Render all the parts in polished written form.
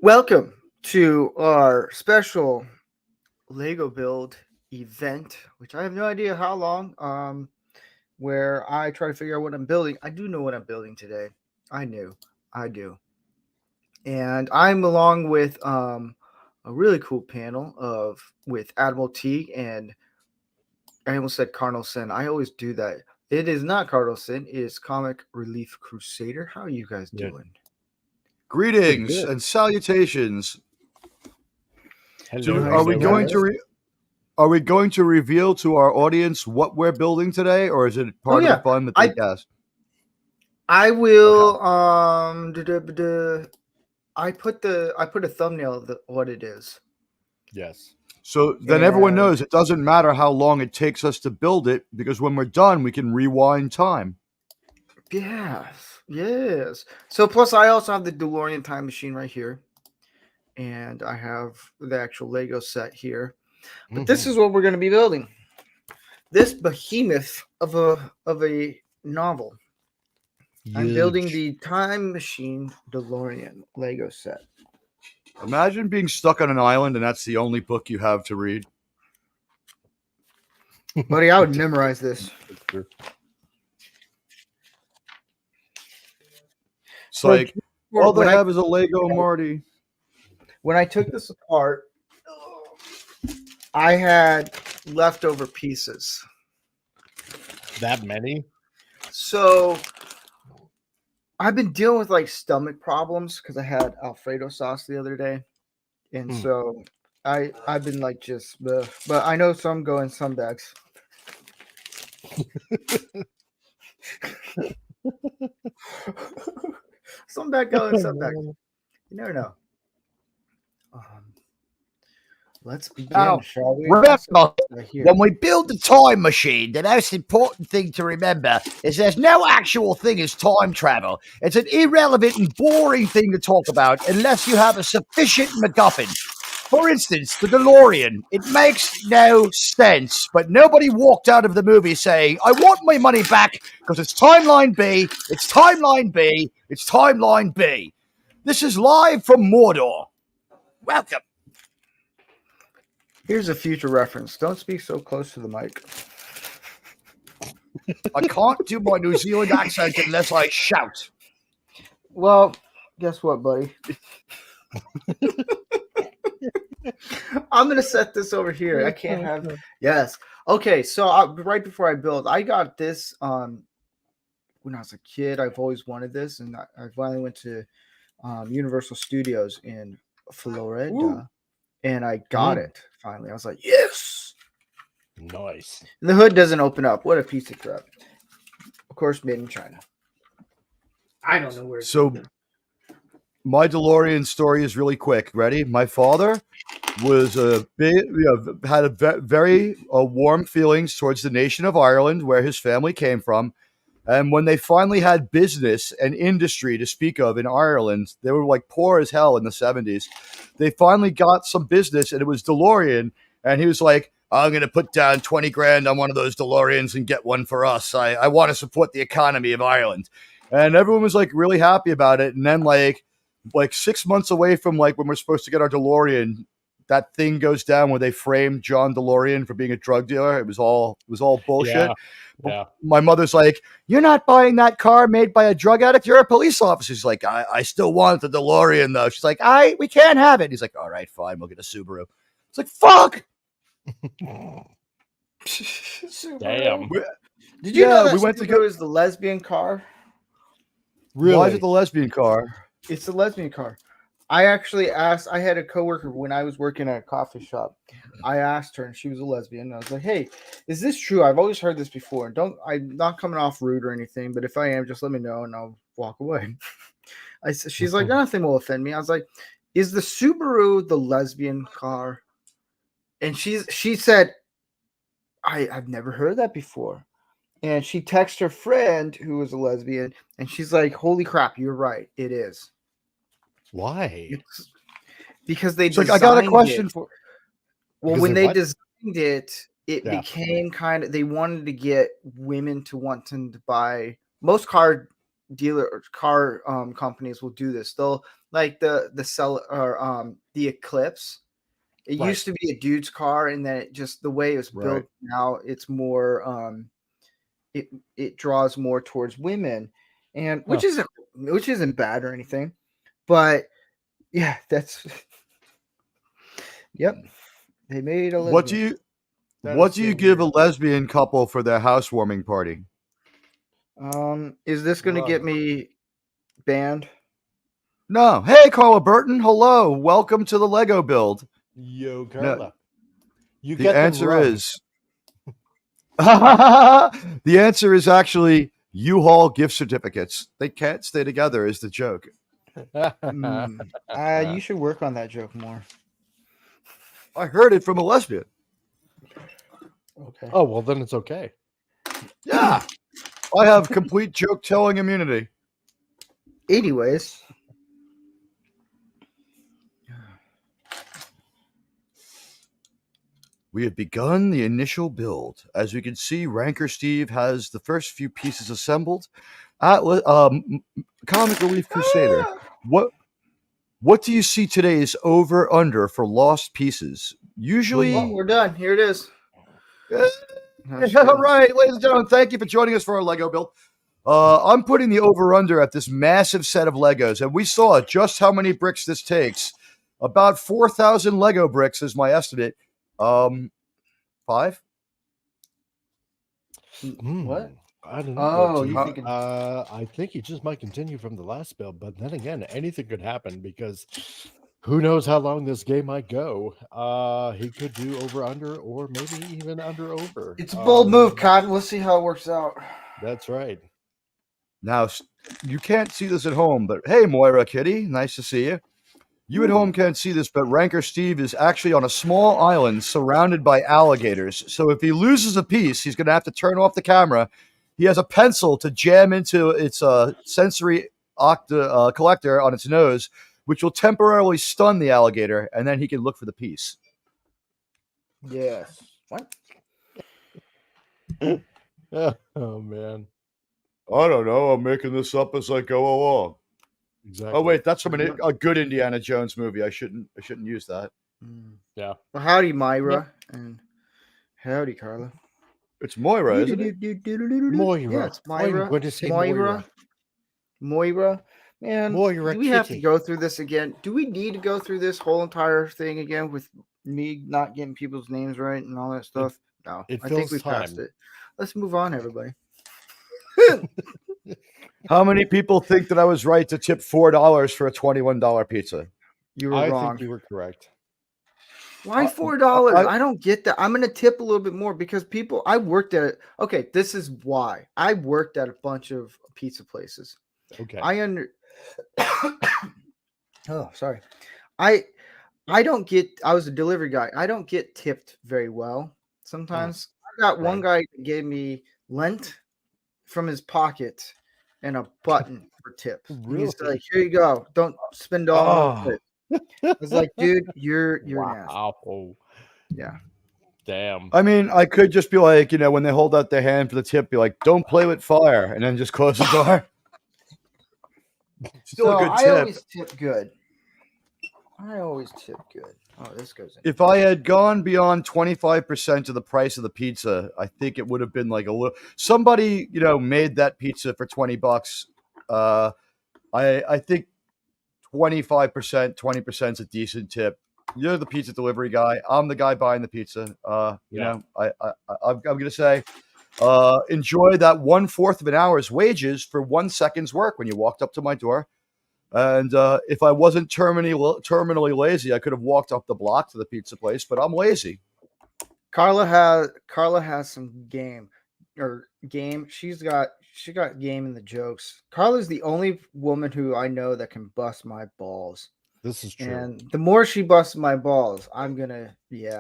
Welcome to our special Lego build event, which I have no idea how long. Where I try to figure out what I'm building. I do know what I'm building today. I do, and I'm along with a really cool panel of with Admiral T and I almost said Cardinal Sin. I always do that. It is not Cardinal Sin. It is Comic Relief Crusader. How are you guys Yeah. doing? Greetings and salutations. Hello, Are we hello. going to reveal to our audience what we're building today, or is it part of the fun that they guess? I will. I put a thumbnail of what it is. Yes. So then everyone knows it doesn't matter how long it takes us to build it, because when we're done, we can rewind time. Yes. So plus, I also have the DeLorean time machine right here, and I have the actual Lego set here. But this is what we're going to be building. This behemoth of a novel. Huge. I'm building the Time Machine DeLorean Lego set. Imagine being stuck on an island and that's the only book you have to read. Buddy, I would memorize this. It's like, all they have is a Lego Marty. When I took this apart, I had leftover pieces. That many? So I've been dealing with like stomach problems because I had Alfredo sauce the other day, and so I've been like just, but I know some go in some bags. Some bag go in some bags. You never know. Let's begin, shall we? Remember, when we build the time machine, the most important thing to remember is there's no actual thing as time travel. It's an irrelevant and boring thing to talk about unless you have a sufficient MacGuffin. For instance, the DeLorean. It makes no sense, but nobody walked out of the movie saying, I want my money back because it's timeline B, it's timeline B, it's timeline B. This is live from Mordor. Welcome. Here's a future reference. Don't speak so close to the mic. I can't do my New Zealand accent unless I shout. Well, guess what, buddy? I'm going to set this over here. I can't have... Yes. Okay, so right before I build, I got this when I was a kid. I've always wanted this, and I finally went to Universal Studios in Florida. Ooh. And I got it finally. I was like, yes. Nice. And the hood doesn't open up. What a piece of crap. Of course, made in China. I don't know where it's So my DeLorean story is really quick. Ready? My father was had a very warm feelings towards the nation of Ireland, where his family came from. And when they finally had business and industry to speak of in Ireland, they were like poor as hell in the 70s. They finally got some business, and it was DeLorean. And he was like, I'm going to put down 20 grand on one of those DeLoreans and get one for us. I want to support the economy of Ireland. And everyone was like really happy about it. And then like 6 months away from like when we're supposed to get our DeLorean, that thing goes down where they framed John DeLorean for being a drug dealer. It was all bullshit. Yeah. My mother's like, you're not buying that car made by a drug addict. You're a police officer. She's like, I still want the DeLorean though. She's like, we can't have it. He's like, all right, fine. We'll get a Subaru. It's like, fuck. Damn. Did you know that we went to go as the lesbian car? Really? Why is it the lesbian car? It's the lesbian car. I actually asked, I had a coworker when I was working at a coffee shop. I asked her, and she was a lesbian. And I was like, hey, is this true? I've always heard this before. I'm not coming off rude or anything, but if I am, just let me know and I'll walk away. She's like, nothing will offend me. I was like, is the Subaru the lesbian car? And she said, I've never heard that before. And she texted her friend who was a lesbian, and she's like, holy crap, you're right. It is. Why? Because they designed I got a question it. for. Well, when they designed it, it became kind of, they wanted to get women to want to buy. Most car car companies will do this. They'll like the the Eclipse. It Right. used to be a dude's car, and then it just the way it was built Right. now, it's more it draws more towards women, and which isn't bad or anything, but yeah, that's yep. They made a What do lesbian. you That What is do you so give a weird. lesbian couple for their housewarming party? Is this going to get Love. me banned? No. Hey, Carla Burton. Hello. Welcome to the Lego build. Yo, Carla. You The get them answer wrong. is the answer is actually U-Haul gift certificates. They can't stay together is the joke. You should work on that joke more. I heard it from a lesbian. Okay. Oh, well, then it's okay. Yeah. I have complete joke telling immunity. Anyways, We have begun the initial build. As we can see, Ranker Steve has the first few pieces assembled. Comic Relief Crusader. What do you see today's over under for lost pieces? Usually, we're done. Here it is. all right, ladies and gentlemen, thank you for joining us for our Lego build. I'm putting the over under at this massive set of Legos, and we saw just how many bricks this takes. About 4,000 Lego bricks is my estimate. 5? What? I don't know. Oh, Chief. you thinking? I think he just might continue from the last build, but then again, anything could happen because who knows how long this game might go. He could do over under or maybe even under over. It's a bold move, Cotton. Let's see how it works out. That's right. Now, you can't see this at home, but hey, Moira Kitty, nice to see you. You at home can't see this, but Ranker Steve is actually on a small island surrounded by alligators. So if he loses a piece, he's going to have to turn off the camera. He has a pencil to jam into its sensory collector on its nose, which will temporarily stun the alligator, and then he can look for the piece. Yes. What? Oh man. I don't know. I'm making this up as I go along. Exactly. Oh wait, that's from a good Indiana Jones movie. I shouldn't use that. Yeah. Well, howdy, Myra, and howdy, Carla. It's Moira, isn't it? Moira. Yeah, it's Myra. I'm going to say Moira. Man, Moira do we have to Kitty. go through this again? Do we need to go through this whole entire thing again with me not getting people's names right and all that stuff? No, it I think fills we passed time. it. Let's move on, everybody. How many people think that I was right to tip $4 for a $21 pizza? You were I wrong. think you were correct. Why $4? I don't get that. I'm gonna tip a little bit more because people. I worked at it. Okay, this is why I worked at a bunch of pizza places. Okay. Oh, sorry. I don't get. I was a delivery guy. I don't get tipped very well. Sometimes I got one guy that gave me lint from his pocket and a button for tips. Really? He's like, "Here you go. Don't spend all of it." I was like, "Dude, you're nasty." Wow. Yeah. Damn. I mean, I could just be like, when they hold out their hand for the tip, be like, "Don't play with fire," and then just close the door. Still a good I tip. always tip good. Oh, this goes in. If I had gone beyond 25% of the price of the pizza, I think it would have been like a little. Somebody, made that pizza for $20. I think 25%, 20% is a decent tip. You're the pizza delivery guy. I'm the guy buying the pizza. I'm gonna say, enjoy that 1/4 of an hour's wages for 1 second's work when you walked up to my door. And if I wasn't terminally lazy, I could have walked up the block to the pizza place. But I'm lazy. Carla has some game. She got game in the jokes. Carla's the only woman who I know that can bust my balls. This is true. And the more she busts my balls, I'm gonna We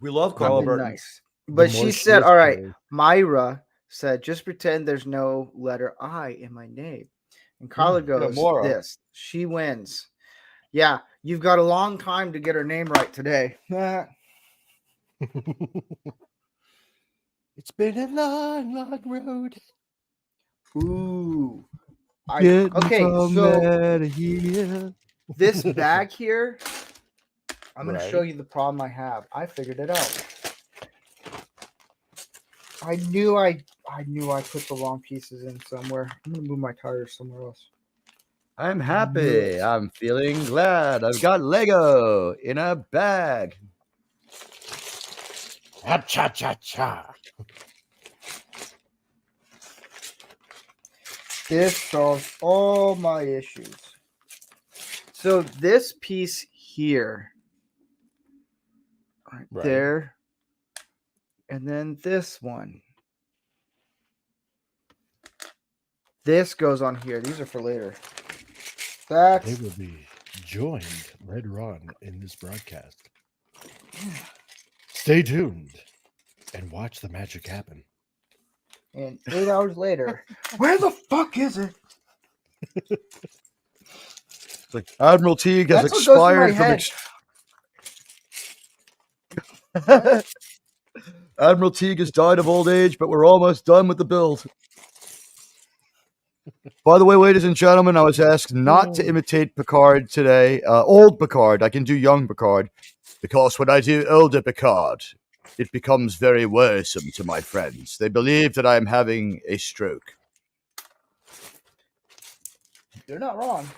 love Carla Burton. nice. But she said, "All right." Myra said, "Just pretend there's no letter I in my name." And Carla goes, Moira. "This." She wins. Yeah, you've got a long time to get her name right today. It's been a long, long road. Ooh. Getting Okay, some so outta here. this bag here, I'm going to show Right. you the problem I have. I figured it out. I knew I put the wrong pieces in somewhere. I'm going to move my tires somewhere else. I'm knew happy. it. I'm feeling glad. I've got Lego in a bag. Ha cha cha cha. This solves all my issues. So this piece here, right Right. there, and then this one. This goes on here. These are for later. They That's will be joined later on in this broadcast. Stay tuned and watch the magic happen. and 8 hours later. Where the fuck is it? It's like Admiral Teague has That's what goes through my expired from. head. Admiral Teague has died of old age, but we're almost done with the build. By the way, ladies and gentlemen, I was asked not to imitate Picard today. Old Picard. I can do young Picard. Because when I do older Picard, it becomes very worrisome to my friends. They believe that I am having a stroke. You're not wrong.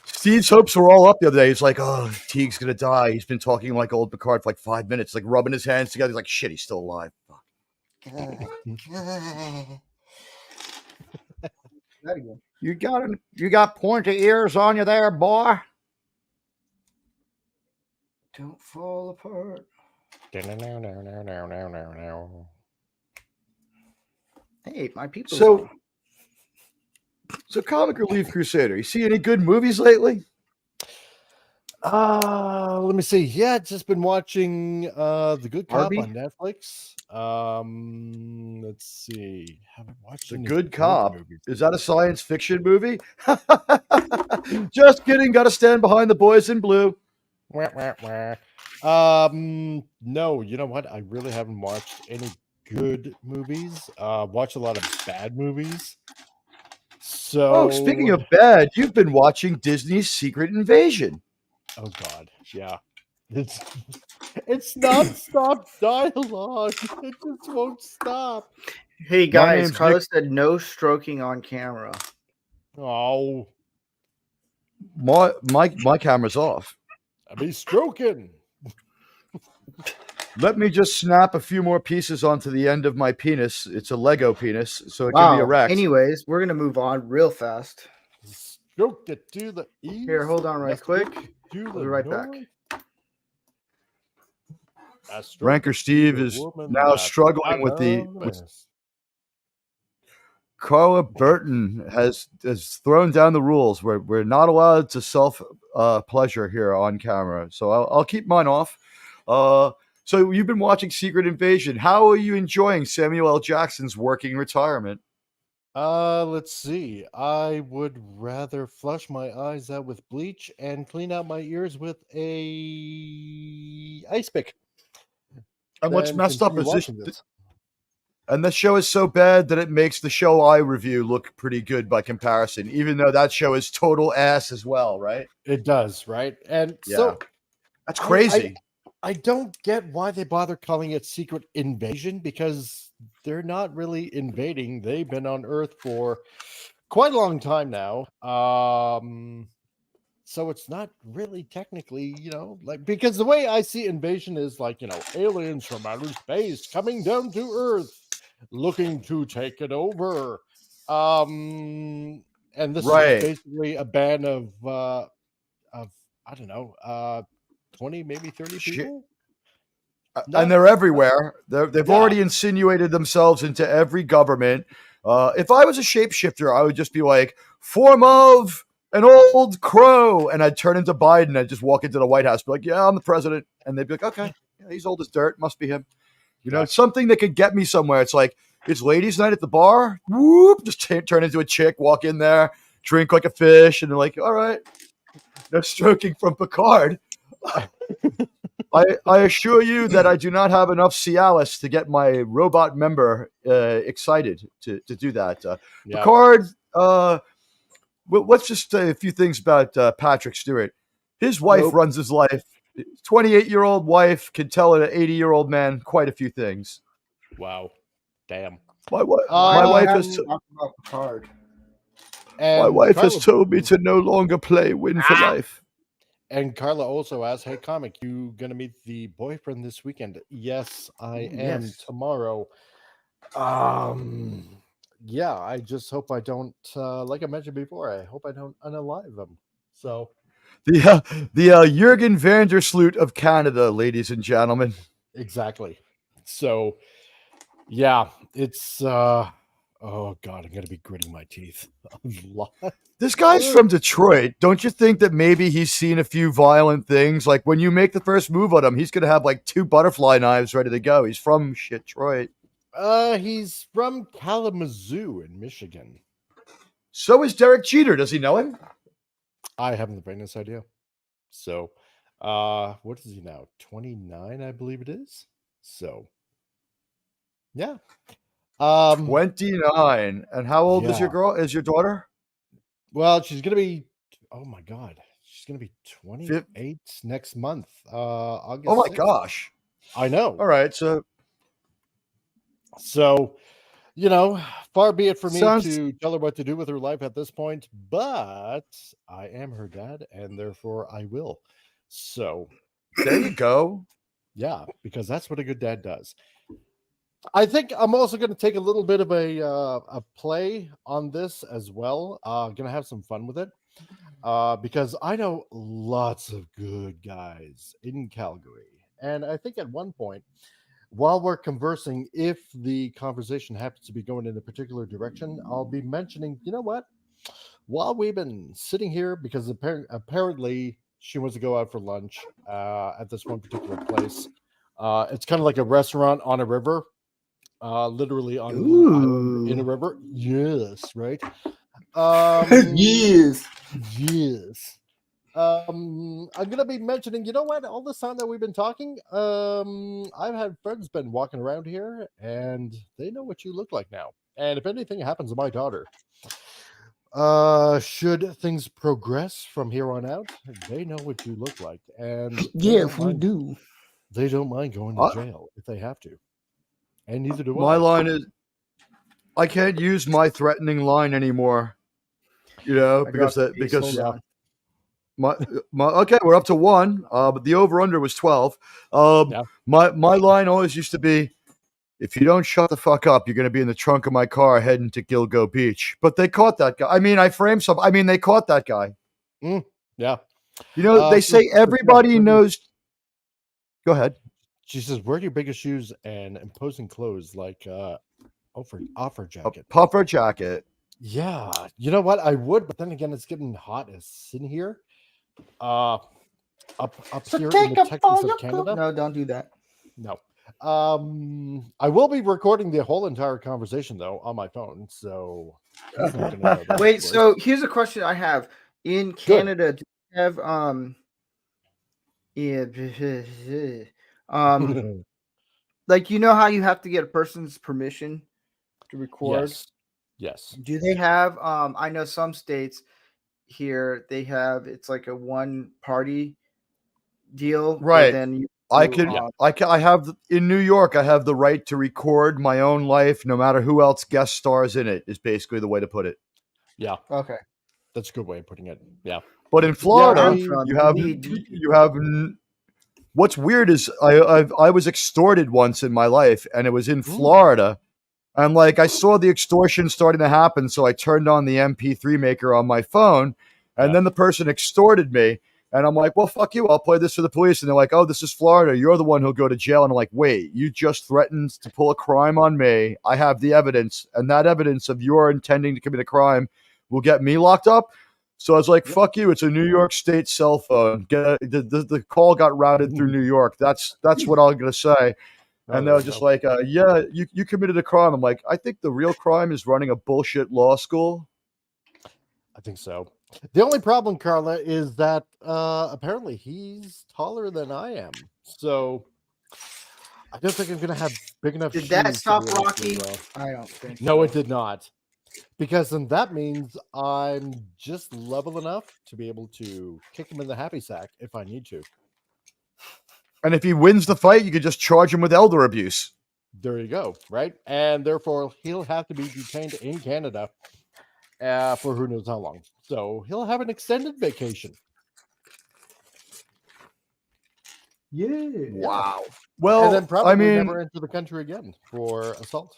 Steve's hopes were all up the other day. He's like, oh, Teague's going to die. He's been talking like old Picard for like 5 minutes, like rubbing his hands together. He's like, shit, he's still alive. Fuck. That again. You got pointy ears on you there, boy. Don't fall apart. Hey, my people. So Comic Relief Crusader, you see any good movies lately? Let me see. Yeah, just been watching The Good Cop Barbie? on Netflix. Let's see. Haven't watched The any Good Barbie Cop. movies. Is that a science fiction movie? Just kidding. Got to stand behind the boys in blue. Wah, wah, wah. No, you know what? I really haven't watched any good movies. Watched a lot of bad movies. So Oh, speaking of bad, you've been watching Disney's Secret Invasion. oh god, yeah. It's non-stop dialogue. It just won't stop. Hey guys, name's Carlos said no stroking on camera. Oh, My camera's off. I be stroking. Let me just snap a few more pieces onto the end of my penis. It's a Lego penis, so it can be erect. Anyways, we're gonna move on real fast. Stroke it to the east. Here, hold on right quick. To I'll the be right back. north. I stroke Ranker it to Steve the is woman now that struggling I with the. miss. Carla Burton has thrown down the rules. We're not allowed to self pleasure here on camera, so I'll keep mine off. So you've been watching Secret Invasion. How are you enjoying Samuel L. Jackson's working retirement? Let's see. I would rather flush my eyes out with bleach and clean out my ears with a ice pick. And what's than messed up continue is watching this. and the show is so bad that it makes the show I review look pretty good by comparison, even though that show is total ass as well, right? It does, right? And Yeah. so That's crazy. I don't get why they bother calling it Secret Invasion, because they're not really invading. They've been on Earth for quite a long time now. So it's not really technically, like, because the way I see invasion is like, aliens from outer space coming down to Earth, looking to take it over. And this Right. is basically a band of I don't know, 20, maybe 30 Shit. people. And they're everywhere. They've Yeah. already insinuated themselves into every government. If I was a shapeshifter, I would just be like, form of an old crow. And I'd turn into Biden. I'd just walk into the White House, be like, yeah, I'm the president. And they'd be like, okay, yeah, he's old as dirt. Must be him. It's something that could get me somewhere. It's like, it's ladies' night at the bar. Whoop, just turn into a chick, walk in there, drink like a fish. And they're like, all right. No stroking from Picard. I assure you that I do not have enough Cialis to get my robot member excited to do that. Yeah. Picard, let's just say a few things about Patrick Stewart. His wife Nope. runs his life. 28-year-old wife can tell an 80-year-old man quite a few things. Wow. Damn. My, wi- Why my do we wife have has to talk about Picard? And my wife Carla, has told me to no longer play Win for Life. And Carla also asked, "Hey, comic, you gonna meet the boyfriend this weekend?" Yes, I Ooh, am yes. tomorrow. Yeah, I just hope I don't, like I mentioned before, I hope I don't unalive him. So The Jurgen van der Sloot of Canada, ladies and gentlemen. exactly. So yeah, it's oh god, I'm gonna be gritting my teeth a lot. This guy's from Detroit. Don't you think that maybe he's seen a few violent things? Like when you make the first move on him, he's gonna have like 2 butterfly knives ready to go. He's from Detroit. He's from Kalamazoo in Michigan. So is Derek Jeter. Does he know him? I haven't the faintest idea. So, what is he now? 29, I believe it is. So, yeah. 29. And how old is your Yeah. girl? Is your daughter? Well, she's gonna be. Oh my god, she's gonna be 28 next month. August. Oh my 6th. gosh. I know. All right. So You know, far be it for me Sounds- to tell her what to do with her life at this point, but I am her dad, and therefore I will. So, there you go. yeah, because that's what a good dad does. I think I'm also going to take a little bit of a play on this as well. Going to have some fun with it because I know lots of good guys in Calgary, and I think at one point, while we're conversing, if the conversation happens to be going in a particular direction, I'll be mentioning, you know what? While we've been sitting here, because apparently she wants to go out for lunch at this one particular place. It's kind of like a restaurant on a river, literally on an island in a river. Yes, right. Yes. Yes. I'm gonna be mentioning, you know what? All this time that we've been talking, I've had friends been walking around here, and they know what you look like now. And if anything happens to my daughter, should things progress from here on out, they know what you look like, and Yes, we do. they don't mind going to jail if they have to, and neither do My I. line is I can't use my threatening line anymore. You know, I because dropped the piece, because hold on. my okay, we're up to 1, but the over under was 12. Yeah. My line always used to be, if you don't shut the fuck up, you're going to be in the trunk of my car heading to Gilgo Beach. But they caught that guy. I mean, I framed some. I mean, they caught that guy. Yeah. You know, they say everybody knows. Go ahead. She says, "Wear your biggest shoes and imposing clothes like offer A jacket." puffer jacket. Yeah, you know what? I would, but then again, it's getting hot as in here. Up So here in take the a Texas fall of your Canada. No, don't do that. No. I will be recording the whole entire conversation though on my phone, so he's not gonna know that, Wait, of course. so here's a question I have. In Canada, do you have like, you know how you have to get a person's permission to record? Yes. Do they have I know some states here they have, it's like a one party deal, Right. but then you I do, can. I have in New York. I have the right to record my own life, no matter who else guest stars in it. Is basically the way to put it. Yeah, okay. that's a good way of putting it. Yeah. But in Florida, we- you have. What's weird is I was extorted once in my life, and it was in Florida. And like I saw the extortion starting to happen, so I turned on the MP3 maker on my phone, and then the person extorted me. And I'm like, well, fuck you. I'll play this for the police. And they're like, oh, this is Florida. You're the one who'll go to jail. And I'm like, wait, you just threatened to pull a crime on me. I have the evidence. And that evidence of your intending to commit a crime will get me locked up. So I was like, fuck you. It's a New York State cell phone. The call got routed through New York. That's what I'm going to say. And they were just like, yeah, you committed a crime. I'm like, I think the real crime is running a bullshit law school. I think so. The only problem, Carla, is that apparently he's taller than I am. So I don't think I'm going to have big enough Did shoes. that to stop be able to, Rocky? I don't think No, so. it did not. Because then that means I'm just level enough to be able to kick him in the happy sack if I need to. And if he wins the fight, you could just charge him with elder abuse. There you go, right? And therefore, he'll have to be detained in Canada for who knows how long. So he'll have an extended vacation. Yeah. Wow. And Well, then probably I mean, never enter the country again for assault,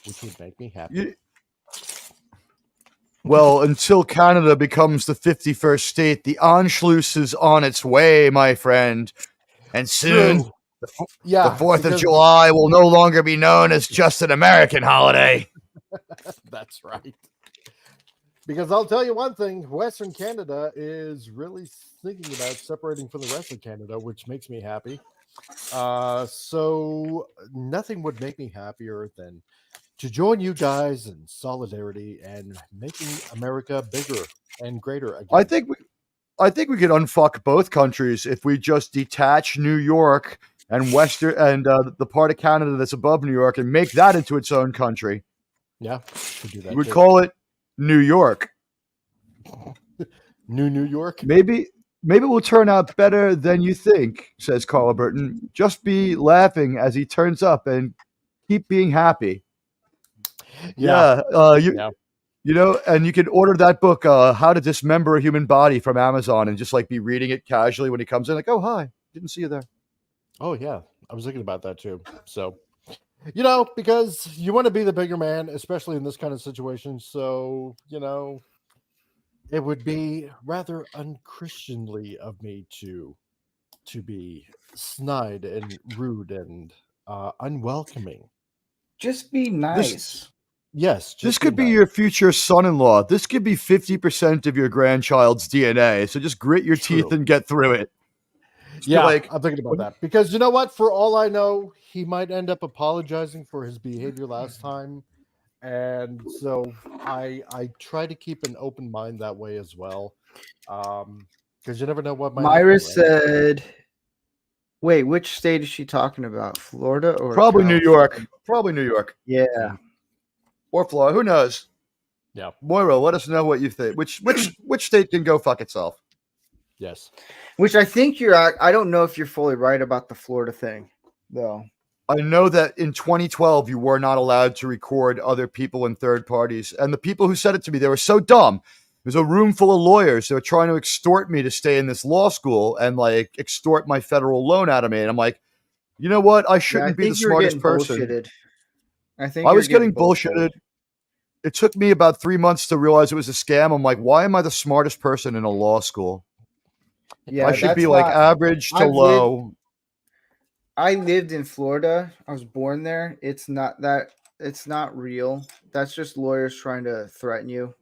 which would make me happy. well, until Canada becomes the 51st state, the Anschluss is on its way, my friend. And soon, True. Yeah, the 4th of because- July will no longer be known as just an American holiday. That's right. Because I'll tell you one thing, Western Canada is really thinking about separating from the rest of Canada, which makes me happy. So nothing would make me happier than to join you guys in solidarity and making America bigger and greater again. I think we could unfuck both countries if we just detach New York and Western and the part of Canada that's above New York and make that into its own country. Yeah, could do that. We'd too. call it New York. New York. Maybe it will turn out better than you think, says Carla Burton. Just be laughing as he turns up and keep being happy. Yeah. You know, and you can order that book, How to Dismember a Human Body, from Amazon, and just like be reading it casually when he comes in, like, oh hi, didn't see you there. Oh yeah, I was thinking about that too. So, you know, because you want to be the bigger man, especially in this kind of situation. So, you know, it would be rather unchristianly of me to be snide and rude and unwelcoming. Just be nice. Yes, This just could be nice. your future son-in-law. This could be 50% of your grandchild's DNA. So just grit your teeth True. and get through it. Just be Yeah, like, I'm thinking about that because you know what? For all I know, he might end up apologizing for his behavior last time, and so I try to keep an open mind that way as well, because you never know what might Myra happen, right? said, "Wait, which state is she talking about? Florida or probably New California?" York. Probably New York. Yeah. Or Florida. Who knows? Yeah. Moira, let us know what you think. Which state can go fuck itself? Yes. Which I think you're. I don't know if you're fully right about the Florida thing, though. I know that in 2012 you were not allowed to record other people and third parties, and the people who said it to me, they were so dumb. There's a room full of lawyers. They were trying to extort me to stay in this law school and like extort my federal loan out of me. And I'm like, you know what? I shouldn't be the smartest person. Bullshitted. I was getting bullshitted. It took me about 3 months to realize it was a scam. I'm like, why am I the smartest person in a law school? Yeah, I should that's be like not- average to I've low. I lived in Florida. I was born there. It's not that. It's not real. That's just lawyers trying to threaten you.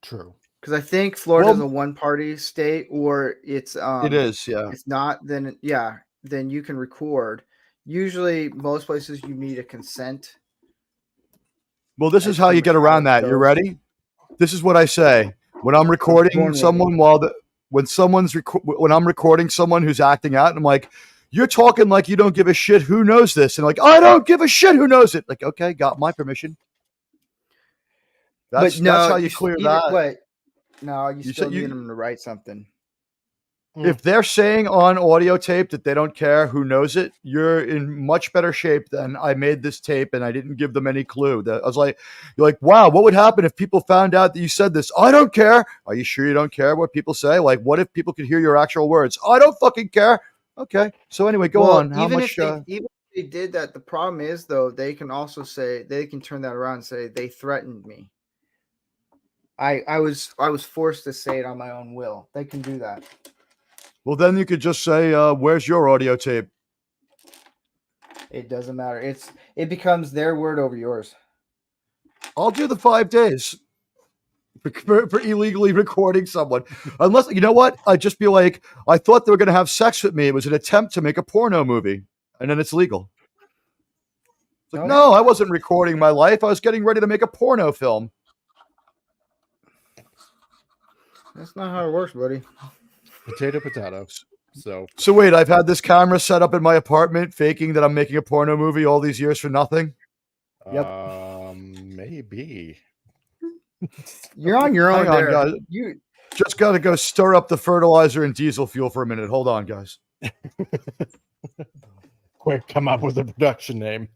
True. Because I think Florida's Well- a one-party state, or it's It is, yeah. It's not. Then then you can record. Usually, most places you need a consent. Well, this is That's how pretty you get much how around it that. You goes. ready? This is what I say when I'm born recording with someone when I'm recording someone who's acting out. And I'm like, you're talking like you don't give a shit. Who knows this? And like, I don't give a shit. Who knows it? Like, okay, got my permission. That's how you clear that. Wait, no, you You still said need you- them to write something. If they're saying on audio tape that they don't care who knows it, you're in much better shape than I made this tape and I didn't give them any clue. I was like, you're like, wow, what would happen if people found out that you said this? I don't care. Are you sure you don't care what people say? Like, what if people could hear your actual words? I don't fucking care. Okay. So anyway, go Well, on. How even much? even if they did that, the problem is though they can also say they can turn that around and say they threatened me. I was forced to say it on my own will. They can do that. Well, then you could just say, where's your audio tape? It doesn't matter. It becomes their word over yours. I'll do the 5 days for illegally recording someone. Unless, you know what? I'd just be like, I thought they were going to have sex with me. It was an attempt to make a porno movie. And then it's legal. It's like, Oh, no, I wasn't recording my life. I was getting ready to make a porno film. That's not how it works, buddy. Potato. So So wait, I've had this camera set up in my apartment, faking that I'm making a porno movie all these years for nothing. Yep. Maybe. You're on your own Hang on, there. guys. You Just got to go stir up the fertilizer and diesel fuel for a minute. Hold on, guys. Quick, come up with a production name.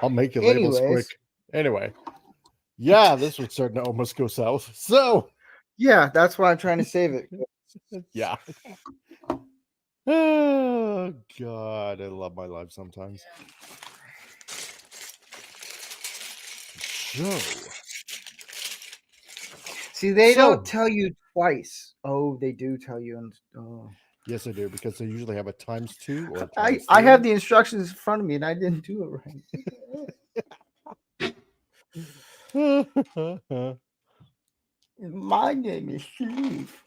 I'll make your labels quick. Anyways. Anyway. Yeah, this was starting to almost go south. So yeah, that's why I'm trying to save it. yeah. Oh God, I love my life sometimes. So See, they So- don't tell you twice. Oh, they do tell you. And oh. yes, I do, because they usually have a ×2 or I ×3. have the instructions in front of me and I didn't do it right. My name is Steve.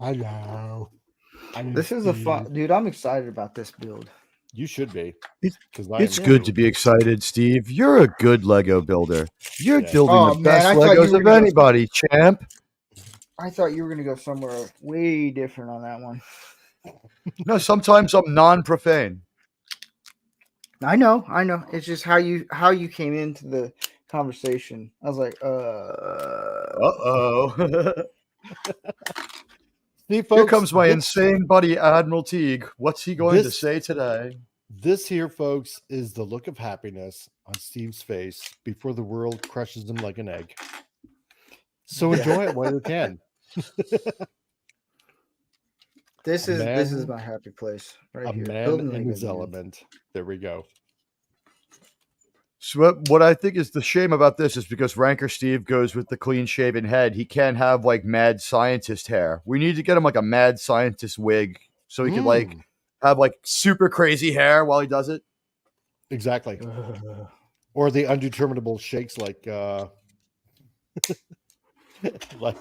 Hello. This is a fun, dude. I'm excited about this build. You should be. It's- Because It's good to be excited, Steve. You're a good Lego builder. You're Yeah. building Oh, the man, best I thought you Legos were of gonna- anybody, champ. I thought you were gonna go somewhere way different on that one. No, sometimes I'm non-profane. I know. It's just how you came into the conversation. I was like, Uh-oh. See, Here folks, comes my this- insane buddy, Admiral Teague. What's he going to This- say today? This here, folks, is the look of happiness on Steve's face before the world crushes him like an egg. So enjoy it while you can. this A is man- my happy place right A here. man Building in Legos, his man. element. There we go. So what I think is the shame about this is because Ranker Steve goes with the clean-shaven head. He can't have like mad scientist hair. We need to get him like a mad scientist wig so he can like Mm, have like super crazy hair while he does it. exactly. Or the undeterminable shakes like like,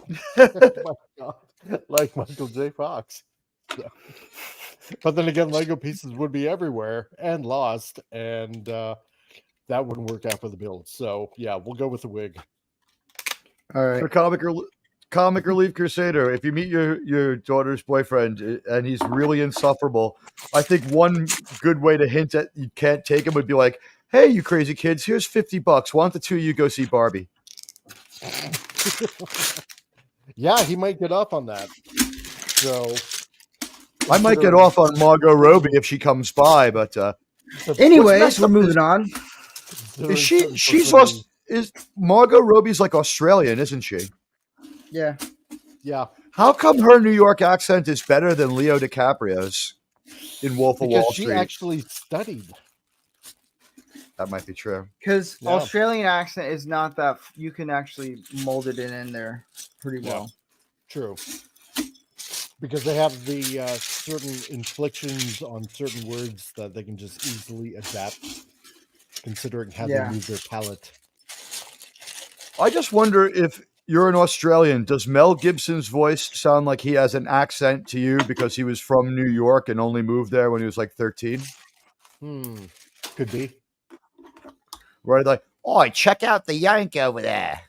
like Michael J. Fox. So- But then again, Lego pieces would be everywhere and lost, and that wouldn't work out for the build. So yeah, we'll go with the wig. All right. For Comic Relief Crusader, if you meet your daughter's boyfriend and he's really insufferable, I think one good way to hint at you can't take him would be like, "Hey, you crazy kids, here's $50. Why don't the two of you go see Barbie?" Yeah, he might get off on that. So I might get off on Margot Robbie if she comes by, but Anyways, messed we're up moving is- on. is she's lost? Is Margot Robbie's like Australian, isn't she? Yeah. Yeah, How come her New York accent is better than Leo DiCaprio's in Wolf of because Wall she Street? actually studied. That might be true. Because Yeah. Australian accent is not that you can actually mold it in there pretty Yeah. well. True. Because they have the certain inflictions on certain words that they can just easily adapt, considering how Yeah. they use their palate. I just wonder if you're an Australian, does Mel Gibson's voice sound like he has an accent to you because he was from New York and only moved there when he was like 13? Could be. Right? Like, Oi, check out the yank over there.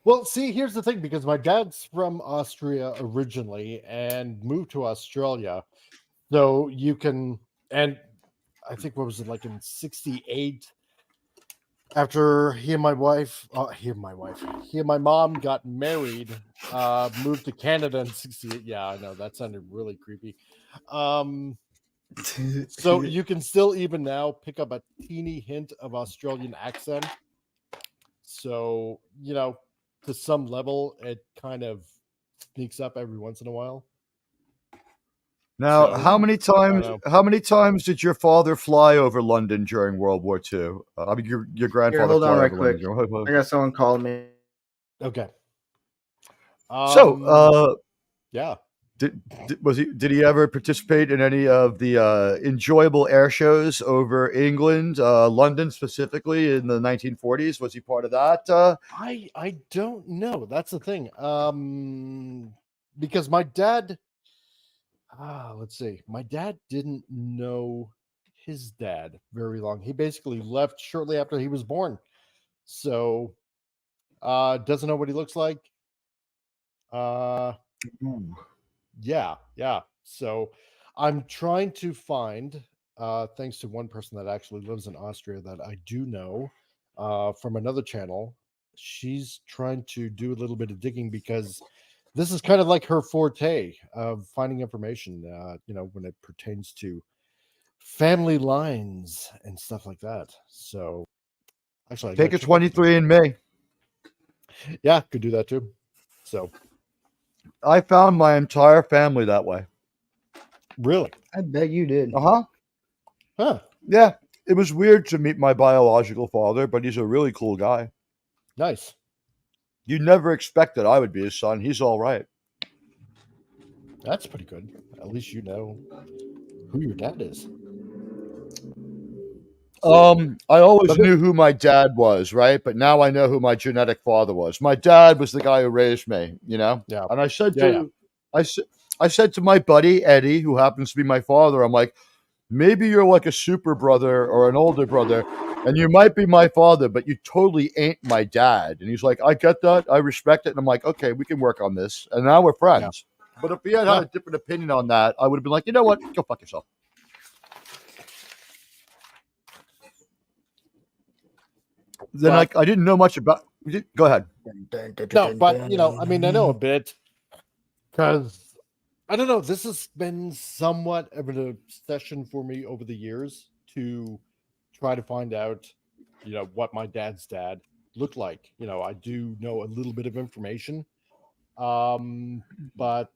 Well, see, here's the thing, because my dad's from Austria originally and moved to Australia. So you can, and I think, what was it, like in 68, after he and my mom got married, moved to Canada in 68. Yeah, I know that sounded really creepy. So you can still even now pick up a teeny hint of Australian accent. So, to some level, it kind of sneaks up every once in a while. now, So, how many times? know. How many times did your father fly over London during World War II? I mean, your grandfather. hold on fly right over London quick. during- I got someone calling me. Okay. So, yeah. did he ever participate in any of the enjoyable air shows over England, London specifically in the 1940s? Was he part of that? I don't know. That's the thing. Because my dad, let's see. My dad didn't know his dad very long. He basically left shortly after he was born. So doesn't know what he looks like. Yeah. So I'm trying to find, thanks to one person that actually lives in Austria that I do know, from another channel. She's trying to do a little bit of digging because this is kind of like her forte of finding information, when it pertains to family lines and stuff like that. So actually, I Take gotta a check out the 23 and me. Yeah, could do that too. So I found my entire family that way. really, I bet you did. Uh-huh. huh? Yeah. It was weird to meet my biological father, but he's a really cool guy. Nice. You never expected I would be his son. He's all right. That's pretty good. At least you know who your dad is. I always knew who my dad was, right? But now I know who my genetic father was. My dad was the guy who raised me, Yeah. And I said Yeah, to I said to my buddy Eddie, who happens to be my father, I'm like, maybe you're like a super brother or an older brother, and you might be my father, but you totally ain't my dad. And he's like, I get that, I respect it, and I'm like, okay, we can work on this, and now we're friends. But if he had Huh. a different opinion on that, I would have been like, you know what, go fuck yourself. Then But- I didn't know much about. Go ahead. No, but I mean, I know a bit because I don't know. This has been somewhat of an obsession for me over the years to try to find out, what my dad's dad looked like. I do know a little bit of information, but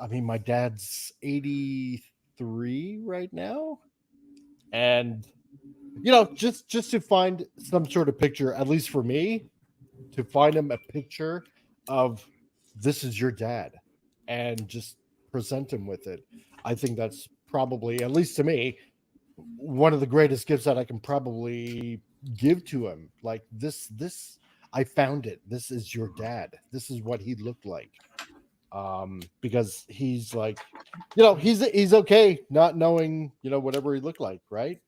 I mean, my dad's 83 right now, and just to find some sort of picture, at least for me, to find him a picture of this is your dad and just present him with it. I think that's probably, at least to me, one of the greatest gifts that I can probably give to him. Like this, I found it. This is your dad. This is what he looked like. Because he's like, he's okay not knowing, whatever he looked like, right?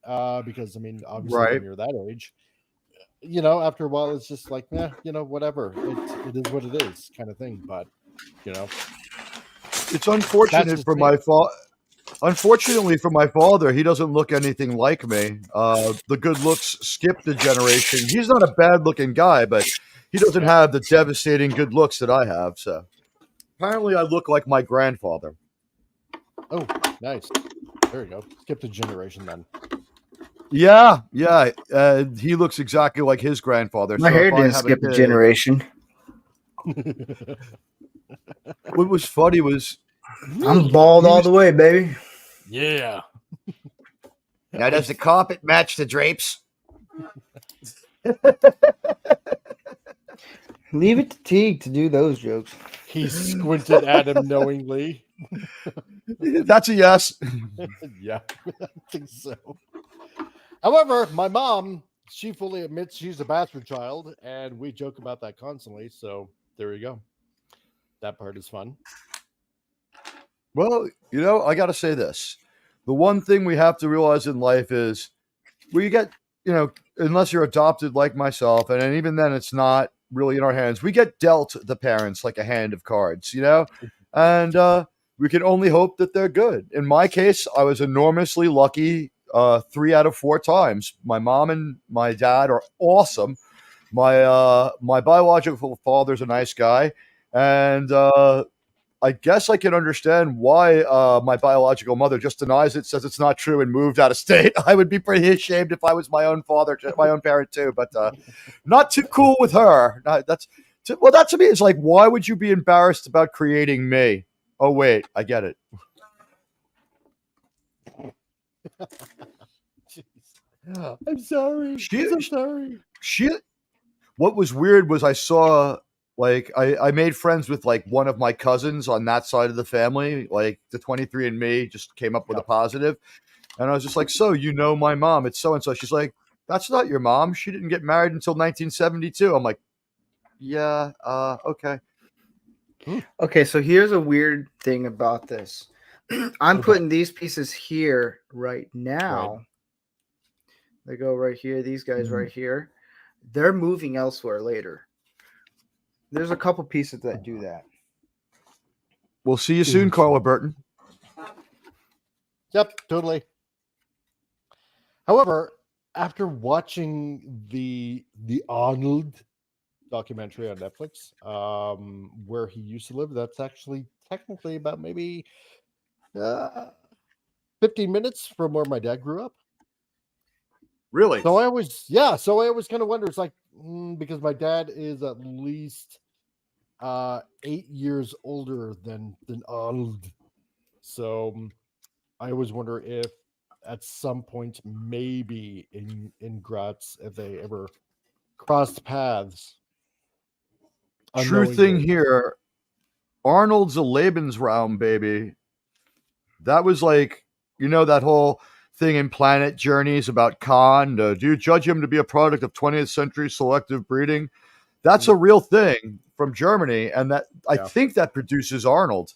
Because I mean, obviously Right. when you're that age, after a while it's just like, whatever. It is what it is, kind of thing. But It's unfortunate just for me. my father. Unfortunately for my father, he doesn't look anything like me. The good looks skipped a generation. He's not a bad looking guy, but he doesn't have the devastating good looks that I have. So apparently I look like my grandfather. Oh, nice. There you go. Skipped a generation then. Yeah. He looks exactly like his grandfather. My So hair if I didn't have skip a kid- generation. What was funny was I'm bald all the way, baby. Yeah. Now, does the carpet match the drapes? Leave it to Teague to do those jokes. He squinted at him knowingly. that's a yes. Yeah, I think so. However, my mom, she fully admits she's a bastard child, and we joke about that constantly. So there you go. That part is fun. Well, I got to say this. The one thing we have to realize in life is we get, unless you're adopted like myself, and even then it's not really in our hands, we get dealt the parents like a hand of cards, and we can only hope that they're good. In my case, I was enormously lucky 3 out of 4 times. My mom and my dad are awesome. My biological father's a nice guy, and I guess I can understand why my biological mother just denies it, says it's not true, and moved out of state. I would be pretty ashamed if I was my own father, my own parent too, but not too cool with her. That to me is like, why would you be embarrassed about creating me? Oh wait, I get it. I'm sorry. I'm sorry. What was weird was I saw, like, I made friends with like one of my cousins on that side of the family. Like the 23andMe just came up with a positive, and I was just like, so my mom, it's so and so. She's like, that's not your mom. She didn't get married until 1972. I'm like, yeah, okay. Okay, so here's a weird thing about this. I'm putting these pieces here right now. They go right here. These guys right here. they're moving elsewhere later. There's a couple pieces that do that. We'll see you soon, Carla Burton. Yep, totally. However, after watching the Arnold documentary on Netflix, where he used to live, that's actually technically about maybe 15 minutes from where my dad grew up. Really? So I always kind of wonder. It's like because my dad is at least 8 years older than Arnold, so I always wonder if at some point maybe in Graz if they ever crossed paths. True thing here. Arnold's a Lebensraum, baby. That was like, that whole thing in Planet Journeys about Khan. Do you judge him to be a product of 20th century selective breeding? That's a real thing from Germany, and that I think that produces Arnold.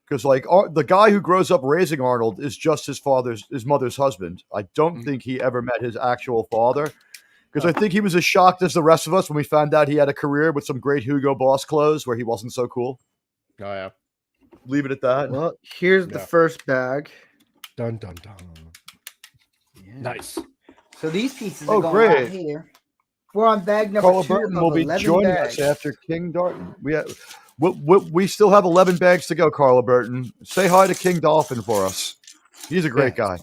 Because the guy who grows up raising Arnold is just his mother's husband. I don't think he ever met his actual father. Because I think he was as shocked as the rest of us when we found out he had a career with some great Hugo Boss clothes where he wasn't so cool. Oh yeah. Leave it at that. Well, here's the first bag. Dun dun dun. Yeah. Nice. So these pieces Oh, are going great. out here. We're on bag number Carla 2 Burton of will be 11 joining bags. us after King Dalton. We still have 11 bags to go, Carla Burton. Say hi to King Dolphin for us. He's a great guy.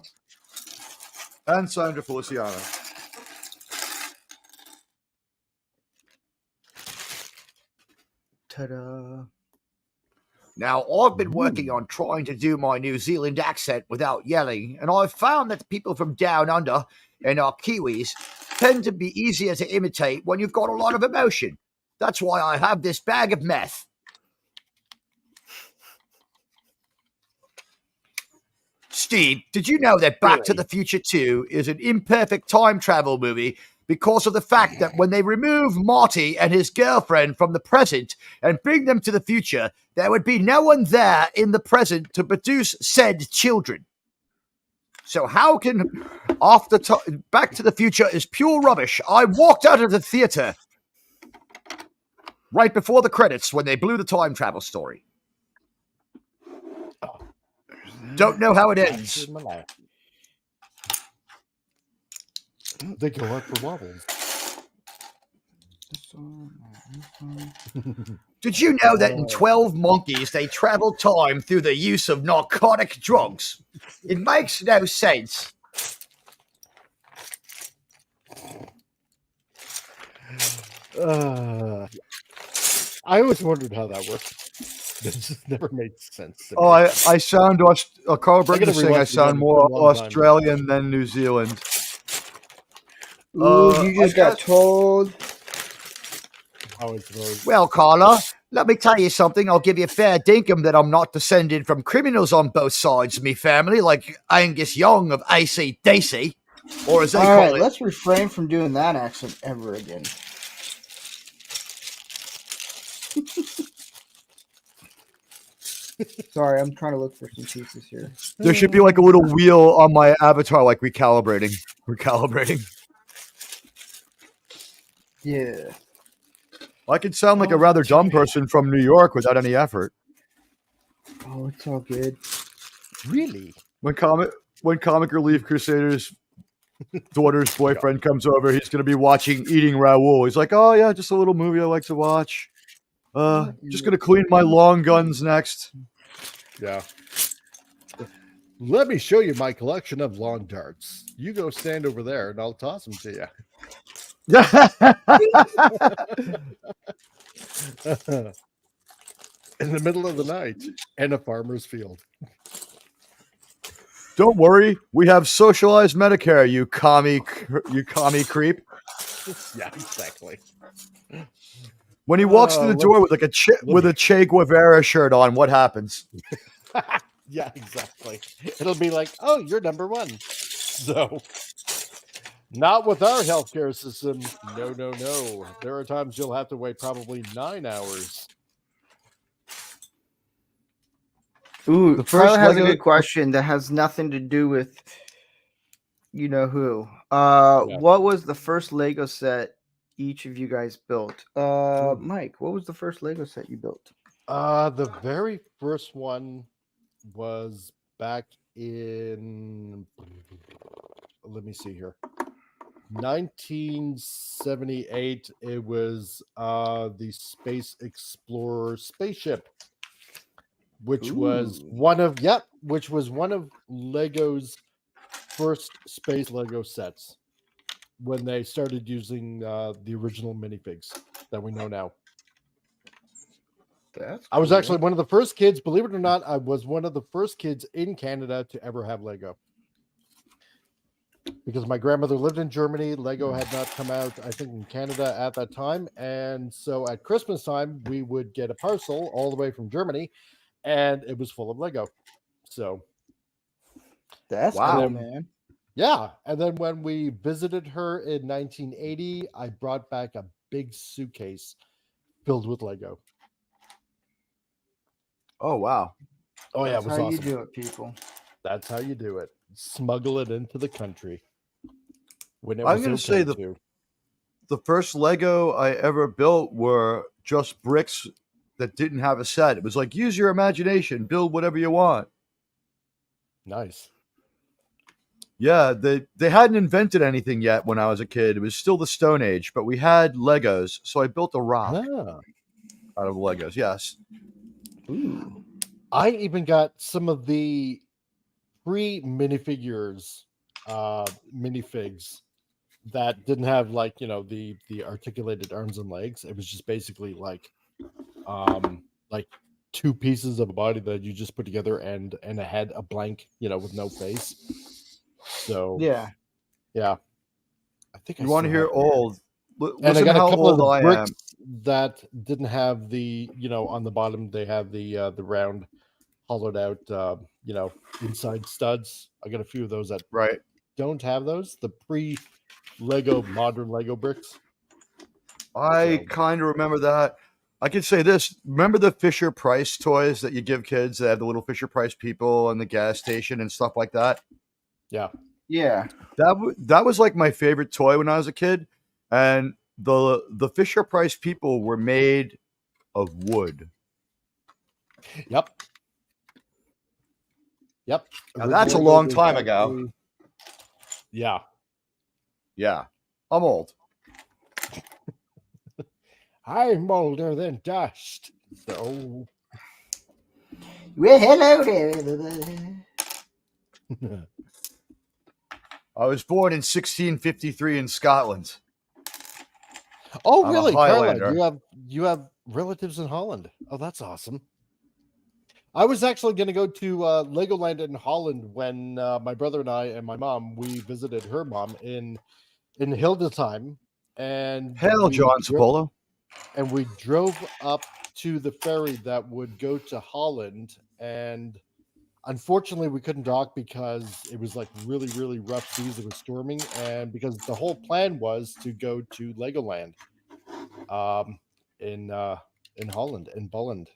And Sandra Feliciano. Ta-da. Now, I've been working on trying to do my New Zealand accent without yelling, and I've found that people from down under and our Kiwis tend to be easier to imitate when you've got a lot of emotion. That's why I have this bag of meth. Steve, did you know that Back to the Future 2 is an imperfect time travel movie because of the fact that when they remove Marty and his girlfriend from the present and bring them to the future, there would be no one there in the present to produce said children? So how can Back to the Future is pure rubbish? I walked out of the theater right before the credits when they blew the time travel story. Don't know how it ends. They go out for wobbles. Did you know that in 12 Monkeys they travel time through the use of narcotic drugs? It makes no sense. I always wondered how that worked. It just never made sense. Oh, I sound Carl Burton is saying I sound more Australian than New Zealand. Ooh, you just got told. Well, Carla, let me tell you something. I'll give you fair dinkum that I'm not descended from criminals on both sides of me family, like Angus Young of AC/DC, or as they All call right, it. let's refrain from doing that accent ever again. Sorry, I'm trying to look for some pieces here. There should be like a little wheel on my avatar, like recalibrating. Yeah. I could sound like a rather dumb person from New York without any effort. Oh, it's all good. Really? When Comic Relief Crusaders' daughter's boyfriend comes over, he's going to be watching Eating Raoul. He's like, oh, yeah, just a little movie I like to watch. Just going to clean my long guns next. Yeah. Let me show you my collection of long darts. You go stand over there and I'll toss them to you. In the middle of the night in a farmer's field. Don't worry, we have socialized Medicare, you commie creep. Yeah, exactly. When he walks through the door with like a Che Guevara shirt on, what happens? Yeah, exactly. It'll be like, oh, you're number one. So, not with our healthcare system. No. There are times you'll have to wait probably 9 hours. Ooh, first Carla has a Lego- good question that has nothing to do with you know who. Yeah. What was the first Lego set each of you guys built. Mike, what was the first Lego set you built? The very first one was back in, let me see here, 1978. It was the Space Explorer spaceship, which was one of Lego's first space Lego sets when they started using the original minifigs that we know now. I was actually one of the first kids, believe it or not, I was one of the first kids in Canada to ever have Lego. Because my grandmother lived in Germany. Lego had not come out, I think, in Canada at that time. And so at Christmas time, we would get a parcel all the way from Germany, and it was full of Lego. So that's Wow. cool, man. yeah. And then when we visited her in 1980, I brought back a big suitcase filled with Lego. Oh wow. Oh, yeah, That's it was how awesome. you do it, people. That's how you do it. Smuggle it into the country. When it I'm was gonna okay say to. The first Lego I ever built were just bricks that didn't have a set. It was like, use your imagination, build whatever you want. Nice. Yeah, they hadn't invented anything yet when I was a kid. It was still the Stone Age, but we had Legos, so I built a rock Ah. out of Legos. Yes. Ooh. I even got some of the minifigs that didn't have, like, you know, the articulated arms and legs. It was just basically like two pieces of a body that you just put together and a head, a blank, you know, with no face. So Yeah. I think You want to hear old? And I Listen got a how couple of old the I am. bricks that didn't have the, you know, on the bottom they have the round hollowed out you know, inside studs. I got a few of those that Right. don't have those. The pre-Lego modern Lego bricks. I So- kind of remember that. I can say this. Remember the Fisher Price toys that you give kids that have the little Fisher Price people in the gas station and stuff like that? Yeah. Yeah. That was like my favorite toy when I was a kid. And the Fisher Price people were made of wood. Yep. Now, that's a Originally, long it was time ago. Yeah. Yeah. I'm old. I'm older than dust. So Well, hello there, everybody. I was born in 1653 in Scotland. oh, I'm a really, Carla? Highlander. You have relatives in Holland. Oh, that's awesome. I was actually going to go to Legoland in Holland when my brother and I and my mom, we visited her mom in Hildesheim, and Hail, John Cipolla. and we drove up to the ferry that would go to Holland, and unfortunately we couldn't dock because it was like really, really rough seas. It was storming, and because the whole plan was to go to Legoland in Holland, in Bolland,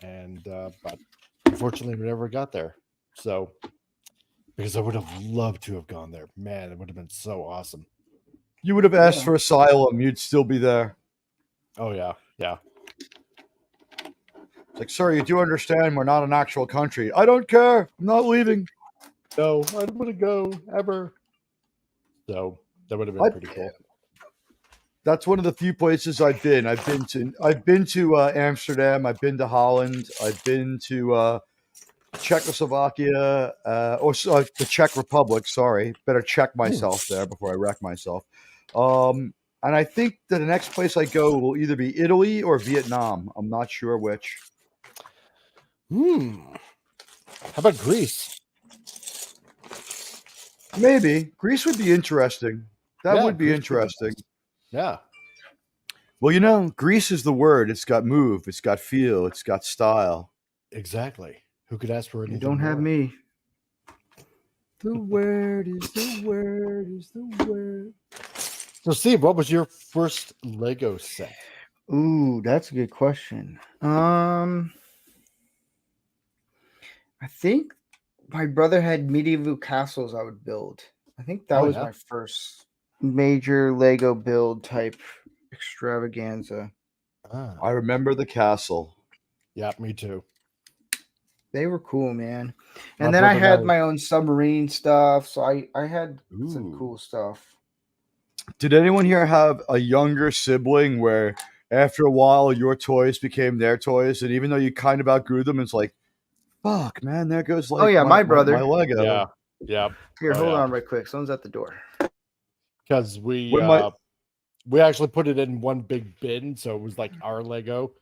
and but unfortunately we never got there. So because I would have loved to have gone there, man, it would have been so awesome. You would have asked for asylum. You'd still be there. Oh yeah. It's like, sir, you do understand we're not an actual country. I don't care. I'm not leaving. No, I don't want to go ever. So that would have been pretty cool. That's one of the few places I've been. I've been to Amsterdam. I've been to Holland. I've been to Czechoslovakia or the Czech Republic. Sorry, better check myself there before I wreck myself. And I think that the next place I go will either be Italy or Vietnam. I'm not sure which. How about Greece? Maybe Greece would be interesting. That Yeah, would be Greece would be interesting. Yeah. Well, you know, Greece is the word. It's got move. It's got feel. It's got style. Exactly. Who could ask for anything? You don't have more? me. The word is the word is the word. So, Steve, what was your first Lego set? Ooh, that's a good question. I think my brother had medieval castles I would build. I think that Oh, was yeah. my first major Lego build type extravaganza. Ah, I remember the castle. yeah, me too. They were cool, man. My And then I brother had and my own submarine stuff, so I had some Ooh. cool stuff. Did anyone here have a younger sibling where after a while your toys became their toys, and even though you kind of outgrew them, it's like, fuck, man, there goes like yeah, my my brother. Lego. Yeah, yeah. Here, Oh, hold yeah. on right quick. Someone's at the door. Because When my we actually put it in one big bin, so it was like our Lego,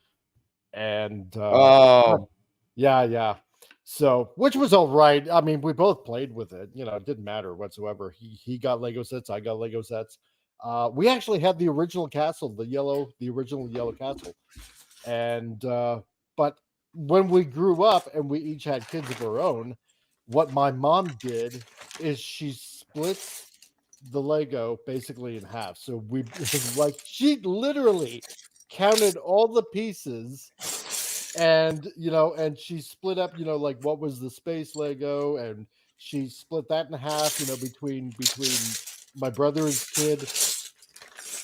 and oh, yeah. So, which was all right. I mean, we both played with it. You know, it didn't matter whatsoever. He got Lego sets. I got Lego sets. We actually had the original castle, the original yellow castle, and but when we grew up and we each had kids of our own, what my mom did is she split the Lego basically in half. So we like she literally counted all the pieces and and she split up, like what was the space Lego, and she split that in half, between my brother's kid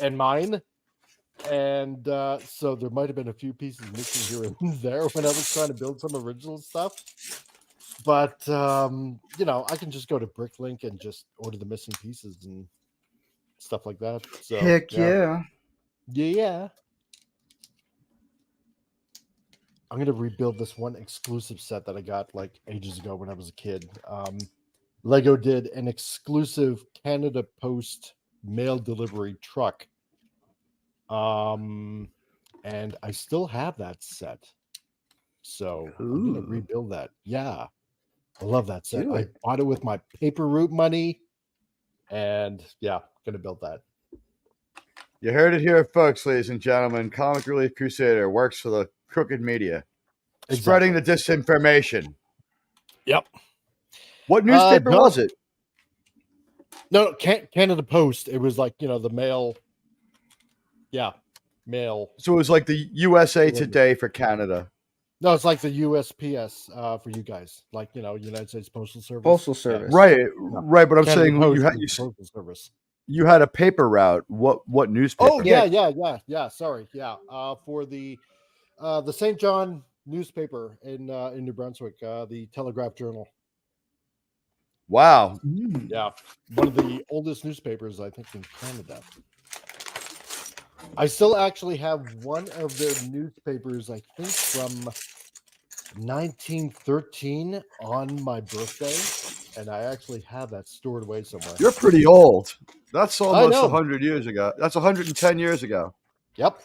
and mine. And so there might have been a few pieces missing here and there when I was trying to build some original stuff. But I can just go to Bricklink and just order the missing pieces and stuff like that. So Heck yeah. yeah. I'm gonna rebuild this one exclusive set that I got like ages ago when I was a kid. Lego did an exclusive Canada Post mail delivery truck. And I still have that set. So I'm gonna Ooh. rebuild that. Yeah. I love that set. Do I it. bought it with my paper route money. And yeah, gonna build that. you heard it here, folks, ladies and gentlemen. Comic Relief Crusader works for the crooked media, spreading the disinformation. Yep. What newspaper no. was it? No, Canada Post. It was like, the mail. Yeah, mail. So it was like the USA Today for Canada. No, it's like the USPS for you guys, like United States Postal Service. Postal Service. Right. But I'm Canada saying Post you had is Postal Service. you had a paper route. What newspaper? Oh yeah. Sorry, yeah. For the St. John newspaper in New Brunswick, the Telegraph Journal. Wow. Yeah, one of the oldest newspapers I think in Canada. I still actually have one of their newspapers, I think from 1913 on my birthday, and I actually have that stored away somewhere. You're pretty old. That's almost know. 100 years ago. That's 110 years ago. Yep.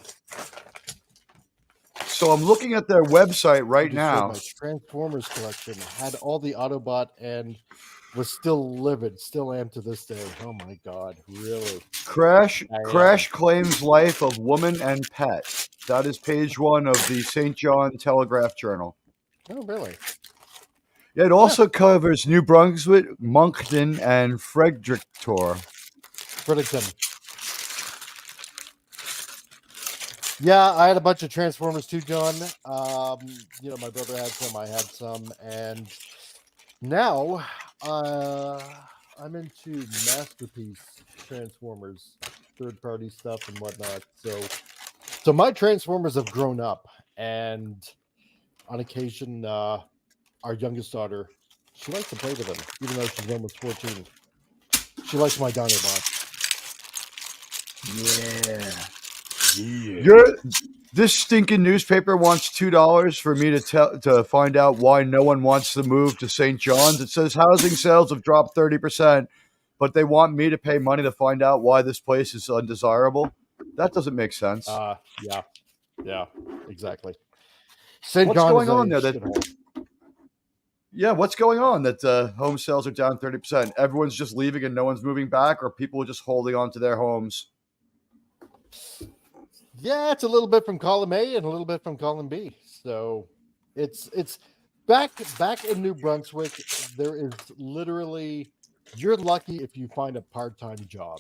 So I'm looking at their website right now. My Transformers collection had all the Autobot and was still livid, still am to this day. Oh my god, really? Crash claims life of woman and pet. That is page 1 of the St. John Telegraph Journal. Oh, really? It also covers New Brunswick, Moncton, and Fredericton. Yeah, I had a bunch of Transformers too, John. My brother had some, I had some, and now I'm into Masterpiece Transformers, third-party stuff and whatnot. So my Transformers have grown up, and on occasion, our youngest daughter, she likes to play with them, even though she's almost 14. She likes my Dinobots. Yeah. This stinking newspaper wants $2 for me to find out why no one wants to move to St. John's. It says housing sales have dropped 30%, but they want me to pay money to find out why this place is undesirable. That doesn't make sense. Yeah, exactly. What's going on there? What's going on that home sales are down 30%? Everyone's just leaving and no one's moving back, or people are just holding on to their homes? Yeah, it's a little bit from column A and a little bit from column B. So it's back in New Brunswick. There is literally, you're lucky if you find a part-time job.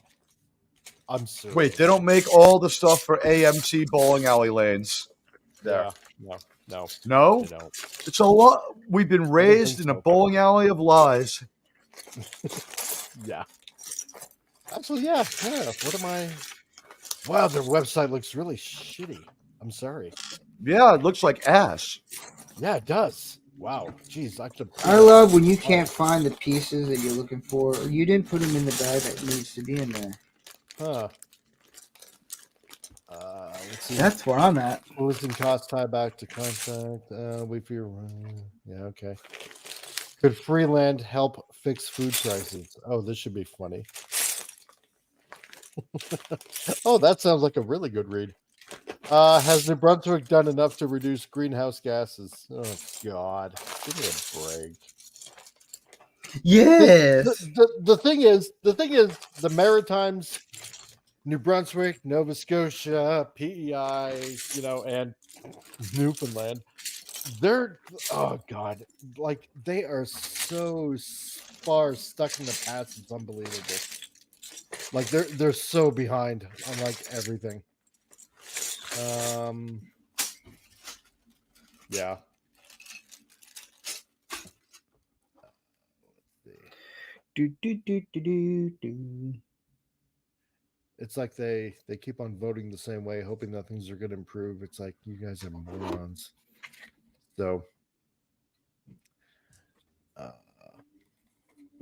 I'm serious. Wait, they don't make all the stuff for AMC bowling alley lanes there. Yeah, no. No? They don't. It's a lot. We've been raised in a bowling alley of lies. Yeah. Actually, yeah. What am I? Wow, their website looks really shitty. I'm sorry. Yeah, it looks like ass. Yeah, it does. Wow. Jeez, I could. I love when you can't find the pieces that you're looking for, or you didn't put them in the bag that needs to be in there. Huh. Let's see. That's where I'm at. Listing costs tie back to contract. Wait for your. Yeah, okay. Could Freeland help fix food prices? Oh, this should be funny. Oh, that sounds like a really good read. Has New Brunswick done enough to reduce greenhouse gases? Oh God, give me a break. Yes. The thing is, the Maritimes, New Brunswick, Nova Scotia, PEI, and Newfoundland, they're, oh God, like they are so far stuck in the past. It's unbelievable. Like they're so behind on like everything. Yeah. It's like they keep on voting the same way, hoping that things are going to improve. It's like you guys are morons. So,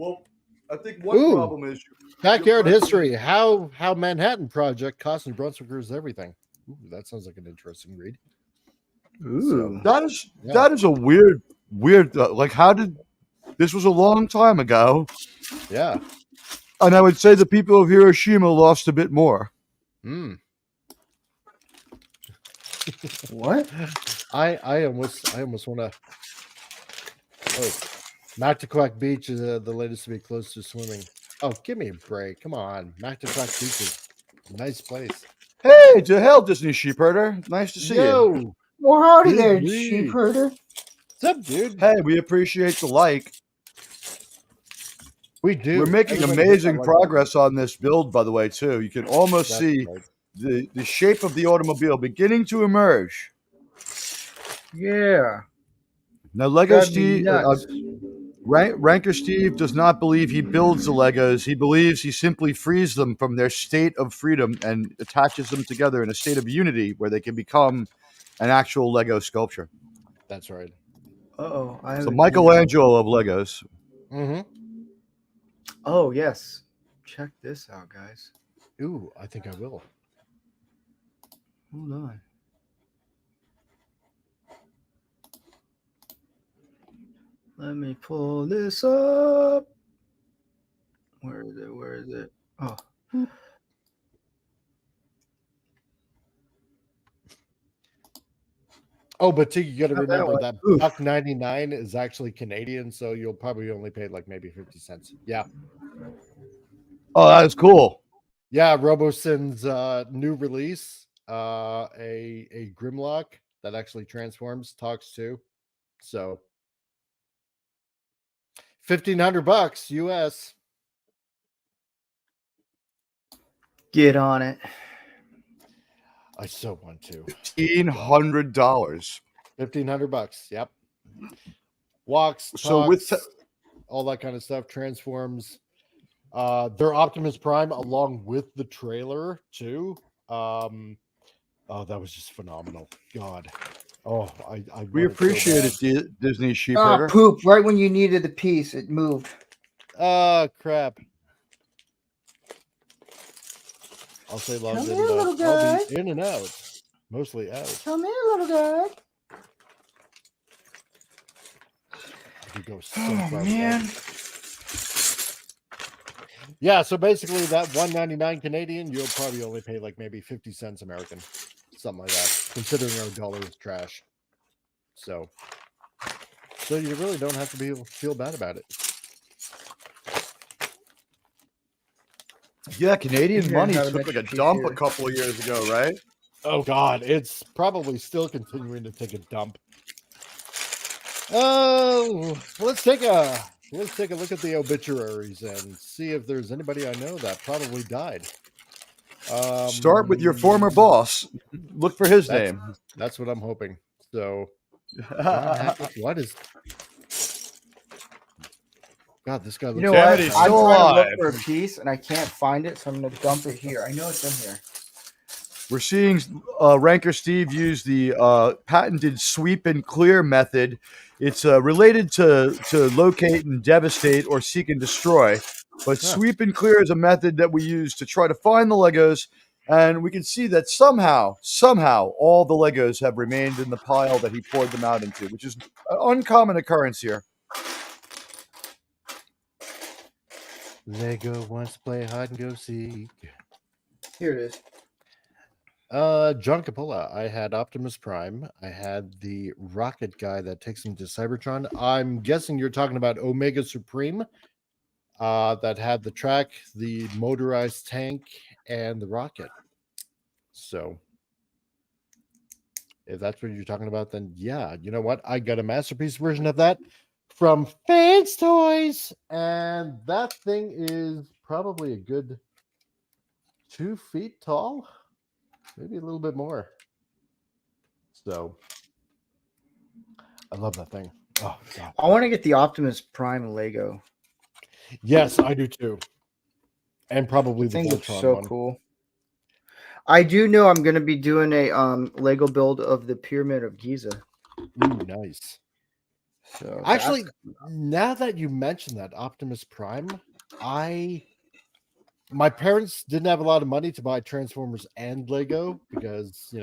Well, I think one problem is backyard history. How Manhattan Project cost New Brunswickers everything. Ooh, that sounds like an interesting read. Ooh. That is a weird like how did this was a long time ago. Yeah. And I would say the people of Hiroshima lost a bit more. What? I almost want to. Oh, Mactaquac Beach is the latest to be close to swimming. Oh, give me a break! Come on, Mactaquac Beach is a nice place. Hey, to hell, Disney Sheepherder! Nice to see you. Well, howdy Good there, read. sheep herder. What's up, dude? Hey, we appreciate the like. We do. We're making Everybody amazing hit that like progress on this build, by the way, too. You can almost That's see right. the shape of the automobile beginning to emerge. Yeah. Now, Lego That'd be Steve, nuts. Ranker Steve does not believe he builds the Legos. He believes he simply frees them from their state of freedom and attaches them together in a state of unity where they can become an actual Lego sculpture. That's right. Uh-oh. It's the Michelangelo of Legos. Mm-hmm. Oh, yes. Check this out, guys. Ooh, I think I will. Hold on. Let me pull this up. Where is it? Where is it? Oh. Oh, but you got to Not that remember one. that Oof. $1.99 is actually Canadian, so you'll probably only pay like maybe 50 cents. Yeah. Oh, that is cool. Yeah, RoboSyn's new release, a Grimlock that actually transforms, talks to. So $1,500 US. Get on it. I so want to. $1,500. $1,500. Yep. Walks, talks, So with all that kind of stuff, transforms. Their Optimus Prime along with the trailer too. Oh, that was just phenomenal. God. Oh, I we appreciate it, Disney Ah, Sheepherder. poop. Right when you needed the piece, it moved. Oh, crap. I'll say logged Come in, here, but little guy. I'll be in and out. Mostly out. Come here, little guy. I could go so Oh, far man. back. Yeah, so basically that $1.99 Canadian, you'll probably only pay like maybe 50 cents American. Something like that, considering our dollar is trash. So you really don't have to feel bad about it. Yeah, Canadian Yeah, money how to took make like a a dump a t-shirt. couple of years ago, right? Oh God, it's probably still continuing to take a dump. Oh, let's take a look at the obituaries and see if there's anybody I know that probably died. Start with your former boss. Look for his name. That's what I'm hoping. So, what is? God, this guy looks. You know what? Kennedy, I'm still trying to alive. look for a piece and I can't find it, so I'm going to dump it here. I know it's in here. We're seeing Ranker Steve use the patented sweep and clear method. It's related to locate and devastate or seek and destroy. But Huh. sweep and clear is a method that we use to try to find the Legos. And we can see that somehow, all the Legos have remained in the pile that he poured them out into, which is an uncommon occurrence here. Lego wants to play hide and go seek. Here it is. John Capola. I had Optimus Prime. I had the rocket guy that takes him to Cybertron. I'm guessing you're talking about Omega Supreme. That had the track, the motorized tank, and the rocket. So, if that's what you're talking about, then yeah, you know what? I got a masterpiece version of that from Fans Toys, and that thing is probably a good 2 feet tall, maybe a little bit more. So, I love that thing. Oh, God. I want to get the Optimus Prime Lego. Yes, I do too. And probably The the thing looks Voltron so one. cool. I do know I'm going to be doing a Lego build of the Pyramid of Giza. Ooh, nice. So Actually, now that you mention that Optimus Prime, my parents didn't have a lot of money to buy Transformers and Lego because,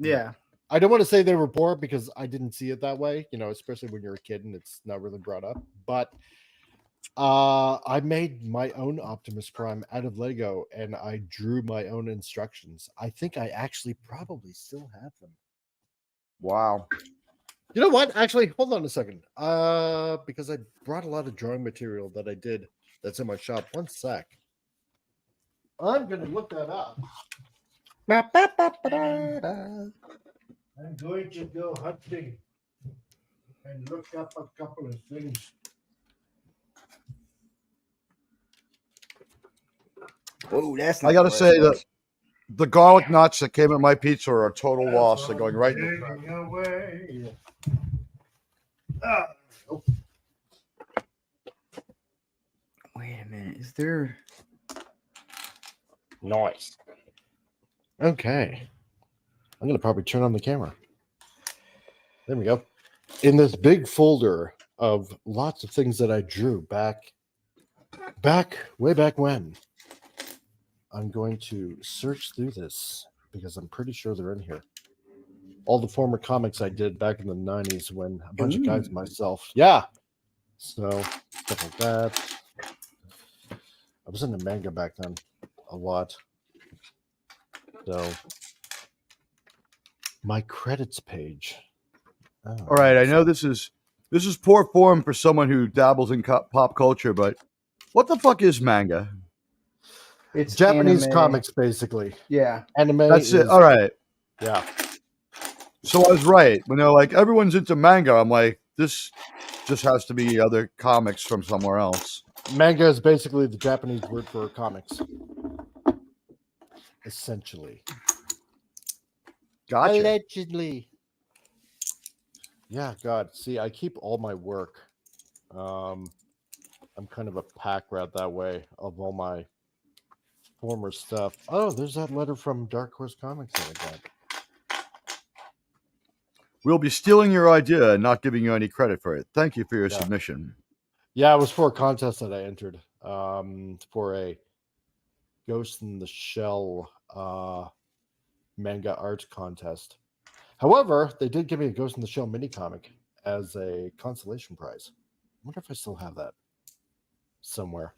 yeah. I don't want to say they were poor because I didn't see it that way, especially when you're a kid and it's not really brought up. But I made my own Optimus Prime out of Lego and I drew my own instructions. I think I actually probably still have them. Wow. You know what? Actually, hold on a second. Because I brought a lot of drawing material that I did that's in my shop. One sec. I'm gonna look that up. I'm going to go hunting and look up a couple of things. Oh, that's. I got to say that the garlic nuts that came in my pizza are a total loss. They're going right in the trash. Away. Wait a minute. Is there? Nice. Okay. I'm going to probably turn on the camera. There we go. In this big folder of lots of things that I drew way back when, I'm going to search through this because I'm pretty sure they're in here. All the former comics I did back in the 90s when a bunch of guys and myself. Yeah. So, stuff like that. I was into manga back then a lot. So, my credits page. Oh, All right, I know this is poor form for someone who dabbles in pop culture, but what the fuck is manga? It's Japanese anime. comics, basically. Yeah. Anime. That's it. All right. Yeah. So I was right. When they're like, everyone's into manga, I'm like, this just has to be other comics from somewhere else. Manga is basically the Japanese word for comics. Essentially. Gotcha. Allegedly. Yeah, God. See, I keep all my work. I'm kind of a pack rat that way of all my former stuff. Oh, there's that letter from Dark Horse Comics that I got. We'll be stealing your idea and not giving you any credit for it. Thank you for your Yeah. submission. Yeah, it was for a contest that I entered for a Ghost in the Shell manga art contest. However, they did give me a Ghost in the Shell mini comic as a consolation prize. I wonder if I still have that somewhere.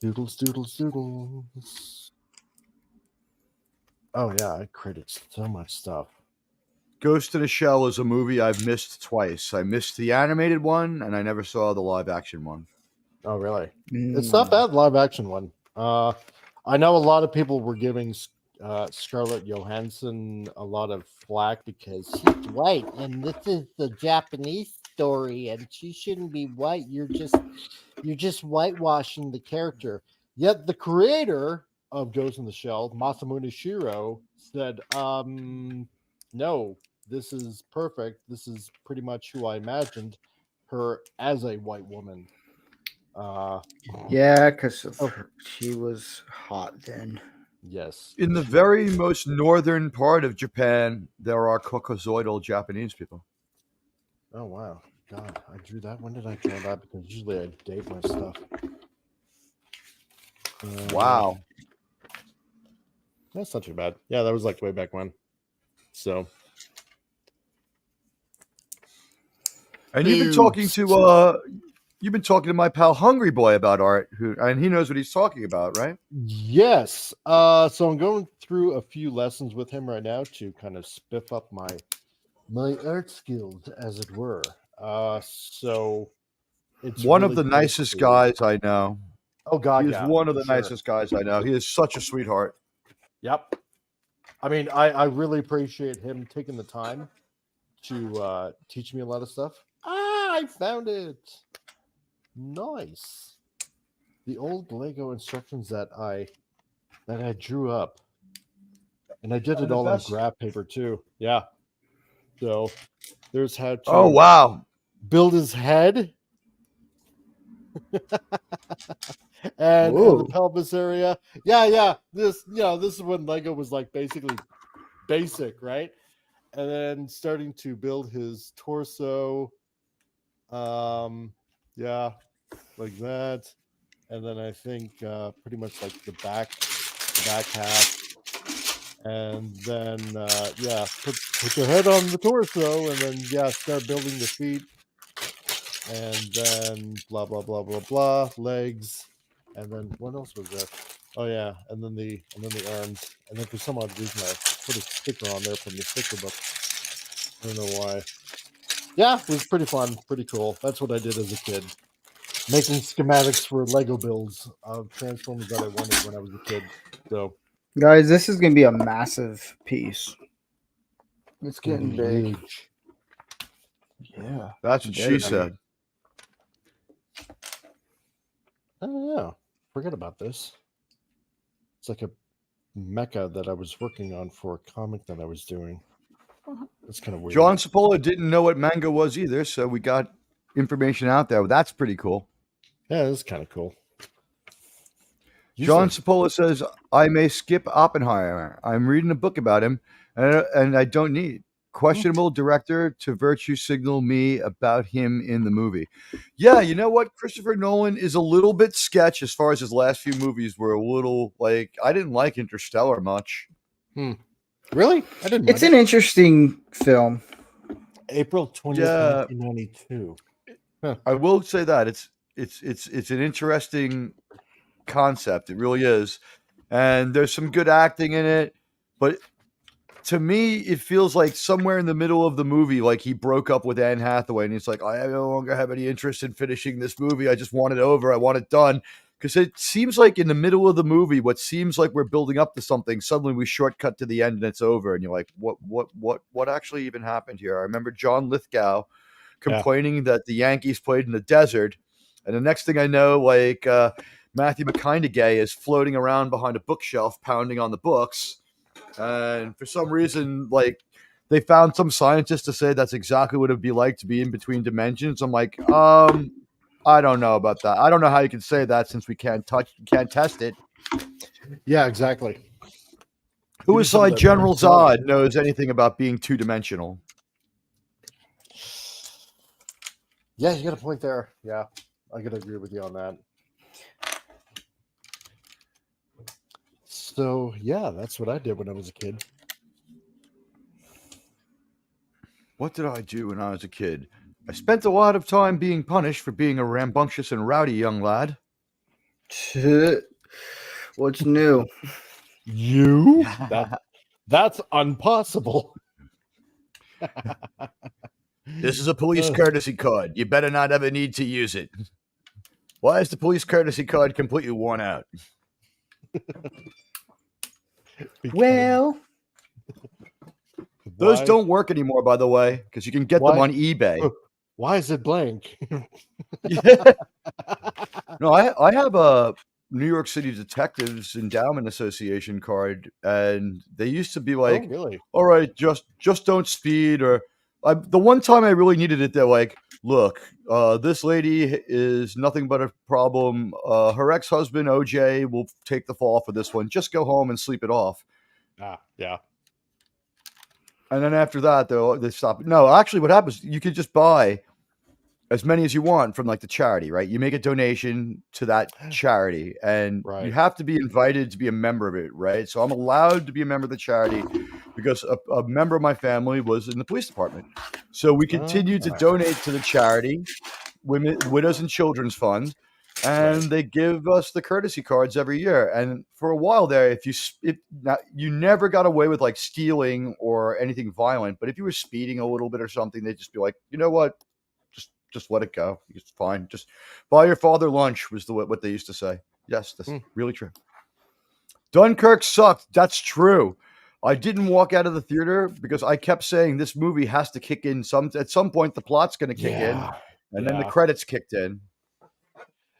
Doodles. Oh yeah, I created so much stuff. Ghost in a Shell is a movie I've missed twice. I missed the animated one, and I never saw the live action one. Oh really? It's not bad live action one. I know a lot of people were giving Scarlett Johansson a lot of flack because she's white and this is the Japanese story and she shouldn't be white. You're just whitewashing the character. Yet the creator of Ghost in the Shell, Masamune Shirow, said, no, this is perfect. This is pretty much who I imagined her as a white woman. Yeah, because Oh. she was hot then. Yes. In the very most northern part of Japan, there are Caucasoidal Japanese people. Oh wow, God, I drew that. When did I draw that? Because usually I date my stuff. Wow. That's not too bad. Yeah, that was like way back when. So. And you've been talking to my pal Hungry Boy about art, and he knows what he's talking about, right? Yes. So I'm going through a few lessons with him right now to kind of spiff up my art skills, as it were. So it's One really of the cool nicest to- guys I know. Oh God, He is yeah, one of for the sure. nicest guys I know. He is such a sweetheart. Yep. I mean, I really appreciate him taking the time to teach me a lot of stuff. I found it. Nice. The old Lego instructions that I drew up, and I did it all on graph paper too. Yeah. So there's how to Oh wow. build his head and the Whoa. pelvis area. Yeah. This is when Lego was like basically basic, right? And then starting to build his torso. Yeah, like that. And then I think pretty much like the back half. And then put your head on the torso, and then start building the feet. And then blah blah blah blah blah, legs. And then what else was there? Oh yeah, and then the arms. And then for some odd reason I put a sticker on there from the sticker book. I don't know why. Yeah, it was pretty fun, pretty cool. That's what I did as a kid. Making schematics for Lego builds of Transformers that I wanted when I was a kid. So Guys, this is going to be a massive piece. It's getting gonna be big. huge. Yeah. That's what Very she said. Oh yeah, forget about this. It's like a mecha that I was working on for a comic that I was doing. It's kind of weird. John Cipolla didn't know what manga was either, so we got information out there. That's pretty cool. Yeah, it's kind of cool. John Cipolla says, I may skip Oppenheimer. I'm reading a book about him, and I don't need. Questionable director to virtue signal me about him in the movie. Yeah, you know what? Christopher Nolan is a little bit sketch as far as his last few movies were a little like, I didn't like Interstellar much. Really? I didn't. It's an interesting film. April 20th, 1992. I will say that it's an interesting concept. It really is, and there's some good acting in it. But to me, it feels like somewhere in the middle of the movie, like he broke up with Anne Hathaway, and he's like, I no longer have any interest in finishing this movie. I just want it over. I want it done. Because it seems like in the middle of the movie, what seems like we're building up to something, suddenly we shortcut to the end and it's over, and you're like, what actually even happened here? I remember John Lithgow complaining that the Yankees played in the desert, and the next thing I know, like Matthew McConaughey is floating around behind a bookshelf, pounding on the books, and for some reason, like they found some scientist to say that's exactly what it'd be like to be in between dimensions. I'm like, I don't know about that. I don't know how you can say that since we can't test it. Yeah, exactly. Who aside General Zod knows anything about being two-dimensional? Yeah, you got a point there. Yeah, I gotta agree with you on that. So yeah, that's what I did when I was a kid. What did I do when I was a kid? I spent a lot of time being punished for being a rambunctious and rowdy young lad. What's new? You? That's impossible. This is a police courtesy card. You better not ever need to use it. Why is the police courtesy card completely worn out? Well, those don't work anymore, by the way, because you can get them on eBay. Why is it blank? Yeah. No, I have a New York City Detectives Endowment Association card, and they used to be like, really? all right, just don't speed, or The one time I really needed it, they're like, look, this lady is nothing but a problem. Her ex-husband OJ will take the fall for this one. Just go home and sleep it off. Yeah. And then after that, they stop. No, actually, what happens? You could just buy as many as you want from like the charity, right? You make a donation to that charity, and you Right. have to be invited to be a member of it, right? So I'm allowed to be a member of the charity because a member of my family was in the police department. So we continued to donate to the charity, Widows and Children's Fund, and they give us the courtesy cards every year. And for a while there, if you never got away with like stealing or anything violent, but if you were speeding a little bit or something, they'd just be like, you know what? Just let it go. It's fine. Just buy your father lunch was what they used to say. Yes, that's really true. Dunkirk sucked. That's true. I didn't walk out of the theater because I kept saying this movie has to kick in at some point. The plot's going to kick in, and then the credits kicked in.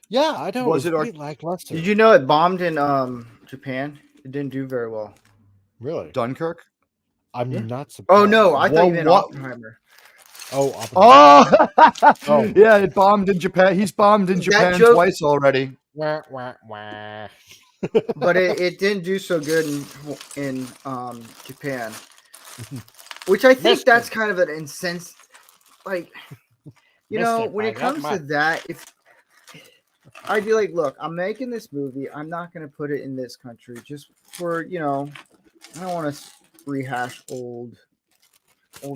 Yeah, I know. Was it it was pretty lackluster. Did you know it bombed in Japan? It didn't do very well. Really? Dunkirk? I'm Yeah. not surprised. Oh no, I thought you meant what- Oppenheimer. Oh, Oppenheimer. Oh, yeah, it bombed in Japan. He's bombed in That Japan joke- twice already. Wah, wah, wah. But it didn't do so good in Japan, which I think Mister. that's kind of an insense. Like, you know, Mister, when I it got comes my- to that, if I'd be like, look, I'm making this movie, I'm not going to put it in this country just for, I don't want to rehash old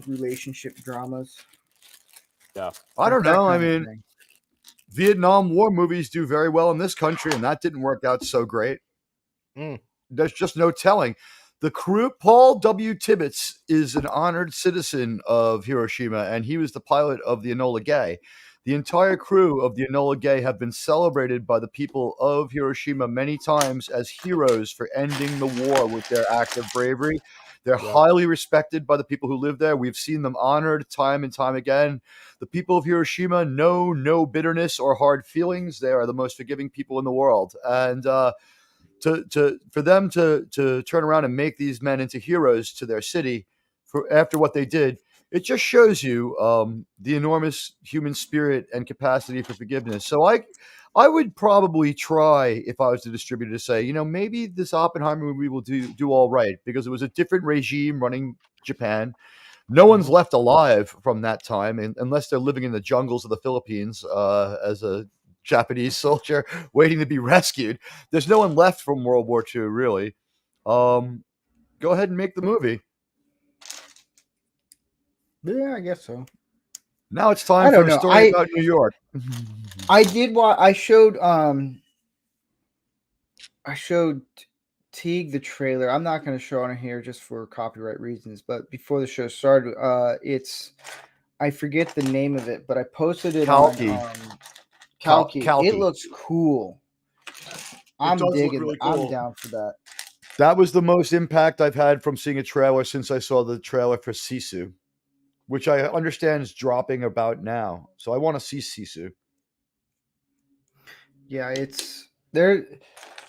relationship dramas. I don't That know. I kind of mean, thing. Vietnam War movies do very well in this country, and that didn't work out so great. There's just no telling. The crew, Paul W. Tibbets, is an honored citizen of Hiroshima, and he was the pilot of the Enola Gay. The entire crew of the Enola Gay have been celebrated by the people of Hiroshima many times as heroes for ending the war with their act of bravery. They're highly respected by the people who live there. We've seen them honored time and time again. The people of Hiroshima know no bitterness or hard feelings. They are the most forgiving people in the world. And for them to turn around and make these men into heroes to their city after what they did, it just shows you the enormous human spirit and capacity for forgiveness. So I would probably try, if I was the distributor, to say, maybe this Oppenheimer movie will do all right because it was a different regime running Japan. No one's left alive from that time, unless they're living in the jungles of the Philippines as a Japanese soldier waiting to be rescued. There's no one left from World War II, really. Go ahead and make the movie. Yeah, I guess so. Now it's I time for don't a know. story about New York. I did I showed Teague the trailer. I'm not going to show it on here just for copyright reasons, but before the show started, I forget the name of it, but I posted it Kalki. on Kalki. Kalki. It looks cool. I'm does look digging really it. cool. I'm down for that. That was the most impact I've had from seeing a trailer since I saw the trailer for Sisu, which I understand is dropping about now. So I want to see Sisu. Yeah, it's there.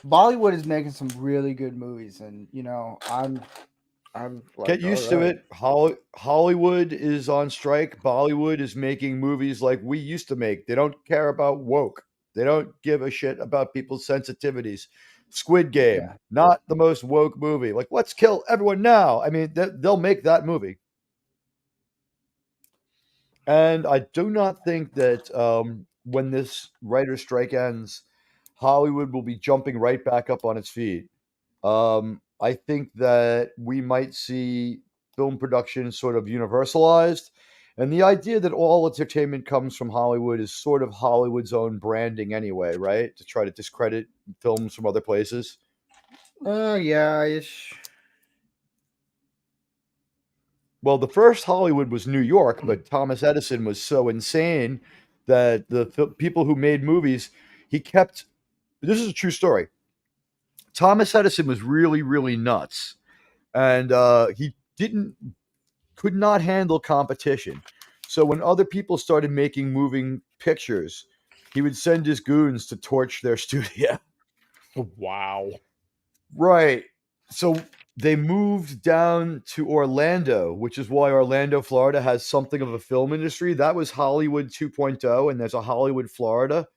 Bollywood is making some really good movies, and I'm like, Get used all to right. it. Hollywood is on strike. Bollywood is making movies like we used to make. They don't care about woke. They don't give a shit about people's sensitivities. Squid Game, not the most woke movie. Like, let's kill everyone now. I mean, they'll make that movie. And I do not think that when this writer's strike ends, Hollywood will be jumping right back up on its feet. I think that we might see film production sort of universalized. And the idea that all entertainment comes from Hollywood is sort of Hollywood's own branding anyway, right? To try to discredit films from other places. Yeah, ish. Well, the first Hollywood was New York, but Thomas Edison was so insane that the people who made movies, this is a true story. Thomas Edison was really, really nuts, and he could not handle competition. So when other people started making moving pictures, he would send his goons to torch their studio. Wow. Right. So they moved down to Orlando, which is why Orlando, Florida has something of a film industry. That was Hollywood 2.0, and there's a Hollywood, Florida.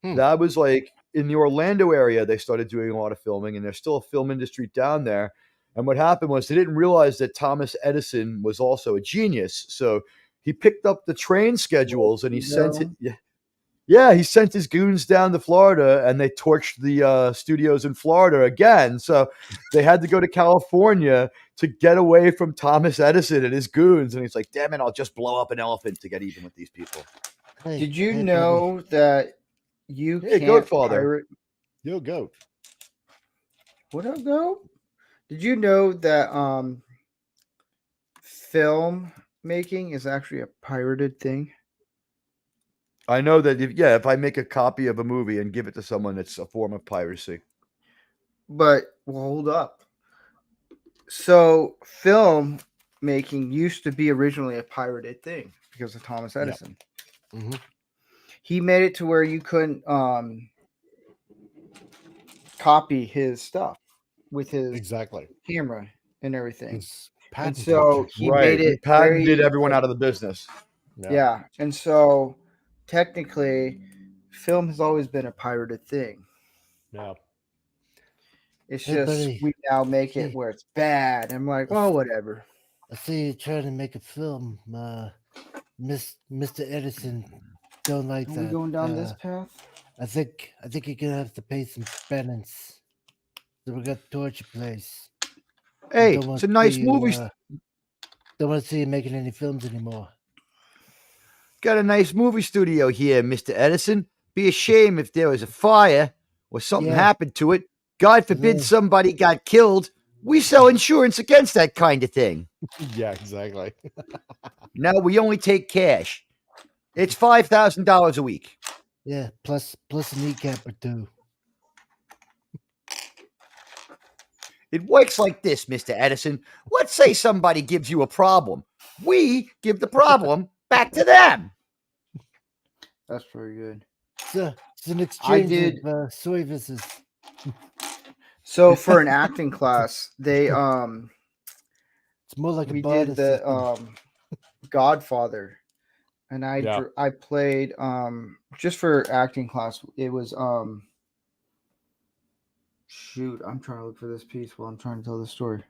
That was like in the Orlando area, they started doing a lot of filming, and there's still a film industry down there. And what happened was they didn't realize that Thomas Edison was also a genius. So he picked up the train schedules and he sent it. Yeah, he sent his goons down to Florida, and they torched the studios in Florida again. So they had to go to California to get away from Thomas Edison and his goons. And he's like, damn it, I'll just blow up an elephant to get even with these people. Did you know that you Hey, can't Goatfather. pirate? Yo, goat. What up, go? Did you know that film making is actually a pirated thing? I know that if I make a copy of a movie and give it to someone, it's a form of piracy. But well, hold up. So film making used to be originally a pirated thing because of Thomas Edison. Mm-hmm. He made it to where you couldn't copy his stuff with his Exactly. camera and everything. It's And patented. so he Right. made He it patented very, everyone out of the business. yeah. And so technically film has always been a pirated thing. Yeah. It's Hey, just buddy. we now make it Hey. where it's bad. I'm like, well, whatever. I see you trying to make a film. Mr. Edison don't like Are that. we going down this path? I think you're gonna have to pay some penance. So we got torture place. Hey, Don't wanna it's a nice see you, movie. Don't want to see you making any films anymore. Got a nice movie studio here, Mr. Edison. Be a shame if there was a fire or something Yeah. happened to it. God forbid Yeah. somebody got killed. We sell insurance against that kind of thing. Yeah, exactly. Now we only take cash. It's $5,000 a week. Yeah, plus a kneecap or two. It works like this, Mr. Edison. Let's say somebody gives you a problem. We give the problem back to them. That's pretty good. It's an exchange did- of services. So for an acting class, they It's more like a we barter did the system. Godfather, and Yeah. I played just for acting class. It was shoot, I'm trying to look for this piece while I'm trying to tell the story.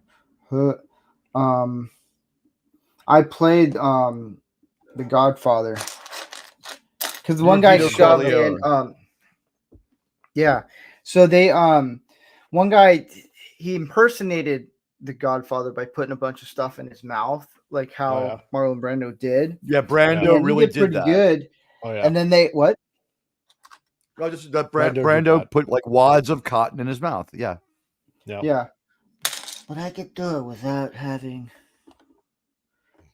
I played the Godfather because the one guy Vito shot me Corleone. and yeah. So they one guy he impersonated the Godfather by putting a bunch of stuff in his mouth, like how yeah. Marlon Brando did. Yeah, Brando And he really did did pretty that. good. Oh yeah. And then they what? No, just that Brando did Brando that. put like wads of cotton in his mouth. Yeah. Yeah. But I could do it without having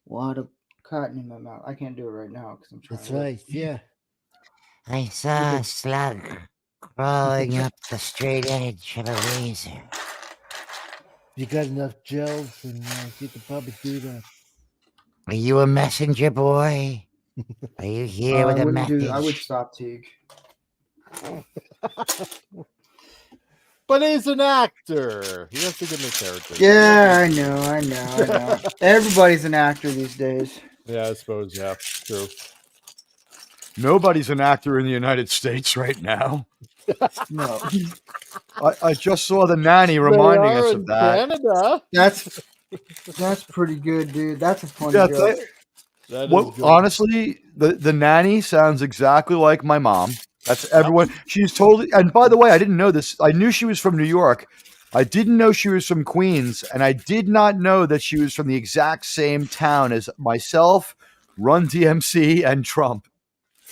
water. Cotton in my mouth. I can't do it right now because I'm trying. That's to look. right. Yeah. I saw a slug crawling up the straight edge of a razor. You got enough gels, and you could probably do that. Are you a messenger boy? Are you here with I a wouldn't message? do. I would stop Teague. But he's an actor. He has to get in the character. Yeah, I know. Everybody's an actor these days. Yeah, I suppose. Yeah, true. Nobody's an actor in the United States right now. No, I just saw the nanny reminding us of that. Canada. that's pretty good, dude. That's a funny Yeah, joke. That is well, good. honestly, the nanny sounds exactly like my mom. That's everyone. She's totally. And by the way, I didn't know this. I knew she was from New York. I didn't know she was from Queens, and I did not know that she was from the exact same town as myself, Run DMC, and Trump.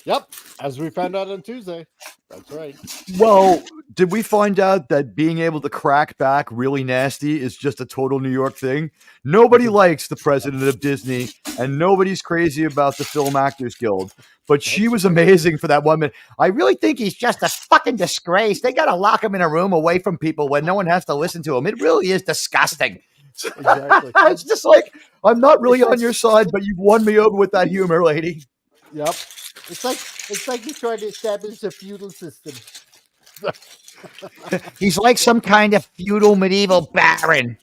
Yep, as we found out on Tuesday. That's right. Well, did we find out that being able to crack back really nasty is just a total New York thing? Nobody likes the president of Disney, and nobody's crazy about the Film Actors Guild. But she was amazing for that 1 minute. I really think he's just a fucking disgrace. They gotta lock him in a room away from people where no one has to listen to him. It really is disgusting. Exactly. It's just like, I'm not really on your side, but you've won me over with that humor, lady. Yep. It's like you're trying to establish a feudal system. He's like some kind of feudal medieval baron.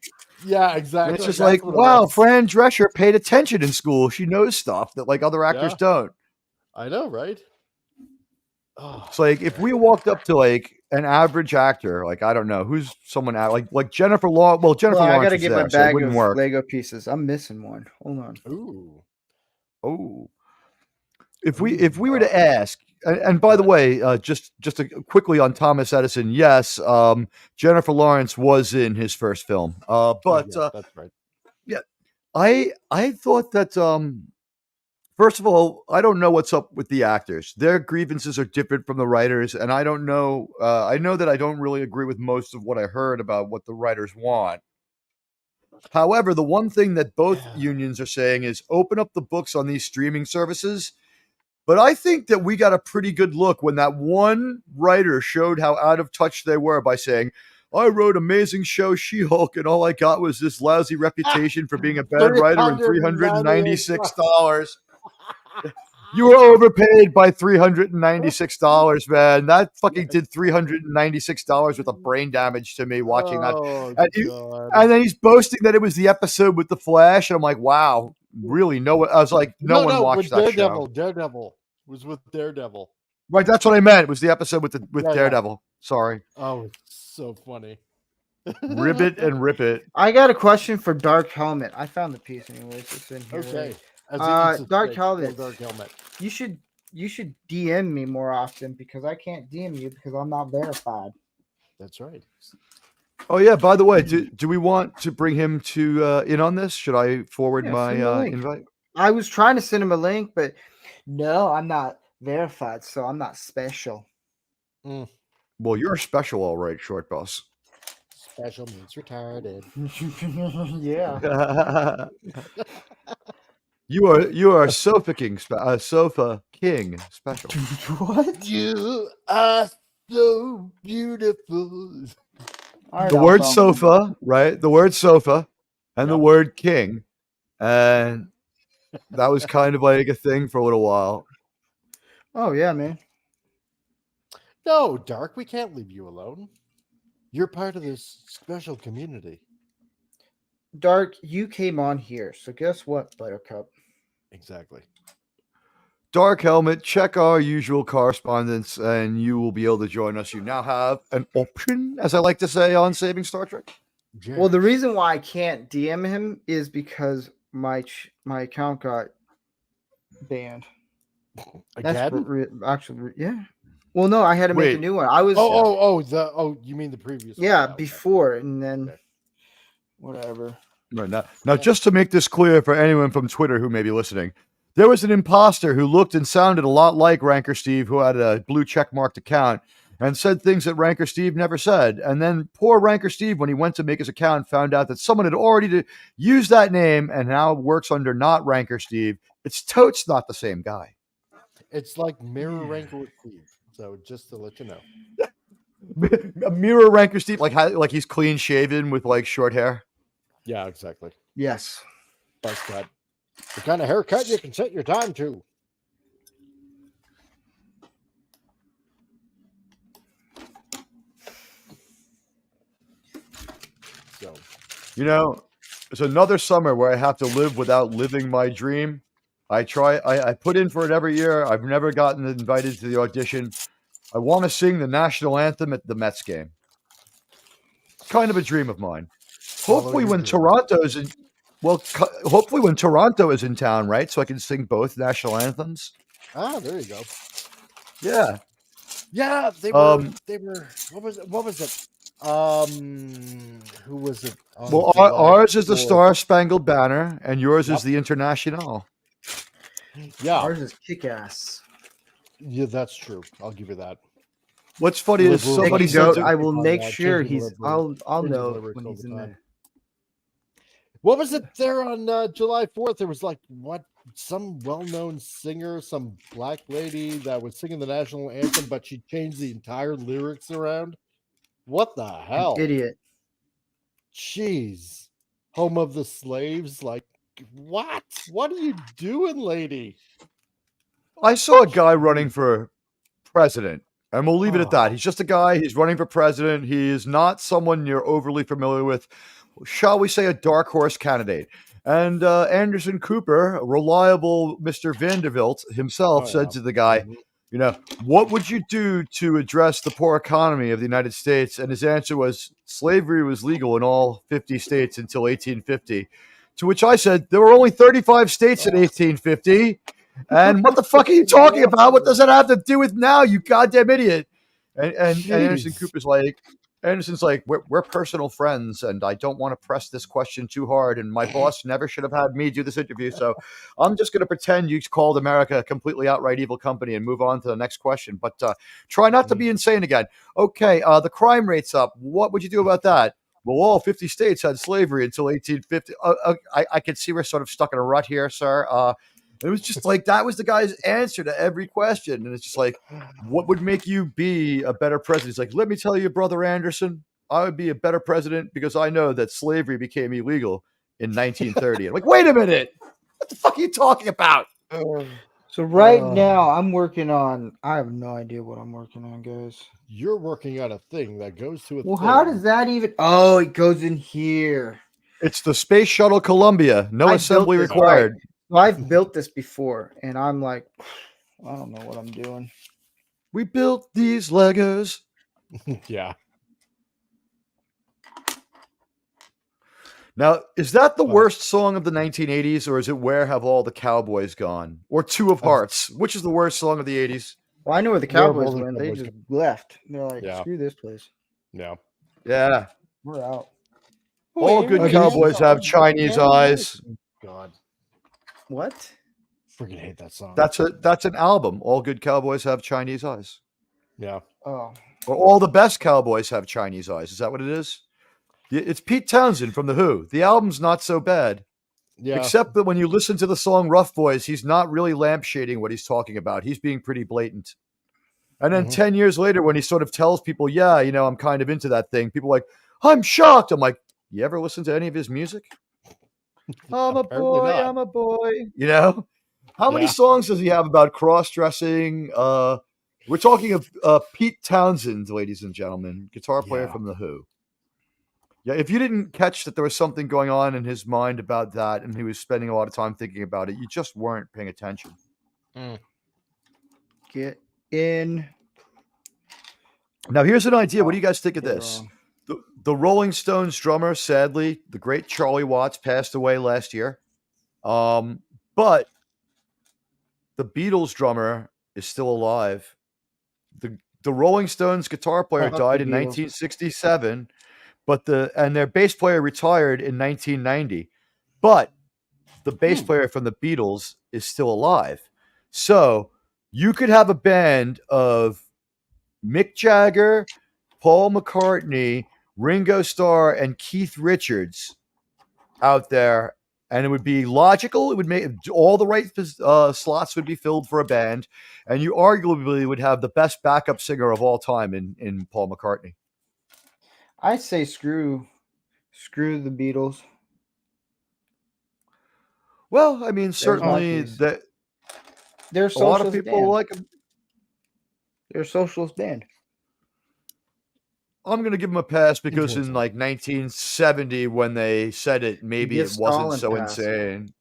Yeah, And exactly. it's just That's like, what it wow, was. Fran Drescher paid attention in school. She knows stuff that like other actors Yeah. don't. I know, right? Oh, It's like if we walked up to like an average actor, like I don't know who's someone like Jennifer Lawrence. Well, Jennifer Well, I Lawrence gotta is get my there, so it bag wouldn't of work. Lego pieces. I'm missing one. Hold on. ooh. Oh, if we were to ask, and by the way, just quickly on Thomas Edison, yes, Jennifer Lawrence was in his first film, but Yeah, that's right. I thought that first of all, I don't know what's up with the actors. Their grievances are different from the writers, and I don't know. I know that I don't really agree with most of what I heard about what the writers want. However, the one thing that both unions are saying is open up the books on these streaming services. But I think that we got a pretty good look when that one writer showed how out of touch they were by saying, I wrote Amazing Show She-Hulk, and all I got was this lousy reputation for being a bad writer and $396. You were overpaid by $396, man. That fucking did $396 with a brain damage to me watching that. Oh, And, God. and then he's boasting that it was the episode with the Flash, and I'm like, wow, really? No one. I was like, no one watched with that Daredevil. show. Daredevil was with Daredevil. Right, that's what I meant. It was the episode with Yeah. Daredevil. Sorry, Oh, it's so funny. ribbit and rip it. I got a question for Dark Helmet. I found the piece anyways. It's in here. Okay. Right? As he eats his Dark steak, Helmet. Dark Helmet. You should DM me more often because I can't DM you because I'm not verified. That's right. Oh yeah. By the way, do we want to bring him to in on this? Should I forward Yeah, my send the link. invite? I was trying to send him a link, but no, I'm not verified, so I'm not special. Well, you're special, all right, short boss. Special means retarded. Yeah. You are Sofa King, Sofa King special. What? You are so beautiful. All right, The word Alpha. sofa, right? The word sofa, and the Yeah. word king, and that was kind of like a thing for a little while. Oh yeah, man. No, Dark, we can't leave you alone. You're part of this special community. Dark, you came on here, so guess what, Buttercup? Exactly. Dark Helmet, check our usual correspondence, and you will be able to join us. You now have an option, as I like to say, on Saving Star Trek. Well, the reason why I can't DM him is because my account got banned. Again? Actually, yeah. Well, no, I had to make a Wait. new one. I was You mean the previous one? yeah Okay. before, and then Okay. whatever. Right now, just to make this clear for anyone from Twitter who may be listening, there was an imposter who looked and sounded a lot like Ranker Steve, who had a blue checkmarked account and said things that Ranker Steve never said. And then poor Ranker Steve, when he went to make his account, found out that someone had already used that name and now works under not Ranker Steve. It's totes not the same guy. It's like Mirror Ranker with Steve. So just to let you know. A mirror Ranker Steve, like he's clean shaven with like short hair. Yeah, exactly. Yes. Buzz cut. The kind of haircut you can set your time to. So, You know, it's another summer where I have to live without living my dream. I put in for it every year. I've never gotten invited to the audition. I want to sing the national anthem at the Mets game. Kind of a dream of mine. Hopefully when Toronto is in town, right? So I can sing both national anthems. there you go. Yeah. Yeah, they were what was it? Who was it? Well, ours is the Star Spangled Banner, and yours is the International. Yeah. Ours is kick ass. Yeah, that's true. I'll give you that. What's funny is Liberal. somebody Thank you, Goat. said, I will make changing sure the he's. liberal- I'll changing the know lyrics when all he's the in time. there. What was it there on July 4th? There was some well-known singer, some black lady that was singing the national anthem, but she changed the entire lyrics around. What the hell? Idiot. Jeez. Home of the slaves? Like, what? What are you doing, lady? I saw a guy running for president, and we'll leave it at that. He's just a guy. He's running for president. He is not someone you're overly familiar with. shall we say, a dark horse candidate. And Anderson Cooper, reliable Mr. Vanderbilt himself, said to the guy, you know, what would you do to address the poor economy of the United States? And his answer was slavery was legal in all 50 states until 1850. To which I said, there were only 35 states in 1850. And what the fuck are you talking about? What does that have to do with now, you goddamn idiot? And Anderson Jeez. Cooper's like, Anderson's like, we're personal friends, and I don't want to press this question too hard. And my boss never should have had me do this interview, so I'm just going to pretend you called America a completely outright evil company and move on to the next question. But try not to be insane again. Okay, the crime rate's up. What would you do about that? Well, all 50 states had slavery until 1850. I can see we're sort of stuck in a rut here, sir. It was just like that was the guy's answer to every question. And it's just like, what would make you be a better president? He's like, let me tell you, Brother Anderson, I would be a better president because I know that slavery became illegal in 1930. I'm like, wait a minute. What the fuck are you talking about? So right now I'm working on. I have no idea what I'm working on, guys. You're working on a thing that goes to a Well, thing. how does that even? Oh, it goes in here. It's the Space Shuttle Columbia. No I assembly built this, required. So I've built this before, and I'm like, I don't know what I'm doing. We built these Legos. Yeah. Now, is that the worst song of the 1980s, or is it Where Have All the Cowboys Gone? Or Two of Hearts? Which is the worst song of the 80s? Well, I know where the Where have Cowboys all the went. They Cowboys just left. They're like, Yeah. screw this place. Yeah. Yeah. We're out. All good Okay. cowboys have Chinese eyes. God. What? Freaking hate that song. That's an album. All good cowboys have Chinese eyes. Yeah. Oh, Or all the best cowboys have Chinese eyes. Is that what it is? It's Pete Townsend from The Who. The album's not so bad. Yeah. Except that when you listen to the song Rough Boys, he's not really lampshading what he's talking about. He's being pretty blatant. And then 10 years later, when he sort of tells people, yeah, you know, I'm kind of into that thing, people are like, I'm shocked. I'm like, you ever listen to any of his music? I'm a Apparently boy, not. I'm a boy. You know? How many Yeah. songs does he have about cross-dressing? We're talking of Pete Townsend, ladies and gentlemen, guitar player Yeah. from The Who. Yeah, if you didn't catch that there was something going on in his mind about that and he was spending a lot of time thinking about it, you just weren't paying attention. get in. Now, here's an idea. What do you guys think of Get this? wrong. The Rolling Stones drummer, sadly, the great Charlie Watts, passed away last year. But the Beatles drummer is still alive. The Rolling Stones guitar player Fuck died the in Beatles. 1967, and their bass player retired in 1990. But the bass player from the Beatles is still alive. So you could have a band of Mick Jagger, Paul McCartney, Ringo Starr, and Keith Richards out there, and it would be logical. It would make all the right slots would be filled for a band, and you arguably would have the best backup singer of all time in Paul McCartney. I say screw the Beatles. Well, I mean, certainly monkeys. that They're a a lot of socialist people band. like them. They're a socialist band. I'm going to give them a pass because in Interesting. like 1970, when they said it, maybe give it wasn't Stalin so pass. insane.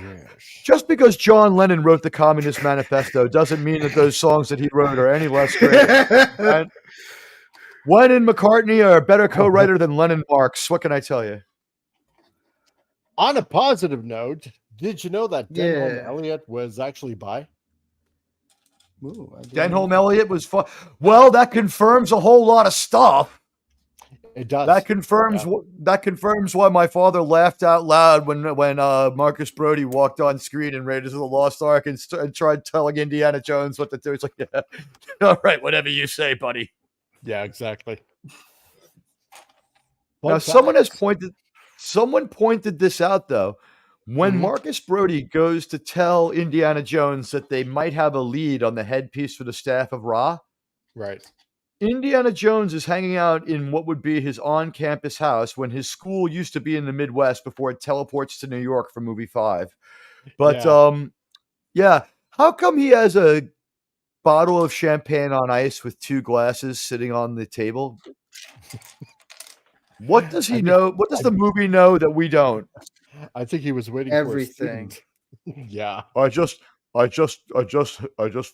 Yes. Just because John Lennon wrote the Communist Manifesto doesn't mean that those songs that he wrote are any less great. And Lennon and McCartney are a better co-writer than Lennon Marx. What can I tell you? On a positive note, did you know that Denholm Yeah. Elliott was actually bi? Ooh, I didn't Denholm know. Elliott was fun. Well, that confirms a whole lot of stuff. It does. That confirms why my father laughed out loud when Marcus Brody walked on screen in Raiders of the Lost Ark and tried telling Indiana Jones what to do. It's like, yeah, all right, whatever you say, buddy. Yeah, exactly. Now, someone pointed this out though. When Marcus Brody goes to tell Indiana Jones that they might have a lead on the headpiece for the staff of Ra, Right. Indiana Jones is hanging out in what would be his on-campus house when his school used to be in the Midwest before it teleports to New York for movie 5. But yeah, how come he has a bottle of champagne on ice with 2 glasses sitting on the table? What does he I think- know? What does the movie know that we don't? I think he was waiting Everything. for a student. Yeah. I just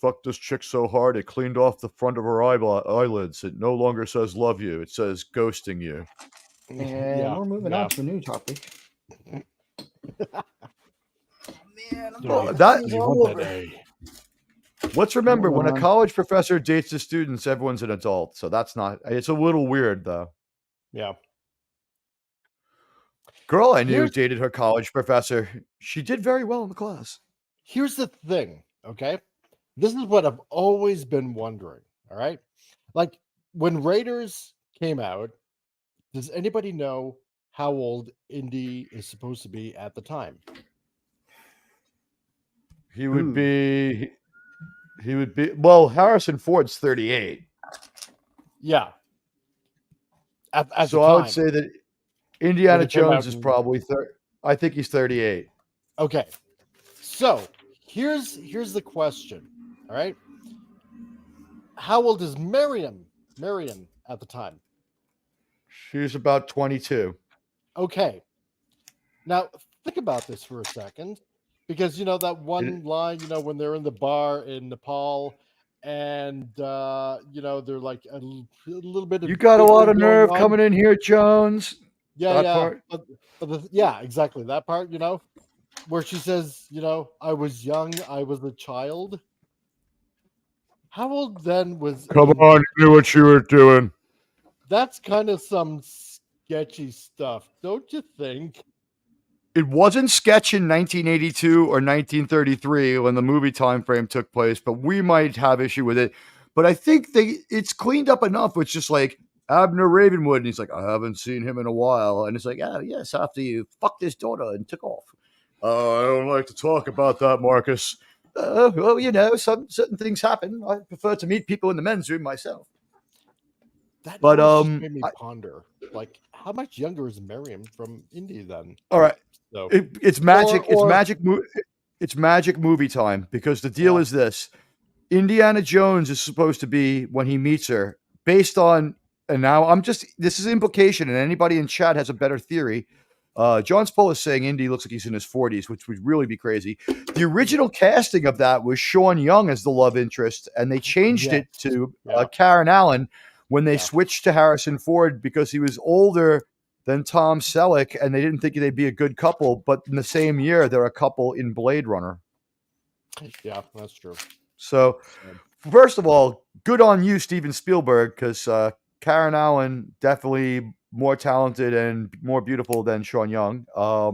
fucked this chick so hard it cleaned off the front of her eyelids. It no longer says love you. It says ghosting you. And Yeah, we're moving yeah. on to a new topic. Man, I'm You know, going that- these you all want that over. A. Let's remember, when a Hold on. college professor dates his students, everyone's an adult. So that's not. It's a little weird though. Yeah. Girl I knew Here's- dated her college professor. She did very well in the class. Here's the thing, okay? This is what I've always been wondering, all right? Like, when Raiders came out, does anybody know how old Indy is supposed to be at the time? He would Ooh. be. He would be. Well, Harrison Ford's 38. Yeah. At So the I time. would say that Indiana it came out Jones is in- probably 30. I think he's 38. Okay. So here's the question. All right. How old is Marion at the time? She's about 22. Okay. Now think about this for a second. Because that one line, when they're in the bar in Nepal and they're like a little bit of You got a lot of bickering going nerve on. coming in here, Jones. Yeah, that yeah. part? But yeah, exactly. That part, where she says, I was young, I was a child. How old then was Come Indy? on, you knew what you were doing. That's kind of some sketchy stuff, don't you think? It wasn't sketch in 1982 or 1933 when the movie time frame took place, but we might have issue with it. But I think it's cleaned up enough. It's just like Abner Ravenwood, and he's like, I haven't seen him in a while, and it's like, oh yes, after you fucked his daughter and took off. I don't like to talk about that, Marcus. Well, some certain things happen. I prefer to meet people in the men's room myself. That But, always just made me I- ponder, like, how much younger is Miriam from Indy then? All right. So It's magic. Or- It's magic movie time, because the deal Yeah. is this: Indiana Jones is supposed to be, when he meets her, based on, and now this is implication, and anybody in chat has a better theory. John Spoll is saying Indy looks like he's in his 40s, which would really be crazy. The original casting of that was Sean Young as the love interest, and they changed it to Yeah. Karen Allen when they Yeah. switched to Harrison Ford because he was older than Tom Selleck, and they didn't think they'd be a good couple. But in the same year, they're a couple in Blade Runner. yeah, that's true. So, first of all, good on you, Steven Spielberg, because Karen Allen definitely more talented and more beautiful than Sean Young. Yeah.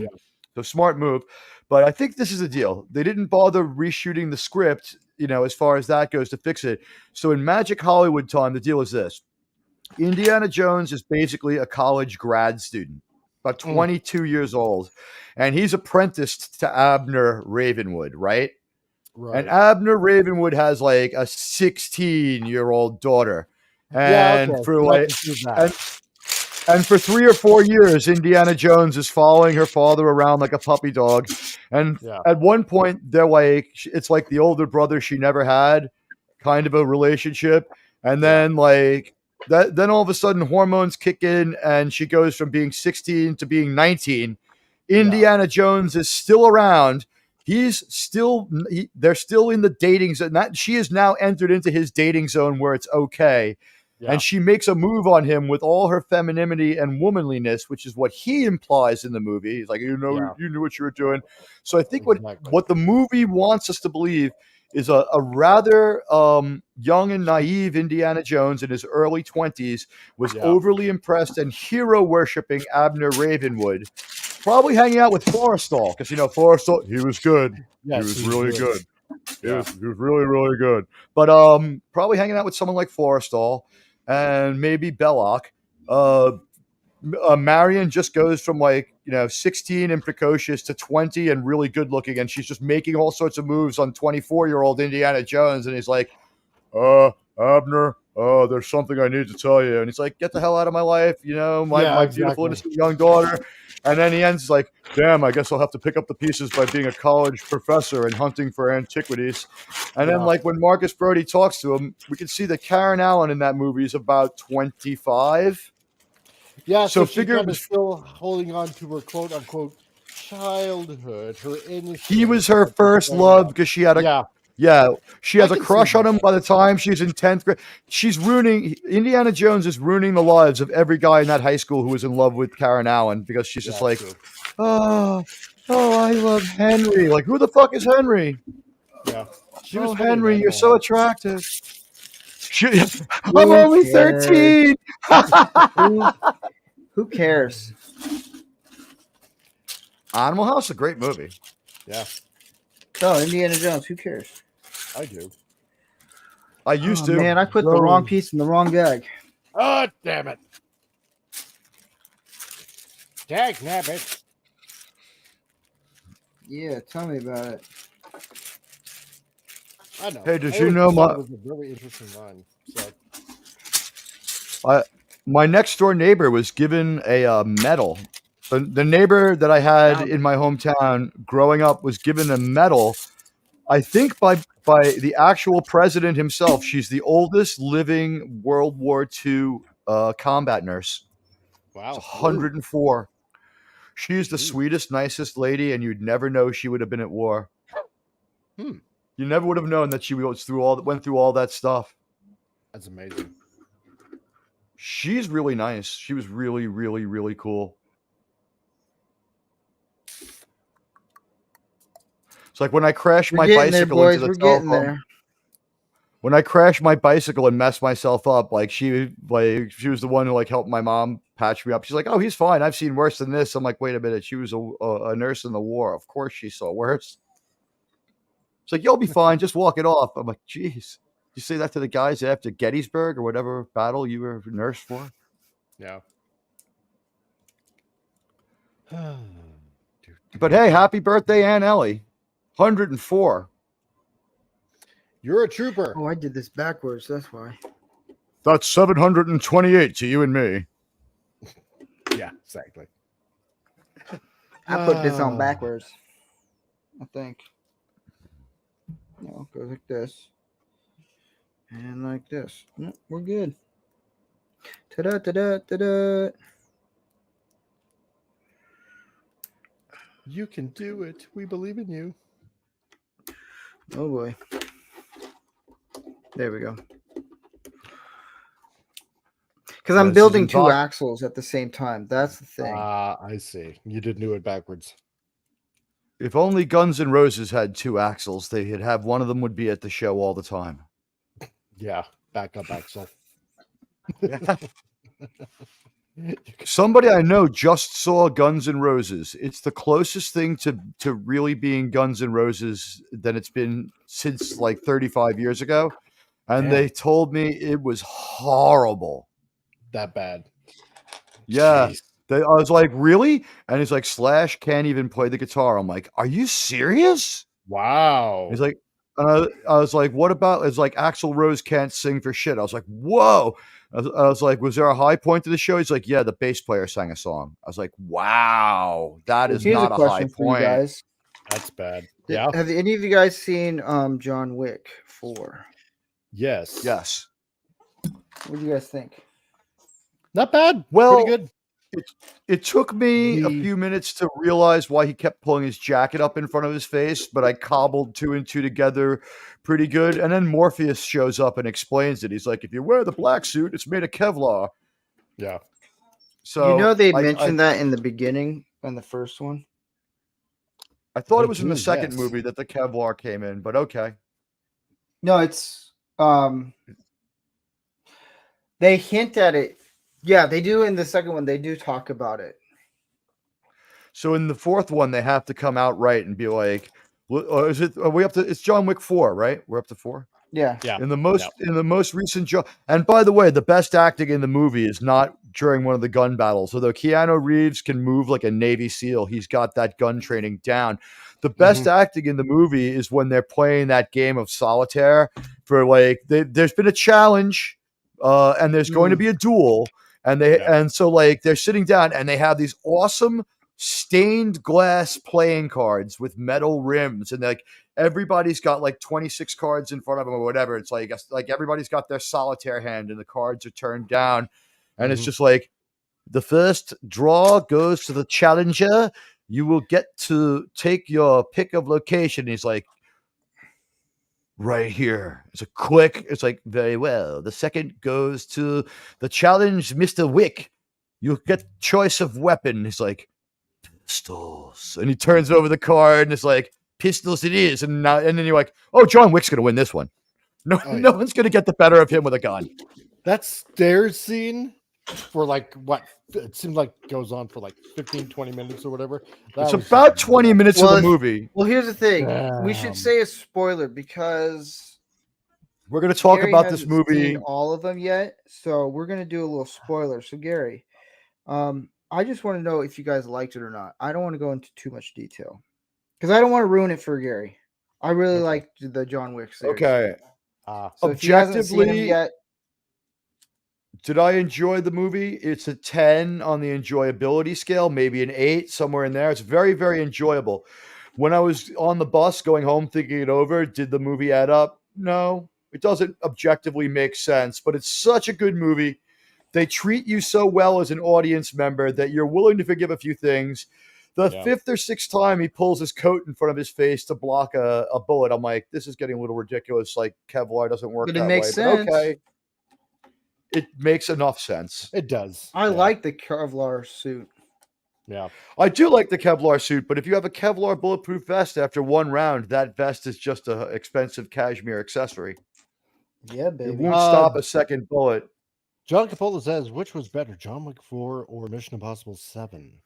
So smart move. But I think this is the deal. They didn't bother reshooting the script, as far as that goes, to fix it. So in Magic Hollywood time, the deal is this. Indiana Jones is basically a college grad student, about 22 years old, and he's apprenticed to Abner Ravenwood, right? Right. And Abner Ravenwood has like a 16-year-old daughter. And okay, for so I like can see that. and for 3 or 4 years, Indiana Jones is following her father around like a puppy dog. And Yeah. at one point, they're like, it's like the older brother she never had kind of a relationship. And then then all of a sudden hormones kick in and she goes from being 16 to being 19. Indiana Jones is still around. They're still in the dating zone. She has now entered into his dating zone where it's okay. Yeah. And she makes a move on him with all her femininity and womanliness, which is what he implies in the movie. He's like, you knew what you were doing. So I think Exactly. what the movie wants us to believe is a rather young and naive Indiana Jones in his early 20s was overly impressed and hero worshiping Abner Ravenwood, probably hanging out with Forrestal, because Forrestal, he was good. Yes, he was he's really good. good. He was really, really good. But probably hanging out with someone like Forrestal and maybe Belloc. Marion just goes from 16 and precocious to 20 and really good looking, and she's just making all sorts of moves on 24-year-old Indiana Jones, and he's like, Abner, there's something I need to tell you. And he's like, get the hell out of my life, my beautiful innocent young daughter. And then he ends like, damn, I guess I'll have to pick up the pieces by being a college professor and hunting for antiquities. And then when Marcus Brody talks to him, we can see that Karen Allen in that movie is about 25. Yeah, So so she's figure- kind of still holding on to her quote unquote childhood, her innocence. He was her of first growing love up. because she had a Yeah, she has I a can see crush on that. him by the time she's in 10th grade. She's ruining Indiana Jones is ruining the lives of every guy in that high school who was in love with Karen Allen because she's just Yeah, like, true. oh, I love Henry. Like, who the fuck is Henry? Yeah. She Oh, was funny in Henry, you're Animal so House. attractive. I'm Who only cares? 13. Who cares? Animal House is a great movie. Yeah, Oh, Indiana Jones. Who cares? I do. I used to. Man, I put the Bro. wrong piece in the wrong bag. Oh, damn it. Dag nabbit. Yeah, tell me about it. I know. Hey, did I you always know thought my- it was a very interesting line. So My next door neighbor was given a medal. The neighbor that I had in my hometown growing up was given a medal, I think by the actual president himself. She's the oldest living World War II combat nurse. wow. She's 104. She's the sweetest, nicest lady, and you'd never know she would have been at war. Hmm. You never would have known that she went through all that stuff. That's amazing. She's really nice. She was really, really, really cool. It's like when I crashed We're my getting there, bicycle boys. into the We're getting telephone. there. When I crashed my bicycle and messed myself up, she was the one who helped my mom patch me up. She's like, "Oh, he's fine. I've seen worse than this." I'm like, "Wait a minute. She was a nurse in the war. Of course she saw worse." It's like, "You'll be fine. Just walk it off." I'm like, "Jeez." You say that to the guys after Gettysburg or whatever battle you were a nurse for? Yeah. But hey, happy birthday, Aunt Ellie. 104. You're a trooper. Oh, I did this backwards. That's why. That's 728 to you and me. Yeah, exactly. I put this on backwards. I think. No, goes like this. And like this. No, we're good. Ta-da, ta-da, ta-da. You can do it. We believe in you. Oh boy. There we go. Because I'm This is building two impossible. axles at the same time. That's the thing. I see. You did do it backwards. If only Guns N' Roses had two axles, they'd have one of them would be at the show all the time. Yeah. Back up, Axel. Somebody I know just saw Guns N' Roses. It's the closest thing to really being Guns N' Roses than it's been since 35 years ago. And Damn. they told me it was horrible. That bad. Yeah. Jeez. I was like, really? And he's like, Slash can't even play the guitar. I'm like, are you serious? Wow. He's like, I was like, what about? It's like Axl Rose can't sing for shit. I was like, whoa. I was like, was there a high point to the show? He's like, yeah, the bass player sang a song. I was like, wow, that is Here's not a a question high for you point. guys. That's bad. Yeah. Have any of you guys seen John Wick 4? Yes. Yes. What do you guys think? Not bad. Well, Pretty good. It took me a The- few minutes to realize why he kept pulling his jacket up in front of his face, but I cobbled two and two together pretty good. And then Morpheus shows up and explains it. He's like, if you wear the black suit, it's made of Kevlar. Yeah. So you know they I- mentioned that in the beginning in the first one. I thought They it was in the do, second yes. movie that the Kevlar came in, but okay. No, it's they hint at it. Yeah, they do in the second one. They do talk about it. So in the fourth one, they have to come out right and be like, is it? Are we up to? It's John Wick 4, right? We're up to 4. Yeah. Yeah. In the most recent John. And by the way, the best acting in the movie is not during one of the gun battles. Although Keanu Reeves can move like a Navy SEAL, he's got that gun training down. The best acting in the movie is when they're playing that game of solitaire for like there's been a challenge, and there's going to be a duel, and and so like they're sitting down and they have these awesome stained glass playing cards with metal rims, and like everybody's got like 26 cards in front of them or whatever. It's like everybody's got their solitaire hand and the cards are turned down, and it's just like The first draw goes to the challenger. You will get to take your pick of location. He's like, right here. It's a quick. It's like, very well. The second goes to the challenge, Mr. Wick. You get choice of weapon. He's like, pistols. And he turns over the card and it's like, pistols it is. And then you're like, oh, John Wick's going to win this one. No, Oh, yeah. no one's going to get the better of him with a gun. That stairs scene for like what it seems like goes on for like 15, 20 minutes or whatever. It's That was about so 20 good. minutes Well, of the if- movie. Well, here's the thing. We Damn. should say a spoiler because We're going to talk Gary about this hasn't movie. seen all of them yet, so we're gonna do a little spoiler. So Gary, I just want to know if you guys liked it or not. I don't want to go into too much detail because I don't want to ruin it for Gary. I really Okay. liked the John Wick series. Okay. So if he hasn't seen him Objectively, yet, did I enjoy the movie? It's a 10 on the enjoyability scale, maybe an 8, somewhere in there. It's very, very enjoyable. When I was on the bus going home thinking it over, did the movie add up? No, it doesn't objectively make sense, but it's such a good movie. They treat you so well as an audience member that you're willing to forgive a few things. The Yeah. 5th or 6th time he pulls his coat in front of his face to block a bullet, I'm like, this is getting a little ridiculous. Like Kevlar doesn't work But it that makes way. sense. But okay. It makes enough sense. It does. I Yeah. like the Kevlar suit. Yeah. I do like the Kevlar suit, but if you have a Kevlar bulletproof vest after one round, that vest is just an expensive cashmere accessory. Yeah, It baby. won't stop a second bullet. John Capola says, which was better, John Wick 4 or Mission Impossible 7?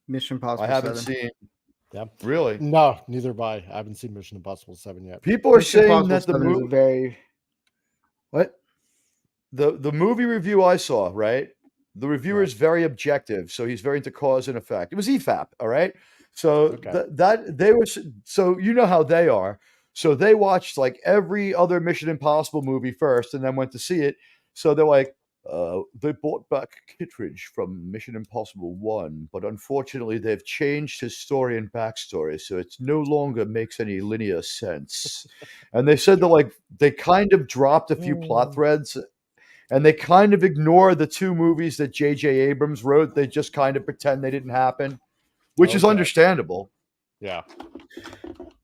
Mission Impossible. I haven't 7. seen. Yeah. Really? No, neither have I. I haven't seen Mission Impossible 7 yet. People are Mission saying Impossible that the 7 is a movie. very what? The movie review I saw, right? The reviewer is very objective, so he's very into cause and effect. It was EFAP, all right. So Okay. that they were so you know how they are. So they watched like every other Mission Impossible movie first, and then went to see it. So they're like, they brought back Kittredge from Mission Impossible 1, but unfortunately they've changed his story and backstory, so it no longer makes any linear sense. And they said that like they kind of dropped a few plot threads. And they kind of ignore the 2 movies that J.J. Abrams wrote. They just kind of pretend they didn't happen, which is Okay. understandable. Yeah.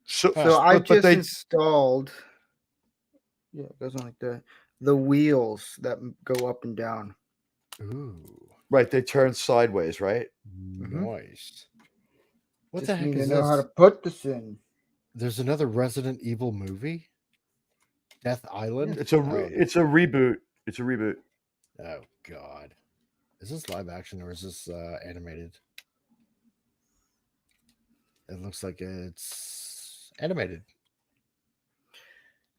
So, So I but just they installed. Yeah, it goes on like that. The wheels that go up and down. Ooh. right, they turn sideways, right? Nice. What Just the heck need is to know this? how to put this in. There's another Resident Evil movie? Death Island? It's a reboot. It's a reboot. Oh God. Is this live action or is this animated? It looks like it's animated.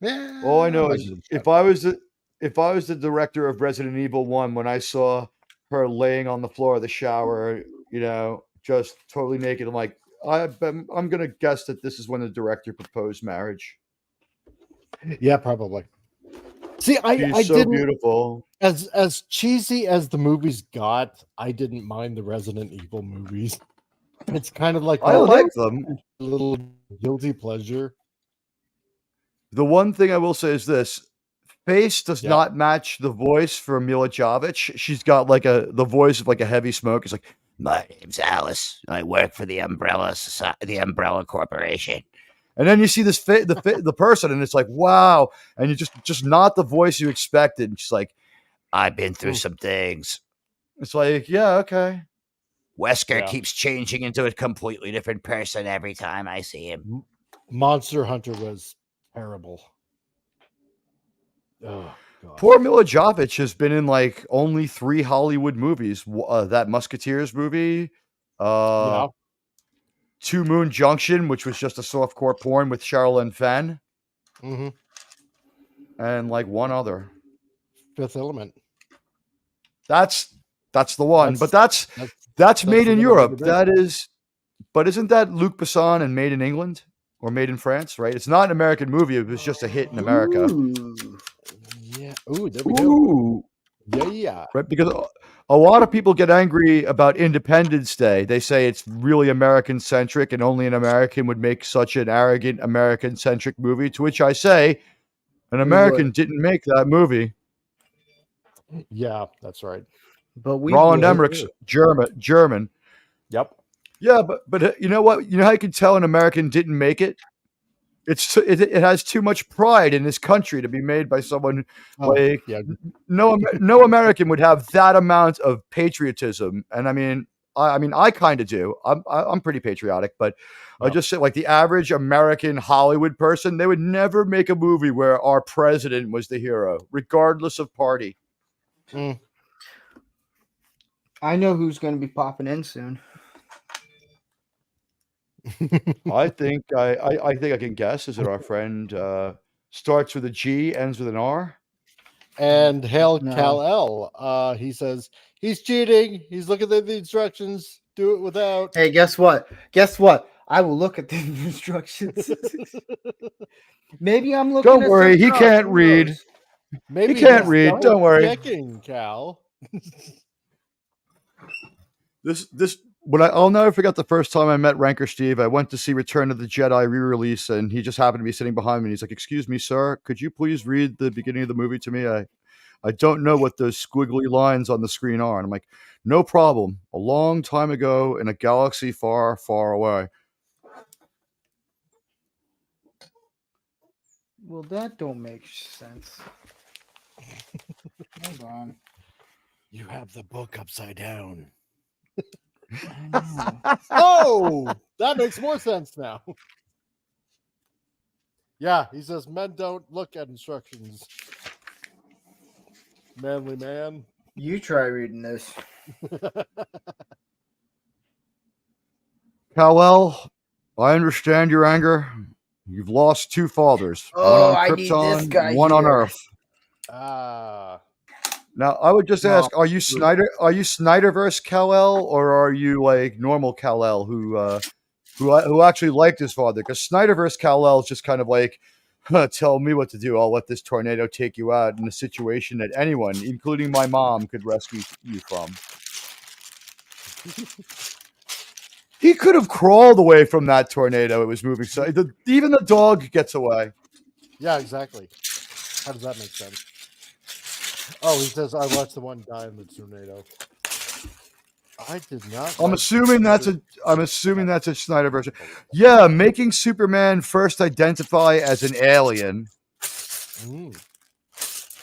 Yeah. All I know might is give it a if shot. I was the director of Resident Evil 1, when I saw her laying on the floor of the shower, you know, just totally naked, I'm like, I'm gonna guess that this is when the director proposed marriage. Yeah, probably. See, I She's so didn't beautiful. as cheesy as the movies got, I didn't mind the Resident Evil movies. It's kind of like I a like them. little guilty pleasure. The one thing I will say is this: face does Yeah. not match the voice for Mila Jovovich. She's got like the voice of like a heavy smoke. It's like, My name's Alice. I work for the the Umbrella Corporation. and then you see this the person, and it's like, wow, and you just not the voice you expected. And she's like, I've been through Ooh. some things. it's like, yeah, okay. Wesker Yeah. keeps changing into a completely different person every time I see him. Monster Hunter was terrible. Oh God. Poor Mila Jovovich has been in like only 3 Hollywood movies. That Musketeers movie, Yeah. Two Moon Junction, which was just a softcore porn with Charlene Fenn, Mm-hmm. and like one other. Fifth Element. That's the one. But that's That's made the in one I Europe. remember. That is, but isn't that Luc Besson and Made in England or Made in France? Right? It's not an American movie. It was just a hit in America. Ooh. Yeah. Ooh, there we go. Ooh, Yeah. right? Because a lot of people get angry about Independence Day. They say it's really American centric, and only an American would make such an arrogant American centric movie. To which I say, an American didn't make that movie. Yeah, that's right. But we Roland would. Emmerich's German. Yep. Yeah, but you know what? You know how you can tell an American didn't make it? It has too much pride in this country to be made by someone like Yeah. no American would have that amount of patriotism. And I mean I kind of do. I'm pretty patriotic, but I Yeah. just say like the average American Hollywood person, they would never make a movie where our president was the hero, regardless of party. I know who's going to be popping in soon. I think I think I can guess. Is it our friend starts with a G, ends with an R? And Hail No. Kal-El, he says he's cheating. He's looking at the instructions. Do it without. Hey, guess what? Guess what? I will look at the instructions. Maybe I'm looking. Don't at worry, he something else. can't Who read. knows? Maybe He can't he's read, double don't worry. checking, Cal. This I'll never forget the first time I met Ranker Steve. I went to see Return of the Jedi re-release, and he just happened to be sitting behind me. And he's like, "Excuse me, sir, could you please read the beginning of the movie to me? I don't know what those squiggly lines on the screen are." And I'm like, "No problem. A long time ago in a galaxy far, far away." Well, that don't make sense. Hold on. You have the book upside down. I know. Oh, that makes more sense now. Yeah, he says men don't look at instructions. Manly man. You try reading this. Kal-El, I understand your anger. You've lost two fathers. Oh, one I on need Krypton, this guy one on here. Earth. Ah, Now, I would just No. ask: Are you Snyderverse Kal-El, or are you like normal Kal-El who actually liked his father? Because Snyderverse Kal-El is just kind of like, tell me what to do. I'll let this tornado take you out in a situation that anyone, including my mom, could rescue you from. He could have crawled away from that tornado. It was moving, so even the dog gets away. yeah, exactly. How does that make sense? Oh, he says I watched the one die in the tornado. I did not. I'm like assuming that's Snyder- a Snyderverse. Yeah, making Superman first identify as an alien. Mm.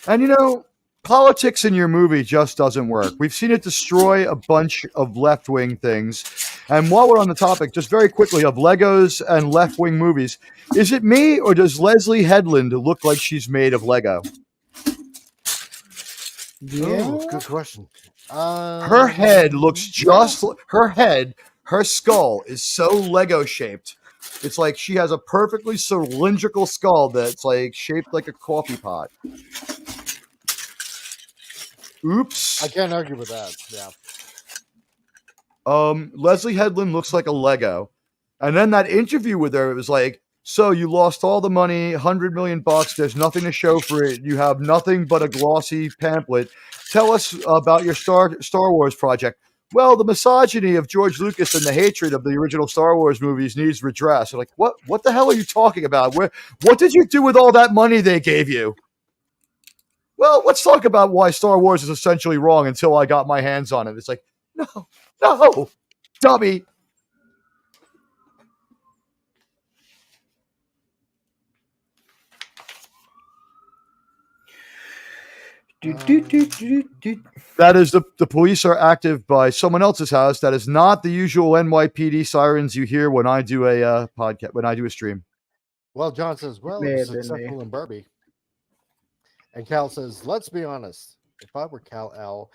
And you know, politics in your movie just doesn't work. We've seen it destroy a bunch of left-wing things. And while we're on the topic, just very quickly of Legos and left-wing movies, is it me or does Leslie Headland look like she's made of Lego? Oh, good question. Her head looks just her skull is so Lego shaped. It's like she has a perfectly cylindrical skull that's like shaped like a coffee pot. Oops. I can't argue with that. Yeah. Leslie Headland looks like a Lego. And then that interview with her, it was like, so you lost all the money, $100 million. There's nothing to show for it. You have nothing but a glossy pamphlet. Tell us about your Star Wars project. Well, the misogyny of George Lucas and the hatred of the original Star Wars movies needs redress. You're like, what the hell are you talking about? What did you do with all that money they gave you? Well, let's talk about why Star Wars is essentially wrong until I got my hands on it. It's like, no, dummy. That is the police are active by someone else's house. That is not the usual NYPD sirens you hear when I do a podcast, when I do a stream. Well, John says, well, May it was have been successful in Barbie. And Cal says, let's be honest. If I were Kal-El,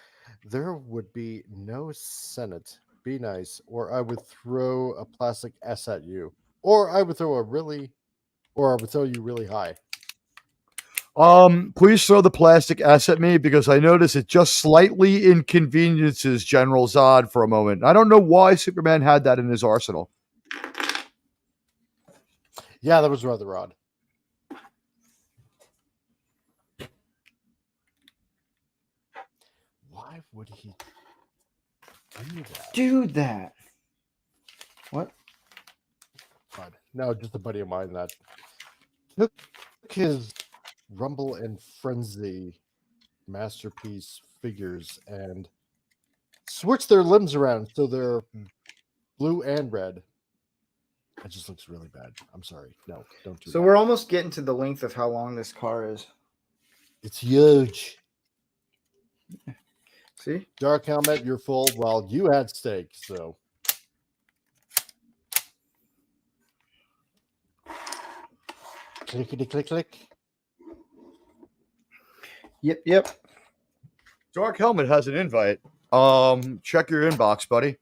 there would be no Senate. Be nice, or I would throw a plastic S at you. Or I would throw you really high. Please throw the plastic S at me because I notice it just slightly inconveniences General Zod for a moment. I don't know why Superman had that in his arsenal. Yeah, that was rather odd. Why would he Do that? What? God. No, just a buddy of mine that took his Rumble and Frenzy masterpiece figures and switch their limbs around so they're blue and red. That just looks really bad. I'm sorry. No, don't do So that. we're almost getting to the length of how long this car is. It's huge. See? Dark Helmet, you're full. Well, you had steak, so. Clickety click click. Yep. Dark Helmet has an invite. Check your inbox, buddy.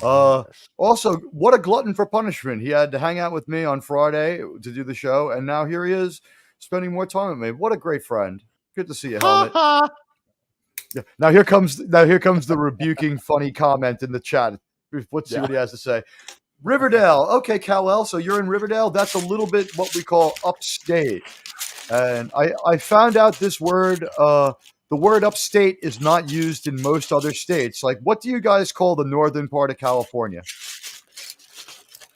Also, what a glutton for punishment. He had to hang out with me on Friday to do the show, and now here he is spending more time with me. What a great friend. Good to see you, Helmet. Yeah. Now here comes the rebuking funny comment in the chat. Let's see what he has to say. Riverdale. Okay, Cal-El, so you're in Riverdale. That's a little bit what we call upstate. And I found out this word, the word upstate is not used in most other states. Like, what do you guys call the northern part of California?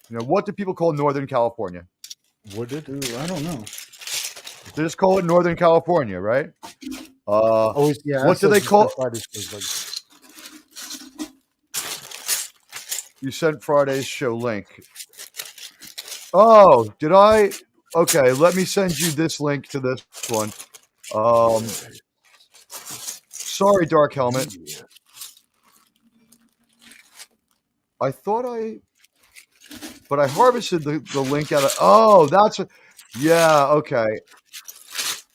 You know, what do people call Northern California? Wooded? Ooh, I don't know. They just call it Northern California, right? Always, Yeah, what do they call? Fridays, like, You sent Friday's show link. Oh, did I? Okay, let me send you this link to this one. Sorry, Dark Helmet. I thought but I harvested the link out of. Oh, that's yeah. Okay,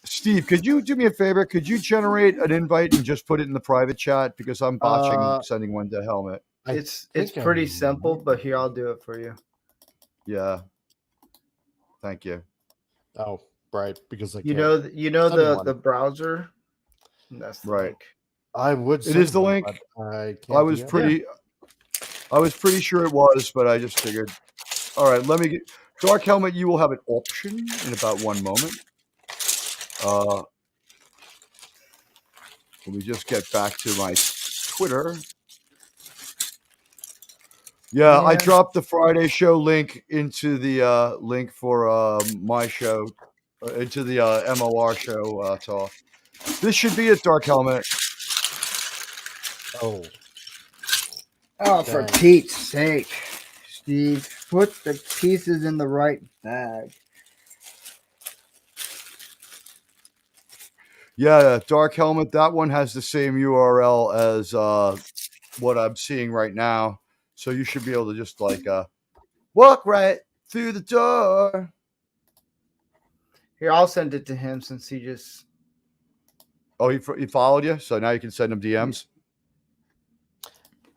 Steve, could you do me a favor? Could you generate an invite and just put it in the private chat because I'm botching sending one to Helmet. It's think I pretty simple, but here, I'll do it for you. Yeah. Thank you. Oh, right, because I You can't. know Send the one. browser. That's the Right. link. I would. It send is the one, link. but I can't. I was do that. pretty sure it was, but I just figured. All right, let me get Dark Helmet. You will have an option in about 1 moment. Let me just get back to my Twitter. Yeah, I Yeah. dropped the Friday show link into the link for my show, into the MOR show talk. This should be it, Dark Helmet. Oh, Oh, for Dang. Pete's sake, Steve, put the pieces in the right bag. Yeah, Dark Helmet. That one has the same URL as what I'm seeing right now. So you should be able to just like walk right through the door. Here, I'll send it to him since he just. Oh, he followed you, so now you can send him DMs.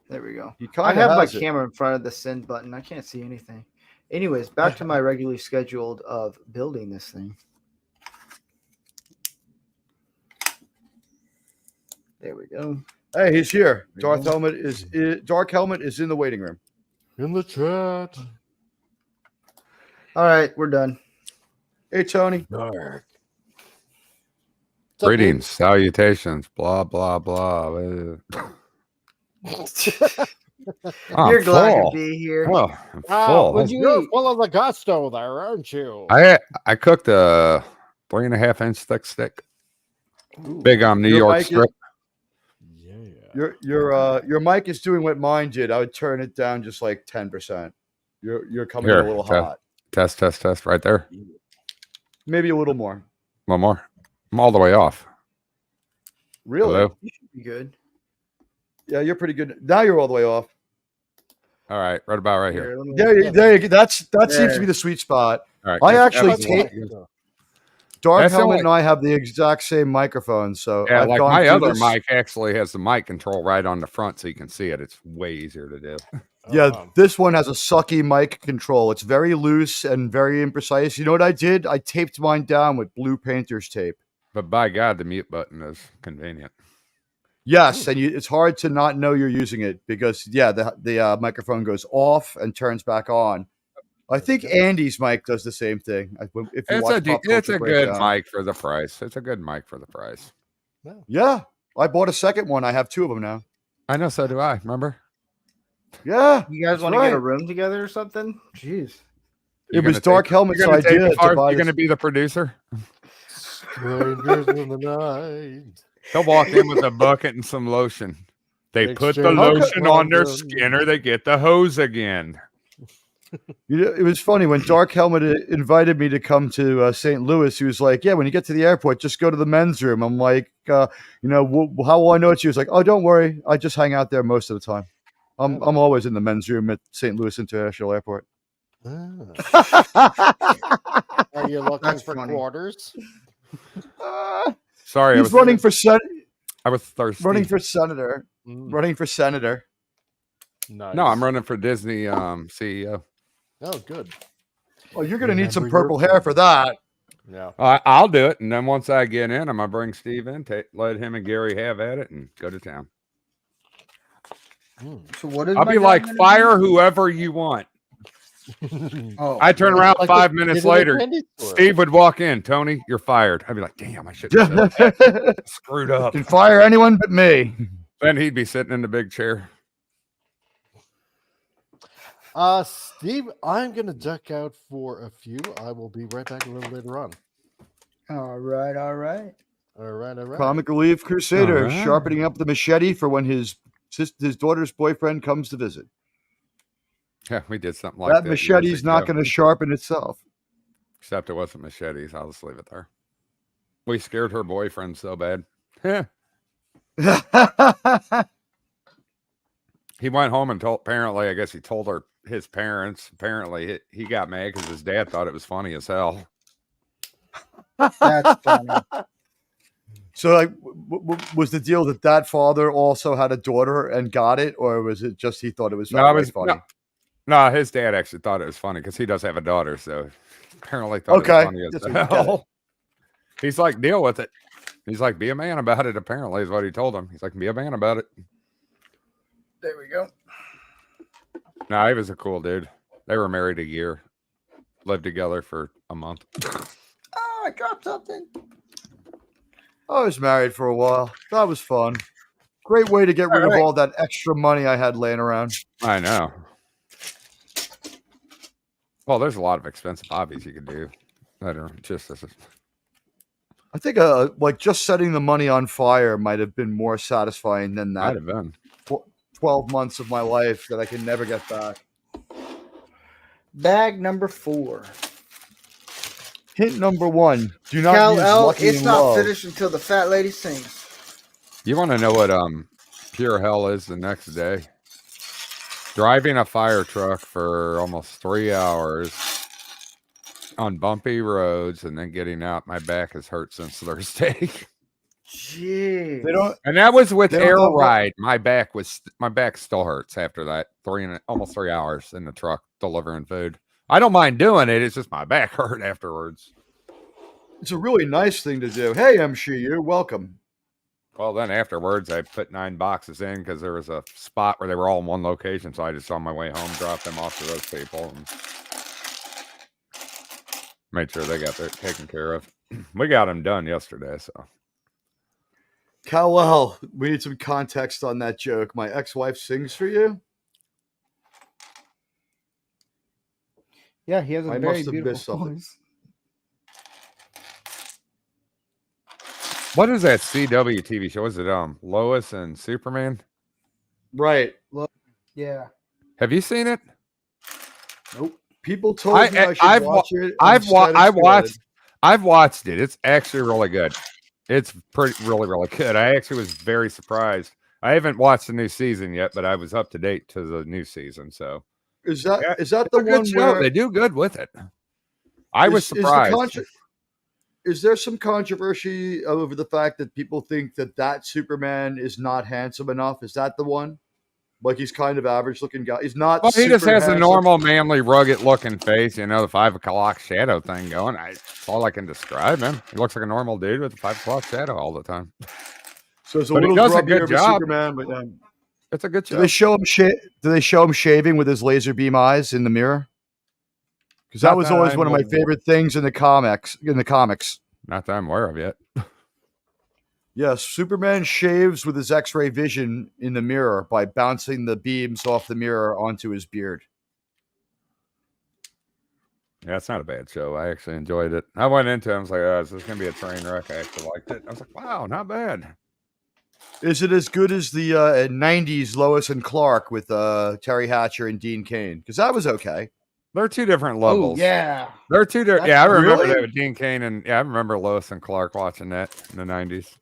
There we go. He I kind have of my has it. camera in front of the send button. I can't see anything. Anyways, back to my regularly scheduled of building this thing. There we go. Hey, he's here. There you Dark Helmet is in the waiting room. in the chat. All right, we're done. Hey, Tony. Dark. Greetings, salutations, blah blah blah. I'm You're glad full. to be here. Oh, I'm Oh, full. well, What'd you you're eat? full of the gusto there, aren't you? I cooked a 3.5-inch thick steak, big New Your York mic is- strip. Yeah. Your mic is doing what mine did. I would turn it down just like 10%. You're coming in Here, a little test. hot. Test, right there. Maybe a little more. One more. I'm all the way off. Really? Hello? You should be good. Yeah, you're pretty good. Now you're all the way off. All right, right about right here. Let me- There you go. That seems to There. be the sweet spot. All right. I that's- actually that's take- good. Dark That's the Helmet only- and I have the exact same microphone, so Yeah, I've like gone my through other this. mic actually has the mic control right on the front, so you can see it. It's way easier to do. Yeah, this one has a sucky mic control. It's very loose and very imprecise. You know what I did? I taped mine down with blue painter's tape. But by God, the mute button is convenient. Yes, and it's hard to not know you're using it because the microphone goes off and turns back on. I think Andy's mic does the same thing. If you watch Pop It's Culture a good Breakdown. mic for the price. It's a good mic for the price. Yeah, I bought a second one. I have 2 of them now. I know, so do I. Remember? Yeah, You guys that's want to get a right. room together or something? Jeez. It was Dark Helmet's idea to buy You're this. going to be the producer. Strangers in the night. He'll walk in with a bucket and some lotion. They put the Exchange lotion on their London. skin or they get the hose again. You know, it was funny when Dark Helmet invited me to come to St. Louis. He was like, "Yeah, when you get to the airport, just go to the men's room." I'm like, "You know, how will I know it's you?" He was like, "Oh, don't worry, I just hang out there most of the time. I'm always in the men's room at St. Louis International Airport." Ah. Are you looking That's for funny. quarters? Sorry, He's running for I was thirsty. running for senator. Mm, Running for senator. nice. No, I'm running for Disney CEO. Oh, good. Oh, you're gonna need some Remember your purple hair for that. Yeah. I'll do it, and then once I get in, I'm gonna bring Steve in, let him and Gary have at it, and go to town. So what is I'll my be job like, gonna be? fire whoever you want. Oh, I turn around Like 5 a minutes kid in a later. candy store. Steve would walk in. Tony, you're fired. I'd be like, damn, I should have said that. Screwed up. Can fire anyone but me. Then he'd be sitting in the big chair. Steve, I'm gonna duck out for a few. I will be right back a little later on. all right, all right. All right. Comic Relief Crusader All right. sharpening up the machete for when his daughter's boyfriend comes to visit. Yeah, we did something like that. That machete's not going to sharpen itself. Except it wasn't machetes. I'll just leave it there. We scared her boyfriend so bad. He went home and told, apparently, I guess he told his parents. Apparently, he got mad because his dad thought it was funny as hell. That's funny. So, like, was the deal that father also had a daughter and got it, or was it just he thought it was funny? No, his dad actually thought it was funny because he does have a daughter, so apparently thought it was funny as That's what you get. hell. He's like, deal with it. He's like, be a man about it, apparently, is what he told him. He's like, be a man about it. There we go. No, he was a cool dude. They were married a year, lived together for a month. Oh, I dropped something. I was married for a while. That was fun. Great way to get rid of all that extra money I had laying around. I know. Well, there's a lot of expensive hobbies you could do. I don't know, just as I think like just setting the money on fire might have been more satisfying than might that have been. 12 months of my life that I can never get back. Bag number 4. Hint number 1: do not Cal use L. Lucky It's in not Love. finished until the fat lady sings. You want to know what pure hell is the next day? Driving a fire truck for almost 3 hours on bumpy roads and then getting out. My back has hurt since Thursday. Jeez. They don't. And that was with They don't air have ride. My back still hurts after that. Almost 3 hours in the truck delivering food. I don't mind doing it. It's just my back hurt afterwards. It's a really nice thing to do. Hey, MC, you're welcome. Well, then afterwards, I put 9 boxes in because there was a spot where they were all in one location. So I just on my way home dropped them off to those people and made sure they got their taken care of. We got them done yesterday. So Cal-El, we need some context on that joke. My ex-wife sings for you. Yeah, he has a I very must have missed beautiful something. voice. what is that CW TV show? Is it Lois and Superman? Right. Yeah. Have you seen it? Nope. People told me I should I've watch it. I've instead of watched I've watched it. It's actually really good. It's really good. I actually was very surprised. I haven't watched the new season yet, but I was up to date to the new season. So Is that Yeah, is that it's the a good one show. where They do good with it. I was is the surprised. is there some controversy over the fact that people think that Superman is not handsome enough? Is that the one? Like he's kind of average looking guy. He's not. Well, he just super has a handsome. normal, manly, rugged looking face. You know, the 5 o'clock shadow thing going. That's all I can describe him. He looks like a normal dude with a 5 o'clock shadow all the time. So it's a But he little does a grubbier good of a job. Superman. But It's a good do show. they show him Do they show him shaving with his laser beam eyes in the mirror? Because that Not was that always I'm one of my aware. favorite things in the comics. Not that I'm aware of yet. Yes, Superman shaves with his X-ray vision in the mirror by bouncing the beams off the mirror onto his beard. Yeah, it's not a bad show. I actually enjoyed it. I went into it. I was like, oh, is this going to be a train wreck? I actually liked it. I was like, wow, not bad. Is it as good as the 90s Lois and Clark with Terry Hatcher and Dean Cain? Because that was okay. They're two different Oh levels. yeah. They're two different. That's Yeah, I remember really? that with Dean Cain, and I remember Lois and Clark watching that in the 90s.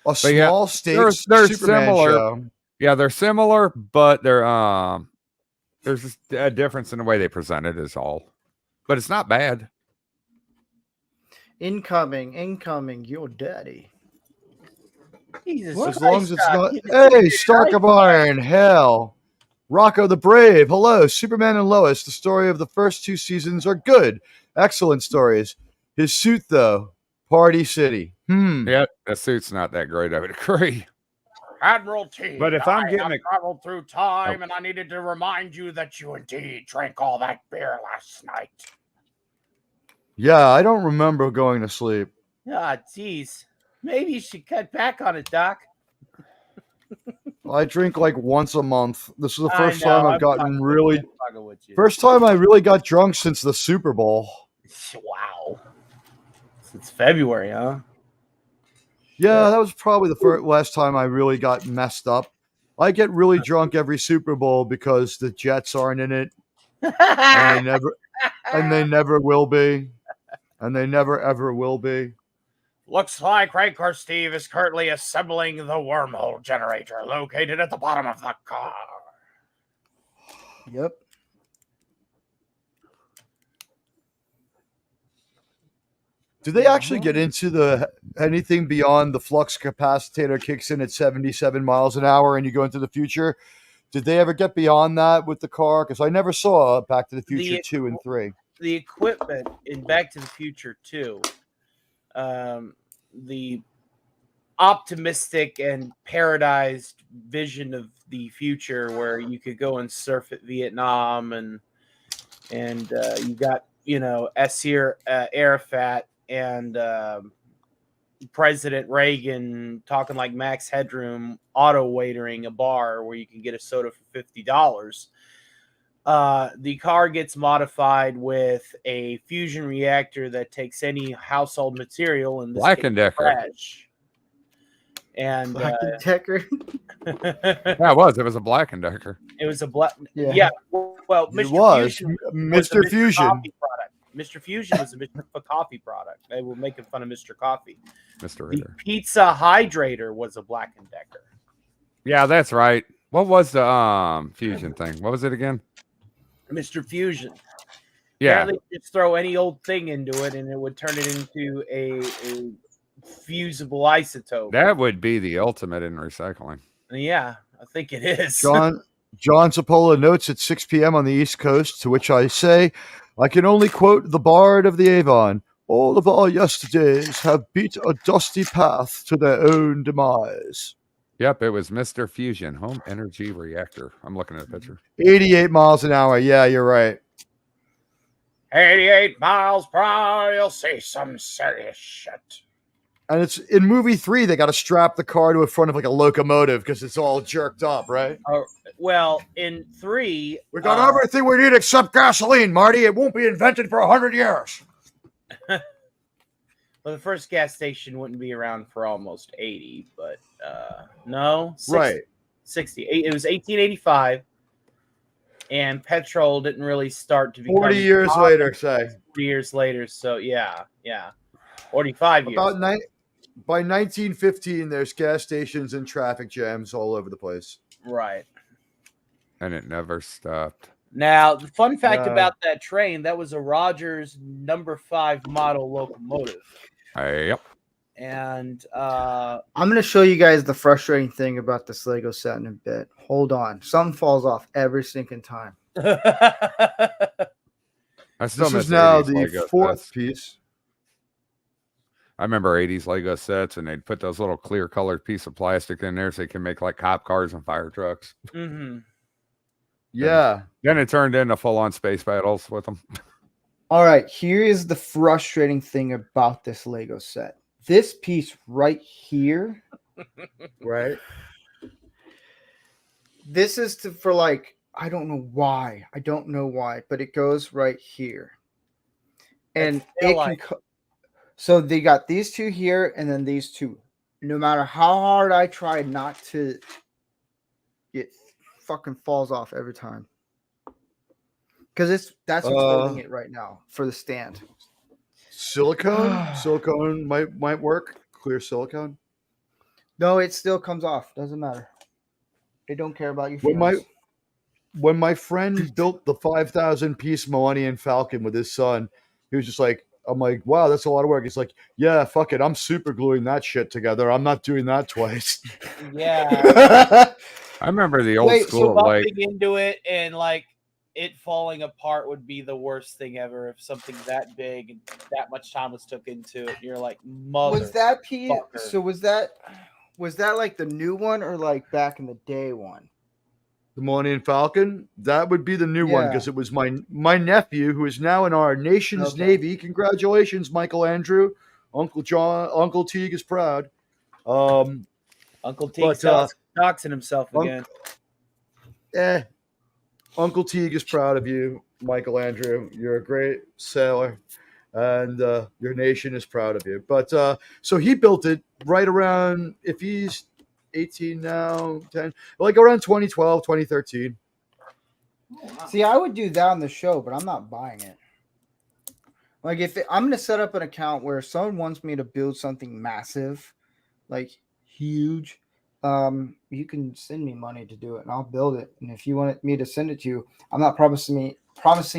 A But yeah, small stakes they're Superman similar. show. Yeah, they're similar, but there's just a difference in the way they present it is all. But it's not bad. Incoming, your daddy. Jesus As long as it's Christ, not. Doc, you Hey, Stark of Iron, hell. Rocco the Brave, hello. Superman and Lois, the story of the first 2 seasons are good. Excellent stories. His suit, though, Party City. Yeah, the suit's not that great. I would agree. Admiralty. But if I'm getting have a- traveled through time, and I needed to remind you that you indeed drank all that beer last night. Yeah, I don't remember going to sleep. Ah, jeez. Maybe you should cut back on it, Doc. I drink like once a month. This is the I first know, time I've I'm gotten fucking really. with you, I'm fucking with you. First time I really got drunk since the Super Bowl. Wow. It's February, huh? Yeah, that was probably the last time I really got messed up. I get really drunk every Super Bowl because the Jets aren't in it, and they never will be, and they never ever will be. Looks like Rancor Steve is currently assembling the wormhole generator located at the bottom of the car. Yep. Do they actually get into the anything beyond the flux capacitor kicks in at 77 miles an hour and you go into the future? Did they ever get beyond that with the car? Because I never saw Back to the Future 2 and 3. The equipment in Back to the Future 2, the optimistic and paradised vision of the future where you could go and surf at Vietnam and you got, Yasser Arafat and President Reagan talking like Max Headroom auto waitering a bar where you can get a soda for $50. The car gets modified with a fusion reactor that takes any household material in this Black case, and Decker. trash. And Black and Decker. Yeah, it was. It was a Black and Decker. it was a black. Yeah. Yeah. Well, It Mr. was Fusion was a Mr. Fusion. Coffee product. Mr. Fusion was a Mr. Coffee product. They were making fun of Mr. Coffee. Mr. The Ritter. pizza hydrator was a Black and Decker. Yeah, that's right. What was the fusion thing? What was it again? Mr. Fusion. Yeah. Apparently, just throw any old thing into it, and it would turn it into a fusible isotope. That would be the ultimate in recycling. Yeah, I think it is. John Zapola notes at 6 p.m. on the East Coast, to which I say, I can only quote the Bard of the Avon. All of our yesterdays have beat a dusty path to their own demise. Yep, it was Mr. Fusion Home Energy Reactor. I'm looking at a picture. 88 miles an hour. Yeah, you're right. 88 miles per hour, you'll see some serious shit. And it's in movie 3, they got to strap the car to the front of like a locomotive because it's all jerked up, right? Well, in 3, We got everything we need except gasoline, Marty. It won't be invented for 100 years. well, the first gas station wouldn't be around for almost 80, but no, 60, Right. 60. It was 1885, and petrol didn't really start to become 40 years popular later, say. 40 years later. So yeah, 45 years. By 1915, there's gas stations and traffic jams all over the place. Right. And it never stopped. Now, the fun fact Uh, about that train, that was a Rogers number 5 model locomotive. Yep. And I'm gonna show you guys the frustrating thing about this Lego set in a bit. Hold on, something falls off every sinking time. I still This miss is now 80s the Lego fourth sets. piece. I remember 80s Lego sets, and they'd put those little clear colored piece of plastic in there so they can make like cop cars and fire trucks. Mhm. Yeah. Then it turned into full-on space battles with them. All right, here is the frustrating thing about this Lego set. This piece right here, Right. this is for like, I don't know why, but it goes right here. And That's it can like- so they got these two here and then these two no matter how hard I try not to, it fucking falls off every time. Because that's what's holding it right now for the stand. Silicone might work. Clear silicone. No, it still comes off. Doesn't matter. They don't care about your feelings. When my friend built the 5,000 piece Millennium Falcon with his son, he was just like, I'm like, wow, that's a lot of work. He's like, yeah, fuck it. I'm super gluing that shit together. I'm not doing that twice. Yeah. I remember the old So school, like, bumping into it and like it falling apart would be the worst thing ever if something that big and that much time was took into it. You're like, mother. Was that piece? fucker. So was that like the new one or like back in the day one? The Millennium Falcon, that would be the new one Yeah. because it was my nephew who is now in our nation's Okay. Navy. Congratulations, Michael Andrew. Uncle Teague is proud. Uncle T doxing himself again. Uncle Teague is proud of you, Michael Andrew. You're a great sailor, and your nation is proud of you. But so he built it right around, if he's 18 now, 10, like around 2012, 2013. See, I would do that on the show, but I'm not buying it. Like, I'm going to set up an account where if someone wants me to build something massive, like huge, you can send me money to do it, and I'll build it. And if you want me to send it to you, I'm not promising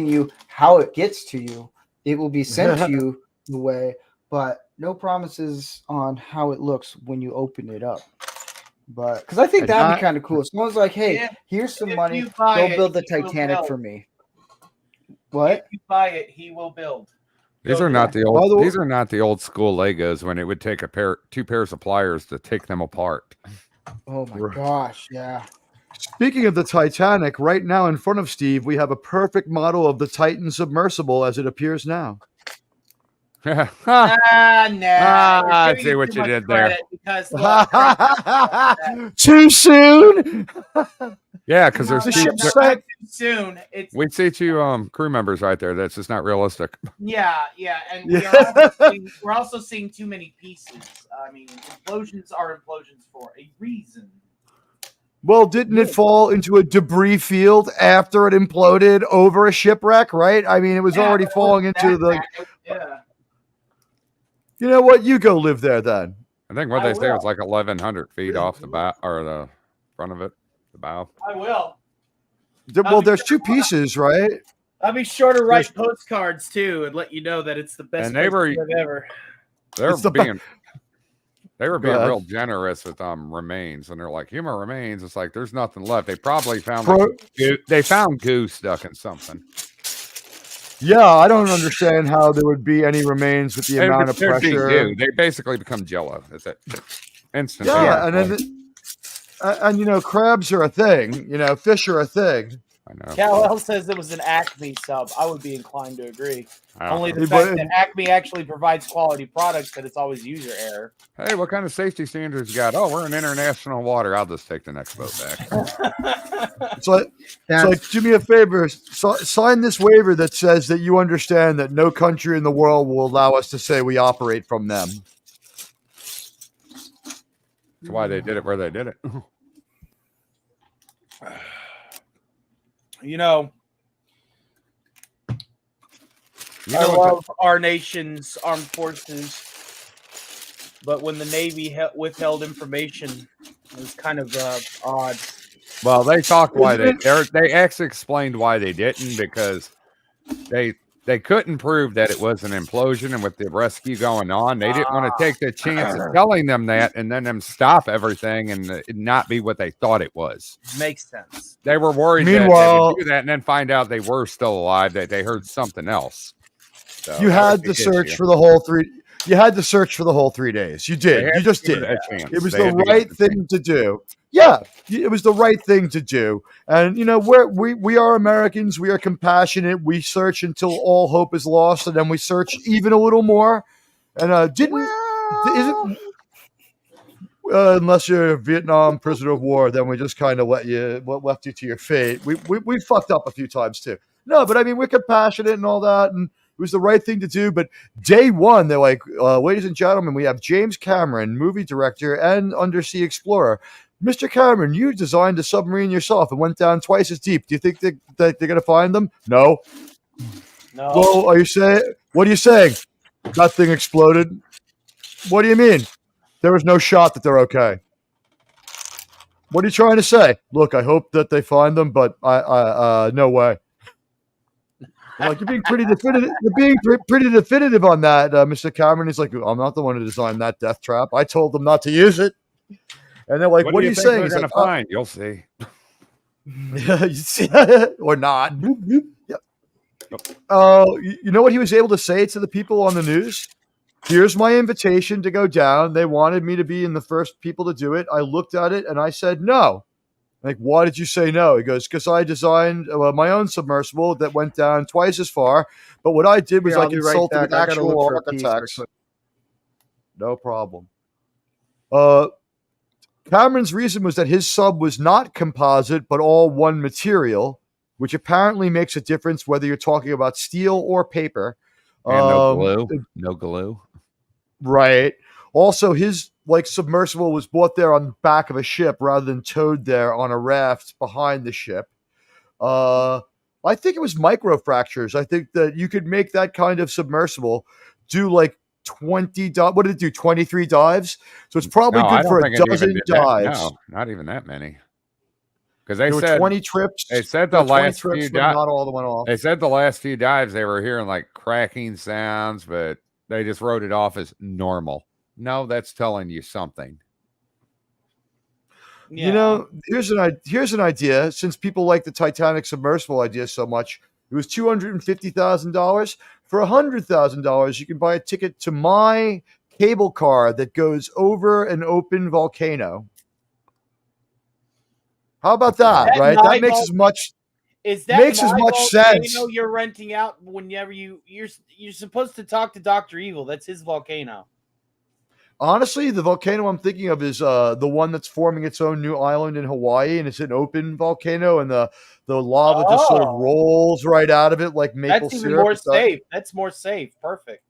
you how it gets to you. It will be sent to you the way, but no promises on how it looks when you open it up. But because I think that'd be kind of cool. Someone's like, "Hey, here's some money. Go build the Titanic for me." What? If you buy it, he will build. these are not the old. These are not the old school Legos when it would take two pairs of pliers to take them apart. Oh my gosh! Yeah. Speaking of the Titanic, right now in front of Steve, we have a perfect model of the Titan submersible as it appears now. Nah. I see what you did there. Because look, Too soon. Yeah, because there's The two, ship's not sank. too soon. It's we see two crew members right there. That's just not realistic. yeah, and Yeah. we're also seeing too many pieces. I mean, implosions are implosions for a reason. Well, didn't it fall into a debris field after it imploded over a shipwreck, right? I mean, it was already falling into the... Yeah. You know what? You go live there then. I think what they say was like 1,100 feet off the bow or the front of it, the bow. I will. Well, there's two pieces, right? I'll be sure to write postcards too and let you know that it's the best And they were- place ever. They were being real generous with remains, and they're like human remains. It's like there's nothing left. They probably found they found goo stuck in something. Yeah, I don't understand how there would be any remains with the amount of There'd be pressure. goo. They basically become jello. That's it. Instant. Yeah, and then you know, crabs are a thing. You know, fish are a thing. I know. Cal-El says it was an Acme sub. I would be inclined to agree. Only the But- fact that Acme actually provides quality products, that it's always user error. Hey, what kind of safety standards you got? Oh, we're in international water. I'll just take the next boat back. It's like, do me a favor, sign this waiver that says that you understand that no country in the world will allow us to say we operate from them. That's why they did it where they did it. You know, I what love our nation's armed forces, but when the Navy withheld information, it was kind of odd. Well, they talked why they actually explained why they didn't, because they couldn't prove that it was an implosion, and with the rescue going on, they didn't want to take the chance of telling them that and then them stop everything and it not be what they thought it was. Makes sense. They were worried that they would do that and then find out they were still alive, that they heard something else. So You had to search for the whole 3. You had to search for the whole 3 days. You did. You just did. It was the right thing to do. Yeah, it was the right thing to do. And you know, we are Americans. We are compassionate. We search until all hope is lost, and then we search even a little more. And unless you're a Vietnam prisoner of war, then we just kind of left you to your fate. We fucked up a few times too. No, but I mean, we're compassionate and all that, and was the right thing to do. But day one, they're like, ladies and gentlemen, we have James Cameron, movie director and undersea explorer. Mr. Cameron, you designed a submarine yourself and went down twice as deep. Do you think that they're going to find them? No. No. Well, what are you saying? That thing exploded. What do you mean? There was no shot that they're okay. What are you trying to say? Look, I hope that they find them, but no way. Like, you're being pretty definitive. You're being pretty definitive on that, Mr. Cameron. He's like, I'm not the one who designed that death trap. I told them not to use it. And they're like, what are you saying? We're He's going like, to find? You'll see. or not. Yep. You know what he was able to say to the people on the news? Here's my invitation to go down. They wanted me to be in the first people to do it. I looked at it and I said no. Like, why did you say no? He goes, because I designed my own submersible that went down twice as far. But what I did was I consulted with actual architects. No problem. Cameron's reason was that his sub was not composite, but all one material, which apparently makes a difference whether you're talking about steel or paper. And no glue. No glue. Right. Also, his submersible was brought there on the back of a ship rather than towed there on a raft behind the ship. I think it was microfractures. I think that you could make that kind of submersible do 20 what did it do? 23 dives. So it's probably good for a dozen dives. No, not even that many. Because they there said were 20 trips. They said the last few dives, not all the went off. They said the last few dives they were hearing cracking sounds, but they just wrote it off as normal. No, that's telling you something. Yeah. You know, here's an idea. Since people like the Titanic submersible idea so much, it was $250,000. For $100,000, you can buy a ticket to my cable car that goes over an open volcano. How about that? Right? That makes as much. Is that makes as much sense. You're renting out whenever you're supposed to talk to Dr. Evil. That's his volcano. Honestly, the volcano I'm thinking of is the one that's forming its own new island in Hawaii, and it's an open volcano, and the lava just sort of rolls right out of it like maple That's syrup. Even more safe. That's more safe. Perfect.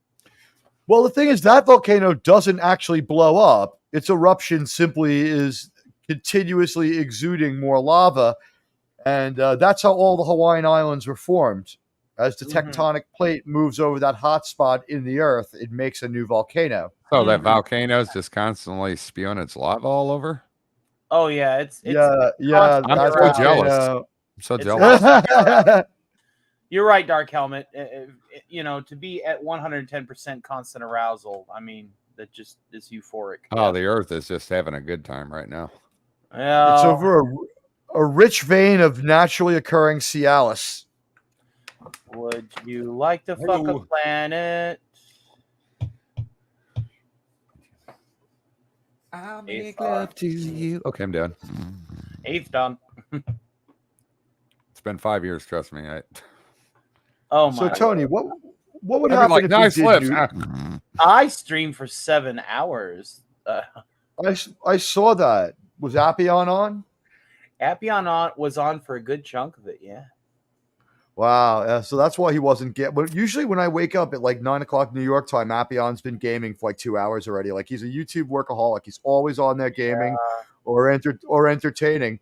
Well, the thing is, that volcano doesn't actually blow up. Its eruption simply is continuously exuding more lava, and that's how all the Hawaiian Islands were formed. As the tectonic plate moves over that hot spot in the earth, it makes a new volcano. So that volcano is just constantly spewing its lava all over? Oh, yeah. It's yeah. I'm so jealous. I'm so jealous. You're right, Dark Helmet. To be at 110% constant arousal, I mean, that just is euphoric. Oh, the earth is just having a good time right now. Yeah. It's over a rich vein of naturally occurring Cialis. Would you like to fuck a planet? I'll make love to you. Okay, I'm done. Eighth done. It's been 5 years, trust me. Oh my! So Tony, what would I'd happen be if nice you lips. did? I streamed for 7 hours. I saw that. Was Appian on? Appian was on for a good chunk of it. Yeah. Wow. Yeah, so that's why he wasn't getting. But usually when I wake up at 9 o'clock New York time, Appian's been gaming for 2 hours already. He's a YouTube workaholic. He's always on there gaming or entertaining.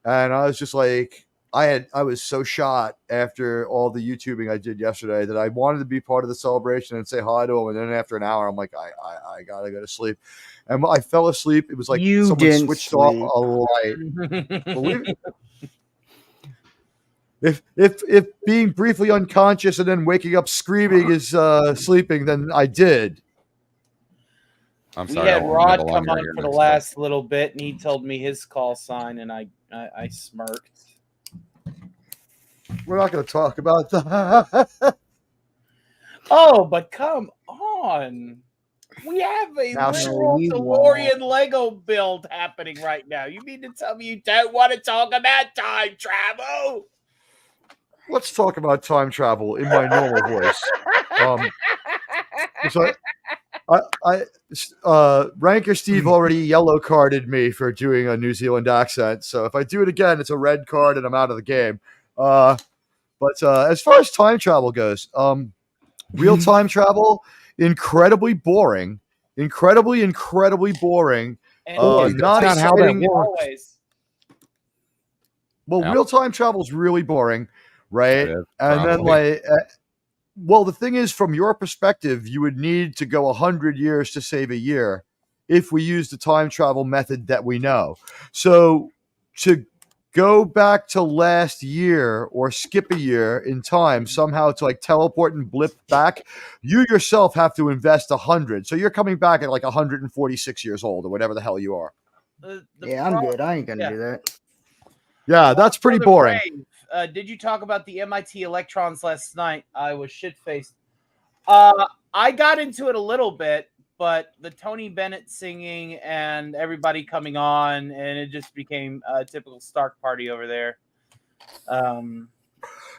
And I was just I was so shot after all the YouTubing I did yesterday that I wanted to be part of the celebration and say hi to him. And then after an hour, I'm like, I gotta go to sleep. And I fell asleep. It was like someone switched off a light. If being briefly unconscious and then waking up screaming is sleeping, then I did. I'm We sorry. had Rod come on for the last little bit, and he told me his call sign, and I smirked. We're not going to talk about that. Oh, but come on. We have a Now, literal DeLorean Lego build happening right now. You mean to tell me you don't want to talk about time travel? Let's talk about time travel in my normal voice. Ranker Steve already yellow carded me for doing a New Zealand accent. So if I do it again, it's a red card and I'm out of the game. But as far as time travel goes, Real time travel, incredibly boring. Incredibly boring. And Not not how that exciting. works. always. Well, Yeah. real time travel is really boring, right? It is, And then, probably. well, the thing is, from your perspective, you would need to go 100 years to save a year if we use the time travel method that we know. So to go back to last year or skip a year in time somehow to like teleport and blip back, you yourself have to invest 100. So you're coming back at like 146 years old or whatever the hell you are. The Yeah, I'm good. I ain't gonna yeah. do that. Yeah, that's pretty For the boring. Brave, did you talk about the MIT electrons last night? I was shit faced. I got into it a little bit, but the Tony Bennett singing and everybody coming on, and it just became a typical Stark party over there.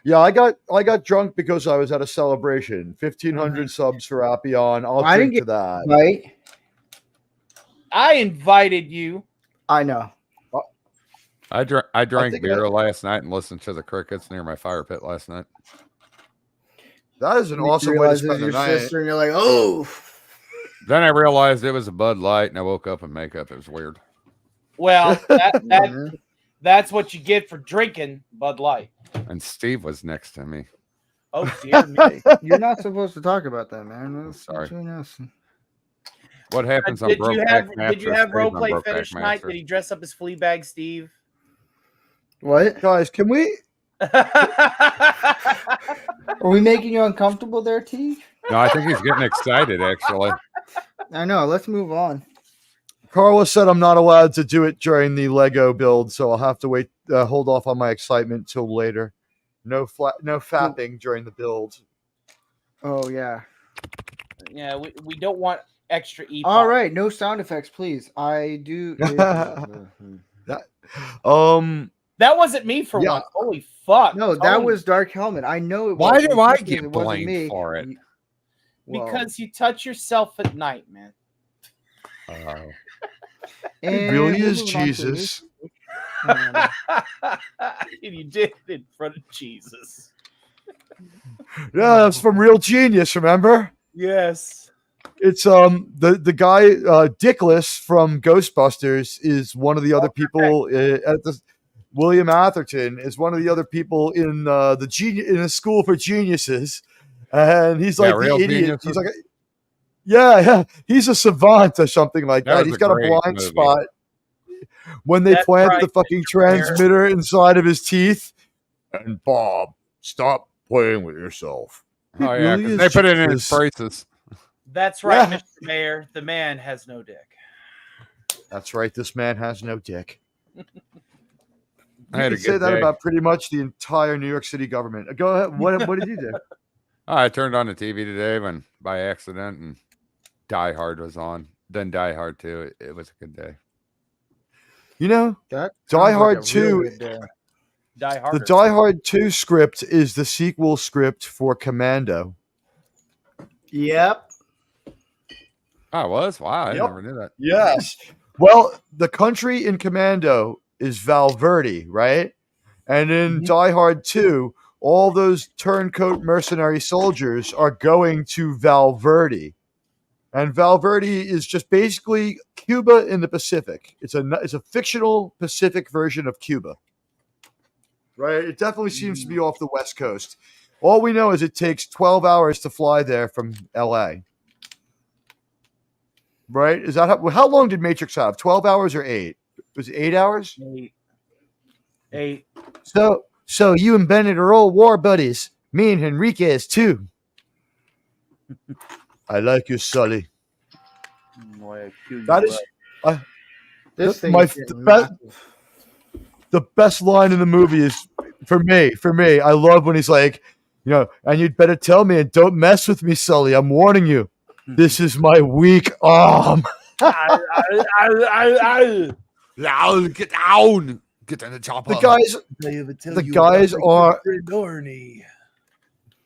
Yeah, I got drunk because I was at a celebration. 1,500 subs for Appion. I'll I drink didn't to that. Right? I invited you. I know. I drank think beer last night and listened to the crickets near my fire pit last night. That is an You awesome way to realize spend it's the your night. sister, and you're like, oh. Then I realized it was a Bud Light, and I woke up in makeup. It was weird. Well, Mhm. that's what you get for drinking Bud Light. And Steve was next to me. Oh dear me. You're not supposed to talk about that, man. That's Sorry. between us. What happens on Did you Brokeback have Mattress stays on roleplay Brokeback finish night? Mattress. Did he dress up as Fleabag Steve? What? Guys, can we? Are we making you uncomfortable there, T? No, I think he's getting excited, actually. I know. Let's move on. Carla said I'm not allowed to do it during the Lego build, so I'll have to wait, hold off on my excitement till later. No fapping during the build. Oh yeah. Yeah, we don't want extra e. All right. No sound effects, please. I do. That wasn't me for Yeah. once. Holy fuck. No, that Tony, was Dark Helmet. I know it. Why wasn't. do I Trust me, get it wasn't blamed me. for it? Well, because you touch yourself at night, man. and It really we're is moving on to Jesus. this. And you did it in front of Jesus. Yeah, that's from Real Genius, remember? Yes. It's the guy Dickless from Ghostbusters is one of the other people at the William Atherton is one of the other people in the in a school for geniuses, and he's like the Real idiot. Geniuses? He's like, yeah, he's a savant or something like That that. was He's a got a great blind movie. spot when they That's plant right, the fucking Mr. Mayor. transmitter inside of his teeth. And Bob, stop playing with yourself. Oh, It yeah, really 'cause is they put it in his Jesus. braces. That's right, Yeah. Mr. Mayor. The man has no dick. That's right. This man has no dick. I had You a can say good that day. about pretty much the entire New York City government. Go ahead. What did you do? Oh, I turned on the TV today when by accident, and Die Hard was on. Then Die Hard 2. It was a good day. You know, That Die sounds like Hard a real 2 good day. Die Hard. the Die Hard 2 script is the sequel script for Commando. Yep. Oh, it was? Wow, I Yep. never knew that. Yes. Well, the country in Commando is Valverde, right? And in Die Hard 2, all those turncoat mercenary soldiers are going to Valverde. And Valverde is just basically Cuba in the Pacific. It's a fictional Pacific version of Cuba. Right? It definitely seems to be off the West Coast. All we know is it takes 12 hours to fly there from LA. Right? Is that how long did Matrix have? 12 hours or 8? Was it 8 hours? 8. So you and Bennett are all war buddies. Me and Henriquez too. I like you, Sully. That is This thing my is getting the, best, massive. the best line in the movie is for me. I love when he's like, and you'd better tell me and don't mess with me, Sully. I'm warning you. This is my weak arm. Get down! Get in the chopper. The guys are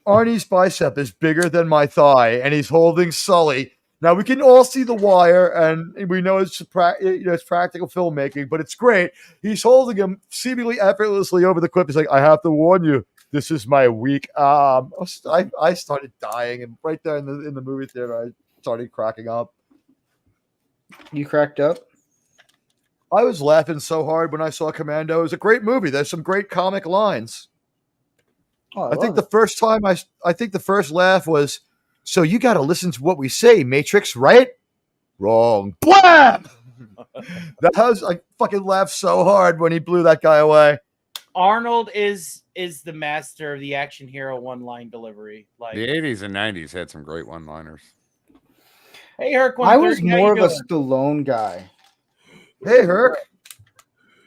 Arnie's bicep is bigger than my thigh, and he's holding Sully. Now we can all see the wire, and we know it's practical filmmaking, but it's great. He's holding him seemingly effortlessly over the cliff. He's like, "I have to warn you, This is my week. I started dying, and right there in the movie theater, I started cracking up. You cracked up? I was laughing so hard when I saw Commando. It was a great movie. There's some great comic lines. Oh, I think the first time I think the first laugh was, so you got to listen to what we say, Matrix, right? Wrong. Blam! That was, I fucking laughed so hard when he blew that guy away. Arnold is the master of the action hero one-line delivery. Like, The 80s and 90s had some great one-liners. hey, Herc, I was 130, how more you of a doing? Stallone guy. Hey, Herc.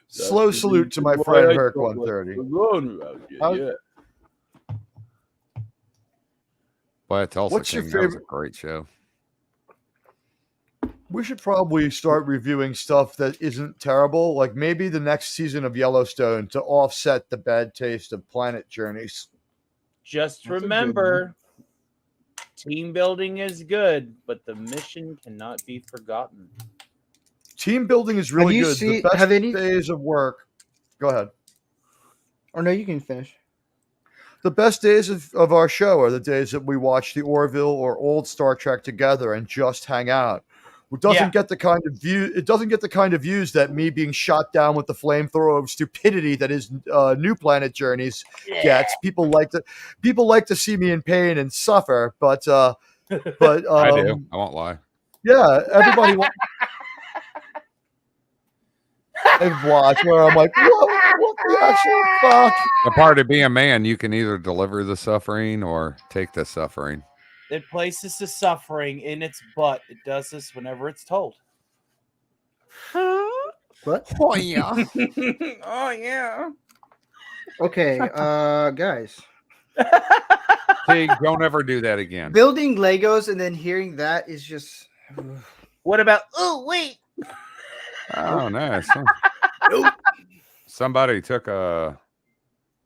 Slow salute to my friend Herc 130. But Tulsa What's your King, that was a favorite- great show. We should probably start reviewing stuff that isn't terrible, like maybe the next season of Yellowstone to offset the bad taste of Planet Journeys. Just That's a good remember, team building is good, but the mission cannot be forgotten. Team building is really you good. seen- The best have any- days of work. Go ahead. Or no, you can finish. The best days of our show are the days that we watch the Orville or old Star Trek together and just hang out. It doesn't Yeah. get the kind of view. It doesn't get the kind of views that me being shot down with the flamethrower of stupidity that is New Planet Journeys gets. People like to see me in pain and suffer, but I do. I won't lie. yeah, everybody. I've watched where I'm like, what the actual fuck? The part of being a man, you can either deliver the suffering or take the suffering. It places the suffering in its butt. It does this whenever it's told. What? Oh, yeah. Oh, yeah. Okay, guys. See, don't ever do that again. Building Legos and then hearing that is just. What about, oh, wait. Oh, nice. Somebody took a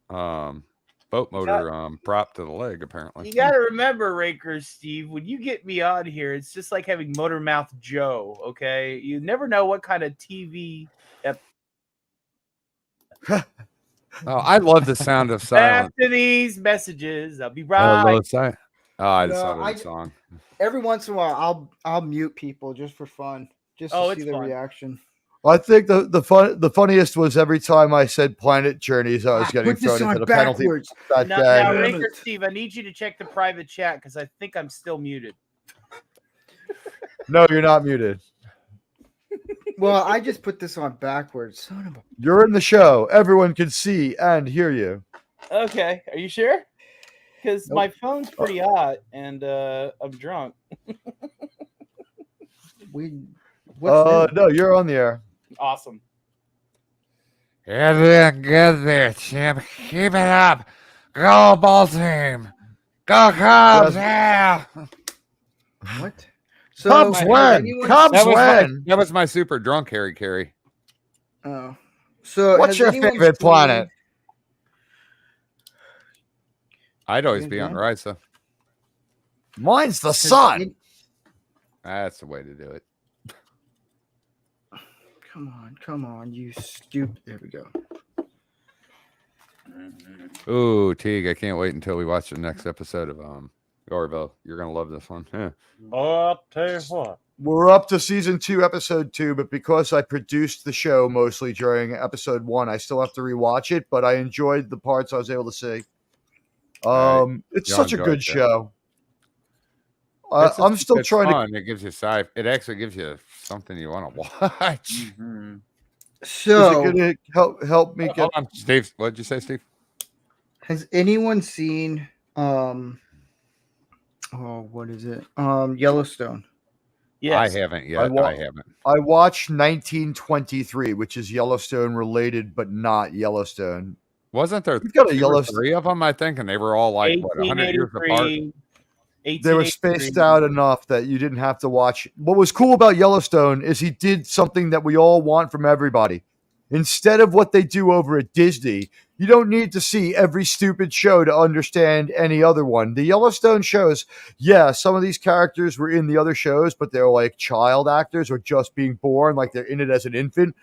boat motor prop to the leg, apparently. You got to remember, Raker Steve, when you get me on here, it's just like having Motor Mouth Joe, okay? You never know what kind of TV. Oh, I love the sound of silence. After these messages, I'll be I right. love the sound. Oh, I just No, thought of the song. Every once in a while, I'll mute people just for fun, just to Oh, see it's the fun. reaction. I think the funniest was every time I said Planet Journeys, I was getting Put this thrown into on the penalty backwards. that Now, day. Damn Raker it. Steve, I need you to check the private chat because I think I'm still muted. No, you're not muted. Well, I just put this on backwards. Son of a. You're in the show. Everyone can see and hear you. Okay, are you sure? Because Nope. my phone's pretty hot and I'm drunk. What's new? No, you're on the air. Awesome. Get there, champ. Keep it up. Go, ball team. Go, Cubs. Yeah. What? So, Cubs has win. anyone- Cubs That win. was my super drunk Harry Carey. Oh. So, What's has your anyone favorite seen- planet? I'd always Good be on man. Risa. Mine's the has sun. any- That's the way to do it. Come on, you stupid. There we go. Ooh, Teague, I can't wait until we watch the next episode of Orville. You're gonna love this one. Yeah. I'll tell you what. We're up to season 2, episode 2, but because I produced the show mostly during episode 1, I still have to rewatch it, but I enjoyed the parts I was able to see. It's You'll such a enjoy good it, yeah. show. It's I'm still it's trying to. fun. It gives you it actually gives you something you want to watch. Is So, it going to help me get? Hold on, Steve. What did you say, Steve? has anyone seen what is it? Yellowstone. Yes. I haven't yet. I I haven't. I watched 1923, which is Yellowstone related, but not Yellowstone. Wasn't there We've got a 2 or Yellowstone. 3 of them? I think, and they were all like what 100 years apart. 1883. They were spaced out enough that you didn't have to watch. What was cool about Yellowstone is he did something that we all want from everybody. Instead of what they do over at Disney, you don't need to see every stupid show to understand any other one. The Yellowstone shows, yeah, some of these characters were in the other shows, but they're like child actors or just being born, like they're in it as an infant.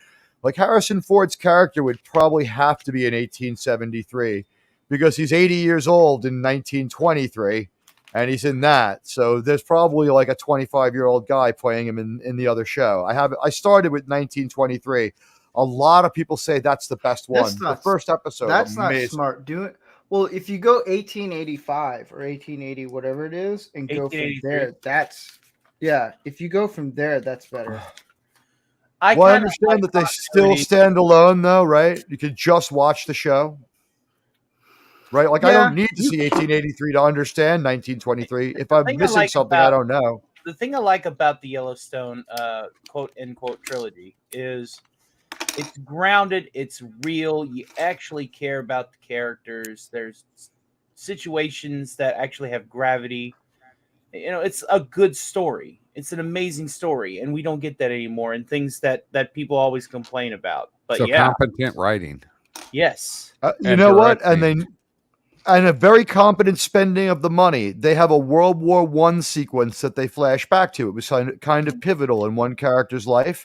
Like Harrison Ford's character would probably have to be in 1873. because he's 80 years old in 1923, and he's in that. So there's probably like a 25-year-old guy playing him in the other show. I started with 1923. A lot of people say that's the best one. That's The not- first episode, That's not amazing. smart. Do it. Well, if you go 1885 or 1880, whatever it is, and go from 1883. there, that's if you go from there, that's better. I kinda understand like that they still continuity. stand alone, though, right? You could just watch the show, right? Like I Yeah, don't need to see 1883 to understand 1923. If I'm thing I missing like something, I about- don't know. The thing I like about the Yellowstone quote unquote trilogy is it's grounded, it's real. You actually care about the characters. There's situations that actually have gravity. You know, it's a good story. It's an amazing story, and we don't get that anymore. And things that people always complain about. But So yeah, competent writing. yes, You And know what? directing. And a very competent spending of the money. They have a World War I sequence that they flash back to. It was kind of pivotal in one character's life.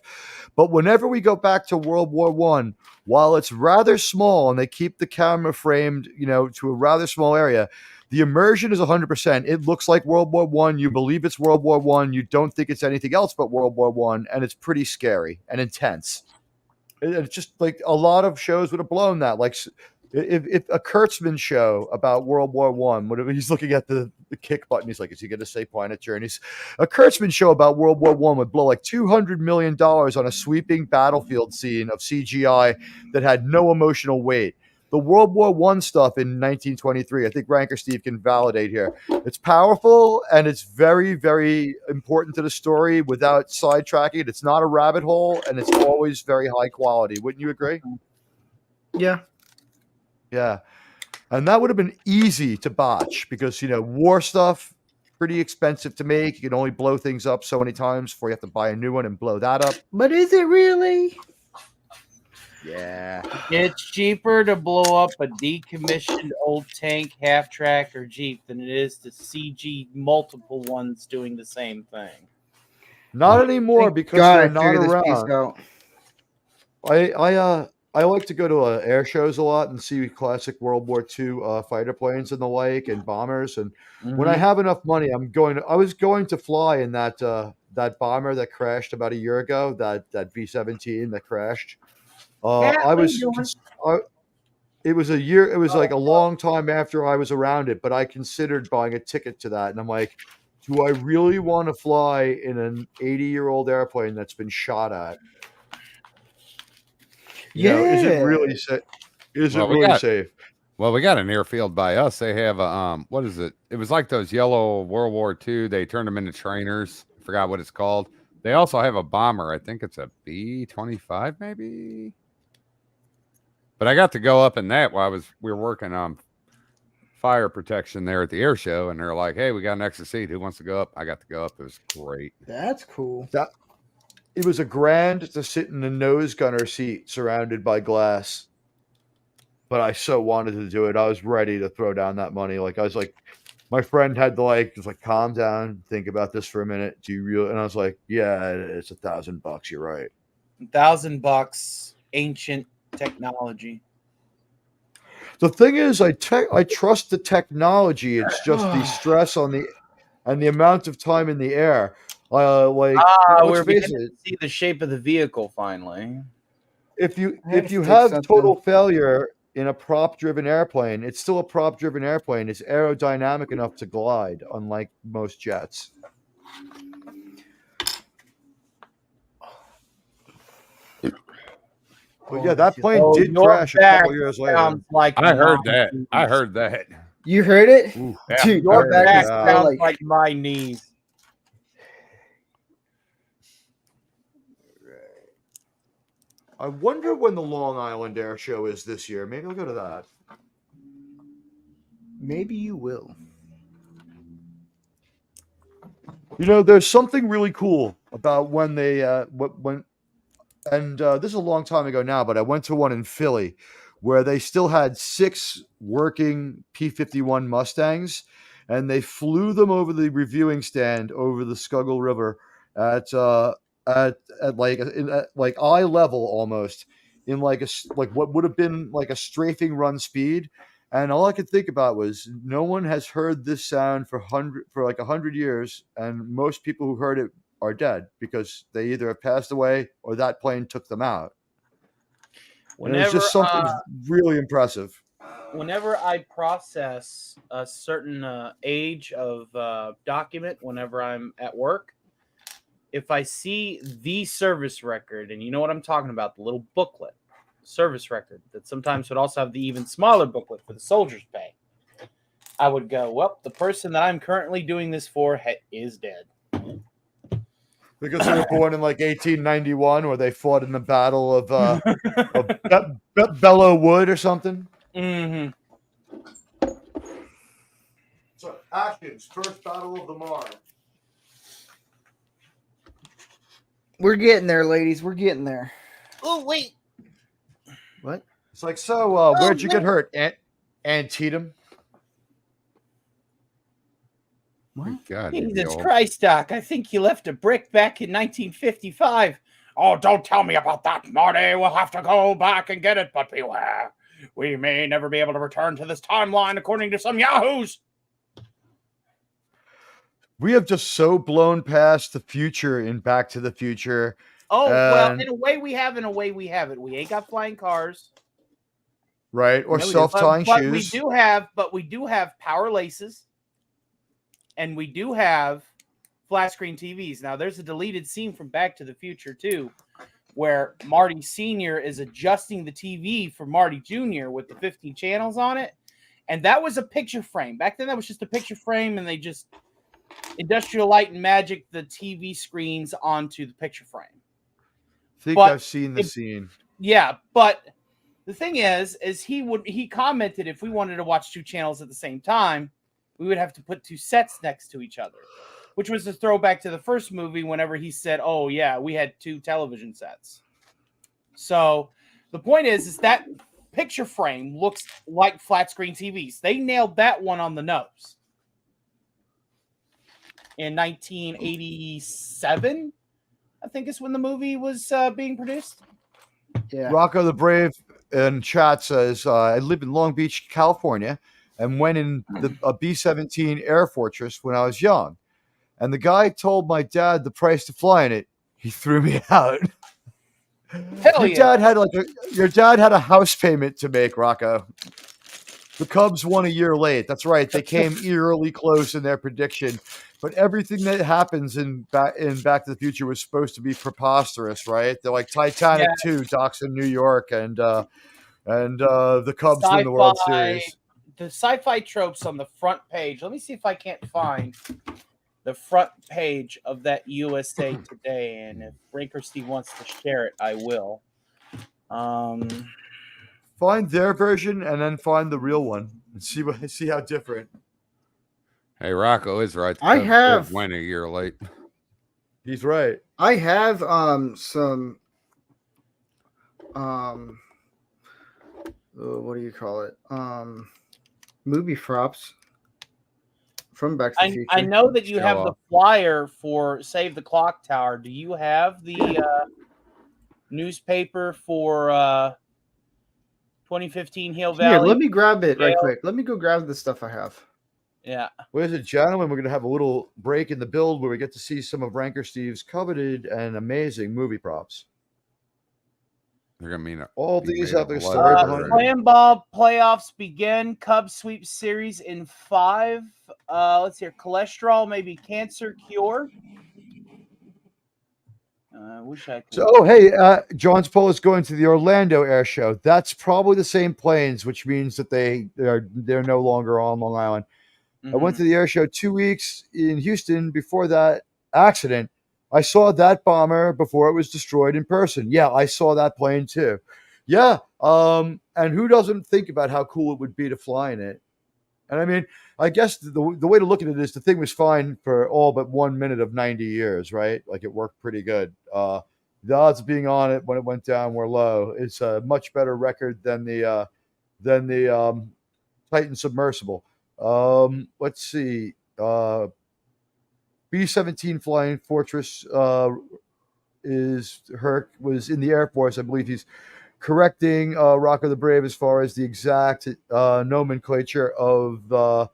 But whenever we go back to World War I, while it's rather small and they keep the camera framed, to a rather small area, the immersion is 100%. It looks like World War I. You believe it's World War I. You don't think it's anything else but World War I. And it's pretty scary and intense. It's just like a lot of shows would have blown that. Like if a Kurtzman show about World War I, whatever, he's looking at the kick button, he's like, is he going to say Planet Journeys? A Kurtzman show about World War I would blow like $200 million on a sweeping battlefield scene of CGI that had no emotional weight. The World War I stuff in 1923, I think Ranker Steve can validate here. It's powerful and it's very, very important to the story without sidetracking. It's not a rabbit hole and it's always very high quality. Wouldn't you agree? Yeah. Yeah. And that would have been easy to botch because, war stuff, pretty expensive to make. You can only blow things up so many times before you have to buy a new one and blow that up. But is it really? Yeah. it's cheaper to blow up a decommissioned old tank, half track, or Jeep than it is to CG multiple ones doing the same thing. Not anymore because God, they're not figure this piece around. out. I like to go to air shows a lot and see classic World War II fighter planes and the like and bombers. And when I have enough money, I was going to fly in that bomber that crashed about a year ago, that V-17 that crashed. It was a year. It was like a long time after I was around it, but I considered buying a ticket to that. And I'm like, do I really want to fly in an 80-year-old airplane that's been shot at? Is it really safe? Is it really safe? Well, we got an airfield by us. They have a what is it? It was like those yellow World War II. They turned them into trainers. I forgot what it's called. They also have a bomber. I think it's a B-25, maybe. But I got to go up in that while we were working on fire protection there at the air show, and they're like, "Hey, we got an extra seat. Who wants to go up?" I got to go up. It was great. That's cool. It was a grand to sit in the nose gunner seat surrounded by glass. But I so wanted to do it. I was ready to throw down that money. Like I was like, my friend had to just calm down, think about this for a minute. Do you really? And I was like, yeah, it's $1,000. You're right. $1,000, ancient technology. The thing is, I trust the technology. It's just the stress and the amount of time in the air. We're beginning to see the shape of the vehicle finally. If you have have total failure in a prop-driven airplane, it's still a prop-driven airplane. It's aerodynamic enough to glide, unlike most jets. But yeah, that plane did crash a couple years later. Sounds like I heard my that. knees. I heard that. You heard it? Yeah. Dude, Your my back back is sounds like, like my knees. I wonder when the Long Island Air Show is this year. Maybe I'll go to that. maybe you will. There's something really cool about when they this is a long time ago now, but I went to one in Philly where they still had 6 working P-51 Mustangs, and they flew them over the reviewing stand over the Schuylkill River at eye level almost, in what would have been like a strafing run speed. And all I could think about was no one has heard this sound for like 100 years, and most people who heard it are dead because they either have passed away or that plane took them out. And it was Whenever just something really impressive. whenever I process a certain age of document, whenever I'm at work, if I see the service record, and you know what I'm talking about, the little booklet, service record that sometimes would also have the even smaller booklet for the soldiers' pay, I would go, well, the person that I'm currently doing this for is dead. Because they were born in like 1891, where they fought in the Battle of Belleau Wood or something. Mm-hmm. So, Atkins, First Battle of the Marne. We're getting there, ladies. We're getting there. Oh, wait. What? It's like, so where'd you get hurt, Antietam? God, you'd be Jesus old. Christ, Doc. I think you left a brick back in 1955. Oh, don't tell me about that, Marty. We'll have to go back and get it, but beware. We may never be able to return to this timeline, according to some yahoos. We have just so blown past the future in Back to the Future. Oh, well, And- in a way we have, in a way we haven't. We ain't got flying cars. Right? Or No, we do. self-tying But shoes. we do have power laces. And we do have flat screen TVs. Now, there's a deleted scene from Back to the Future, too, where Marty Sr. is adjusting the TV for Marty Jr. with the 15 channels on it. And that was a picture frame. Back then, that was just a picture frame, and they just Industrial Light and Magic the TV screens onto the picture frame. I think but I've seen the scene. Yeah, but the thing is he commented if we wanted to watch two channels at the same time, we would have to put two sets next to each other, which was a throwback to the first movie whenever he said, oh, yeah, we had two television sets. So the point is that picture frame looks like flat screen TVs. They nailed that one on the nose. In 1987, I think is when the movie was being produced. Yeah. Rocco the Brave in chat says, I live in Long Beach, California, and went in a B-17 Air Fortress when I was young. And the guy told my dad the price to fly in it. He threw me out. Hell yeah. Your dad had a house payment to make, Rocco. The Cubs won a year late. That's right. They came eerily close in their prediction. But everything that happens in Back to the Future was supposed to be preposterous, right? They're like Titanic 2 docks in New York, and the Cubs win the World Series. The sci-fi tropes on the front page. Let me see if I can't find the front page of that USA Today, and if Ranker Steve wants to share it, I will. Find their version and then find the real one and see how different. Hey, Rocco is right. The I Cubs did have- win a year late. He's right. I have some what do you call it? Movie props from Back to the Future. I know that you Show have the off. flyer for Save the Clock Tower. Do you have the newspaper for 2015 Hill Valley? Here, let me grab it right Yeah. quick. Let me go grab the stuff I have. Yeah. Ladies and gentlemen, we're going to have a little break in the build where we get to see some of Ranker Steve's coveted and amazing movie props. They're gonna mean it. All Be these made have their of story leather. behind them. Slam ball playoffs begin. Cubs sweep series in 5. Let's hear cholesterol, maybe cancer cure. I wish I could. So, hey, John's Pole is going to the Orlando Air Show. That's probably the same planes, which means that they're no longer on Long Island. I went to the air show 2 weeks in Houston before that accident. I saw that bomber before it was destroyed in person. Yeah, I saw that plane too. Yeah, and who doesn't think about how cool it would be to fly in it? And I mean, I guess the way to look at it is the thing was fine for all but 1 minute of 90 years, right? Like it worked pretty good. The odds of being on it when it went down were low. It's a much better record than the Titan submersible. Let's see. B-17 Flying Fortress was in the Air Force. I believe he's correcting Rocco the Brave as far as the exact nomenclature of the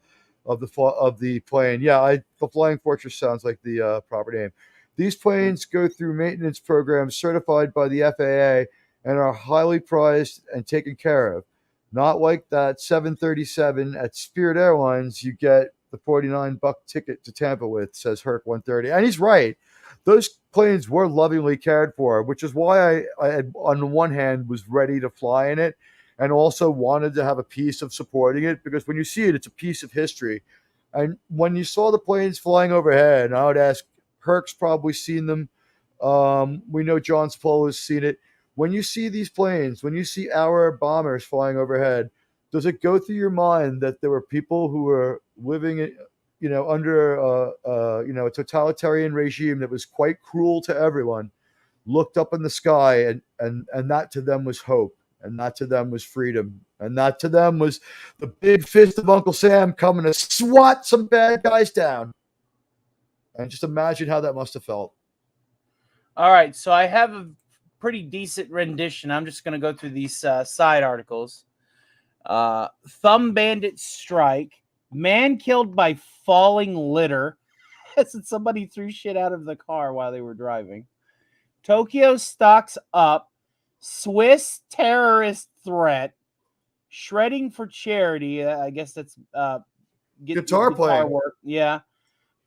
plane. Yeah, the Flying Fortress sounds like the proper name. These planes go through maintenance programs certified by the FAA and are highly prized and taken care of. Not like that 737 at Spirit Airlines you get the $49 ticket to Tampa with, says Herc 130. And he's right. Those planes were lovingly cared for, which is why I had, on the one hand, was ready to fly in it and also wanted to have a piece of supporting it, because when you see it, it's a piece of history. And when you saw the planes flying overhead, and I would ask, Herc's probably seen them. We know John Spolo has seen it. When you see these planes, when you see our bombers flying overhead, does it go through your mind that there were people who were living, under a totalitarian regime that was quite cruel to everyone, looked up in the sky, and that to them was hope, and that to them was freedom, and that to them was the big fist of Uncle Sam coming to swat some bad guys down. And just imagine how that must have felt. All right, so I have a pretty decent rendition. I'm just going to go through these side articles. Thumb Bandit strike. Man killed by falling litter. Somebody threw shit out of the car while they were driving. Tokyo stocks up. Swiss terrorist threat. Shredding for charity. I guess that's guitar playing. Work. Yeah.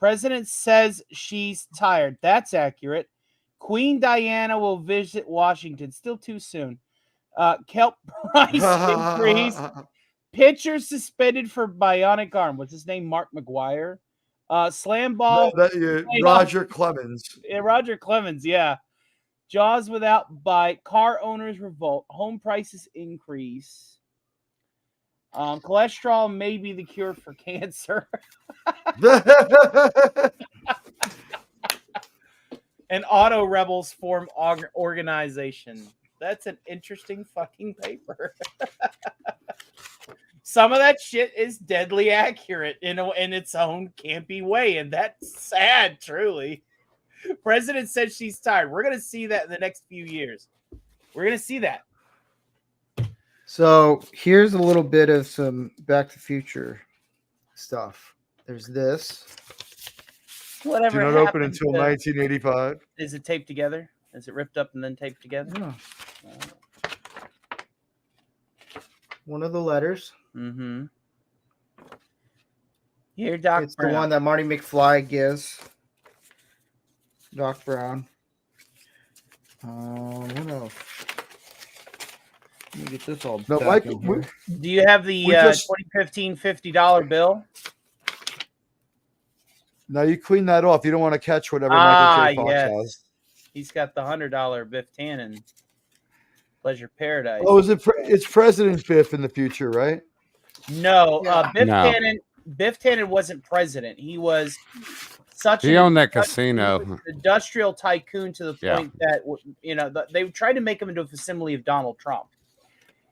President says she's tired. That's accurate. Queen Diana will visit Washington. Still too soon. Kelp price increase. Pitcher suspended for bionic arm. What's his name? Mark McGuire. Slam ball. Roger Clemens. Yeah, Roger Clemens, yeah. Jaws without bite. Car owners revolt. Home prices increase. Cholesterol may be the cure for cancer. And auto rebels form organization. That's an interesting fucking paper. Some of that shit is deadly accurate in its own campy way, and that's sad, truly. President says she's tired. We're going to see that in the next few years. We're going to see that. So here's a little bit of some Back to the Future stuff. There's this. Whatever. Do not open until 1985. Is it taped together? Is it ripped up and then taped together? Yeah. One of the letters. Mm-hmm. Here, Doc It's Brown. the one that Marty McFly gives Doc Brown. What else? Let me get this all No, back Mike, in here. Do you have the 2015 $50 bill? Now you clean that off. You don't want to catch whatever Michael J. Fox yes. has. He's got the $100 Biff Tannen Pleasure Paradise. Oh, it's President Biff in the future, right? No, Biff No. Biff Tannen wasn't president. He was such He an owned that casino. industrial tycoon to the Yeah. point that they tried to make him into a facsimile of Donald Trump.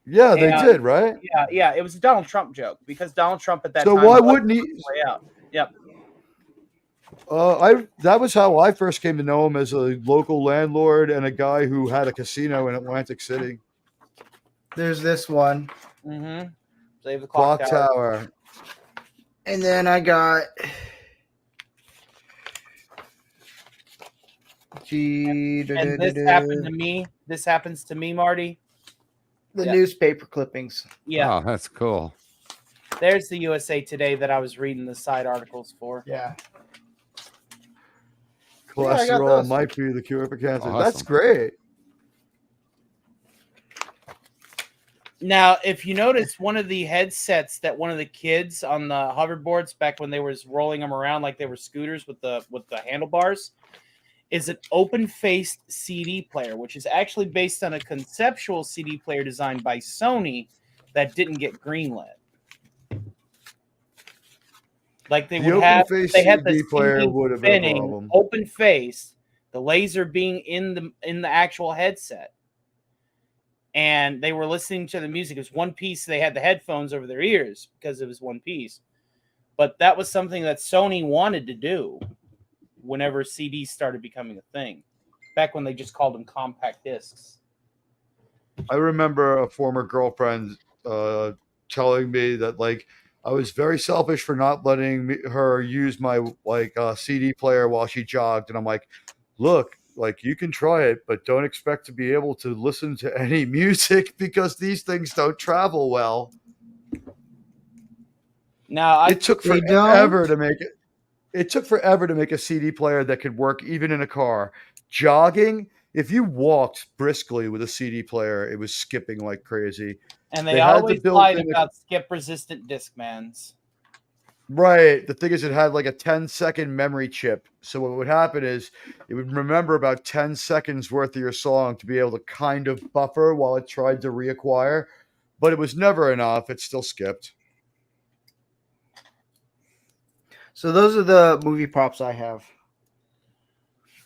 Yeah, they Yeah. did, right? Yeah, it was a Donald Trump joke because Donald Trump at that So time. why wouldn't he? Way out. Yep. That was how I first came to know him, as a local landlord and a guy who had a casino in Atlantic City. There's this one. Mm-hmm. Save the Clock clock tower. Tower. And then I got And this happened to me. This happens to me, Marty. the yeah. newspaper clippings. Yeah. Oh, that's cool. There's the USA Today that I was reading the side articles for. Yeah. I got Cholesterol those. might be the cure for cancer. Awesome. That's great. Now, if you notice, one of the headsets that one of the kids on the hoverboards back when they was rolling them around like they were scooters with the handlebars is an open-faced CD player, which is actually based on a conceptual CD player designed by Sony that didn't get greenlit. Like they The would have, open-faced they had the CD player CD would have been a spinning, problem. open face, the laser being in the actual headset. And they were listening to the music. It was one piece. They had the headphones over their ears because it was one piece. But that was something that Sony wanted to do whenever CDs started becoming a thing. Back when they just called them compact discs. I remember a former girlfriend telling me that like I was very selfish for not letting her use my CD player while she jogged, and I'm like, look, like you can try it, but don't expect to be able to listen to any music because these things don't travel well. Now, It took They forever don't? to make it. It took forever to make a CD player that could work even in a car. Jogging, if you walked briskly with a CD player, it was skipping like crazy. and They they had to always build lied in about skip-resistant Discmans. right. The thing is, it had like a 10-second memory chip. So what would happen is it would remember about 10 seconds worth of your song to be able to kind of buffer while it tried to reacquire, but it was never enough. It still skipped. So those are the movie props I have.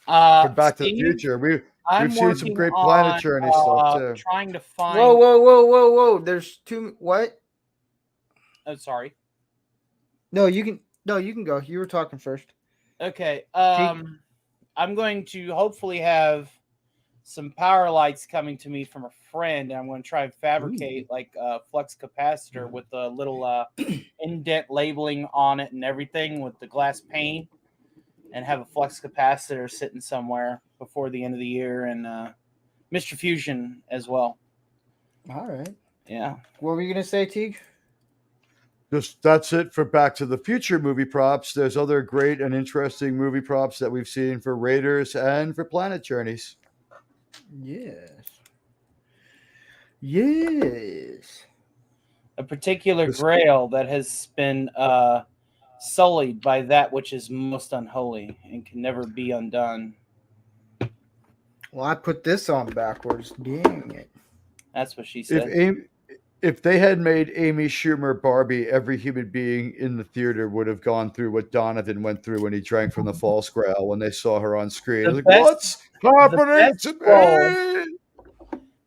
For Back to the Steve, Future, we've I'm seen some working great on Planet Journey stuff too. trying to find. Whoa! There's two. What? Oh, sorry. No, you can. No, you can go. You were talking first. Okay. I'm going to hopefully have some power lights coming to me from a friend, and I'm going to try and fabricate like a flux capacitor with a little indent labeling on it and everything with the glass pane, and have a flux capacitor sitting somewhere before the end of the year, and Mr. Fusion as well. All right. Yeah. What were you gonna say, Teague? That's it for Back to the Future movie props. There's other great and interesting movie props that we've seen for Raiders and for Planet Journeys. Yes. A particular This- grail that has been sullied by that which is most unholy and can never be undone. Well, I put this on backwards. Dang it. That's what she said. If they had made Amy Schumer Barbie, every human being in the theater would have gone through what Donovan went through when he drank from the false grail when they saw her on screen. The Like, best- what's happening best to role- me?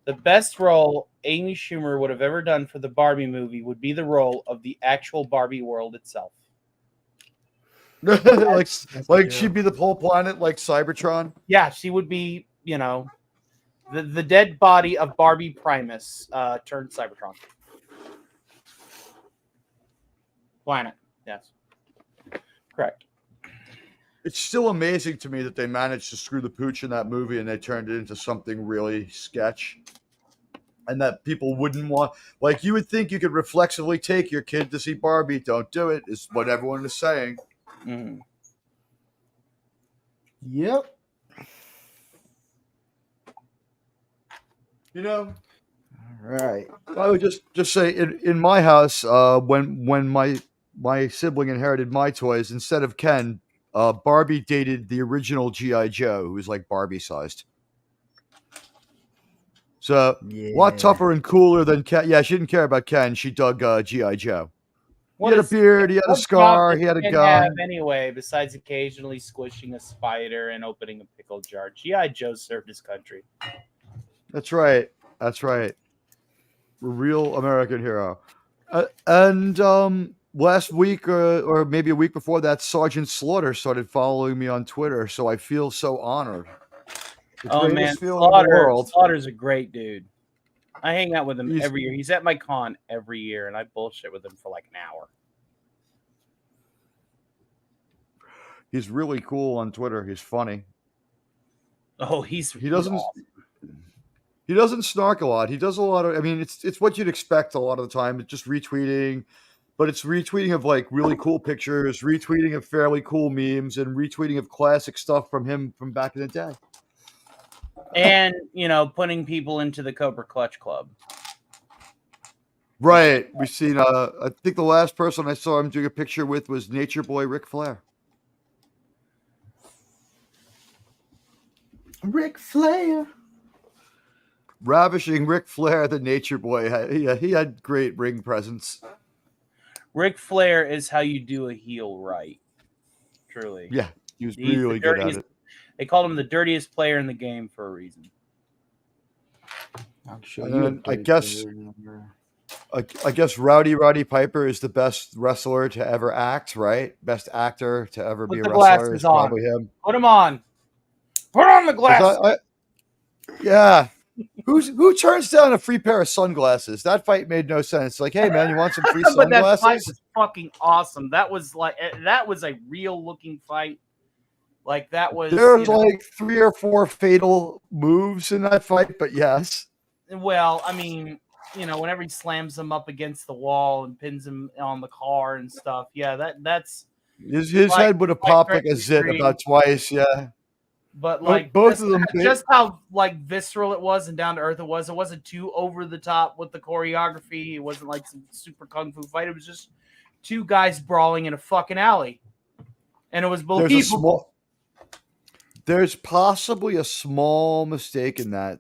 The best role Amy Schumer would have ever done for the Barbie movie would be the role of the actual Barbie world itself. like she'd be the whole planet like Cybertron. Yeah, she would be, the dead body of Barbie Primus turned Cybertron. Planet, yes. Correct. It's still amazing to me that they managed to screw the pooch in that movie and they turned it into something really sketch. And that people wouldn't want, like, you would think you could reflexively take your kid to see Barbie. Don't do it, is what everyone is saying. Mm. Yep. You know, All right. I would just say in my house, when my sibling inherited my toys, instead of Ken, Barbie dated the original G.I. Joe, who was like Barbie sized. So a lot tougher and cooler than Ken. Yeah, she didn't care about Ken. She dug G.I. Joe. He had a beard. He had a what scar. job He had a does Ken gun. have anyway, besides occasionally squishing a spider and opening a pickle jar. G.I. Joe served his country. That's right. That's right. A real American hero. And last week, or maybe a week before that, Sergeant Slaughter started following me on Twitter. So I feel so honored. The Oh greatest man, feeling in the world. Slaughter's a great dude. I hang out with him He's- every year. He's at my con every year, and I bullshit with him for like an hour. He's really cool on Twitter. He's funny. Oh, He doesn't snark a lot. He does a lot of. I mean, it's what you'd expect a lot of the time. It's just retweeting, but it's retweeting of like really cool pictures, retweeting of fairly cool memes, and retweeting of classic stuff from him from back in the day. and putting people into the Cobra Clutch Club. Right. We've seen. I think the last person I saw him doing a picture with was Nature Boy Ric Flair. Ric Flair. Ravishing Ric Flair, the Nature Boy. He had great ring presence. Ric Flair is how you do a heel right. Truly. Yeah, he was He's the really good at dirtiest- it. They called him the dirtiest player in the game for a reason. I'll show And you. then I guess Roddy Piper is the best wrestler to ever act, right? Best actor to ever Put be a the wrestler glasses is on. probably him. Put him on. Put on the 'Cause glass. yeah, Who turns down a free pair of sunglasses? That fight made no sense. Like, hey man, you want some free But that fight sunglasses? was fucking awesome. That was a real looking fight. Like that was There's like 3 or 4 fatal moves in that fight, but yes. well, I mean, whenever he slams him up against the wall and pins him on the car and stuff, yeah, that's. His Like- head would have like popped like a Frankie zit Green. about twice, yeah. But like both just, of them- just how like visceral it was and down to earth it was. It wasn't too over the top with the choreography. It wasn't like some super kung fu fight. It was just 2 guys brawling in a fucking alley, and it was believable. There's possibly a small mistake in that.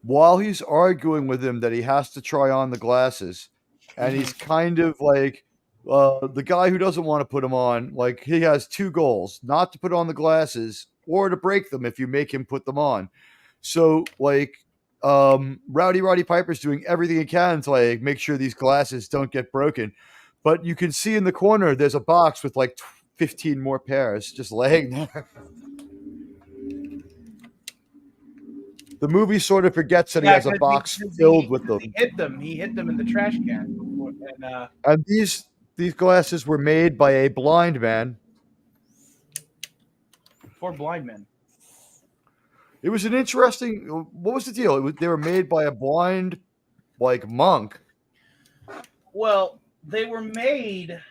While he's arguing with him that he has to try on the glasses, and he's kind of like the guy who doesn't want to put them on, like he has 2 goals: not to put on the glasses or to break them if you make him put them on. So like Rowdy Piper's doing everything he can to like make sure these glasses don't get broken. But you can see in the corner there's a box with like 15 more pairs just laying there. The movie sort of forgets that he has a box filled with them. He hit them in the trash can before, and And these glasses were made by a blind man. for blind men. It was an interesting. What was the deal? They were made by a blind, like monk. Well, they were made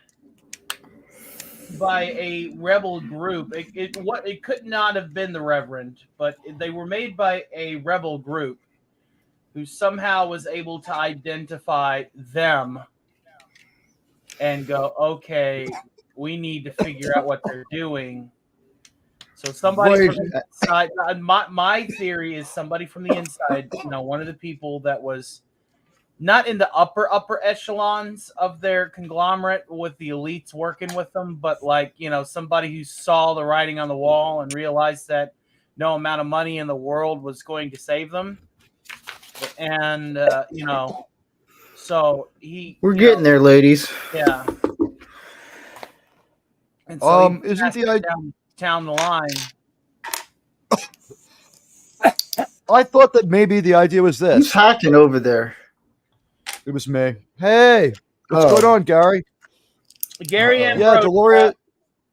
by a rebel group. It could not have been the Reverend, but they were made by a rebel group who somehow was able to identify them and go, okay, we need to figure out what they're doing. So somebody from the inside. My theory is somebody from the inside. One of the people that was not in the upper echelons of their conglomerate with the elites working with them, but like, somebody who saw the writing on the wall and realized that no amount of money in the world was going to save them. And, so We're getting there, ladies. Yeah. And so isn't the idea down the line? I thought that maybe the idea was this. Who's hacking over there? It was me. Hey, what's Oh. going on, Gary? Gary and Yeah, Deloria.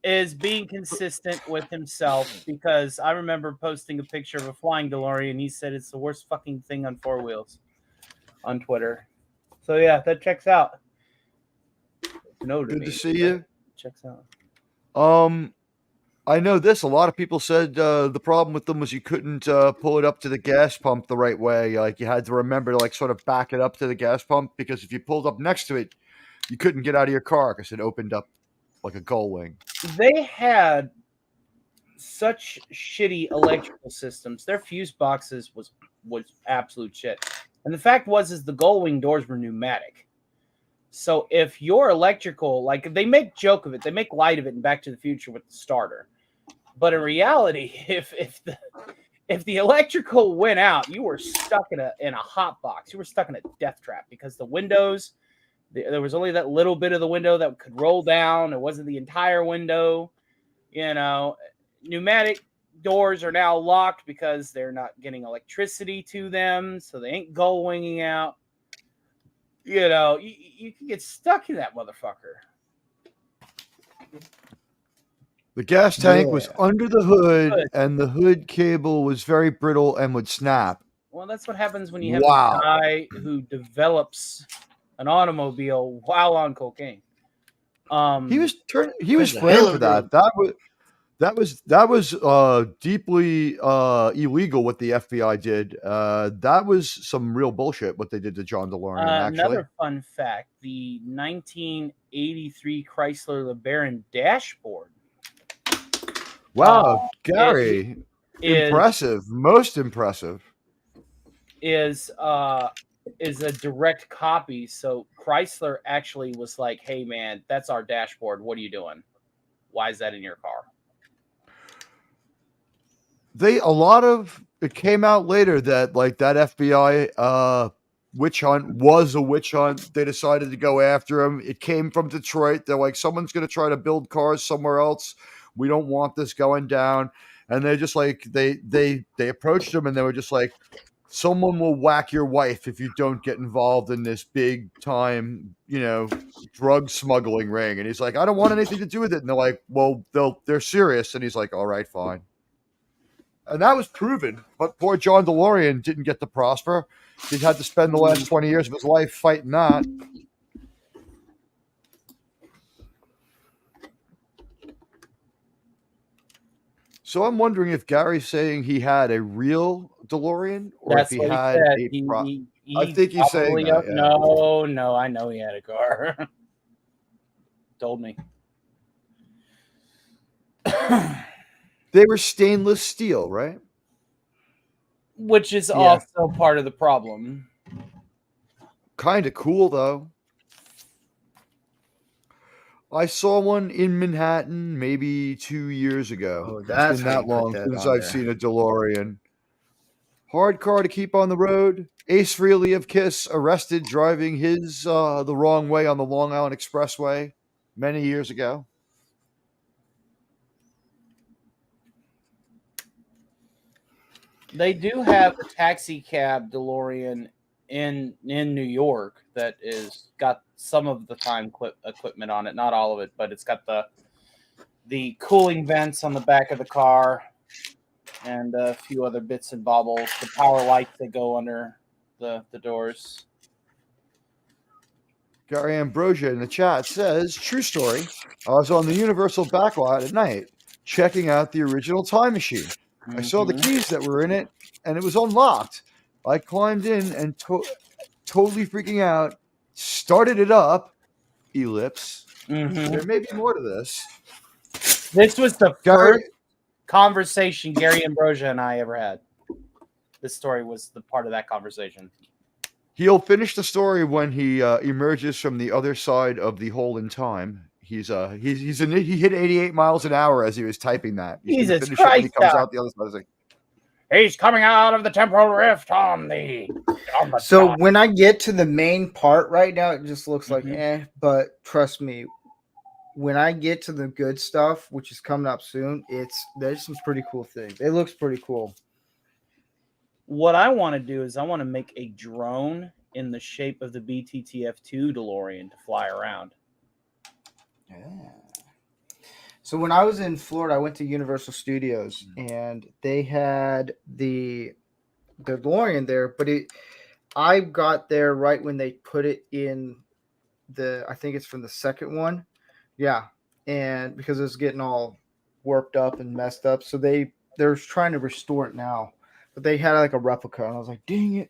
is being consistent with himself, because I remember posting a picture of a flying DeLorean and he said it's the worst fucking thing on 4 wheels on Twitter. So yeah, that checks out. No, Good to see you. Checks out. I know this. A lot of people said the problem with them was you couldn't pull it up to the gas pump the right way. Like you had to remember to like sort of back it up to the gas pump, because if you pulled up next to it, you couldn't get out of your car because it opened up like a gull wing. They had such shitty electrical systems. Their fuse boxes was absolute shit. And the fact is the gull wing doors were pneumatic. So if your electrical, like they make joke of it, they make light of it in Back to the Future with the starter. But in reality, if the electrical went out, you were stuck in a hot box. You were stuck in a death trap, because the windows, there was only that little bit of the window that could roll down. It wasn't the entire window. Pneumatic doors are now locked because they're not getting electricity to them, so they ain't gull winging out. You can get stuck in that motherfucker. The gas tank was under the hood, and the hood cable was very brittle and would snap. Well, that's what happens when you have Wow. a guy who develops an automobile while on cocaine. He was There's a framed hell for of that. That was deeply illegal what the FBI did. That was some real bullshit what they did to John DeLorean. Actually, Another fun fact: the 1983 Chrysler LeBaron dashboard. wow, Gary, is impressive, most impressive. is a direct copy. So Chrysler actually was like, "Hey, man, that's our dashboard. What are you doing? Why is that in your car?" It came out later that like that FBI witch hunt was a witch hunt. They decided to go after him. It came from Detroit. They're like, someone's going to try to build cars somewhere else. We don't want this going down. And they just like they approached him, and they were just like, someone will whack your wife if you don't get involved in this big time, drug smuggling ring. And he's like, I don't want anything to do with it. And they're like, well, they're serious. And he's like, all right, fine. And that was proven. But poor John DeLorean didn't get to prosper. He had to spend the last 20 years of his life fighting that. So I'm wondering if Gary's saying he had a real DeLorean, or That's if what he had said. I think he's saying probably that, yeah. No, I know he had a car. Told me. They were stainless steel, right? Which is also part of the problem. Kind of cool, though. I saw one in Manhattan maybe 2 years ago. Oh, It's that's been how that you put long that since on I've there. seen a DeLorean. Hard car to keep on the road. Ace Frehley of Kiss arrested driving his the wrong way on the Long Island Expressway many years ago. They do have a taxi cab DeLorean in New York that is got some of the time equipment on it, not all of it, but it's got the cooling vents on the back of the car and a few other bits and bobbles. The power lights that go under the doors. Gary Ambrosia in the chat says, true story. I was on the Universal backlot at night, checking out the original Time Machine. I saw the keys that were in it, and it was unlocked. I climbed in and totally freaking out, started it up, ellipse. There may be more to this. This was the Gary, first conversation Gary Ambrosia and I ever had. This story was the part of that conversation. he'll finish the story when he emerges from the other side of the hole in time. He hit 88 miles an hour as he was typing that. He's gonna Jesus finish it when he Christ, comes out the other side. It's like, He's coming out of the temporal rift on the So top. when I get to the main part right now, it just looks like but trust me, when I get to the good stuff, which is coming up soon, there's some pretty cool things. It looks pretty cool. What I want to do is I want to make a drone in the shape of the BTTF2 DeLorean to fly around. Yeah. So when I was in Florida, I went to Universal Studios and they had the DeLorean there, but I got there right when they put it in I think it's from the second one. Yeah. And because it was getting all warped up and messed up. So they're trying to restore it now. But they had like a replica, and I was like, dang it.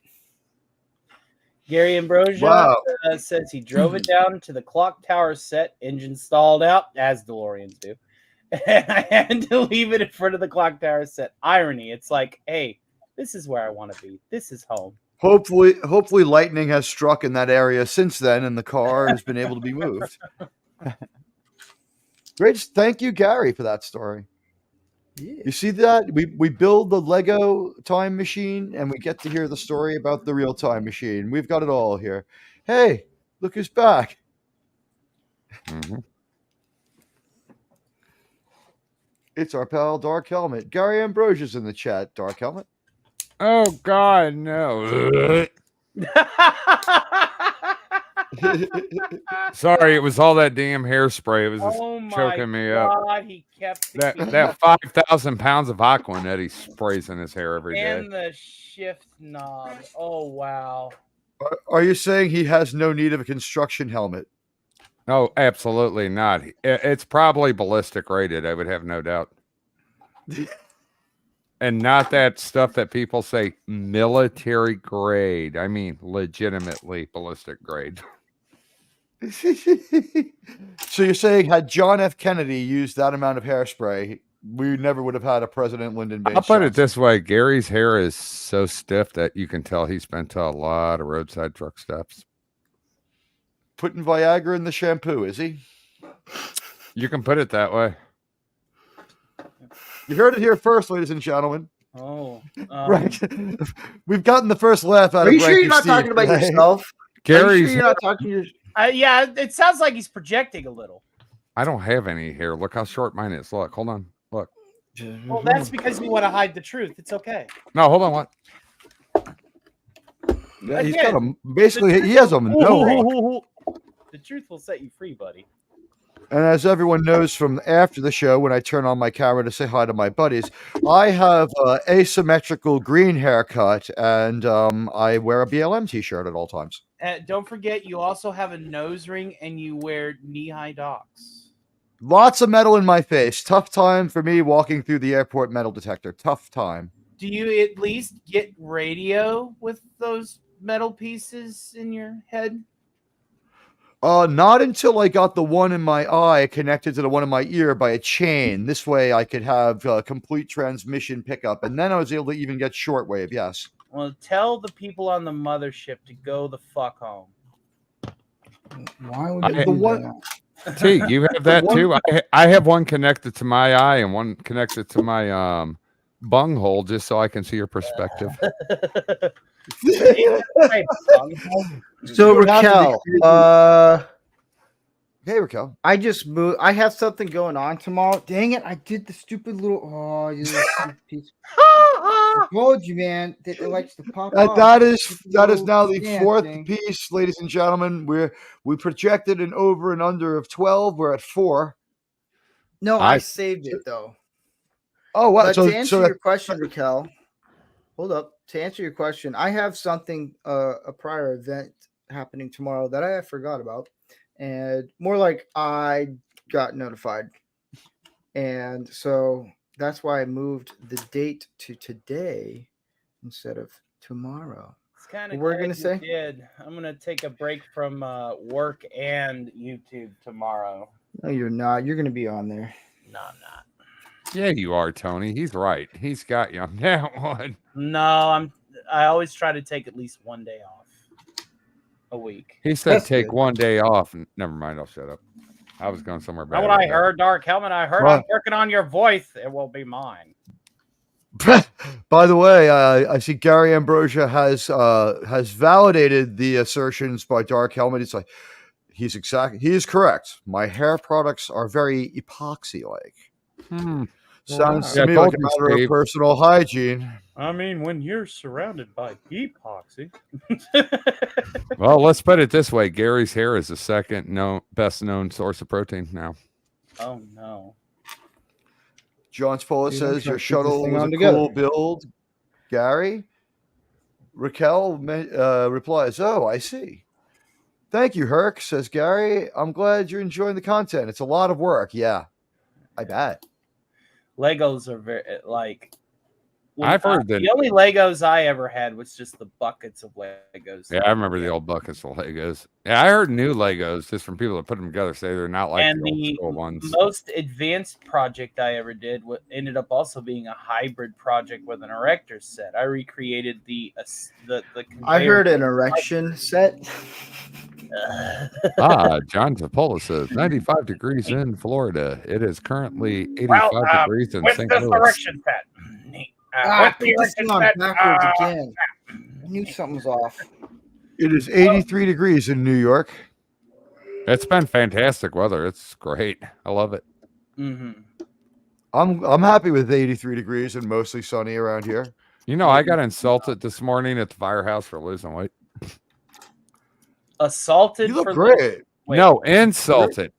Gary Ambrosia says he drove it down to the clock tower set, engine stalled out, as DeLoreans do. And I had to leave it in front of the clock tower set. Irony. It's like, hey, this is where I want to be. This is home. Hopefully lightning has struck in that area since then, and the car has been able to be moved. Great. Thank you, Gary, for that story. Yeah. You see that? We build the Lego time machine, and we get to hear the story about the real time machine. We've got it all here. Hey, look who's back. Mm-hmm. It's our pal, Dark Helmet. Gary Ambrosia's in the chat, Dark Helmet. Oh, God, no. Sorry, it was all that damn hairspray. It was just choking me up. He kept That 5,000 pounds of Aquan that he sprays in his hair every day. and the shift knob. Oh, wow. Are you saying he has no need of a construction helmet? No, absolutely not. It's probably ballistic rated, I would have no doubt. And not that stuff that people say military grade. I mean, legitimately ballistic grade. So you're saying had John F. Kennedy used that amount of hairspray, we never would have had a President Lyndon Baines I'll put it Johnson. this way. Gary's hair is so stiff that you can tell he's been to a lot of roadside truck stops. Putting Viagra in the shampoo, is he? You can put it that way. You heard it here first, ladies and gentlemen. Oh. Right. We've gotten the first laugh out Are of you sure Ranky you're not Steve talking about today. yourself? Are you Gary's sure you're not talking to your... Yeah, it sounds like he's projecting a little. I don't have any hair. Look how short mine is. Look, hold on. Look. Well, that's because you want to hide the truth. It's okay. No, hold on. What? Yeah, he's Again, got a basically he has a no. The truth will set you free, buddy. And as everyone knows from after the show, when I turn on my camera to say hi to my buddies, I have an asymmetrical green haircut, and I wear a BLM T-shirt at all times. Don't forget, you also have a nose ring and you wear knee-high docks. Lots of metal in my face. Tough time for me walking through the airport metal detector. Tough time. Do you at least get radio with those metal pieces in your head? Not until I got the one in my eye connected to the one in my ear by a chain. This way I could have complete transmission pickup. And then I was able to even get shortwave, yes. Well, tell the people on the mothership to go the fuck home. Why would I- you The do one- that? T, you have that too. I have one connected to my eye and one connected to my bung hole, just so I can see your perspective. So You don't have to be Raquel, Hey, Raquel. I just moved. I have something going on tomorrow. Dang it! I did the stupid little. Oh, you little stupid piece. I told you, man, that it likes to pop off. That is Stupid now little the damn fourth thing. piece, ladies and gentlemen. We projected an over and under of 12. We're at 4. No, I I- saved it though. Oh, wow. But So, to answer so your question, Raquel, hold up. To answer your question, I have something, a prior event happening tomorrow that I forgot about, and more like I got notified, and so that's why I moved the date to today instead of tomorrow. It's kind of We're gonna say? Did. I'm gonna take a break from work and YouTube tomorrow. No, you're not. You're gonna be on there. No, I'm not. Yeah, you are, Tony. He's right. He's got you on that one. No, I always try to take at least one day off a week. He said That's take good. one day off. Never mind. I'll shut up. I was going somewhere bad. Know what I with that. heard, Dark Helmet? I heard What? I'm working on your voice. It will be mine. by the way, I see Gary Ambrosia has validated the assertions by Dark Helmet. It's like he is correct. My hair products are very epoxy-like. Sounds Yeah, to I me like told a you, matter of Steve. personal hygiene. I mean, when you're surrounded by epoxy. Well, let's put it this way: Gary's hair is the second best known source of protein now. Oh no. John Spola Dude, I'm says trying your to keep this shuttle thing was a on together. cool build. Gary? Raquel replies, oh, I see. Thank you, Herc, says Gary. I'm glad you're enjoying the content. It's a lot of work. Yeah, I bet. Legos are very like. I've heard that- the only Legos I ever had was just the buckets of Legos. Yeah, I remember the old buckets of Legos. Yeah, I heard new Legos just from people that put them together say they're not like And the old the school ones. most advanced project I ever did ended up also being a hybrid project with an erector set. I recreated the I heard an erection set. John Zapola says 95 degrees in Florida. It is currently 85 degrees in with St. this Louis. erection set. Ah, with the put this erection thing on set, backwards again. I knew something was off. It is 83 degrees in New York. It's been fantastic weather. It's great. I love it. Mm-hmm. I'm happy with 83 degrees and mostly sunny around here. You know, I got insulted this morning at the firehouse for losing weight. Assaulted You look for great. Wait. No, insulted.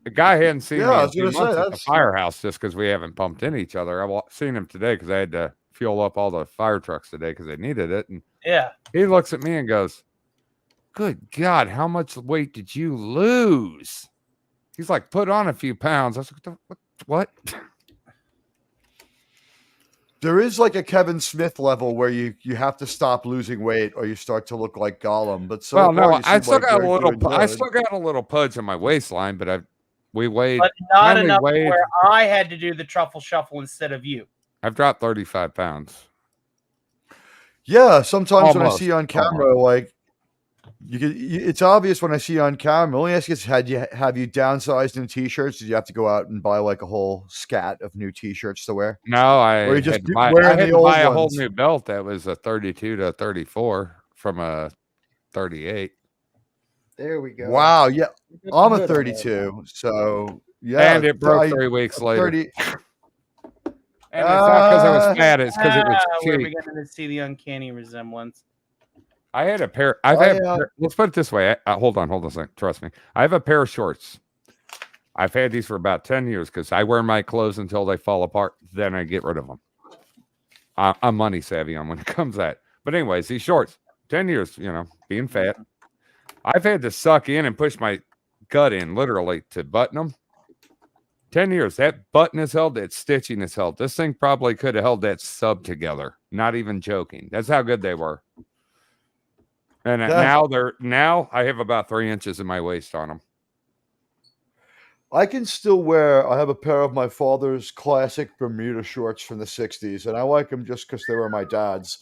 The guy hadn't seen Yeah, me I in was 2 gonna say, months at the that's- firehouse just because we haven't pumped in each other. Seen him today because I had to fuel up all the fire trucks today because they needed it. And Yeah. he looks at me and goes, "Good God, how much weight did you lose?" He's like, "Put on a few pounds." I was like, "What?" There is like a Kevin Smith level where you have to stop losing weight or you start to look like Gollum. But so Well, far, no, you I seem still like got a you're little. doing I good. still got a little pudge in my waistline, but we weighed. But not finally enough weighed- where I had to do the truffle shuffle instead of you. I've dropped 35 pounds. Yeah, sometimes when I Almost, see you on camera, like it's obvious when I see you on camera. Let me ask you: have you downsized in t-shirts? Did you have to go out and buy like a whole scat of new t-shirts to wear? No, I Or you just had to buy, wearing I had the to old buy a whole ones? new belt that was a 32 to 34 from a 38. There we go. Wow, yeah, I'm a Good on that. 32, so yeah, And it broke I- 3 weeks later. 30. And it's not because I was fat, it's because it was We're cheap. beginning to see the uncanny resemblance. I had a pair. I've I, let's put it this way. Hold on a second. Trust me. I have a pair of shorts. I've had these for about 10 years because I wear my clothes until they fall apart. Then I get rid of them. I'm money savvy on when it comes to that. But anyways, these shorts, 10 years, being fat. I've had to suck in and push my gut in literally to button them. 10 years. That button is held. That stitching is held. This thing probably could have held that sub together. Not even joking. That's how good they were. And now I have about 3 inches in my waist on them. I can still wear. I have a pair of my father's classic Bermuda shorts from the '60s, and I like them just because they were my dad's.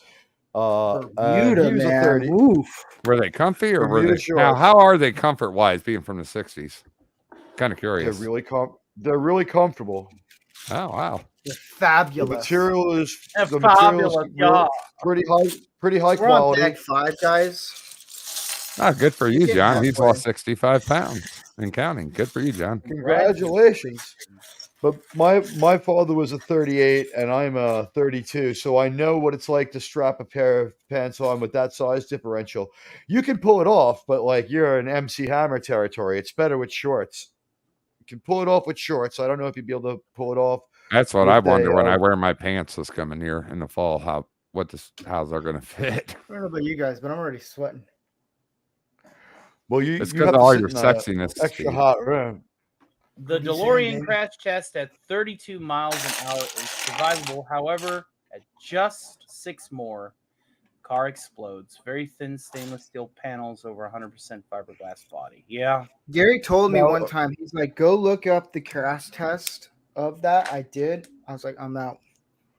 Bermuda, he was a man. 30. Oof. Were they comfy or were Bermuda they? Now, shorts. how are they comfort wise being from the 60s? Kind of They're curious. they're really comfortable. Oh, wow. They're The fabulous. material is That's the material fabulous, is yeah. pretty high We're on quality. deck 5, guys. Oh, good for you, Getting John. He's halfway. lost 65 pounds and counting. Good for you, John. Congratulations. But my father was a 38 and I'm a 32, so I know what it's like to strap a pair of pants on with that size differential. You can pull it off, but like you're in MC Hammer territory. It's better with shorts. You can pull it off with shorts. I don't know if you'd be able to pull it off. That's what with I wonder when a, I wear my pants this coming year in the fall. How's they're going to fit? I don't know about you guys, but I'm already sweating. well, you It's you because have of to all sit your in a sexiness. extra Steve. hot room. The What are you saying, DeLorean Danny? crash test at 32 miles an hour is survivable. However, at just 6 more, car explodes. Very thin stainless steel panels over 100% fiberglass body. Yeah. Gary told me Now- one time, he's like, go look up the crash test of that. I did. I was like, I'm out.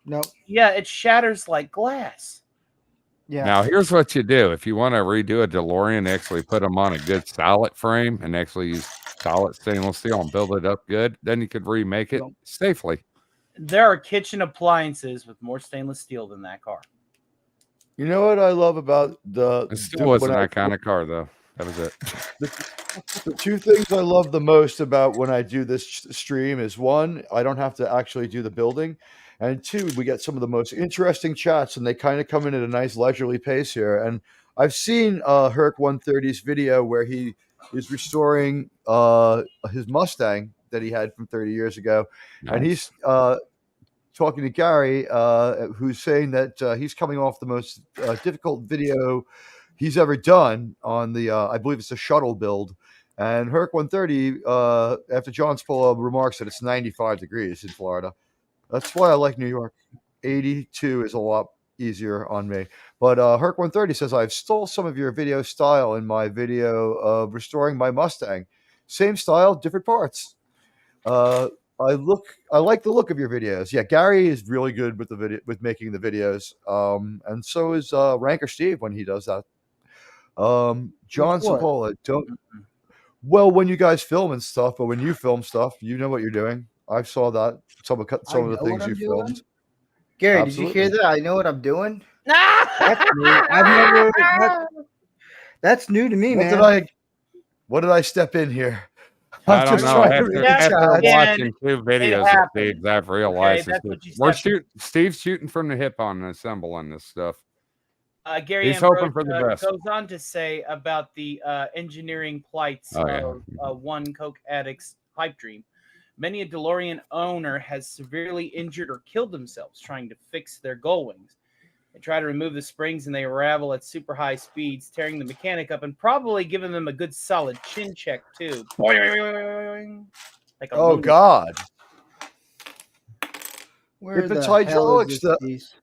Nope. Yeah, it shatters like glass. Yeah. Now, here's what you do. If you want to redo a DeLorean, actually put them on a good solid frame and actually use solid stainless steel and build it up good. Then you could remake it safely. There are kitchen appliances with more stainless steel than that car. You know what I love about It still was an iconic car, though. That was it. The two things I love the most about when I do this stream is one, I don't have to actually do the building, and two, we get some of the most interesting chats, and they kind of come in at a nice leisurely pace here. And I've seen Herc 130's video where he is restoring his Mustang that he had from 30 years ago, and he's talking to Gary, who's saying that he's coming off the most difficult video he's ever done on the I believe it's a shuttle build. And Herc 130 after John's full remarks that it's 95 degrees in Florida. That's why I like New York. 82 is a lot easier on me. But Herc 130 says I've stole some of your video style in my video of restoring my Mustang. Same style, different parts. I like the look of your videos. Yeah, Gary is really good with with making the videos. And so is Ranker Steve when he does that. John What? Cipolla, well, when you guys film and stuff, but when you film stuff, you know what you're doing. I saw that some of the know what things I'm you doing? filmed. Gary, did you hear Absolutely. that? I know what I'm doing. That's new. That's new to me, man. What did I step in here? I I'm don't just know. trying to After, read Yeah, chat. watching 2 videos of happens. Steve's, I've realized that's this what you we're stepped in. shooting. Steve's shooting from the hip on assembling this stuff. Gary He's hoping Ambrose for the best. goes on to say about the engineering plights Oh, yeah. of one coke addict's pipe dream. Many a DeLorean owner has severely injured or killed themselves trying to fix their gull wings. They try to remove the springs and they ravel at super high speeds, tearing the mechanic up and probably giving them a good solid chin check too. Like a Oh moon. God! Where If it's the hell is hydraulics, this the- piece?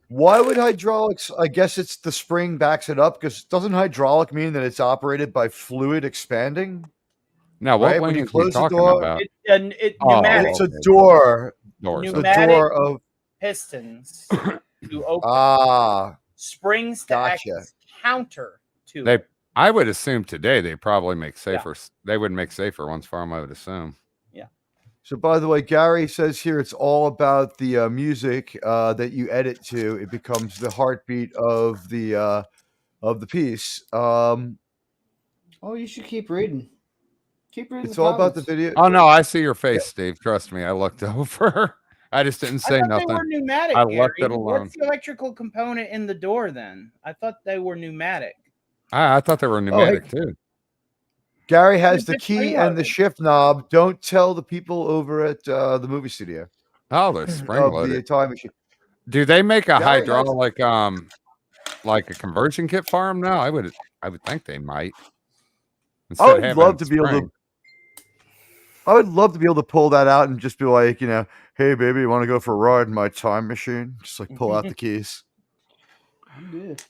Why would hydraulics? I guess it's the spring backs it up because doesn't hydraulic mean that it's operated by fluid expanding? Now, what Right, when wing you is he close the talking door- about? Pneumatic It's a door. Doors. The Pneumatic- door of pistons to open springs to act gotcha. as counter to They, it. I would assume today they probably make safer. They would make safer ones for them. I would assume. So, by the way, Gary says here it's all about the music that you edit to. It becomes the heartbeat of the piece. Oh, you should keep reading. Keep reading. It's all about the comments. video. Oh no, I see your face, Steve. Trust me, I looked over. I just didn't I say thought nothing. they were pneumatic. I left Gary. it alone. What's the electrical component in the door then? I thought they were pneumatic. I thought they were pneumatic too. Gary has the Which key one are and the they? shift knob. Don't tell the people over at the movie studio Oh, they're spring of the loaded. time machine. Do they make a Gary has- hydraulic like a conversion kit for them? No, I would think they might. I would Instead of love having to be able spring. to. I would love to be able to pull that out and just be like, you know, hey baby, you want to go for a ride in my time machine? Just like pull out the keys. I'm good.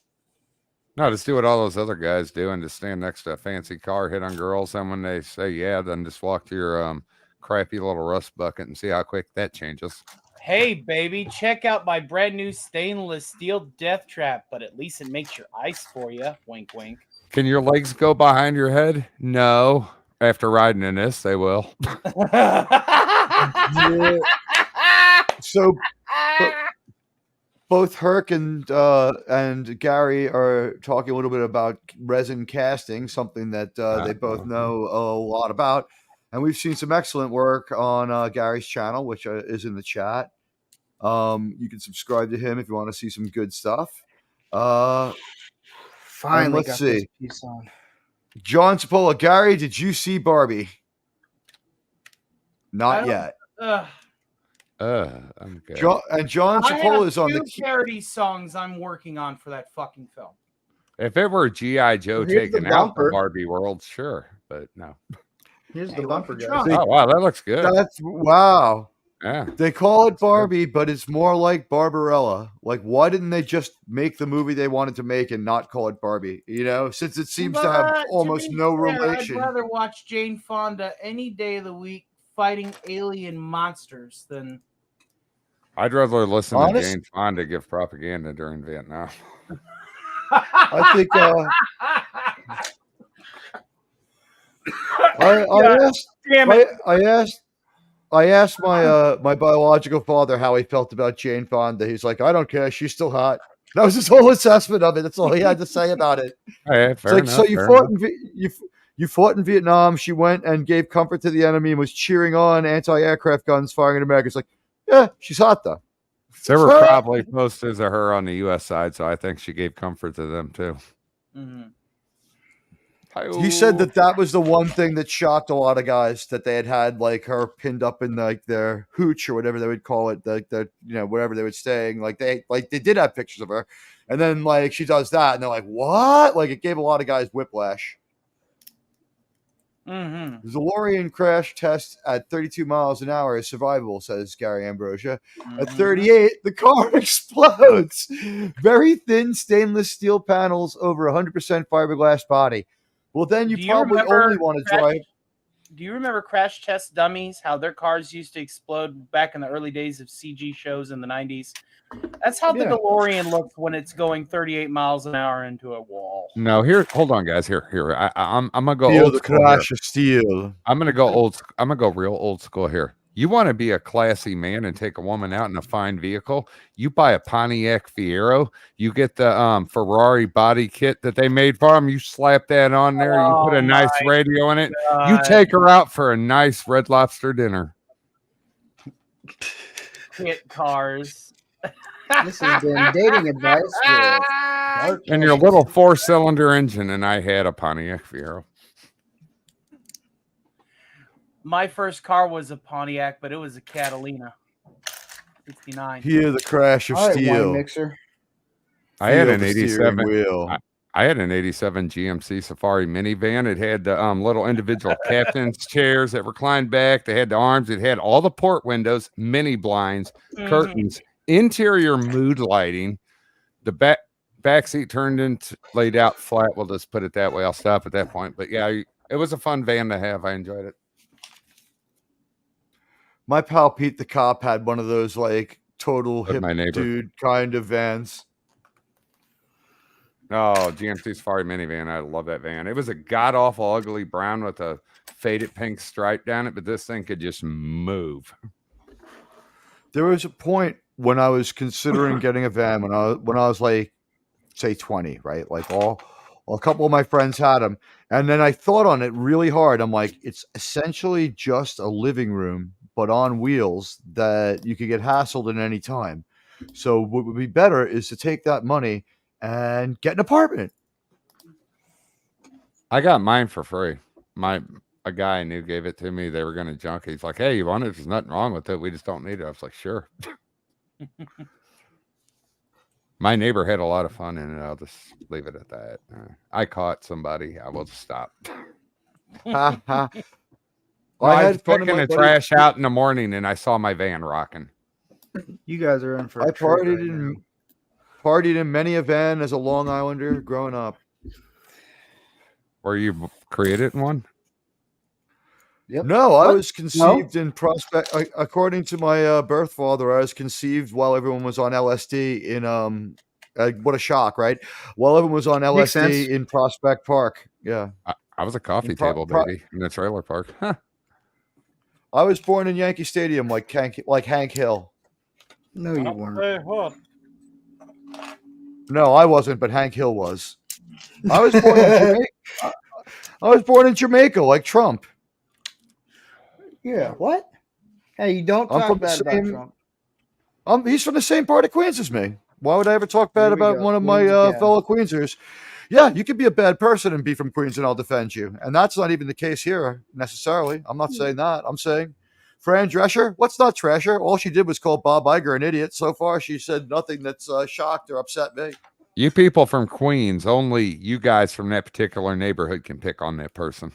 No, just do what all those other guys do and just stand next to a fancy car, hit on girls, and when they say yeah, then just walk to your crappy little rust bucket and see how quick that changes. Hey, baby, check out my brand new stainless steel death trap, but at least it makes your ice for you. Wink, wink. Can your legs go behind your head? No. After riding in this, they will. So both Herc and Gary are talking a little bit about resin casting, something that they both know a lot about. And we've seen some excellent work on Gary's channel, which is in the chat. You can subscribe to him if you want to see some good stuff. Finally let's got see. this piece on. John Cipolla, Gary, did you see Barbie? Not don't- yet. I'm good. John I have Cipolla is on the two parody songs I'm working on for that fucking film. If it were G.I. Joe Well, here's the taking out the bumper. Barbie world, sure. But no. Here's Hey, the one bumper, for guys. Trump. Oh, wow. That looks good. That's wow. Yeah. They call it That's good. Barbie, but it's more like Barbarella. Like, why didn't they just make the movie they wanted to make and not call it Barbie? You know, since it seems to have But almost be no fair, relation. I'd rather watch Jane Fonda any day of the week fighting alien monsters than. I'd rather listen Honest- to Jane Fonda give propaganda during Vietnam. I think I asked my my biological father how he felt about Jane Fonda. He's like, I don't care, she's still hot. That was his whole assessment of it. That's all he had to say about it. Hey, It's fair like, enough, so you fair fought enough. you fought in Vietnam. She went and gave comfort to the enemy and was cheering on anti-aircraft guns firing in America. It's like, yeah, she's hot though. There were So- probably posters of her on the U.S. side, so I think she gave comfort to them too. Mhm. He said that was the one thing that shocked a lot of guys, that they had like her pinned up in like their hooch or whatever they would call it, the you know, whatever they were staying. Like they did have pictures of her, and then like she does that, and they're like, what? Like it gave a lot of guys whiplash. Mm-hmm. The DeLorean crash test at 32 miles an hour is survivable, says Gary Ambrosia. At 38, the car explodes. Very thin stainless steel panels over 100% fiberglass body. Well, then you Do you probably remember only want to Crash- drive. Do you remember Crash Test Dummies? How their cars used to explode back in the early days of CG shows in the 90s? That's how the Yeah. DeLorean looks when it's going 38 miles an hour into a wall. No, here. Hold on, guys. Here. I'm gonna go Feel old the school here. crash of steel. I'm gonna go old. I'm gonna go real old school here. You want to be a classy man and take a woman out in a fine vehicle? You buy a Pontiac Fiero. You get the Ferrari body kit that they made for them. You slap that on there. You put Oh a nice my radio in it. You take her out for a nice Red Lobster dinner. Kit cars. This has been dating advice with Mark And your little 4-cylinder engine. And I had a Pontiac Fiero. My first car was a Pontiac, but it was a Catalina. 69. Hear the crash of All right, wine steel. mixer. I had Feel an the steering 87. wheel. I had an 87 GMC Safari minivan. It had the little individual captain's chairs that reclined back. They had the arms. It had all the port windows, mini blinds, Mhm. curtains, interior mood lighting. The back seat turned into laid out flat. We'll just put it that way. I'll stop at that point. But yeah, it was a fun van to have. I enjoyed it. My pal Pete the cop had one of those like total With hip my neighbor. dude kind of vans. Oh, GMC Safari minivan. I love that van. It was a god awful ugly brown with a faded pink stripe down it, but this thing could just move. There was a point when I was considering getting a van when I was like, say 20, right? Like a couple of my friends had them, and then I thought on it really hard. I'm like, it's essentially just a living room but on wheels that you could get hassled at any time. So what would be better is to take that money and get an apartment. I got mine for free. A guy I knew gave it to me. They were going to junk it. He's like, "Hey, you want it? There's nothing wrong with it. We just don't need it." I was like, "Sure." My neighbor had a lot of fun in it. I'll just leave it at that. I caught somebody. I will just stop. Ha ha. I was picking the trash out in the morning, and I saw my van rocking. You guys are in for. I a treat right now. partied in many a van as a Long Islander growing up. Were you created one? Yep. No, I What? was conceived in Prospect. According to my birth father, I was conceived while everyone was on LSD in what a shock, right? While everyone was on Makes sense. LSD in Prospect Park. Yeah, I was a coffee In pro- table pro- baby in the trailer park. Huh. I was born in Yankee Stadium, like Hank Hill. No, you weren't. No, I wasn't, but Hank Hill was. I was born in Jamaica. I was born in Jamaica, like Trump. Yeah. What? Hey, you don't I'm talk from the bad about same- Trump. He's from the same part of Queens as me. Why would I ever talk bad Here we about go. one of my Queens again. fellow Queensers? Yeah, you could be a bad person and be from Queens, and I'll defend you. And that's not even the case here necessarily. I'm not saying that. I'm saying Fran Drescher. What's not Drescher? All she did was call Bob Iger an idiot. So far, she said nothing that's shocked or upset me. You people from Queens, only you guys from that particular neighborhood can pick on that person.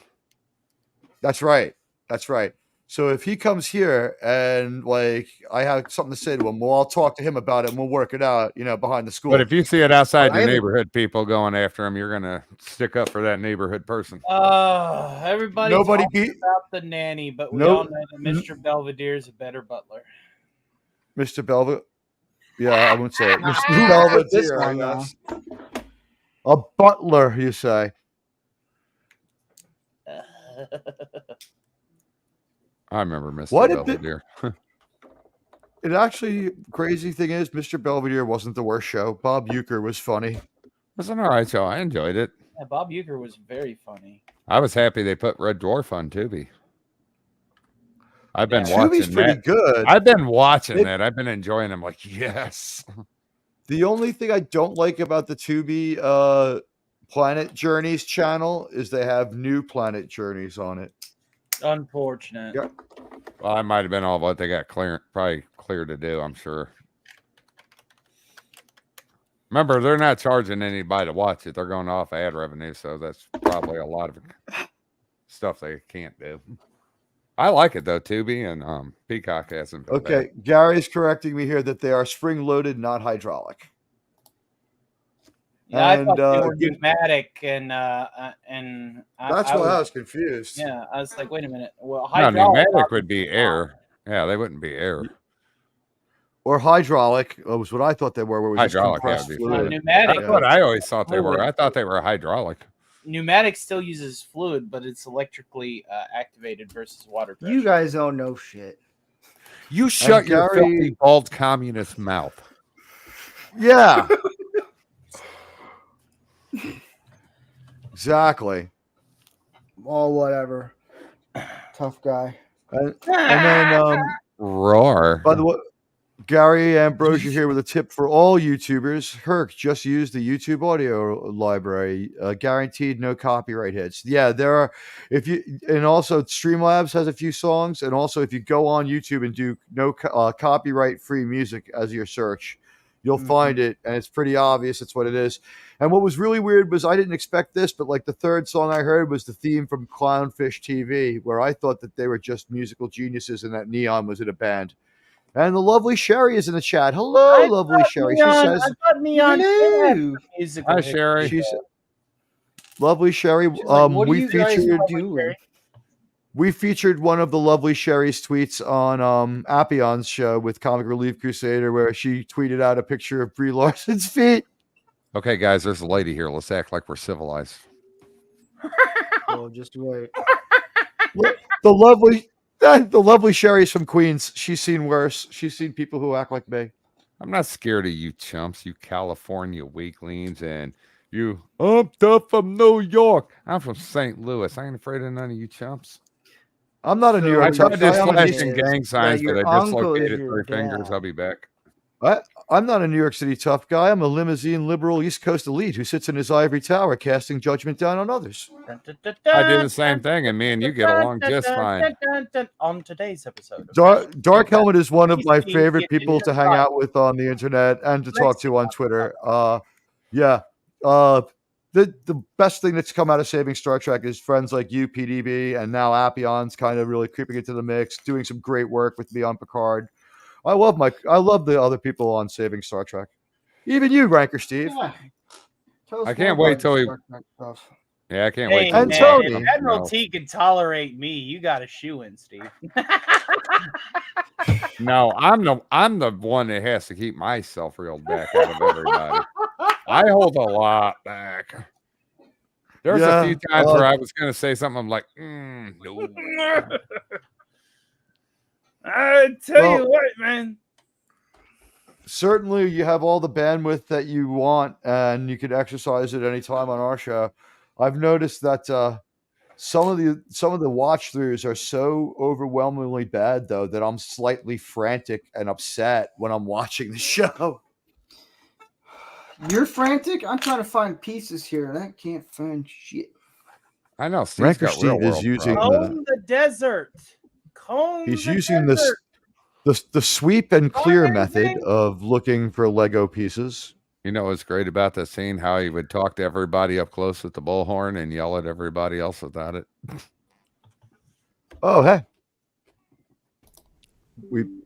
That's right. That's right. So if he comes here and like I have something to say to him, well, I'll talk to him about it and we'll work it out, behind the school. But if you see it outside I your haven't- neighborhood, people going after him, you're going to stick up for that neighborhood person. Everybody Nobody talks beat about the nanny, but we Nope. all know that Mr. Belvedere is a better butler. Mr. Belvedere. Yeah, I wouldn't say it. Who Mr. put this Belvedere, I one now? guess. A butler, you say? I remember Mr. What if it- Belvedere. It actually, crazy thing is, Mr. Belvedere wasn't the worst show. Bob Euchre was funny. It was an all right show. I enjoyed it. Yeah, Bob Euchre was very funny. I was happy they put Red Dwarf on Tubi. I've been Yeah. Tubi's watching pretty that. good. I've been watching It- that. I've been enjoying them. Like, yes. The only thing I don't like about the Tubi Planet Journeys channel is they have new Planet Journeys on it. Unfortunate. Yeah. Well, I might have been all what they got probably clear to do, I'm sure. Remember, they're not charging anybody to watch it. They're going off ad revenue, so that's probably a lot of stuff they can't do. I like it though. Tubi and Peacock hasn't been bad. Okay, Gary's correcting me here that they are spring-loaded, not hydraulic. Yeah, I thought And, they were good- pneumatic, and That's why I was confused. Yeah, I was like, wait a minute. Well, No, hydraulic pneumatic would be air. Yeah, they wouldn't be air. Or hydraulic was what I thought they were. Where it was just Hydraulic, yeah, compressed would be fluid. pneumatic. That's what I always thought they were. I thought they were hydraulic. Pneumatic still uses fluid, but it's electrically activated versus water pressure. You guys don't know shit. You shut your Gary- filthy, bald communist mouth. Yeah. Exactly. Oh, whatever. Tough guy. And then, Roar. by the way, Gary Ambrosia here with a tip for all YouTubers. Herc, just use the YouTube audio library. Guaranteed no copyright hits. Yeah, there are. And also Streamlabs has a few songs. And also, if you go on YouTube and do no copyright free music as your search, you'll find it, and it's pretty obvious it's what it is. And what was really weird was I didn't expect this, but like the third song I heard was the theme from Clownfish TV, where I thought that they were just musical geniuses and that Neon was in a band. And the lovely Sherry is in the chat. Hello, lovely Sherry. She says, I thought Neon Hello. had musical Hi, hits. Sherry. she's lovely Sherry. She's like, what are we you guys featured doing? we featured one of the lovely Sherry's tweets on Appion's show with Comic Relief Crusader, where she tweeted out a picture of Brie Larson's feet. Okay, guys, there's a lady here. Let's act like we're civilized. Oh, just wait. The lovely Sherry's from Queens. She's seen worse. She's seen people who act like me. I'm not scared of you chumps, you California weaklings, and you, I'm tough from New York. I'm from St. Louis. I ain't afraid of none of you chumps. I'm not a New So York I you're tough tried guy. to I'm a slash saying in is gang signs, that but your I uncle is dislocated your 3 fingers. dad. I'll be back. I'm not a New York City tough guy. I'm a limousine liberal East Coast elite who sits in his ivory tower casting judgment down on others. I do the same thing, and me and you get along just fine. On today's episode. Dark Helmet is one of my Steve favorite getting people into to hang fight. out with on the internet and to Let's talk to on Twitter. Yeah. The best thing that's come out of Saving Star Trek is friends like you, PDB, and now Appion's kind of really creeping into the mix, doing some great work with me on Picard. I love the other people on Saving Star Trek. Even you, Ranker Steve. Yeah. Tell us I more can't wait about till your he- Star Trek stuff. Yeah, I can't Hey, wait. till And we man, talk Tony. about if Admiral something T can tolerate me, you got a shoe in, Steve. else. No, I'm the one that has to keep myself reeled back out of everybody. I hold a lot back. There's a few Yeah, times where I was going to say something. I'm like, no. I tell Well- you what, man. Certainly you have all the bandwidth that you want and you can exercise it anytime on our show. I've noticed that some of the watch throughs are so overwhelmingly bad though that I'm slightly frantic and upset when I'm watching the show. You're frantic. I'm trying to find pieces here, and I can't find shit. I know. Steve's Ranker got Steve real is world using problems. Comb the desert. Comb He's the using desert. the sweep and clear Find method everything. of looking for Lego pieces. You know what's great about that scene? How he would talk to everybody up close with the bullhorn and yell at everybody else without it. Oh, hey.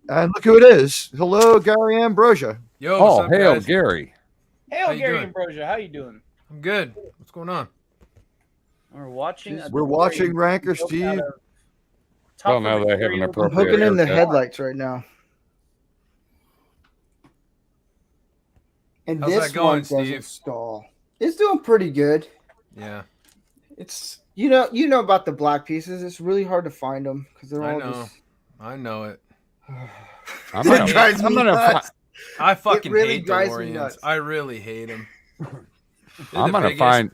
And look who it is. Hello, Gary Ambrosia. Yo, Oh, what's up, hail, guys? Gary. Hail, How you Gary doing? Ambrosia. How you doing? I'm good. What's going on? We're watching. a We're story watching Ranker built out Steve. of Well, tougher now they have an materials. I'm appropriate hooking in the haircut. headlights right now. And How's this that going, one doesn't Steve? stall. It's doing pretty good. Yeah, It's you know about the black pieces. It's really hard to find them because they're I all know. just. I know it. I'm gonna, drives I'm me gonna, nuts. I fucking really hate drives me DeLoreans. nuts. I really hate them. I'm gonna find.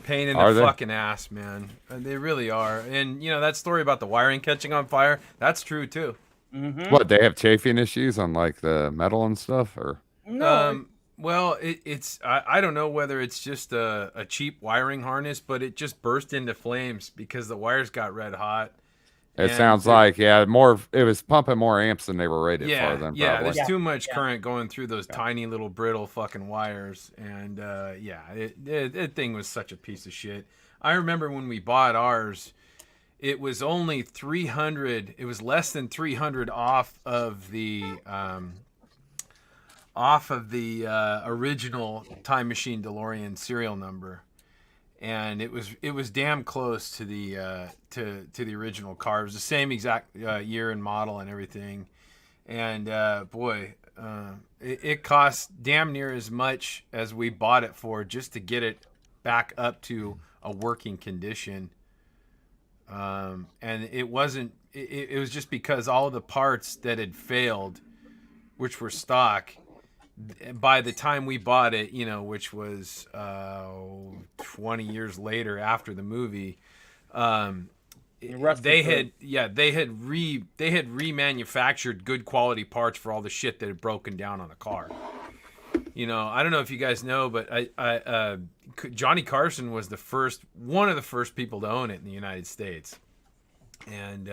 pain in Are the they? fucking ass, man. They really are. And you know that story about the wiring catching on fire? That's true too. Mm-hmm. What, they have chafing issues on like the metal and stuff, or No, Well, it's I don't know whether it's just a cheap wiring harness, but it just burst into flames because the wires got red hot. it And sounds like more. It was pumping more amps than they were rated Yeah, for. Then yeah. probably. There's too much Yeah. current going through those tiny little brittle fucking wires, and that thing was such a piece of shit. I remember when we bought ours, it was only 300. It was less than 300 off of the original Time Machine DeLorean serial number, and it was damn close to the original car. It was the same exact year and model and everything, and it cost damn near as much as we bought it for just to get it back up to a working condition. And it wasn't. It was just because all of the parts that had failed, which were stock, by the time we bought it, you know, which was 20 years later after the movie, they had remanufactured good quality parts for all the shit that had broken down on the car. You know, I don't know if you guys know, but Johnny Carson was one of the first people to own it in the United States, and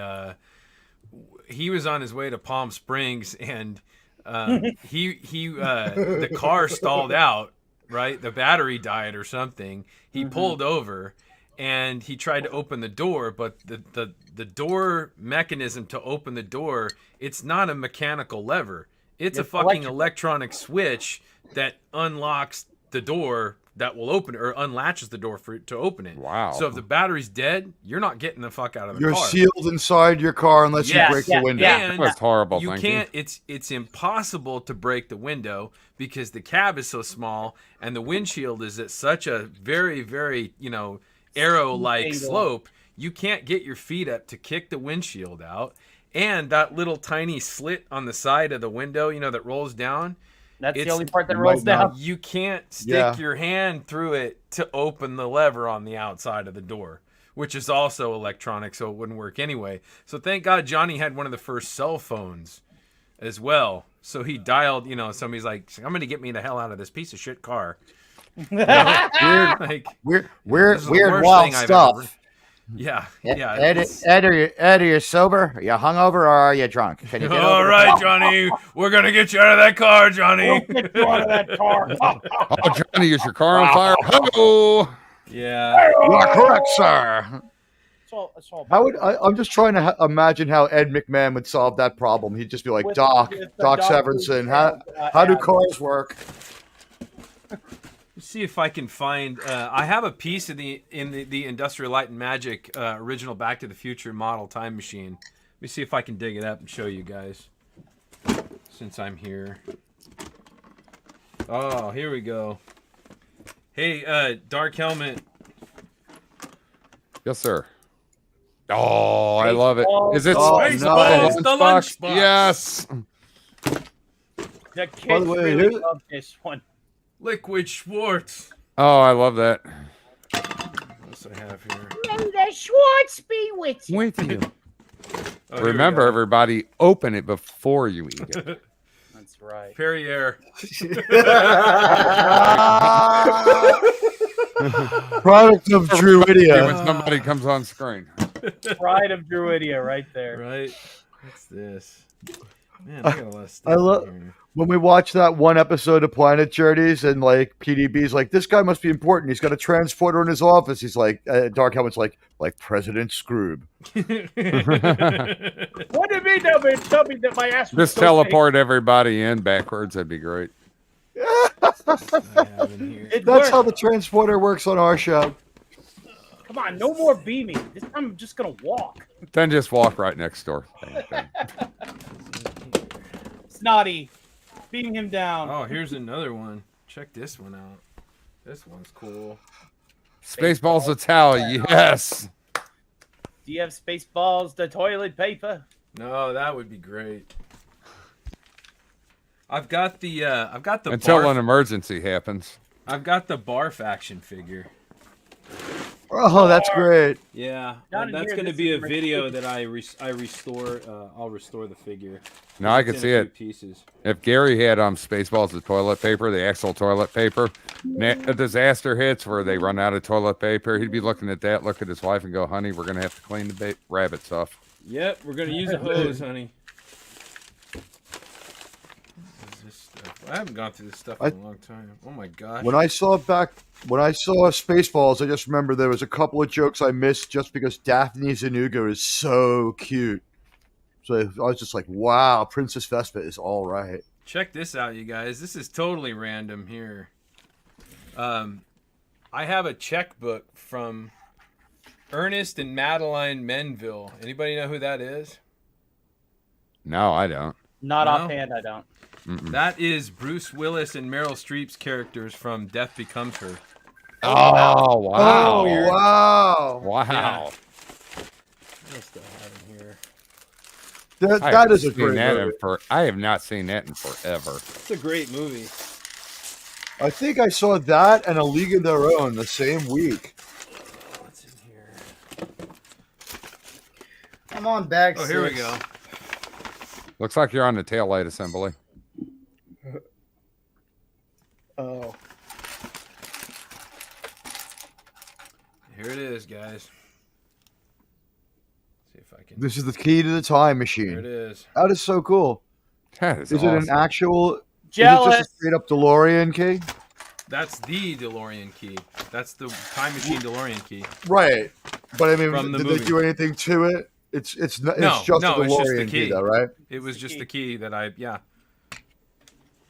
he was on his way to Palm Springs, and the car stalled out, right? The battery died or something. He pulled over and he tried to open the door, but the door mechanism to open the door, it's not a mechanical lever. It's a fucking electronic switch that unlocks the door that will open it, or unlatches the door for it to open it. Wow. So if the battery's dead, you're not getting the fuck out of the You're car. sealed inside your car unless Yes, you break the window. yeah. That's horrible. You thinking. can't. It's impossible to break the window because the cab is so small and the windshield is at such a very, very arrow-like Angle. slope. You can't get your feet up to kick the windshield out, and that little tiny slit on the side of the window, that rolls down. that's the it's- only part that you rolls might not- down. You can't stick Yeah. your hand through it to open the lever on the outside of the door. which is also electronic, so it wouldn't work anyway. So thank God Johnny had one of the first cell phones as well. So he dialed, somebody's like, I'm going to get me the hell out of this piece of shit car. Weird, Like, weird, this is the weird, worst wild thing I've stuff. ever- Yeah. Ed, are you sober? Are you hungover or are you drunk? Can you get All over the right, phone? Johnny. We're going to get you out of that car, Johnny. Get you out of that car. Oh, Johnny, is your car on fire? Oh, Yeah. You are correct, sir. It's all How would I'm just trying to imagine how Ed McMahon would solve that problem. He'd just be like, with Doc the Doc dog food Severinsen, sales, how do ad. cars work? Let's see if I can find. I have a piece of the Industrial Light and Magic original Back to the Future model time machine. Let me see if I can dig it up and show you guys. Since I'm here. Oh, here we go. Hey, Dark Helmet. yes, sir. Oh, I love it. Is it Oh, Spaceballs, no. the lunchbox? lunchbox. Yes. The kids By the way, really who- love this one. Liquid Schwartz. Oh, I love that. What else I have here? May the Schwartz be with you. With you. Oh, here we Remember, go. everybody, open it before you eat it. That's right. Perrier. Product of Druidia. When somebody comes on screen. Pride of Druidia right there. Right. What's this? Man, I got a lot of stuff. I love- here. When we watched that one episode of Planet Journeys and like PDB's like, this guy must be important. He's got a transporter in his office. He's like, Dark Helmet's like President Scroob. What do you mean? Tell me that my ass was Just so teleport everybody in backwards. That'd be great. I have in here. big. It That's how the worked. transporter works on our show. Come on, no more beaming. This time I'm just gonna walk. Then just walk right next door. Snotty, beam him down. Oh, here's another one. Check this one out. This one's cool. Spaceballs Italia, yes. Do you have Spaceballs, the toilet paper? No, that would be great. I've got the Until barf, an emergency happens. I've got the barf action figure. Oh, that's great. Yeah, Down in that's here, going to this be a is video that I restore. I'll restore the figure. Now I It's can in see a it. few Pieces. If Gary had Spaceballs of toilet paper, the actual toilet paper, a disaster hits where they run out of toilet paper, he'd be looking at that, look at his wife, and go, "Honey, we're gonna have to clean the rabbits off." Yep, we're gonna use a hose, honey. What is this stuff? I haven't gone through this stuff in a long time. Oh my gosh. When I saw Spaceballs, I just remember there was a couple of jokes I missed just because Daphne Zanuga is so cute. So I was just like, wow, Princess Vespa is all right. Check this out, you guys. This is totally random here. I have a checkbook from Ernest and Madeline Menville. Anybody know who that is? No, I don't. Not No? offhand, I don't. Mm-mm. That is Bruce Willis and Meryl Streep's characters from Death Becomes Her. Oh wow! wow. Wow! Yeah. What else do I have in here? That is a great movie. I have not seen that in forever. It's a great movie. I think I saw that and A League of Their Own the same week. What's in here? I'm on bag Oh, here we 6. go. Looks like you're on the taillight assembly. Oh. Here it is, guys. See if I can. This is the key to the time Here machine. it is. That is so cool. That is Is it awesome. an actual? Is it Jealous. just a straight up DeLorean key? That's the DeLorean key. That's the time machine DeLorean key. Right. But I mean, From the did movie. they do anything to it? It's not, No, it's just no, a it's just the DeLorean key, key. though, right? It was the just key. the key that I yeah.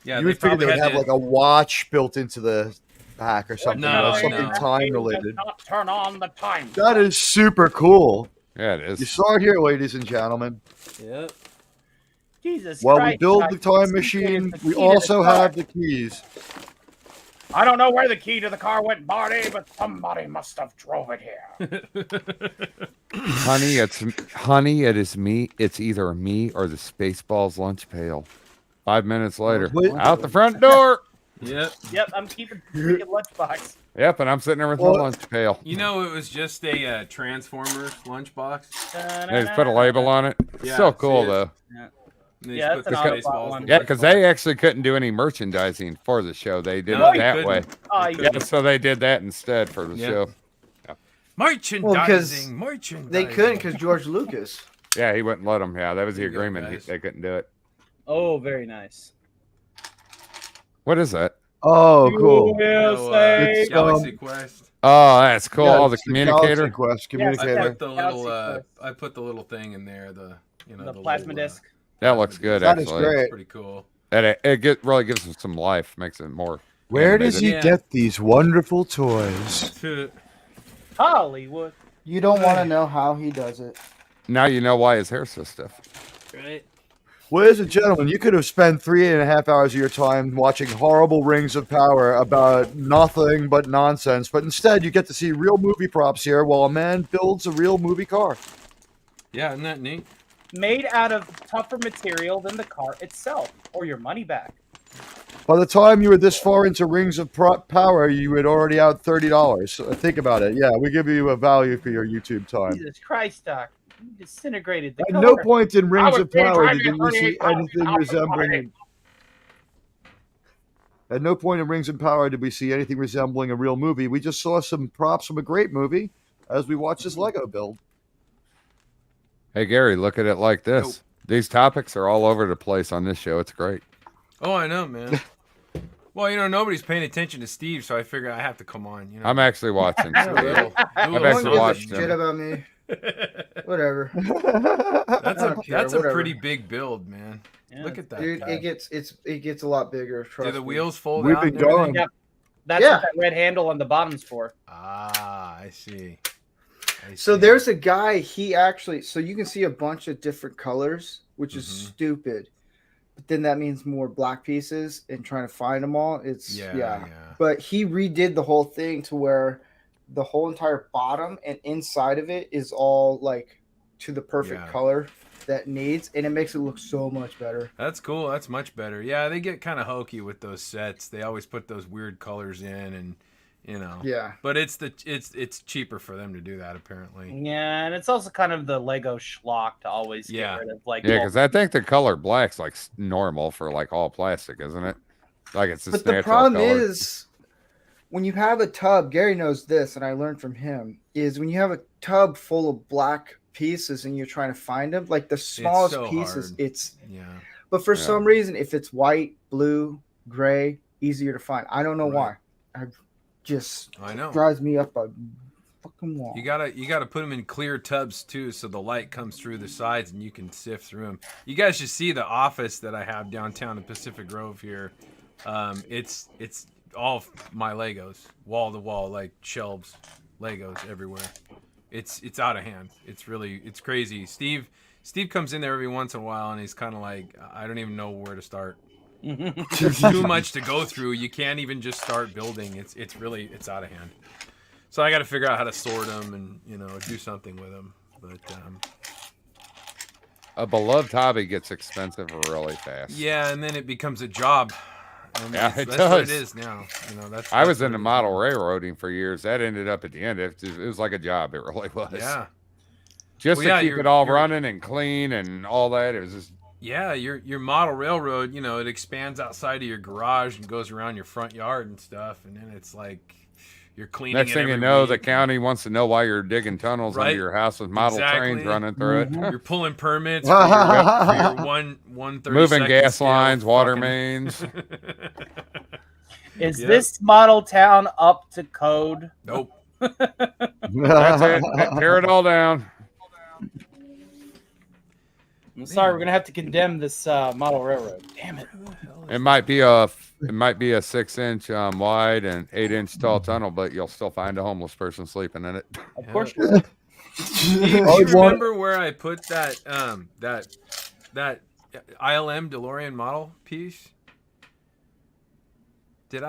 Yeah, You they would figure probably they would had have to, like a watch built into the pack or something, No, something no. time related. Not turn on the time. That is super cool. Yeah, it You is. saw it here, ladies and gentlemen. Yep. Jesus While we Christ, build guys, the time this machine, is the we key to the also car. have the keys. I don't know where the key to the car went, Marty, but somebody must have drove it here. Honey, it is me. It's either me or the Spaceballs lunch pail. 5 minutes later, Wait. out the front door. Yep. Yep, I'm keeping the freaking lunchbox. Yep, and I'm sitting there with Well, my lunch pail. You know, it was just a Transformers lunchbox. They just put a label on it. Yeah, So see cool it? though. And they Yeah, just that's put an the Autobot Spaceballs one. in Yeah, the because lunchbox. they actually couldn't do any merchandising for the show. They did No, it they that couldn't. way. Oh, They you couldn't. Yeah, so they did that instead for the Yeah. show. Merchandising, Well, merchandising. They couldn't because George Lucas. Yeah, he wouldn't let them. Yeah, that was the There you go, agreement. guys. They couldn't do it. Oh, very nice. What is that? Oh, cool. No, It's, Galaxy Quest. Oh, that's cool. Yeah, Oh, the it's Galaxy communicator. Quest I communicator. put the Galaxy little Quest. I put the little thing in there, the The plasma little, disc. That looks good, That is actually. great. It's pretty cool. And really gives them some life, makes it more. Where does he Yeah. get these wonderful toys? Hollywood. You don't want to know how he does it. Now you know why his hair's so stiff. Right. Ladies and gentlemen, you could have spent 3.5 hours of your time watching horrible Rings of Power about nothing but nonsense, but instead you get to see real movie props here while a man builds a real movie car. Yeah, isn't that neat? Made out of tougher material than the car itself, or your money back. By the time you were this far into Rings of Power, you had already out $30. So think about it. Yeah, we give you a value for your YouTube time. Jesus Christ, Doc. You disintegrated the At car. no point in Rings was of Power trying did to you hurt see you. anything I was resembling. At no point in Rings of Power did we see anything resembling a real movie. We just saw some props from a great movie as we watched this Lego build. Hey, Gary, look at it like this. Nope. These topics are all over the place on this show. It's great. Oh, I know, man. Well, nobody's paying attention to Steve, so I figure I have to come on. I'm actually watching. Do a little I've No one actually gives a watched shit him. about me. Whatever. That's I a don't care, that's a whatever. pretty big build, man. Yeah, Look at that. Dude, guy. it gets a lot bigger. Do Trust the me. wheels fold We've out? been and everything? going. Yeah. That's Yeah. what that red handle on the bottom's for. Ah, I see. So there's a guy. He actually. So you can see a bunch of different colors, which is Mhm. stupid. But then that means more black pieces, and trying to find them all. It's yeah. But he redid the whole thing to where the whole entire bottom and inside of it is all like to the perfect Yeah. color that needs, and it makes it look so much better. That's cool. That's much better. Yeah, they get kind of hokey with those sets. They always put those weird colors in, and Yeah. But it's cheaper for them to do that apparently. Yeah, and it's also kind of the Lego schlock to always Yeah. get rid of like. Yeah, well, because I think the color black's like normal for like all plastic, isn't it? Like it's just But the natural problem color. is when you have a tub, Gary knows this, and I learned from him, is when you have a tub full of black pieces and you're trying to find them, like the smallest so pieces, hard. it's Yeah. but for Yeah. some reason, if it's white, blue, gray, easier to find. I don't know Right. why. I just I know. drives me up a fucking wall. You gotta put them in clear tubs too, so the light comes through the sides and you can sift through them. You guys should see the office that I have downtown in Pacific Grove here. It's all my Legos, wall to wall, like shelves, Legos everywhere. It's out of hand. It's crazy. Steve comes in there every once in a while and he's kind of like, I don't even know where to start. There's too much to go through. You can't even just start building. It's out of hand. So I got to figure out how to sort them and do something with them. But A beloved hobby gets expensive really fast. yeah, and then it becomes a job. And Yeah, that's it what it does. is now. That's I was what into it is model now. railroading for years. That ended up at the end. It was like a job. It really was. Yeah, Just Well, to yeah, keep you're- it all you're- running and clean and all that. It was just yeah. Your model railroad, it expands outside of your garage and goes around your front yard and stuff, and then it's like you're cleaning. next it thing you every know, the week. county wants to know why you're digging tunnels Right. under your house with model trains Exactly. running through it. You're pulling permits for your 1/32 Moving gas scale lines, water fucking- mains. Is Yeah. this model town up to code? Nope. That's it. Tear it all down. I'm sorry, we're gonna have to condemn this model railroad. Damn it! It might be a 6-inch wide and 8-inch tall tunnel, but you'll still find a homeless person sleeping in it. Of Yeah. course, Do you I want- remember where I put that that ILM DeLorean model piece? Where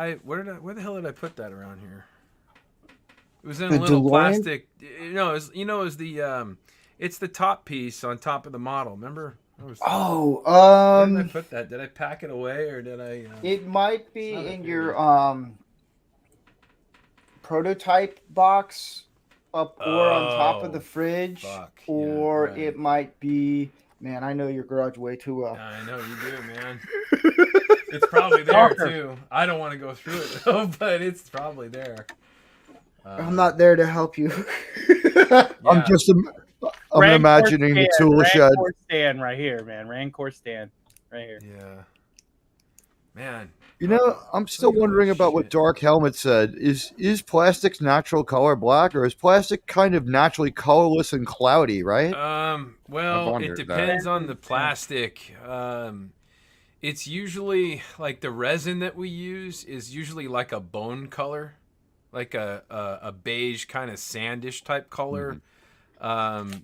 the hell did I put that around here? It was in a The little DeLorean? plastic. It's the top piece on top of the model. Remember? Where did I put that? Did I pack it away or did I? It might be Not in a your prototype box up or on top of the Oh, fridge, fuck, yeah, or right. it might be. Man, I know your garage way too well. I know you do, man. It's probably there too. I don't want to go through it though, but it's probably there. I'm not there to help you. I'm just I'm Rancor imagining the stand, tool shed. Rancor stand right here, man. Rancor stand right here. Yeah. Man. You know, I'm still Holy wondering about what shit. Dark Helmet said. Is plastic's natural color black, or is plastic kind of naturally colorless and cloudy, right? Well, it wondered that. depends on the plastic. It's usually like the resin that we use is usually like a bone color, like a beige kind of sandish type color.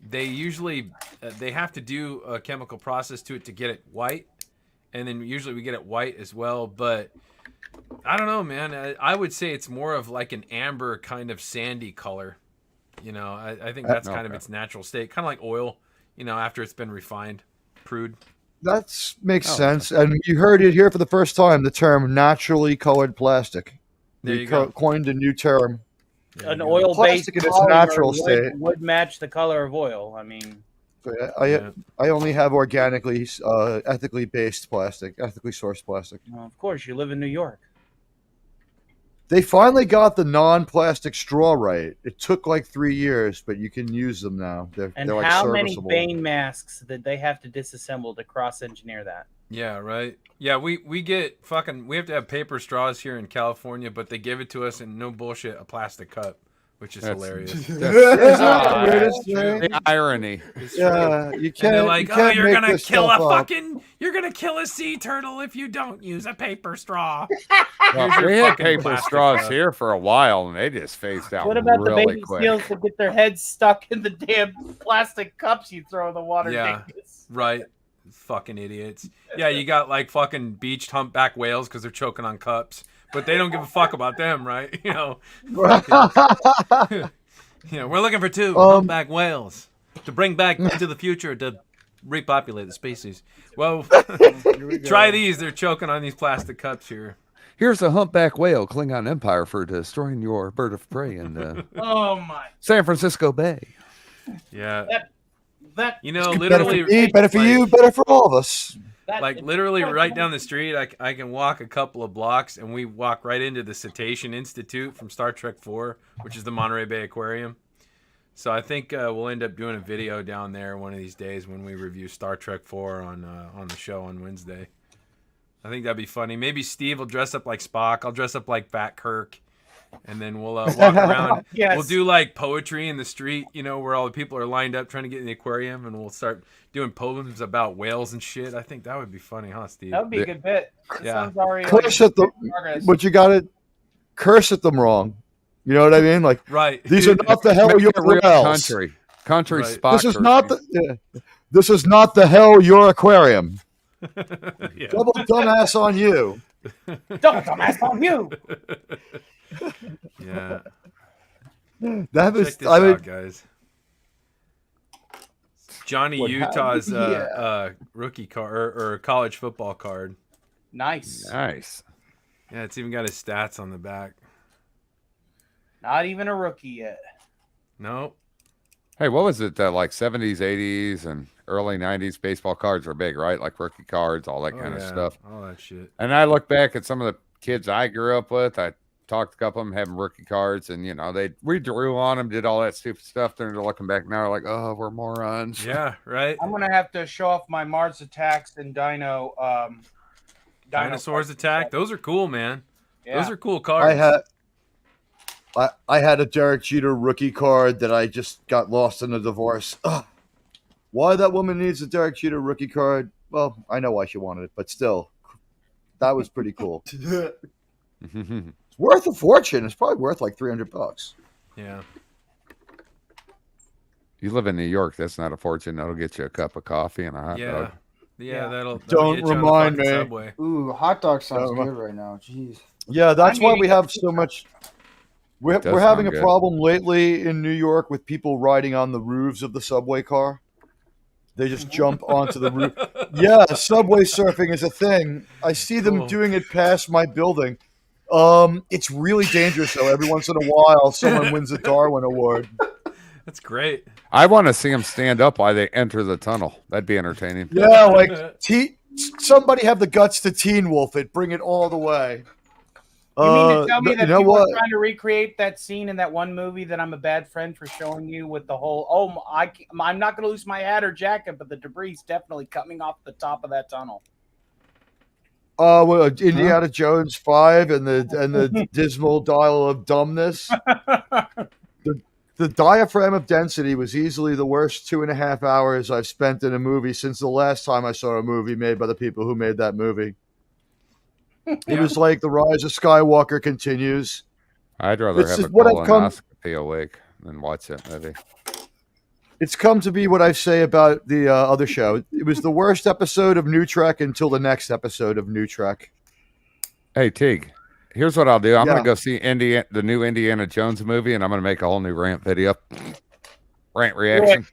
They usually they have to do a chemical process to it to get it white, and then usually we get it white as well. But I don't know, man. I would say it's more of like an amber kind of sandy color. You know, I think that's kind of its natural state, kind of like oil. You know, after it's been refined, prude. That makes sense. And you heard it here for the first time, the term naturally colored plastic. There We you go. coined a new term. An oil-based Plastic in its polymer natural state. would match the color of oil. I mean, I only have organically, ethically based plastic, ethically sourced plastic. well, of course, you live in New York. They finally got the non-plastic straw right. It took like 3 years, but you can use them now. They're And like how many serviceable. Bane masks did they have to disassemble to cross-engineer that? Yeah, right. Yeah, we get fucking we have to have paper straws here in California, but they give it to us in no bullshit a plastic cup, which is hilarious. Isn't that the weirdest true. thing? The irony. It's true. Yeah, you And can't. they're like, you "Oh, can't you're make gonna this kill stuff a up. fucking, you're gonna kill a sea turtle if you don't use a paper straw." Well, Here's your we had fucking paper plastic straws cup. here for a while, and they just phased out What about the really baby quick. seals that get their heads stuck in the damn plastic cups you throw in the water? Yeah. Dingus? Right. Fucking idiots. Yeah, you got like fucking beached humpback whales because they're choking on cups, but they don't give a fuck about them, right? You know, we're looking for two humpback whales to bring back into the future to repopulate the species. Well, try these. They're choking on these plastic cups here. Here's a humpback whale Klingon Empire for destroying your bird of prey in Oh my! San Francisco Bay. Yeah. That You know, Better for literally, me, better for you, better for all of us. like literally right down the street, I can walk a couple of blocks and we walk right into the Cetacean Institute from Star Trek 4, which is the Monterey Bay Aquarium. So I think we'll end up doing a video down there one of these days when we review Star Trek 4 on the show on Wednesday. I think that'd be funny. Maybe Steve will dress up like Spock. I'll dress up like Fat Kirk. And then we'll walk around. Yes. We'll do like poetry in the street, you know, where all the people are lined up trying to get in the aquarium, and we'll start doing poems about whales and shit. I think that would be funny, huh, Steve? That would be a good bit. This Yeah. sounds already Curse like at them, progress. but you got to curse at them wrong. You know what I mean? Like Right. these are not the hell Make your it real whales. country Right. spot. This is not the. This is not the hell your aquarium. Yeah. Double dumbass on you. Double dumbass on you. Yeah. That was. Check this I mean, out, guys. Johnny What Utah's happened? rookie card or college football card. Nice. Nice. Yeah, it's even got his stats on the back. Not even a rookie yet. Nope. Hey, what was it? Like 70s, 80s, and early 90s baseball cards were big, right? Like rookie cards, all that Oh, kind of yeah, stuff. all that shit. And I look back at some of the kids I grew up with. I talked to a couple of them having rookie cards, and we drew on them, did all that stupid stuff. Then they're looking back now, like, oh, we're morons. Yeah, right. I'm gonna have to show off my Mars Attacks and Dino. Dinosaurs Attack. Those are cool, man. Yeah. Those are cool cards. I had a Derek Jeter rookie card that I just got lost in a divorce. Ugh. Why that woman needs a Derek Jeter rookie card? Well, I know why she wanted it, but still, that was pretty cool. It's worth a fortune. It's probably worth like $300. Yeah. You live in New York. That's not a fortune. That'll get you a cup of coffee and a hot Yeah. dog. Yeah, that'll Don't get you on the remind fucking me. Subway. Ooh, hot dog sounds Oh, good right now. Jeez. Yeah, that's I'm why eating we have so much. We're does having a sound good. problem lately in New York with people riding on the roofs of the subway car. They just jump onto the roof. Yeah, subway surfing is a thing. I see them Cool. doing it past my building. It's really dangerous though. Every once in a while, someone wins a Darwin Award. That's great. I want to see them stand up while they enter the tunnel. That'd be entertaining. Yeah, like somebody have the guts to Teen Wolf it. Bring it all the way. You mean to tell me but that you know people what? are trying to recreate that scene in that one movie that I'm a bad friend for showing you with the whole, I'm not going to lose my hat or jacket, but the debris is definitely coming off the top of that tunnel. Indiana Jones 5 and the dismal dial of dumbness. The diaphragm of density was easily the worst 2.5 hours I've spent in a movie since the last time I saw a movie made by the people who made that movie. It was like The Rise of Skywalker continues. I'd rather It's have a just what I've come- colonoscopy awake than watch that movie. It's come to be what I say about the other show. It was the worst episode of New Trek until the next episode of New Trek. Hey, Teague, here's what I'll do. I'm Yeah. going to go see the new Indiana Jones movie, and I'm going to make a whole new rant video. Rant reaction.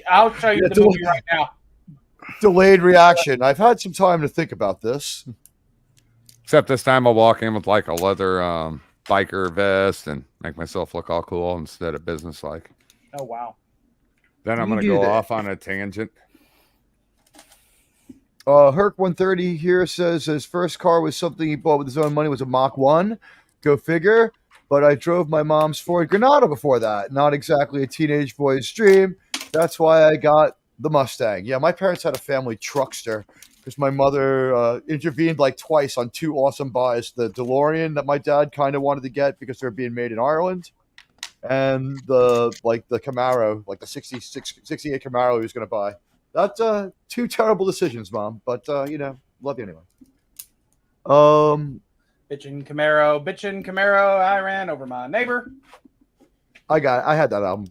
I'll show you Yeah, the movie right now. Delayed reaction. I've had some time to think about this. Except this time I'll walk in with like a leather biker vest and make myself look all cool instead of business-like. Oh, wow. Then I'm You going to do go that. off on a tangent. Herc 130 here says his first car was something he bought with his own money, was a Mach 1. Go figure. But I drove my mom's Ford Granada before that. Not exactly a teenage boy's dream. That's why I got the Mustang. Yeah, my parents had a family truckster because my mother intervened like twice on two awesome buys. The DeLorean that my dad kind of wanted to get because they're being made in Ireland. And the Camaro, like the 68 Camaro he was going to buy. That's two terrible decisions, Mom. But, love you anyway. Bitchin' Camaro, I ran over my neighbor. I had that album.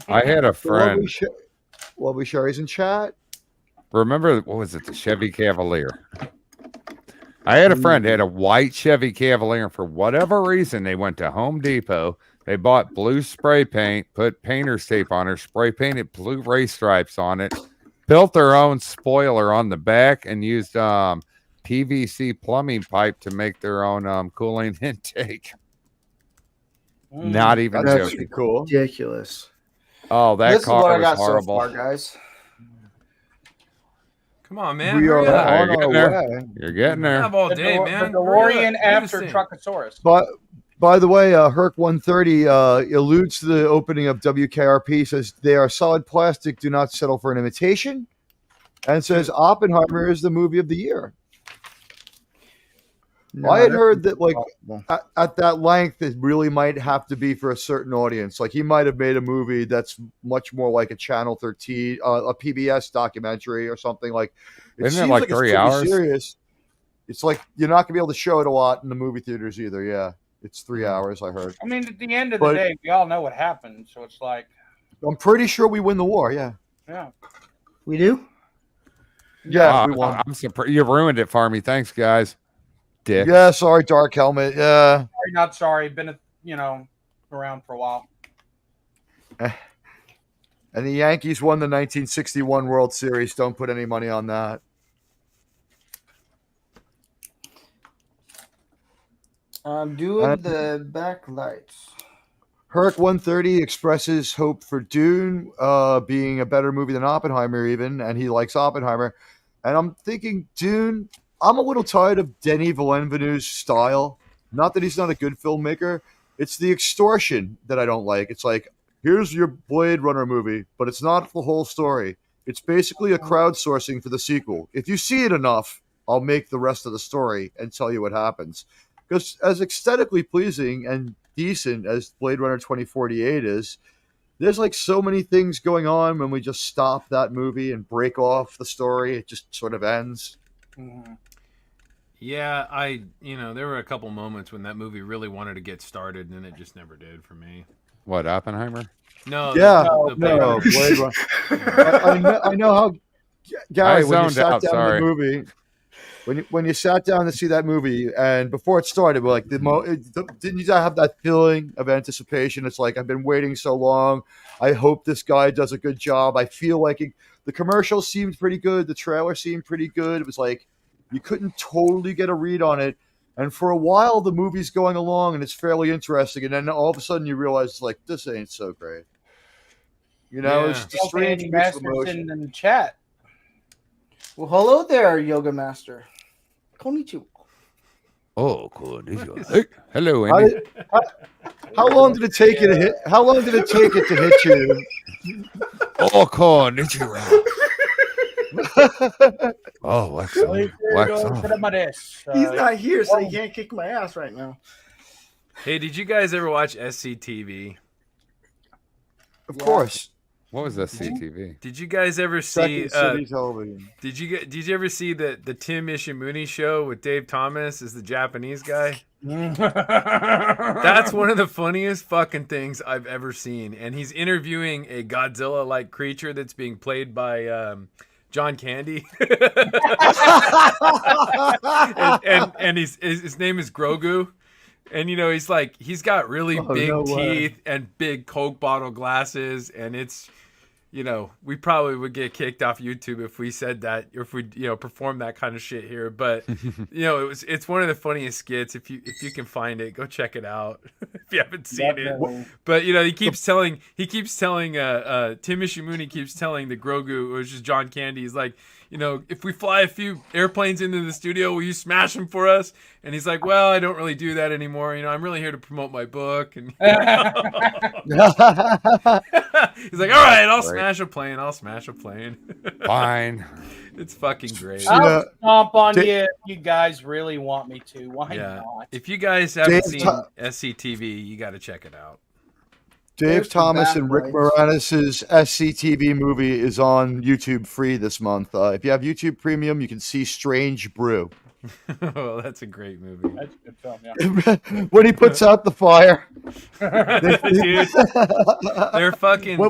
I had a friend. Lovely Sherry's in chat. Remember, what was it? The Chevy Cavalier. I had a friend who had a white Chevy Cavalier, and for whatever reason, they went to Home Depot. They bought blue spray paint, put painter's tape on it, spray painted blue race stripes on it, built their own spoiler on the back, and used PVC plumbing pipe to make their own cooling intake. Not even That's joking. cool. Ridiculous. Oh, that This is what car I was got horrible. so far, guys. Come on, man. We hurry are up. Yeah, on you're our getting there. way. You're getting I there. have all The, day, De- man. the Hurry DeLorean up. Do after this thing. Truckosaurus. But by the way, Herc 130 alludes to the opening of WKRP, says they are solid plastic, do not settle for an imitation, and says Oppenheimer is the movie of the year. No, I had that's heard that like impossible. at that length, it really might have to be for a certain audience. Like he might have made a movie that's much more like a Channel 13, a PBS documentary or something. Like Isn't it like it's 3 pretty hours? serious. It's like you're not gonna be able to show it a lot in the movie theaters either. Yeah, it's 3 hours. I heard. I mean, at the end of But- the day, we all know what happened. So it's like, I'm pretty sure we win the war. Yeah. yeah. We do? Yeah, we won. I'm surprised you ruined it for me. Thanks, guys. Dick. Yeah, sorry, Dark Helmet. Yeah. Sorry, not sorry. Been, around for a while. And the Yankees won the 1961 World Series. Don't put any money on that. I'm doing the backlights. Herc 130 expresses hope for Dune being a better movie than Oppenheimer, even, and he likes Oppenheimer. And I'm thinking, Dune, I'm a little tired of Denis Villeneuve's style. Not that he's not a good filmmaker. It's the extortion that I don't like. It's like, here's your Blade Runner movie, but it's not the whole story. It's basically a crowdsourcing for the sequel. If you see it enough, I'll make the rest of the story and tell you what happens. Because as aesthetically pleasing and decent as Blade Runner 2048 is, there's like so many things going on when we just stop that movie and break off the story. It just sort of ends. Mhm. Yeah, there were a couple moments when that movie really wanted to get started, and it just never did for me. What, Oppenheimer? No, Yeah, the Blade no, Runner. Blade Runner. I know how, Gary, when you zoned sat out, down sorry. in the movie, when you sat down to see that movie, and before it started, we're like, didn't you have that feeling of anticipation? It's like, I've been waiting so long. I hope this guy does a good job. I feel like the commercial seemed pretty good. The trailer seemed pretty good. It was like, you couldn't totally get a read on it. And for a while, the movie's going along and it's fairly interesting. And then all of a sudden, you realize, like, this ain't so great. You know, Yeah. it's just a strange Andy mix of Masterson emotion. in the chat. Well, hello there, Yoga Master. Konnichiwa. Oh, cool. Hey, hello, How, Andy. did- how long did it take you to hit? How long did it take it to hit you? Oh, konnichiwa. Oh, wax on. Wax on. He's not here, so he can't kick my ass right now. Hey, did you guys ever watch SCTV? Of course. What was that CTV? Did you guys ever see? Second City Television. Did you ever see the Tim Ishimuni show with Dave Thomas as the Japanese guy? That's one of the funniest fucking things I've ever seen. And he's interviewing a Godzilla-like creature that's being played by John Candy. and his name is Grogu. And he's got really big no way. teeth and big Coke bottle glasses, and it's we probably would get kicked off YouTube if we said that, or if we performed that kind of shit here. But it's one of the funniest skits. If you can find it, go check it out if you haven't seen it. But he keeps telling Tim Ishimuni keeps telling the Grogu, which is John Candy, he's like, if we fly a few airplanes into the studio, will you smash them for us? And he's like, well, I don't really do that anymore. I'm really here to promote my book. And he's like, all right, I'll smash a plane. I'll smash a plane. Fine. It's fucking great. I'll stomp on Dave- you if you guys really want me to. Why Yeah. not? If you guys haven't Dave seen Ta- SCTV, you got to check it out. Dave There's some Thomas bad and Rick boys. Moranis' SCTV movie is on YouTube free this month. If you have YouTube Premium, you can see Strange Brew. Oh, that's a great movie. That's a good film, yeah. When he puts out the fire. Dude,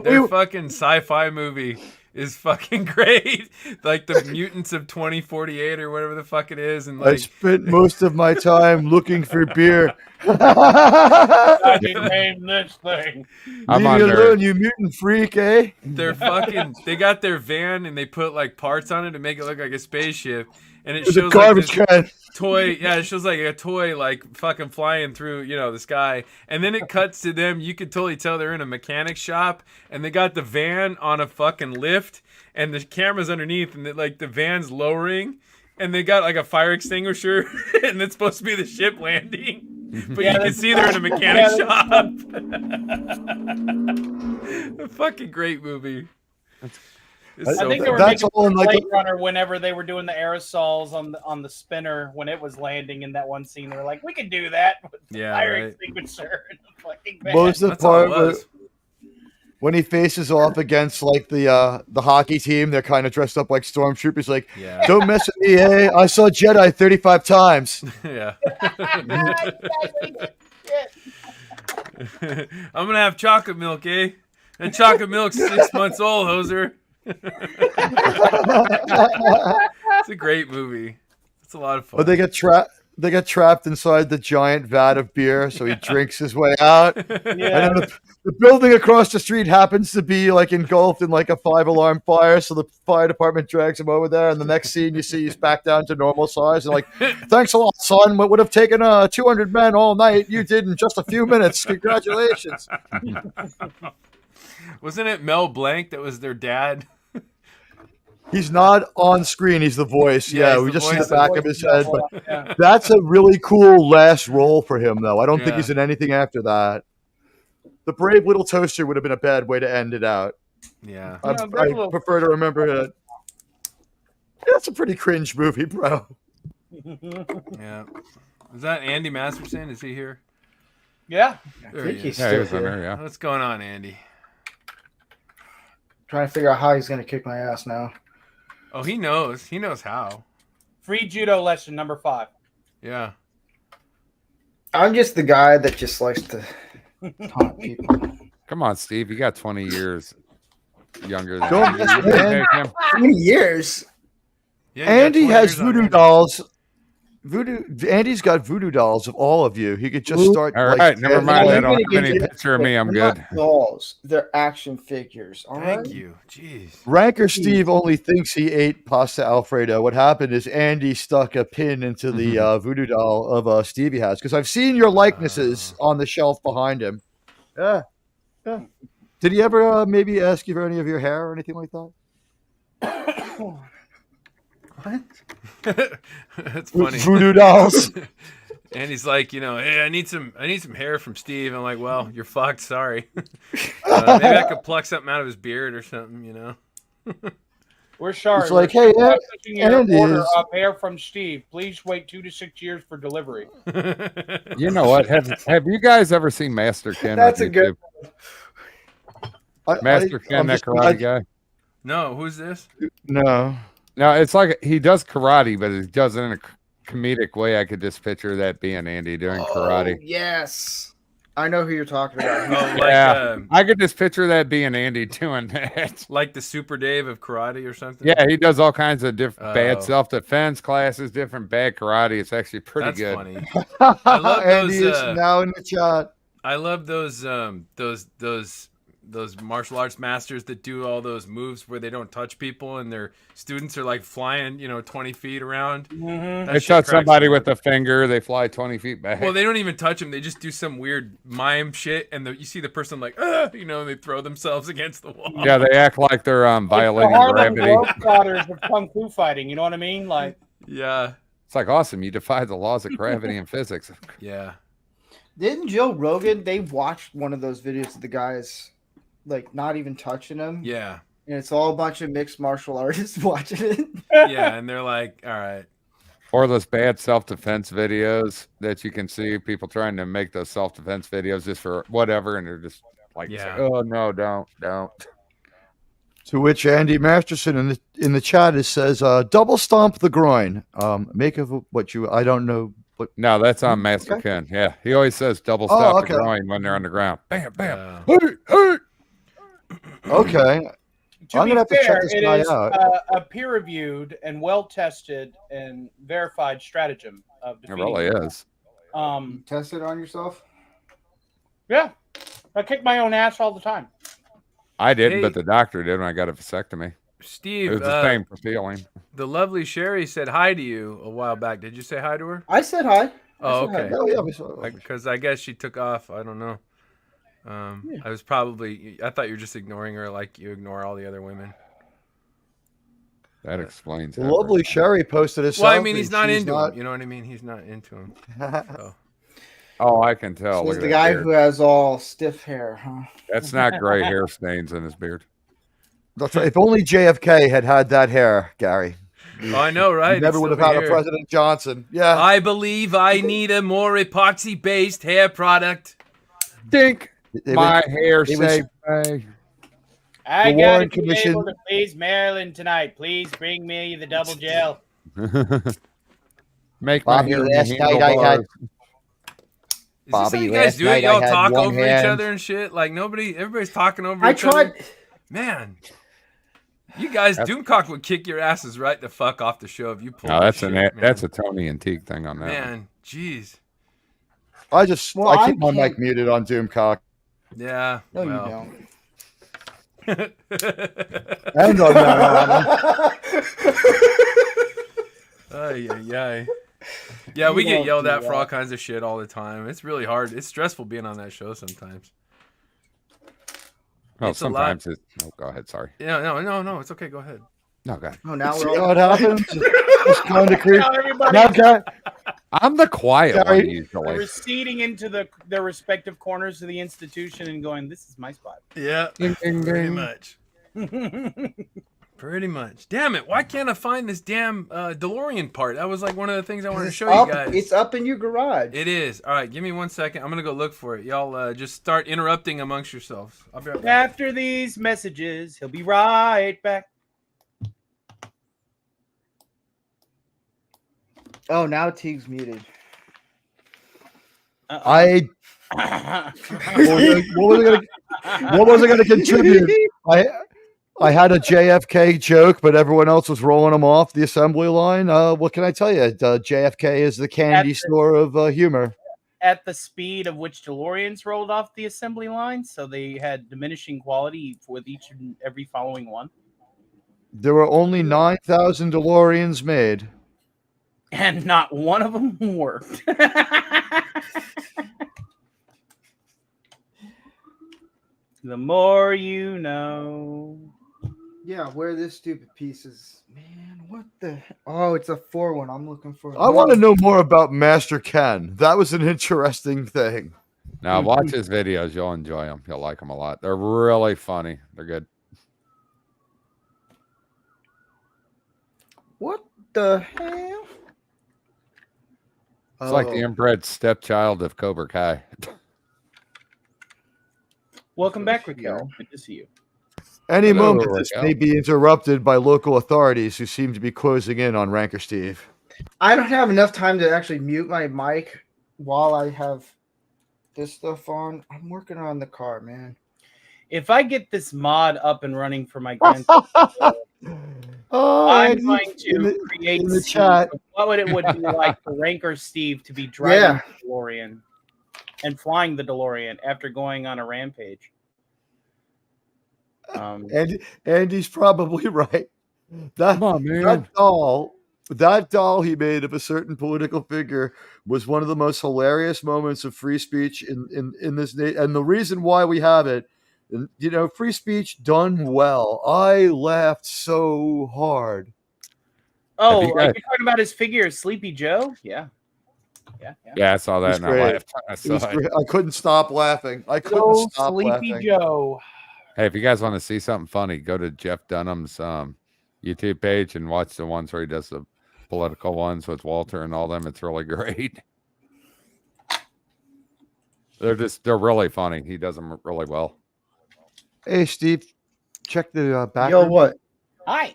their What fucking sci-fi movie is fucking great. Like the Mutants of 2048 or whatever the fuck it is, and I like spent most of my time looking for beer. I didn't name this thing. I'm Leave on me there. alone, you mutant freak, eh? they got their van and they put like parts on it to make it look like a spaceship, and it There's a shows like garbage this can. toy. Yeah, it shows like a toy like fucking flying through the sky, and then it cuts to them. You could totally tell they're in a mechanic shop, and they got the van on a fucking lift, and the camera's underneath, and the van's lowering, and they got like a fire extinguisher, and it's supposed to be the ship landing. But you can see they're in a mechanic shop. A fucking great movie. It's I so think they were funny. That's making all in like Blade Runner whenever they were doing the aerosols on the spinner when it was landing in that one scene. They were like, we can do that with the Yeah, fire right. extinguisher in the fucking van. Most of the That's all it part where, was. when he faces off against like the hockey team, they're kind of dressed up like stormtroopers. Like, Yeah. don't mess with me, eh? I saw Jedi 35 times. Yeah. I'm gonna have chocolate milk, eh? And chocolate milk's 6 months old, hoser. It's a great movie. It's a lot of fun. But they get trapped. They get trapped inside the giant vat of beer, so he drinks his way out. And then the building across the street happens to be like engulfed in like a 5-alarm fire, so the fire department drags him over there. And the next scene, you see he's back down to normal size. And like, thanks a lot, son. What would have taken 200 men all night, you did in just a few minutes. Congratulations. Wasn't it Mel Blanc that was their dad? He's not on screen. He's the voice. Yeah, Yeah, he's we the just see voice the of back the of his voice, head. But yeah. that's a really cool last role for him, though. I don't think Yeah. he's in anything after that. The Brave Little Toaster would have been a bad way to end it out. Yeah. I, Yeah, Brave I Little- prefer to remember it. That's a pretty cringe movie, bro. Yeah. Is that Andy Masterson? Is he here? Yeah. There think he he's is. Yeah, he was still in here. there, yeah. What's going on, Andy? Trying to figure out how he's gonna kick my ass now. Oh, he knows. He knows how. Free judo lesson number 5. Yeah. I'm just the guy that just likes to taunt people. Come on, Steve. You got 20 years younger than Don't you. miss You it, can man. take him. How many years? Yeah, you got Andy 20 has years on voodoo Andy. dolls. Andy's got voodoo dolls of all of you. He could just start. All like, right, never getting mind. You're I like- don't gonna have get any it. picture of me. I'm They're good. not dolls. They're action figures. All Thank right. you. Jeez. Ranker Steve only thinks he ate pasta Alfredo. What happened is Andy stuck a pin into the voodoo doll of Stevie has, because I've seen your likenesses on the shelf behind him. Yeah. Did he ever maybe ask you for any of your hair or anything like that? What? That's funny. Voodoo dolls. And he's like, hey, I need some hair from Steve. I'm like, well, you're fucked. Sorry. Maybe I could pluck something out of his beard or something. We're sorry. It's like, we're hey, processing your Andy order is- of hair from Steve. Please wait 2 to 6 years for delivery. You know what? Have you guys ever seen Master Ken? That's on a good- YouTube? Master Ken, that karate guy. No, who's this? No. No, it's like he does karate, but he does it in a comedic way. I could just picture that being Andy doing karate. Oh, yes. I know who you're talking Oh, about. like, Yeah. I could just picture that being Andy doing that. like the Super Dave of karate or something. Yeah, he does all kinds of different Oh. bad self-defense classes, different bad karate. It's actually pretty That's good. funny. I love Andy those. is now in the chat. I love those martial arts masters that do all those moves where they don't touch people and their students are like flying, 20 feet around. Mm-hmm. That They shit touch cracks somebody me with up. the finger, they fly 20 feet back. Well, they don't even touch them. They just do some weird mime shit, and you see the person like, and they throw themselves against the wall. Yeah, they act like they're violating It's the Harlem gravity. Globetrotters of kung fu fighting. You know what I mean? Like, Yeah. It's like awesome. You defy the laws of gravity and physics. Yeah. Didn't Joe Rogan? They watched one of those videos of the guys, like not even touching him. Yeah. And it's all a bunch of mixed martial artists watching it. Yeah. And they're like, all right. Or those bad self-defense videos that you can see people trying to make those self-defense videos just for whatever, and they're just like, Yeah. oh no, don't. To which Andy Masterson in the chat says, "Double stomp the groin." Make of what you. I don't know. What, No, that's on Master Okay. Ken. Yeah, he always says double Oh, stop okay. the groin when they're on the ground. Bam, bam. Uh, Hey, hey. okay. to I'm be gonna have to check fair, this it guy is out. a peer-reviewed and well-tested and verified stratagem of It defeating. really is. Test it on yourself. Yeah, I kick my own ass all the time. I didn't, Hey. but the doctor did when I got a vasectomy. Steve, It was the same feeling. the lovely Sherry said hi to you a while back. Did you say hi to her? I said hi. Oh, said hi. okay. Oh, yeah, we saw- Because I guess she took off. I don't know. I was probably. I thought you were just ignoring her, like you ignore all the other women. That explains The it. lovely Sherry posted a Well, I selfie. mean, he's not She's into not- him. You know what I mean? He's not into him. So. Oh, I can tell. This Look is at the that guy beard. who has all stiff hair, huh? That's not gray hair stains in his beard. That's right. If only JFK had had that hair, Gary. Oh, I know, right? You never It's would have over had a here. President Johnson. Yeah. I believe I need a more epoxy-based hair product. Dink. It My was- hair it was- saved me. I The gotta Warren be Commission- able to please Maryland tonight. Please bring me the double gel. Make my Bobby, hair last be night I had- handlebars. Is this how Bobby, you guys last do it? night I Y'all had talk one over each hand. other and shit? Like everybody's talking over I each other? tried. Man. You guys, Doomcock would kick your asses right the fuck off the show if you pulled No, this that's shit, that's man. a Tony and Teague thing on that. one. Man, jeez. I just Well, I I keep my mic can't- muted on Doomcock. Yeah. No, well. you don't. And on that. Ay, ay, ay. Yeah, we You get won't yelled do at for all that. kinds of shit all the time. It's really hard. It's stressful being on that show sometimes. Oh, It's a lot. sometimes it's. Oh, go ahead. Sorry. Yeah, no. It's okay. Go ahead. No, go ahead. Oh, now See we're how all. it happens? Just kind of creep. Now everybody Now, Gary, I'm the quiet Sorry. one are usually. receding into their respective corners of the institution and going, "This is my spot." Yeah, Ding, ding, pretty ding. much. Pretty much. Damn it! Why can't I find this damn DeLorean part? That was like one of the things I wanted to show Up, you guys. it's up in your garage. It is. All right, give me 1 second. I'm gonna go look for it. Y'all just start interrupting amongst yourselves. I'll be right back. After these messages, he'll be right back. Oh, now Teague's muted. I what was I going to contribute? I had a JFK joke, but everyone else was rolling them off the assembly line. What can I tell you? JFK is the candy store of humor. At the speed of which DeLoreans rolled off the assembly line, so they had diminishing quality with each and every following one. There were only 9,000 DeLoreans made. And not one of them worked. The more you know. Yeah, where this stupid piece is. Man, what the? Oh, it's a 4-1. I'm looking for. I want to know more about Master Ken. That was an interesting thing. Now watch his videos. You'll enjoy them. You'll like them a lot. They're really funny. They're good. What the hell? It's like the inbred stepchild of Cobra Kai. Welcome back, Raquel. Good to see you. Any Hello, moment, this Raquel. may be interrupted by local authorities who seem to be closing in on Ranker Steve. I don't have enough time to actually mute my mic while I have this stuff on. I'm working on the car, man. If I get this mod up and running for my grandson, I'm going to create in the scenes chat. of what would it would be like for Ranker Steve to be driving Yeah. the DeLorean and flying the DeLorean after going on a rampage. And Andy's probably right. Come on, man. That doll he made of a certain political figure was one of the most hilarious moments of free speech in this and the reason why we have it, you know, free speech done well. I laughed so hard. Oh, you like guys- you're talking about his figure, Sleepy Joe? Yeah. Yeah, I saw that It's and I great. laughed. I It saw was it. great. I couldn't stop laughing. I couldn't So stop Sleepy laughing. Joe. Hey, if you guys want to see something funny, go to Jeff Dunham's YouTube page and watch the ones where he does the political ones with Walter and all them. It's really great. They're really funny. He does them really well. Hey, Steve, check the back Yo, room. what? Hi.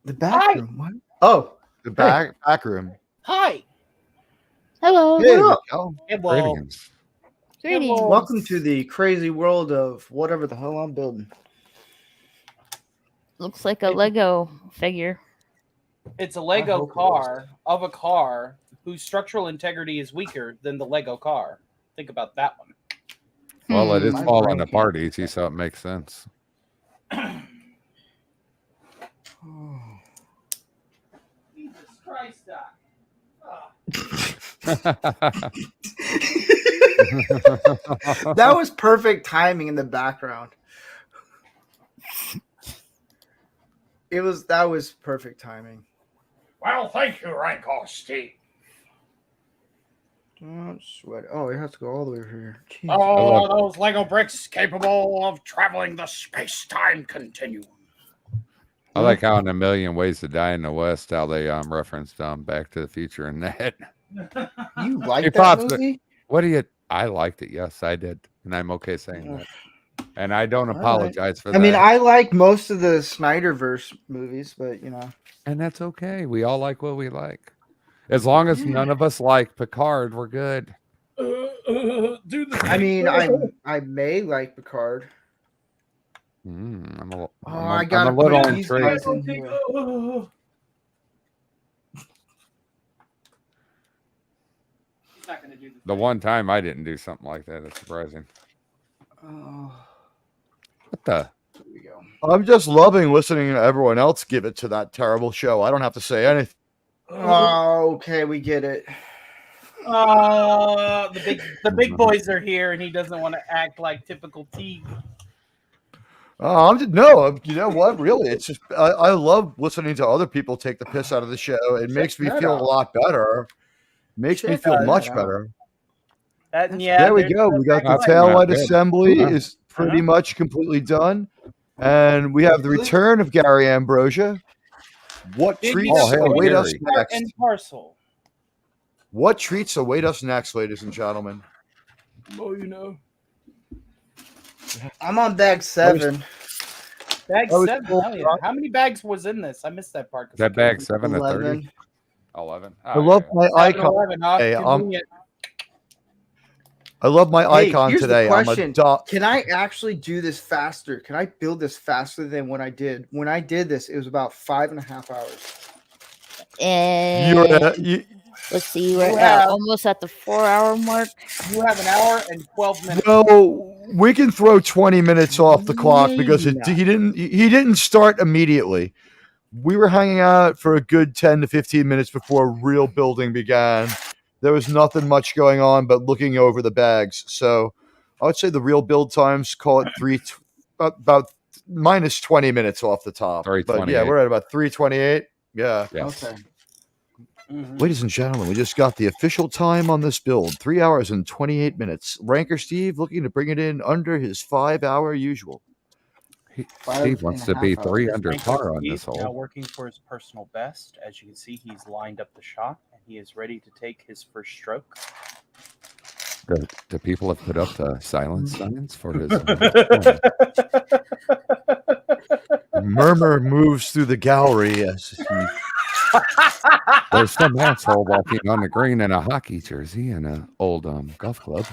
The back room? What? Oh, The back room. Hi. Hello. hey, Oh, Hello. Greetings. Greetings. welcome to the crazy world of whatever the hell I'm building. Looks like a Lego figure. It's a Lego hope it car of a car whose structural integrity is weaker than the Lego car. Think about that one. Well, it is My falling brain apart can't easy, so it makes sense. Jesus Christ, Doc. That was perfect timing in the background. That was perfect timing. Well, thank you, Ranko Steve. Don't sweat. Oh, it has to go all the way over here. Jeez. Oh, those Lego bricks capable of traveling the space-time continuum. I like how in A Million Ways to Die in the West, how they referenced Back to the Future in that. You like Hey, that Pops, movie? What do you? I liked it. Yes, I did, and I'm okay saying that. And I don't All right. apologize for I that. mean, I like most of the Snyderverse movies, but you know. And that's okay. We all like what we like. As long as none of us like Picard, we're good. I mean, I may like Picard. I'm I a gotta little put these guys intrigued. in here. The one time I didn't do something like that, it's surprising. Oh, What the? here we go. I'm just loving listening to everyone else give it to that terrible show. I don't have to say anything. Oh, okay, we get it. The big boys are here, and he doesn't want to act like typical Teague. You know what? Really, it's just I love listening to other people take the piss out of the show. It makes me that feel out. a lot better. Makes me Check feel that much out. better. Yeah, There we there's go. the We got the backlight. tail light Good. assembly Uh-huh. is pretty much completely done, and we have the return of Gary Ambrosia. What Did treats you Oh, hell, await us Gary. next? And parcel. What treats await us next, ladies and gentlemen? Oh, you know. I'm on bag 7. Bag I was 7. told- Hell yeah. How many bags was in this? I missed that part. 'cause I That bag couldn't- 7 to 30? 11. 11. I love my 7, icon. 11, huh? Hey, Convenient. I love my Hey, icon here's the today. I'm a question. dot. Can I actually do this faster? Can I build this faster than when I did? When I did this, it was about 5.5 hours. And let's see, You we're have- almost at the 4-hour mark. You have an hour and 12 minutes. No, we can throw 20 minutes off the clock because Maybe not. he didn't start immediately. We were hanging out for a good 10 to 15 minutes before real building began. There was nothing much going on but looking over the bags. So I would say the real build times, call it about minus 20 minutes off the top. But yeah, 3:28. we're at about 3:28. Yeah. Yes. Okay. Ladies and gentlemen, we just got the official time on this build, 3 hours and 28 minutes. Ranker Steve looking to bring it in under his 5-hour usual. Steve wants to be 3 under Frank par on Steve this now hole. working for his personal best. As you can see, he's lined up the shot and he is ready to take his first stroke. Do people have put up the silence signs for his? The murmur moves through the gallery as he There's some asshole walking on the green in a hockey jersey and an old golf club.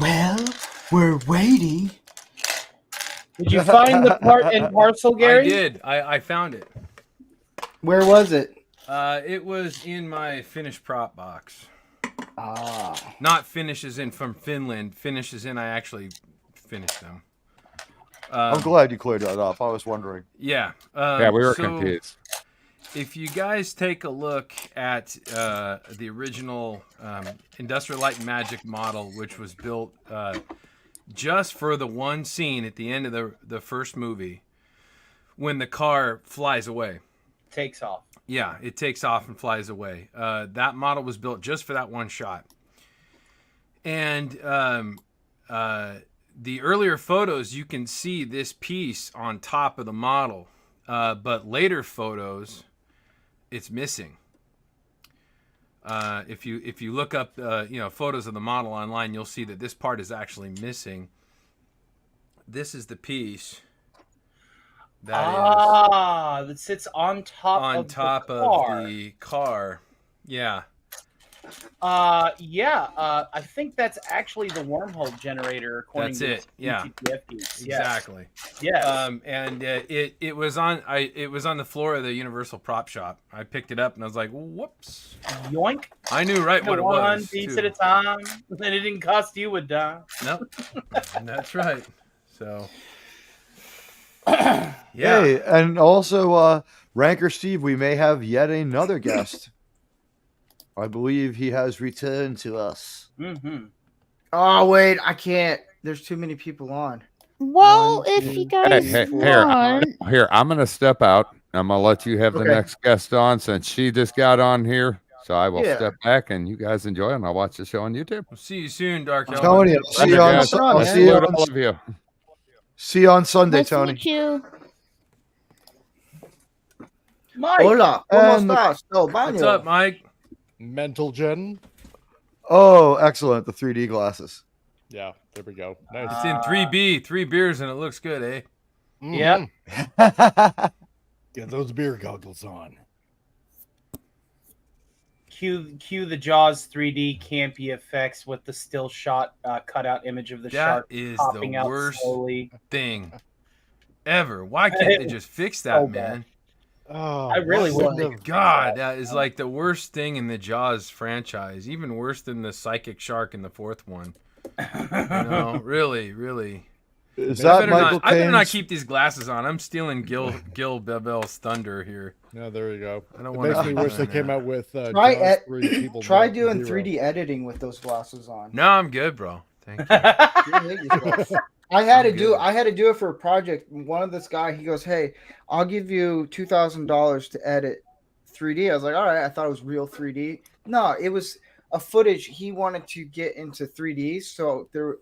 Well, we're waiting. Did you find the part and parcel, Gary? I did. I found it. Where was it? It was in my finished prop box. Ah. Not finishes in from Finland. Finishes in I actually finished them. I'm glad you cleared that up. I was wondering. Yeah. Yeah, we were so confused. If you guys take a look at the original Industrial Light and Magic model, which was built just for the one scene at the end of the first movie, when the car flies away. Takes off. Yeah, it takes off and flies away. That model was built just for that one shot. And the earlier photos, you can see this piece on top of the model. But later photos, it's missing. If you look up photos of the model online, you'll see that this part is actually missing. This is the piece that sits on top of the car. Yeah. I think that's actually the wormhole generator. According That's to it. Yeah. TTF geeks. Exactly. Yes. And it was on the floor of the Universal Prop Shop. I picked it up and I was like, "Whoops!" Yoink. I knew right what it was. One piece too. at a time, and it didn't cost you a dime. Nope. That's right. So. Yeah. Hey, and also, Ranker Steve, we may have yet another guest. I believe he has returned to us. Mm-hmm. Oh wait, I can't. There's too many people on. Well, One, if two, you guys Here, I'm gonna step out. I'm gonna let you have the Okay. next guest on since she just got on here. So I will Yeah. step back and you guys enjoy and I'll watch the show on YouTube. We'll see you soon, Dark Elder. Tony, I'll see you on, Guys, I'll I see you salute on, all of you. see you on Sunday, nice to Tony. meet you. Mike. Hola, ¿cómo And- estás? Oh, What's baño. up, Mike? Mental Gen. Oh, excellent. The 3D glasses. Yeah, there we go. Nice. It's in 3B, 3 beers, and it looks good, eh? Yep. Get those beer goggles on. Cue the Jaws 3D campy effects with the still shot cutout image of the That shark is popping the out worst slowly. thing ever. Why can't they just fix that, So bad. man? Oh, I really what would the- think- God, that is like the worst thing in the Jaws franchise. Even worse than the psychic shark in the fourth one. Really, really. Is I that better, Michael not, I better not Caine's? keep these glasses on. I'm stealing Gil Bebel's thunder here. Yeah, there you go. I don't It want makes me wish they came out with Try Jaws 3 People Try Not doing Zero. 3D editing with those glasses on. No, I'm good, bro. Thank you. You hate yourself. I had I'm to do good. I had to do it for a project. One of this guy, he goes, "Hey, I'll give you $2,000 to edit 3D." I was like, "All right." I thought it was real 3D. No, it was a footage he wanted to get into 3D. So there,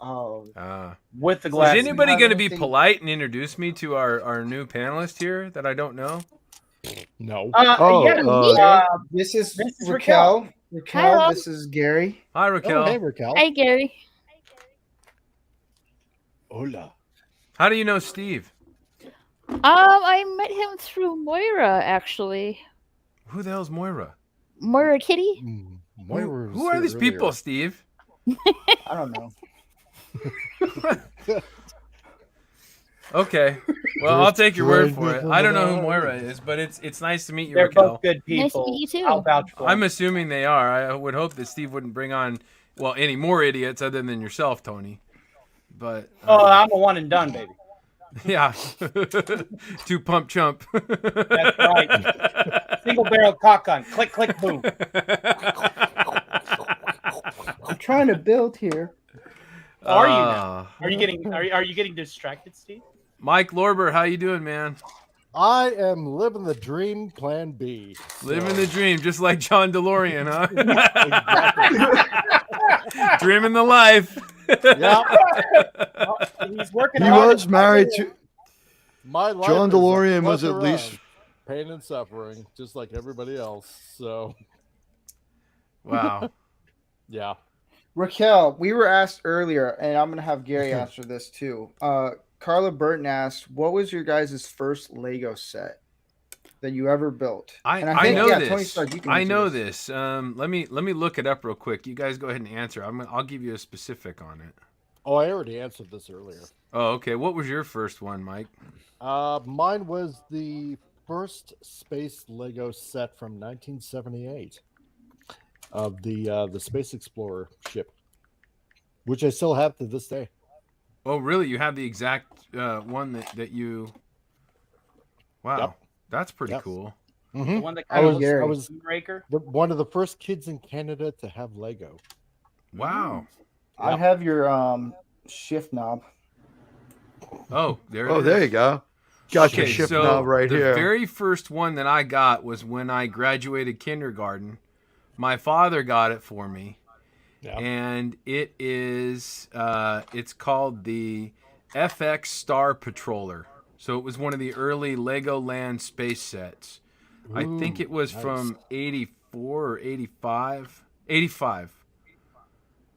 with the Is glasses. anybody going to be Anything- polite and introduce me to our new panelist here that I don't know? No. This is This is Raquel. Raquel, Hello. this is Gary. Hi, Raquel. Oh, hey, Raquel. Hi, Gary. Hola. How do you know Steve? I met him through Moira, actually. Who the hell's Moira? Moira Kitty. Moira was Who are here these earlier. people, Steve? I don't know. Okay. Well, I'll take your word for it. I don't know who Moira is, but it's nice to meet you, They're Raquel. both good Nice to people. meet you too. I'll vouch for I'm them. assuming they are. I would hope that Steve wouldn't bring on, well, any more idiots other than yourself, Tony. But Oh, I'm a one and done, baby. yeah, two pump chump. That's right. Single barrel cock gun. Click, click, boom. I'm trying to build here. Are you now? Are you getting distracted, Steve? Mike Lorber, how you doing, man? I am living the dream, Plan B. Living the dream, just like John DeLorean, huh? Dreaming the life. He's working He hard. was married to My life John is a DeLorean was at plethora least of pain and suffering, just like everybody else. So, Wow. yeah. Raquel, we were asked earlier, and I'm gonna have Gary answer this too. Carla Burton asked, "What was your guys' first Lego set that you ever built?" And I know Tony this. Stark, you can I answer know this. Let me look it up real quick. You guys go ahead and answer. I'll give you a specific on it. Oh, I already answered this earlier. Oh, okay. What was your first one, Mike? Mine was the first space Lego set from 1978 of the Space Explorer ship, which I still have to this day. Oh, really? You have the exact one that you? Wow, Yep. That's pretty Yep. cool. Mm-hmm. The one that I kind of was, looks I like was Moonraker. one of the first kids in Canada to have Lego. Wow. I have your shift knob. Oh, there. Oh, it there is. you go. Got your Okay, ship so knob right the here. very first one that I got was when I graduated kindergarten. My father got it for me, Yeah. and it is it's called the FX Star Patroller. So it was one of the early Legoland space sets. I think it was nice. from 84 or 85. 85.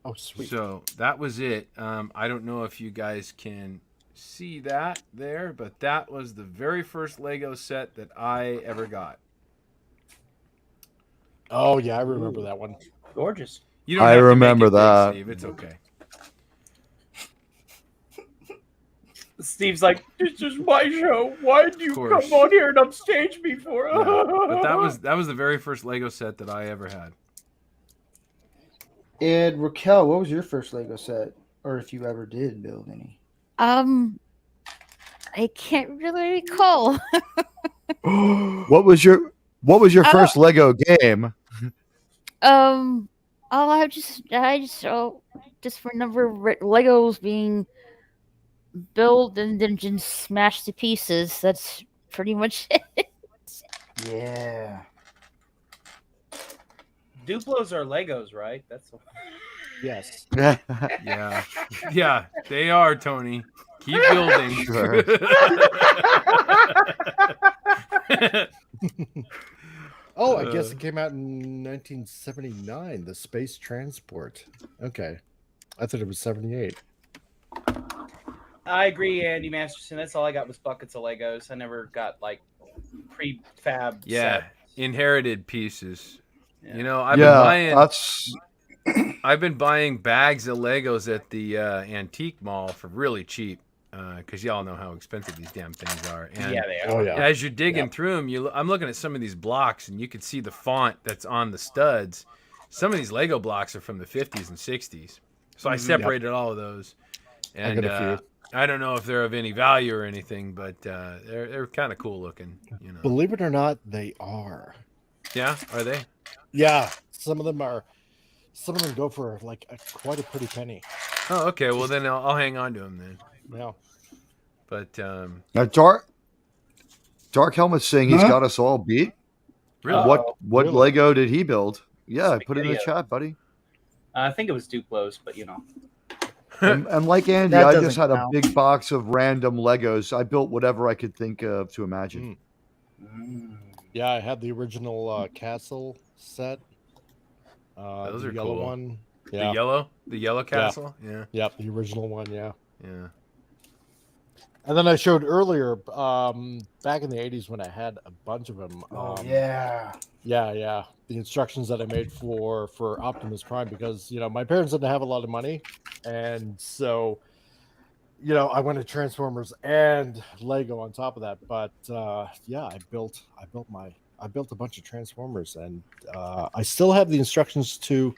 Oh, sweet. So that was it. I don't know if you guys can see that there, but that was the very first Lego set that I ever got. Oh, yeah, I remember that one. Gorgeous. You don't I have to make remember it big, that. Steve. It's okay. Steve's like, this is my show. Why do you course. come on here and upstage me for? Yeah. But that was the very first Lego set that I ever had. And Raquel, what was your first Lego set, or if you ever did build any? I can't really recall. What was your first Lego game? I just remember Legos being built and then just smashed to pieces. That's pretty much it. Yeah. Duplos are Legos, right? That's Yes. Yeah. Yeah, they are, Tony. Keep building. Sure. Oh, I guess it came out in 1979, the Space Transport. Okay. I thought it was 78. I agree, Andy Masterson. That's all I got was buckets of Legos. I never got like prefab. Yeah, sets. inherited pieces. Yeah. You know, I've been buying bags of Legos at the antique mall for really cheap, because y'all know how expensive these damn things are. And Yeah, they are. Oh, yeah. as you're digging through them, I'm looking at some of these blocks, and you can see the font that's on the studs. Some of these Lego blocks are from the 50s and 60s, so I separated all of those. And I got a few. I don't know if they're of any value or anything, but they're kind of cool looking. You know? Believe it or not, they are. Yeah, are they? Yeah, some of them go for like quite a pretty penny. Oh, okay. Well, then I'll hang on to them then. Yeah. But Now, Dark Helmet's saying he's got us all beat. really, What Really? Lego did he build? Yeah, I put it in the Spaghetti. chat, buddy. I think it was Duplos, but you know. And like Andy, That I just doesn't had a count. big box of random Legos. I built whatever I could think of to imagine. Yeah, I had the original castle set. Those the are yellow cool. one. the Yeah. yellow castle. Yeah, Yep, the original one, yeah. yeah. And then I showed earlier, back in the 80s when I had a bunch of them. Yeah. Yeah. The instructions that I made for Optimus Prime, because my parents didn't have a lot of money, and so I went to Transformers and Lego on top of that. But yeah, I built a bunch of Transformers, and I still have the instructions to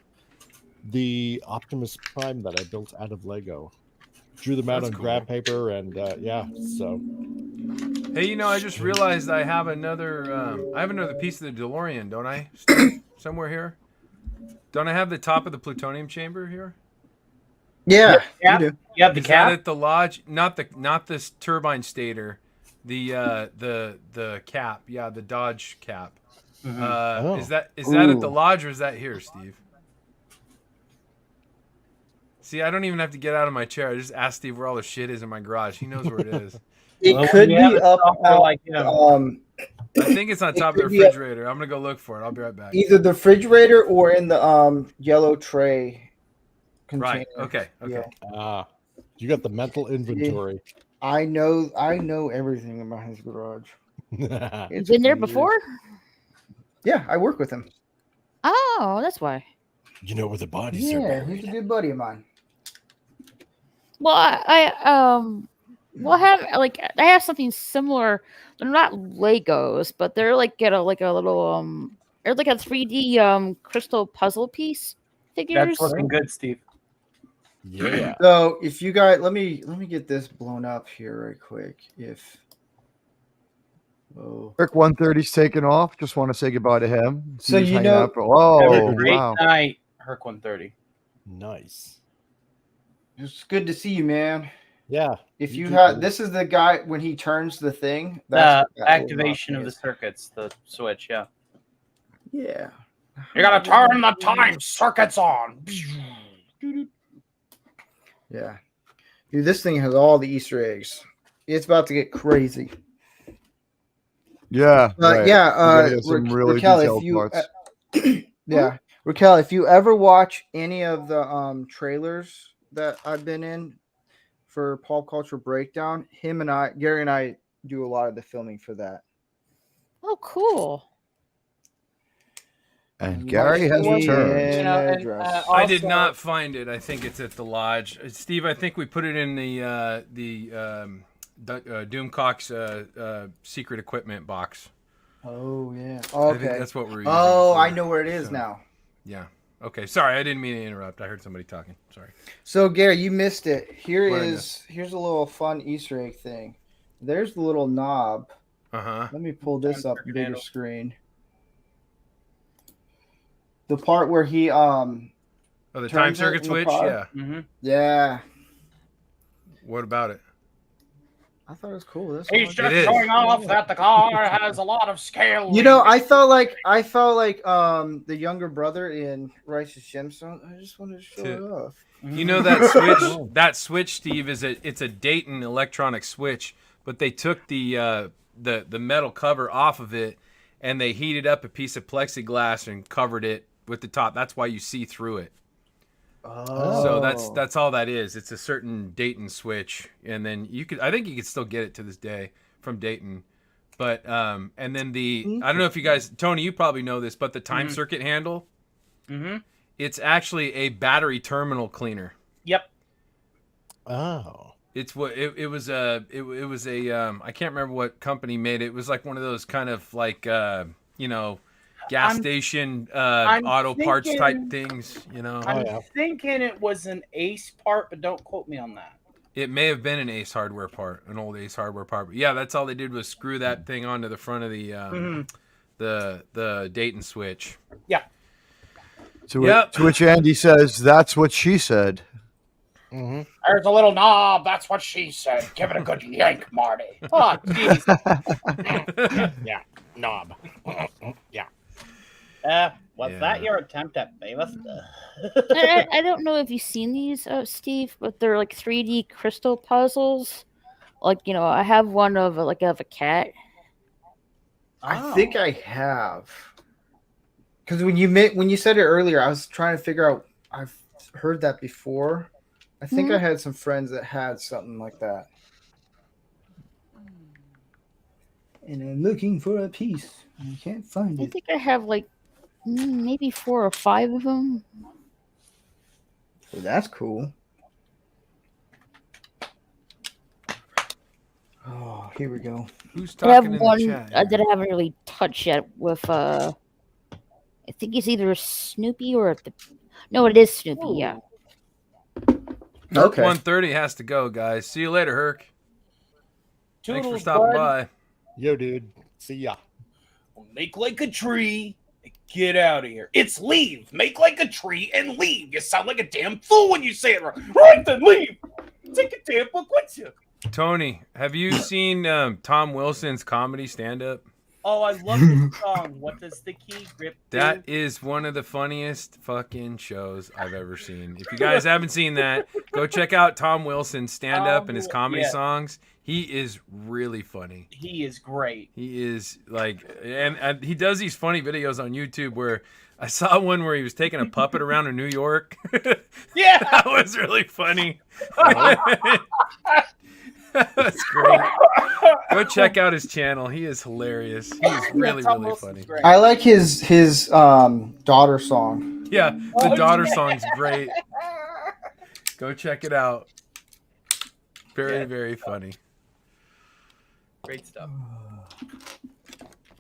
the Optimus Prime that I built out of Lego. Drew them out That's on cool. graph paper, and yeah, so. Hey, I just realized I have another piece of the DeLorean, don't I? Steve? Somewhere here. Don't I have the top of the plutonium chamber here? Yeah, Yeah. you do. You have the Is that cap. at the lodge? Not this turbine stator, the cap. Yeah, the Dodge cap. Mhm. Is that at the Ooh. lodge or is that here, Steve? See, I don't even have to get out of my chair. I just ask Steve where all the shit is in my garage. He knows where it is. It Well, could when you have be it up software out, like him. I think it's on It top of the could be up- refrigerator. I'm gonna go look for it. I'll be right back. either the refrigerator or in the yellow tray container. Right. Okay. Yeah. You got the mental inventory. I know everything about his garage. It's Been there weird. before? Yeah, I work with him. Oh, that's why. You know where the bodies are Yeah, buried. he's a good buddy of mine. Well, I have something similar. They're not Legos, but they're like a little they're like a 3D crystal puzzle piece figures. That's looking good, Steve. Yeah. So if you guys let me get this blown up here right quick. Rick 130's taken off. Just want to say goodbye to him. So He's you hanging know- out for- Have oh a great wow. night, Herc 130. Nice. It's good to see you, man. Yeah. If You you too, have buddy. this is the guy when he turns the thing. The what that activation little of the knob circuits, the switch, yeah. is. Yeah. You gotta turn the time circuits on. Yeah. Dude, this thing has all the Easter eggs. It's about to get crazy. Yeah. right. Yeah, You're gonna get some really Raquel, detailed if you parts. yeah, Raquel, if you ever watch any of the trailers that I've been in for Pop Culture Breakdown, Gary and I do a lot of the filming for that. Oh, cool. And Gary has returned. You know, and, address. I did Also- not find it. I think it's at the lodge. Steve, I think we put it in the Doomcock's secret equipment box. Oh yeah. I think Okay. that's what we're using. Oh, for- I know where it is so- now. Yeah. Okay. Sorry, I didn't mean to interrupt. I heard somebody talking. Sorry. So Gary, you missed it. What I missed? Here's a little fun Easter egg thing. There's the little knob. Uh-huh. Let me pull this up Circuit bigger handle. screen. The part where he Oh, the time Turns it circuit in the switch? pod? Yeah. Mm-hmm. yeah. What about it? I thought it was cool. This He's one. just is. showing off that the car has a lot of scale. You know, I felt like the younger brother in Righteous Gemstone. I just wanted to show it off. You know that switch, Steve, it's a Dayton electronic switch, but they took the metal cover off of it and they heated up a piece of plexiglass and covered it with the top. That's why you see through it. Oh. So that's all that is. It's a certain Dayton switch, and then I think you could still get it to this day from Dayton. But and then I don't know if you guys, Tony, you probably know this, but the time circuit handle, Mm-hmm. it's actually a battery terminal cleaner. Yep. Oh. It's what it was a I can't remember what company made it. It was like one of those kind of like gas I'm- station I'm auto parts type thinking- things, you know. I'm yeah. thinking it was an Ace part, but don't quote me on that. It may have been an Ace Hardware part, an old Ace Hardware part. But yeah, that's all they did was screw that thing onto the front of the Dayton switch. To which Andy says, "That's what she said." Mm-hmm. There's a little knob. That's what she said. Give it a good yank, Marty. Oh, jeez. Yeah. Knob. Yeah. Was Yeah. that your attempt at famous? I don't know if you've seen these, Steve, but they're like 3D crystal puzzles. Like, I have one of a cat. I think I have. Because when you said it earlier, I was trying to figure out. I've heard that before. I think I had some friends that had something like that. and I'm looking for a piece. I can't find I it. think I have like maybe 4 or 5 of them. Well, that's cool. Oh, here we go. Who's I have talking in the one chat? that I haven't really touched yet with I think it's either Snoopy or no, it is Snoopy. Yeah. Herc Okay. 130 has to go, guys. See you later, Herc. Thanks for Toodles, stopping bud. by. Yo, dude. See ya. Make like a tree. And get out of here. It's leave. Make like a tree and leave. You sound like a damn fool when you say it wrong. Right, then leave. Take a damn book with you. Tony, have you seen Tom Wilson's comedy stand-up? Oh, I love this song. What does the key grip do? That is one of the funniest fucking shows I've ever seen. If you guys haven't seen that, go check out Tom Wilson's stand-up and his comedy Yeah. songs. He is really funny. He is great. He is like, and he does these funny videos on YouTube where I saw one where he was taking a puppet around in New York. Yeah. That was really funny. That's great. Go check out his channel. He is hilarious. He's really, Tom really Wilson's funny. great. I like his daughter song. Yeah, the Oh, daughter yeah. song's great. Go check it out. Very, Yeah. very funny. Great stuff.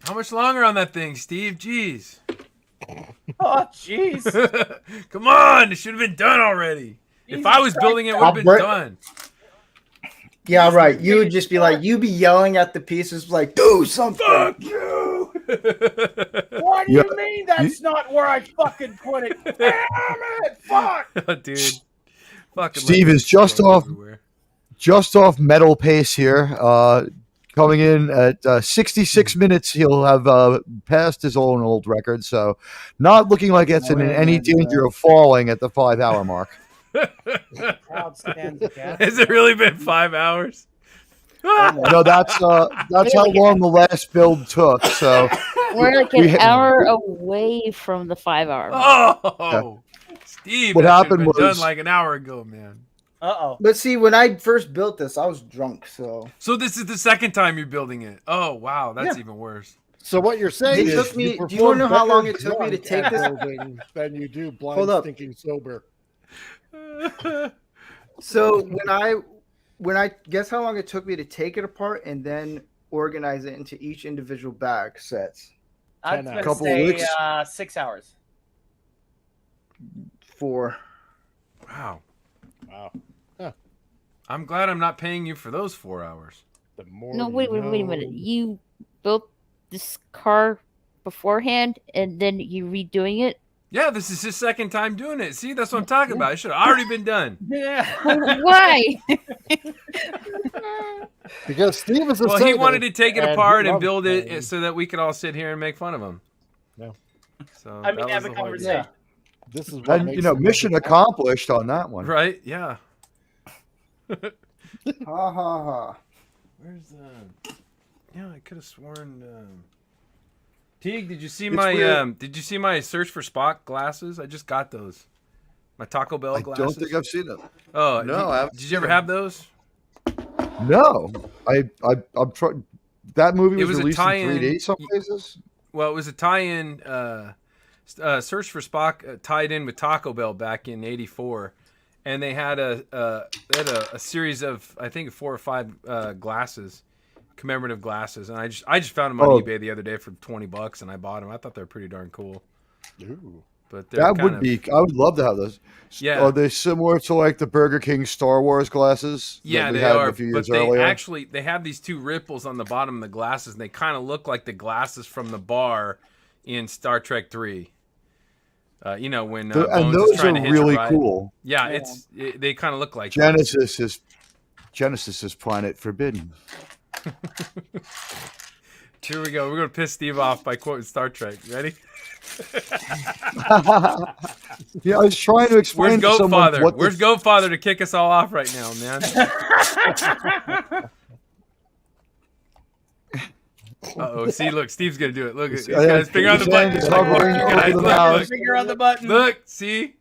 How much longer on that thing, Steve? Jeez. Oh, jeez. Come on, it should have been done already. If I was building it, it would have been I'll break- done. Yeah, right. You would just be like, you'd be yelling at the pieces like, do something. Fuck you! What do Yeah, you mean that's not where I fucking put it? Damn it! Fuck! Oh, dude. Fucking Steve let is this just go off- everywhere. Just off medal pace here. Coming in at 66 minutes, he'll have passed his own old record. So, not looking like it's in any danger of falling at the 5-hour mark. Crowd stands aghast. Has it really been 5 hours? No, that's how long the last build took. So, We're like We an hit- hour away from the 5-hour. Oh, Steve, What that should have happened been was- done like an hour ago, man. Uh-oh. But see, when I first built this, I was drunk, so So this is the second time you're building it. Oh, wow, that's Yeah. even worse. So what you're saying It is took me- you do you wanna know how perform long better it took me to drunk take at this? building than you do blind Hold up. thinking sober? So when I guess how long it took me to take it apart and then organize it into each individual bag sets. I was 10 going hours. to Couple of say weeks. 6 hours. 4. Wow. Wow. I'm glad I'm not paying you for those 4 hours. The more No, you wait a minute. know. You built this car beforehand and then you redoing it? Yeah, this is his second time doing it. See, that's what I'm talking about. It should have already been done. Yeah. Why? Because Steve is a Well, he sailor, wanted to take it and he apart and loves build it planes. so that we could all sit here and make fun of him. No. So I mean, that have was a the whole idea. conversation. This is what and makes you know, him mission wonderful. accomplished on that one. Right? Yeah. Ha ha ha. Where's yeah, I could have sworn Teague, did you see It's my weird. did you see my search for Spock glasses? I just got those. My Taco Bell I glasses. don't think I've seen it. Oh, No, I haven't did you ever seen have those? No, I'm trying. That movie It was, was a released in tie-in- 3D some places. Well, it was a tie-in. Search for Spock tied in with Taco Bell back in '84, and they had a series of, I think, 4 or 5 glasses, commemorative glasses, and I just found them on Oh. eBay the other day for $20, and I bought them. I thought they were pretty darn cool. Ooh. But they're That kind would of, be. I would love to have those. Yeah. Are they similar to like the Burger King Star Wars glasses? that Yeah, we they had are. a few But years they earlier? actually they have these 2 ripples on the bottom of the glasses, and they kind of look like the glasses from the bar in Star Trek 3. You know when and Bones is those are trying to hitch a really ride. cool. Yeah, they kind of look like that. Genesis is Planet Forbidden. Here we go. We're gonna piss Steve off by quoting Star Trek. Ready? Yeah, I was trying to explain Where's to someone Goatfather? what Where's Goatfather to kick us all off right now, man? Uh-oh. See, look, Steve's gonna do it. Look, he's got his finger on the His button. hand is Look, hovering look, over guys, the look, mouse. look. Finger on the button. Look, see?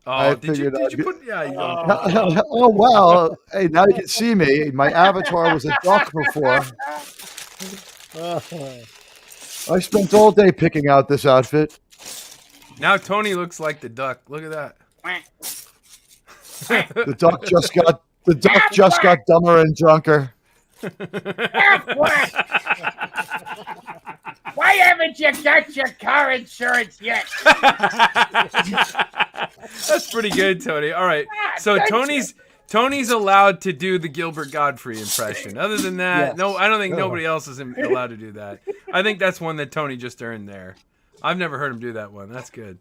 I Oh, did you figured I'd put? Yeah, you go. Oh wow! Hey, now you can see me. My avatar was a duck before. I spent all day picking out this outfit. Now Tony looks like the duck. Look at that. The duck just got dumber and drunker. Why haven't you got your car insurance yet? That's pretty good, Tony. All right. So Tony's allowed to do the Gilbert Godfrey impression. Other than that, no, I don't think nobody else is allowed to do that. I think that's one that Tony just earned there. I've never heard him do that one. That's good.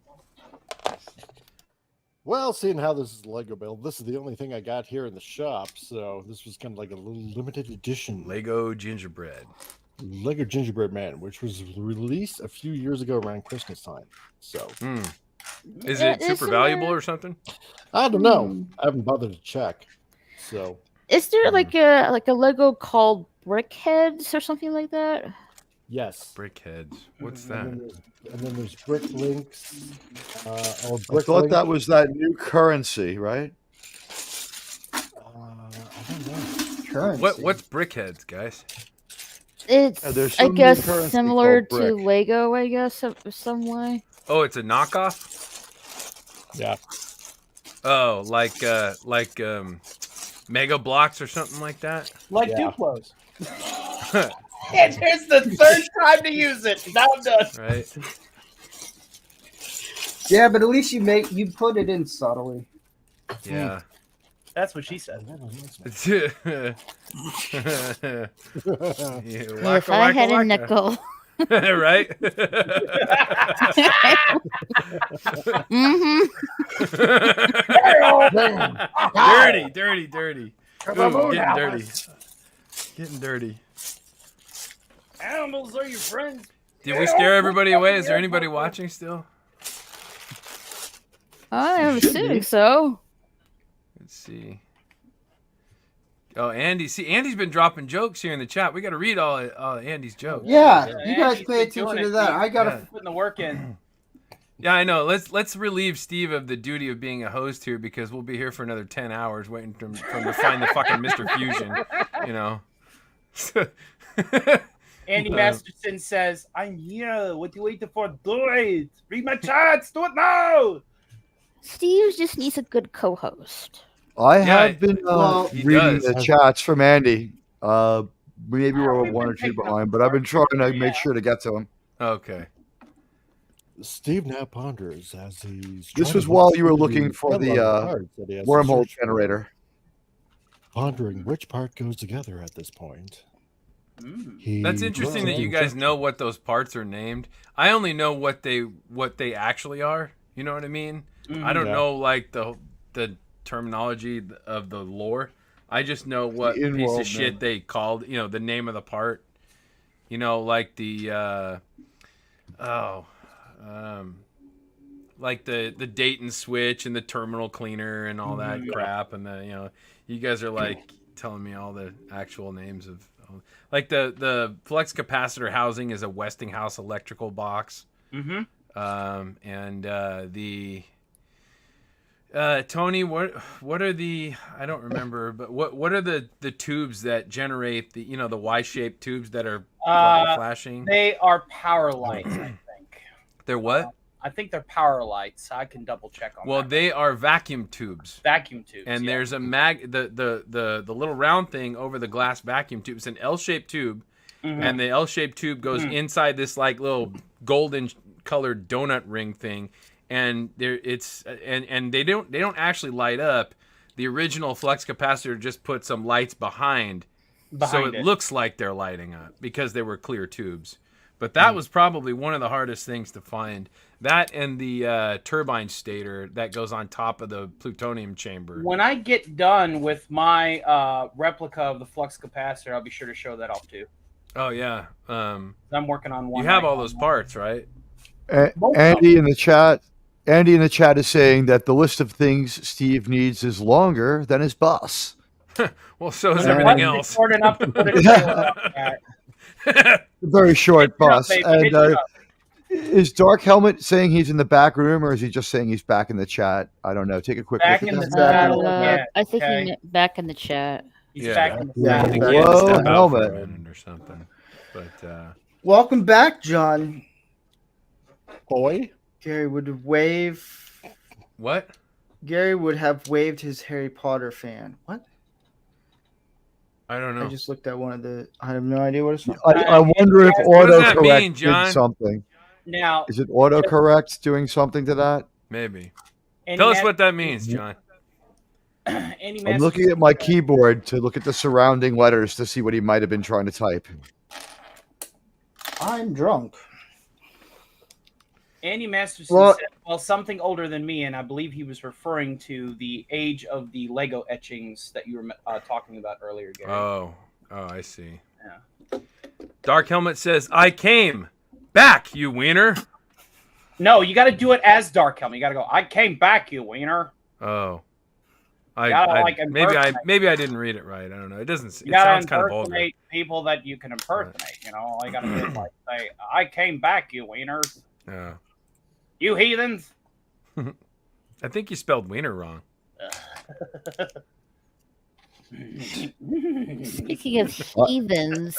Well, seeing how this is a Lego build, this is the only thing I got here in the shop, so this was kind of like a little limited edition Lego gingerbread. Lego Gingerbread Man, which was released a few years ago around Christmas time. So, is it super valuable or something? I don't know. I haven't bothered to check. So, is there like a Lego called Brickheads or something like that? Yes. Brickheads. What's that? And then there's Brick Links. I thought that was that new currency, right? I don't know. Currency. What's Brickheads, guys? It's, there's I some new guess, currency similar called to Brick. Lego, I guess, some way. Oh, it's a knockoff? Yeah. Oh, like Mega Blocks or something like that? Like Yeah. Duplos. And here's the third time to use it. Now I'm done. Right. Yeah, but at least you put it in subtly. Yeah. That's what she said. Yeah, If I had a nickel. Right? Dirty. Ooh, getting dirty. Animals are your friends. Did we scare everybody away? Is there anybody watching still? I'm assuming so. Let's see. Oh, Andy. See, Andy's been dropping jokes here in the chat. We got to read all Andy's jokes. Yeah, you Andy's guys pay been doing attention to it. that. I gotta. Yeah. Putting the work in. Yeah, I know. Let's relieve Steve of the duty of being a host here because we'll be here for another 10 hours waiting for him to find the fucking Mr. Fusion, you know. Andy Masterson says, "I'm here. What you waiting for? Do it. Read my chats. Do it now." Steve just needs a good co-host. I have been he reading does. the chats from Andy. Maybe we're one or two behind, but I've been trying to make sure to get to him. Okay. Steve now ponders as he's. This trying was to while look you were through looking for catalog the of cards that he has to wormhole search for, generator. pondering which part goes together at this point. That's interesting that you guys know what those parts are named. I only know what they actually are. You know what I mean? I don't know like the terminology of the lore. I just know what piece in-world of shit name. they called, the name of the part. Like the like the Dayton switch and the terminal cleaner and all that crap, and you guys are like telling me all the actual names of like the flex capacitor housing is a Westinghouse electrical box. And the Tony, what are the, I don't remember, but what are the tubes that generate the the Y-shaped tubes that are flashing? They are power lights, I think. They're what? I think they're power lights. I can double check on Well, that. they are vacuum tubes. Vacuum tubes. And yeah. there's a the little round thing over the glass vacuum tube. It's an L-shaped tube, and the L-shaped tube goes inside this like little golden colored donut ring thing, and they don't actually light up. The original flex capacitor just put some lights behind so it looks like they're lighting up because they were clear tubes. But that was probably one of the hardest things to find. That and the turbine stator that goes on top of the plutonium chamber. When I get done with my replica of the flux capacitor, I'll be sure to show that off too. Oh yeah, I'm working on one. you have right all now. those parts, right? Andy in the chat is saying that the list of things Steve needs is longer than his boss. Well, so is Yeah. everything else. Short enough to put it in. Very short, boss. baby, And hit it up. is Dark Helmet saying he's in the back room, or is he just saying he's back in the chat? I don't know. Take a quick Back look in at the that. chat. Yeah, I think okay. he meant back in the chat. He's Yeah. back in the Yeah. I think chat. he had to Whoa, step out for a helmet. minute or something. But Welcome back, John. Boy, Gary would wave. what? Gary would have waved his Harry Potter fan. What? I don't know. I just looked at one of the. I have no idea what it's from. I wonder if What does that mean, autocorrect John? did something. Now, Is it autocorrect doing something to that? Maybe. any Tell us mas- what that means, John. any I'm Masters looking at my keyboard to look at the surrounding letters to see what he might have been trying to type. I'm drunk. Andy Masterson Well- said, well, something older than me, and I believe he was referring to the age of the Lego etchings that you were talking about earlier, Gary. Oh, I see. Yeah. Dark Helmet says, "I came back, you wiener." No, you got to do it as Dark Helmet. You got to go, I came back, you wiener. Oh, Gotta, like, maybe I didn't read it right. I don't know. It doesn't. You It got sounds to kind of vulgar. impersonate people that you can impersonate. You know, all you got to do is like say, I came back, you wieners. Yeah. You heathens. I think you spelled wiener wrong. Speaking of heathens,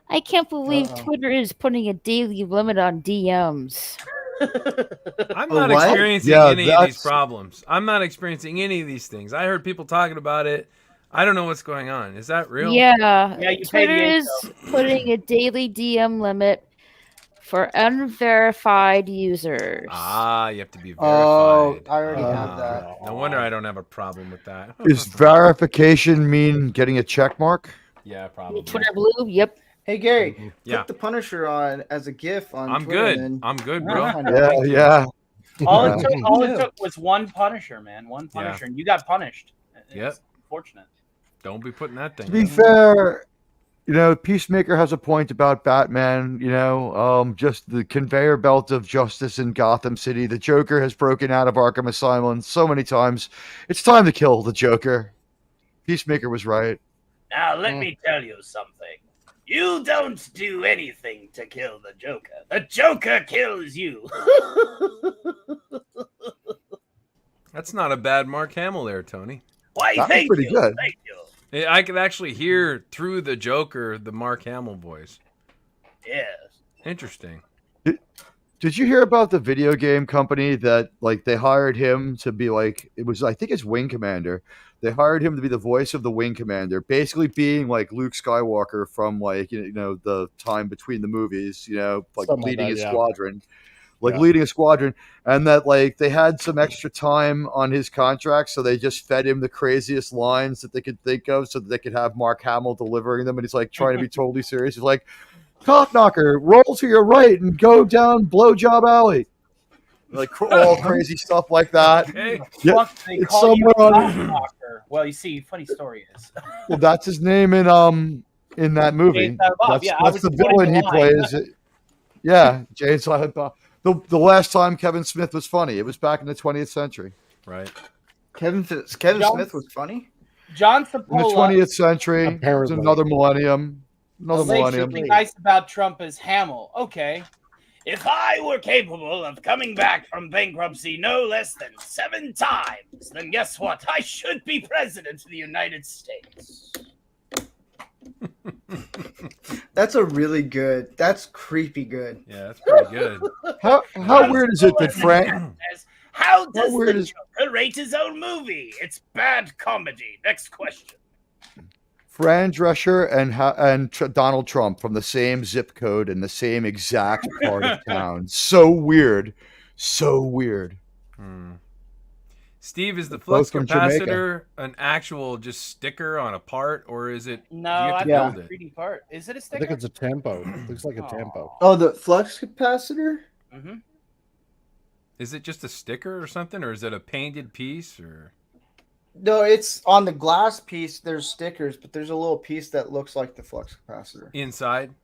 I can't believe Twitter is putting a daily limit on DMs. I'm Oh, not what? experiencing Yeah, any of these that's- problems. I'm not experiencing any of these things. I heard people talking about it. I don't know what's going on. Is that real? Yeah, Yeah, you pay the Twitter is putting a daily DM limit for unverified users. Ah, you have to be verified. Oh, I already Ah, have that. No wonder I don't have a problem with that. Does verification mean getting a check mark? Yeah, probably. Twitter Blue, yep. Hey, Gary, Yeah. put the Punisher on as a GIF on I'm Twitter. good. and then I'm good, we'll bro. find out. Yeah. All Yeah. it took was one Punisher, man. One Yeah. Punisher, and you got punished. It's Yep. Unfortunate. Don't be putting that thing. To be on. fair, Peacemaker has a point about Batman. Just the conveyor belt of justice in Gotham City. The Joker has broken out of Arkham Asylum so many times. It's time to kill the Joker. Peacemaker was right. Now, let me tell you something. You don't do anything to kill the Joker. The Joker kills you. That's not a bad Mark Hamill there, Tony. Why, That was thank pretty you. good. Thank you. I could actually hear through the Joker the Mark Hamill voice. Yes. Interesting. Did you hear about the video game company that they hired him to be I think it's Wing Commander. They hired him to be the voice of the Wing Commander, basically being like Luke Skywalker from the time between the movies, Something like leading that, a yeah. squadron. Yeah. Leading a squadron, and that they had some extra time on his contract, so they just fed him the craziest lines that they could think of so that they could have Mark Hamill delivering them, and he's trying to be totally serious. He's like, "Cock knocker, roll to your right and go down blowjob alley." All crazy stuff like that. Okay. Yeah, Fuck, they it's call you somewhere on- Cockblocker. Well, you see, funny story is. Well, that's his name in that movie. Jay and Silent Bob. That's, Yeah, I that's was the quoting villain the he line. plays. Yeah, Jay and Silent Bob. The last time Kevin Smith was funny, it was back in the 20th century. Right. Kevin John- Smith was funny. John In the Sapola 20th century, it's Apparently. another millennium. Another millennium. allegedly nice about Trump as Hamill. Okay. If I were capable of coming back from bankruptcy no less than 7 times, then guess what? I should be president of the United States. That's a really good. That's creepy good. Yeah, that's pretty good. How weird is it that Frank? How does weird the is- Joker rate his own movie? It's bad comedy. Next question. Fran Drescher and Donald Trump from the same zip code and the same exact part of town. So weird. So weird. Hmm. Steve, is the Both flux from Jamaica. capacitor an actual just sticker on a part, or is it? No, do you have I to Yeah. build it? 3D part. Is it a I sticker? think it's a tempo. It looks like a tempo. Oh, the flux capacitor. Mm-hmm. Is it just a sticker or something, or is it a painted piece? Or No, it's on the glass piece. There's stickers, but there's a little piece that looks like the flux capacitor. inside?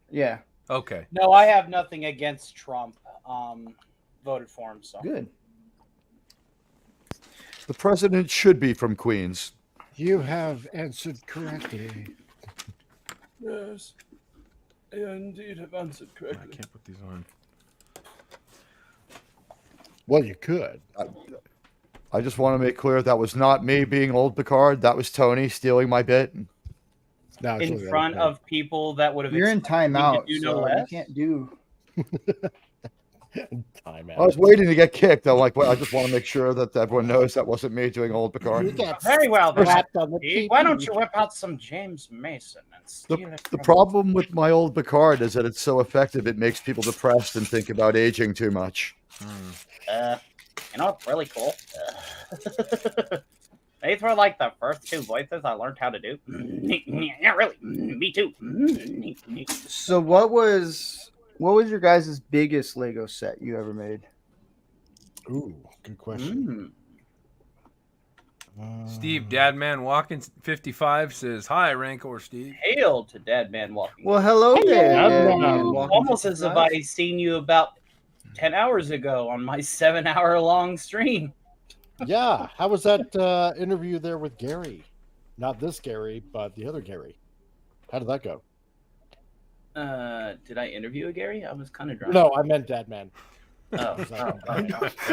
Yeah, Okay. No, I have nothing against Trump. Voted for him, so. good. The president should be from Queens. You have answered correctly. Yes, I indeed have answered I correctly. can't put these on. Well, you could. I just want to make clear that was not me being old Picard. That was Tony stealing my bit. No, in actually, front of people that would have You're in expected me timeout, to do so no you less. can't do. time I out. was waiting to get kicked. I'm like, well, I just want to make sure that everyone knows that wasn't me doing old You Picard. got Very well, then. slapped on the Steve, TV. why don't you whip out some James Mason and steal it The from problem with my old Picard is that it's so effective, it makes people depressed and think about aging too much. You know what's really cool? These were like the first two voices I learned how to do. Yeah, really. Me too. So what was your guys' biggest Lego set you ever made? Ooh, good question. Steve Dadman Walking 55 says, "Hi, Rancor Steve." Hail to Dead Man Walking. Well, hello there. Hello. man. Welcome Almost to as if 55. I seen you about 10 hours ago on my 7-hour long stream. Yeah, how was that interview there with Gary? Not this Gary, but the other Gary. How did that go? Did I interview a Gary? I was kind of drunk. No, I meant Dad Man. Oh,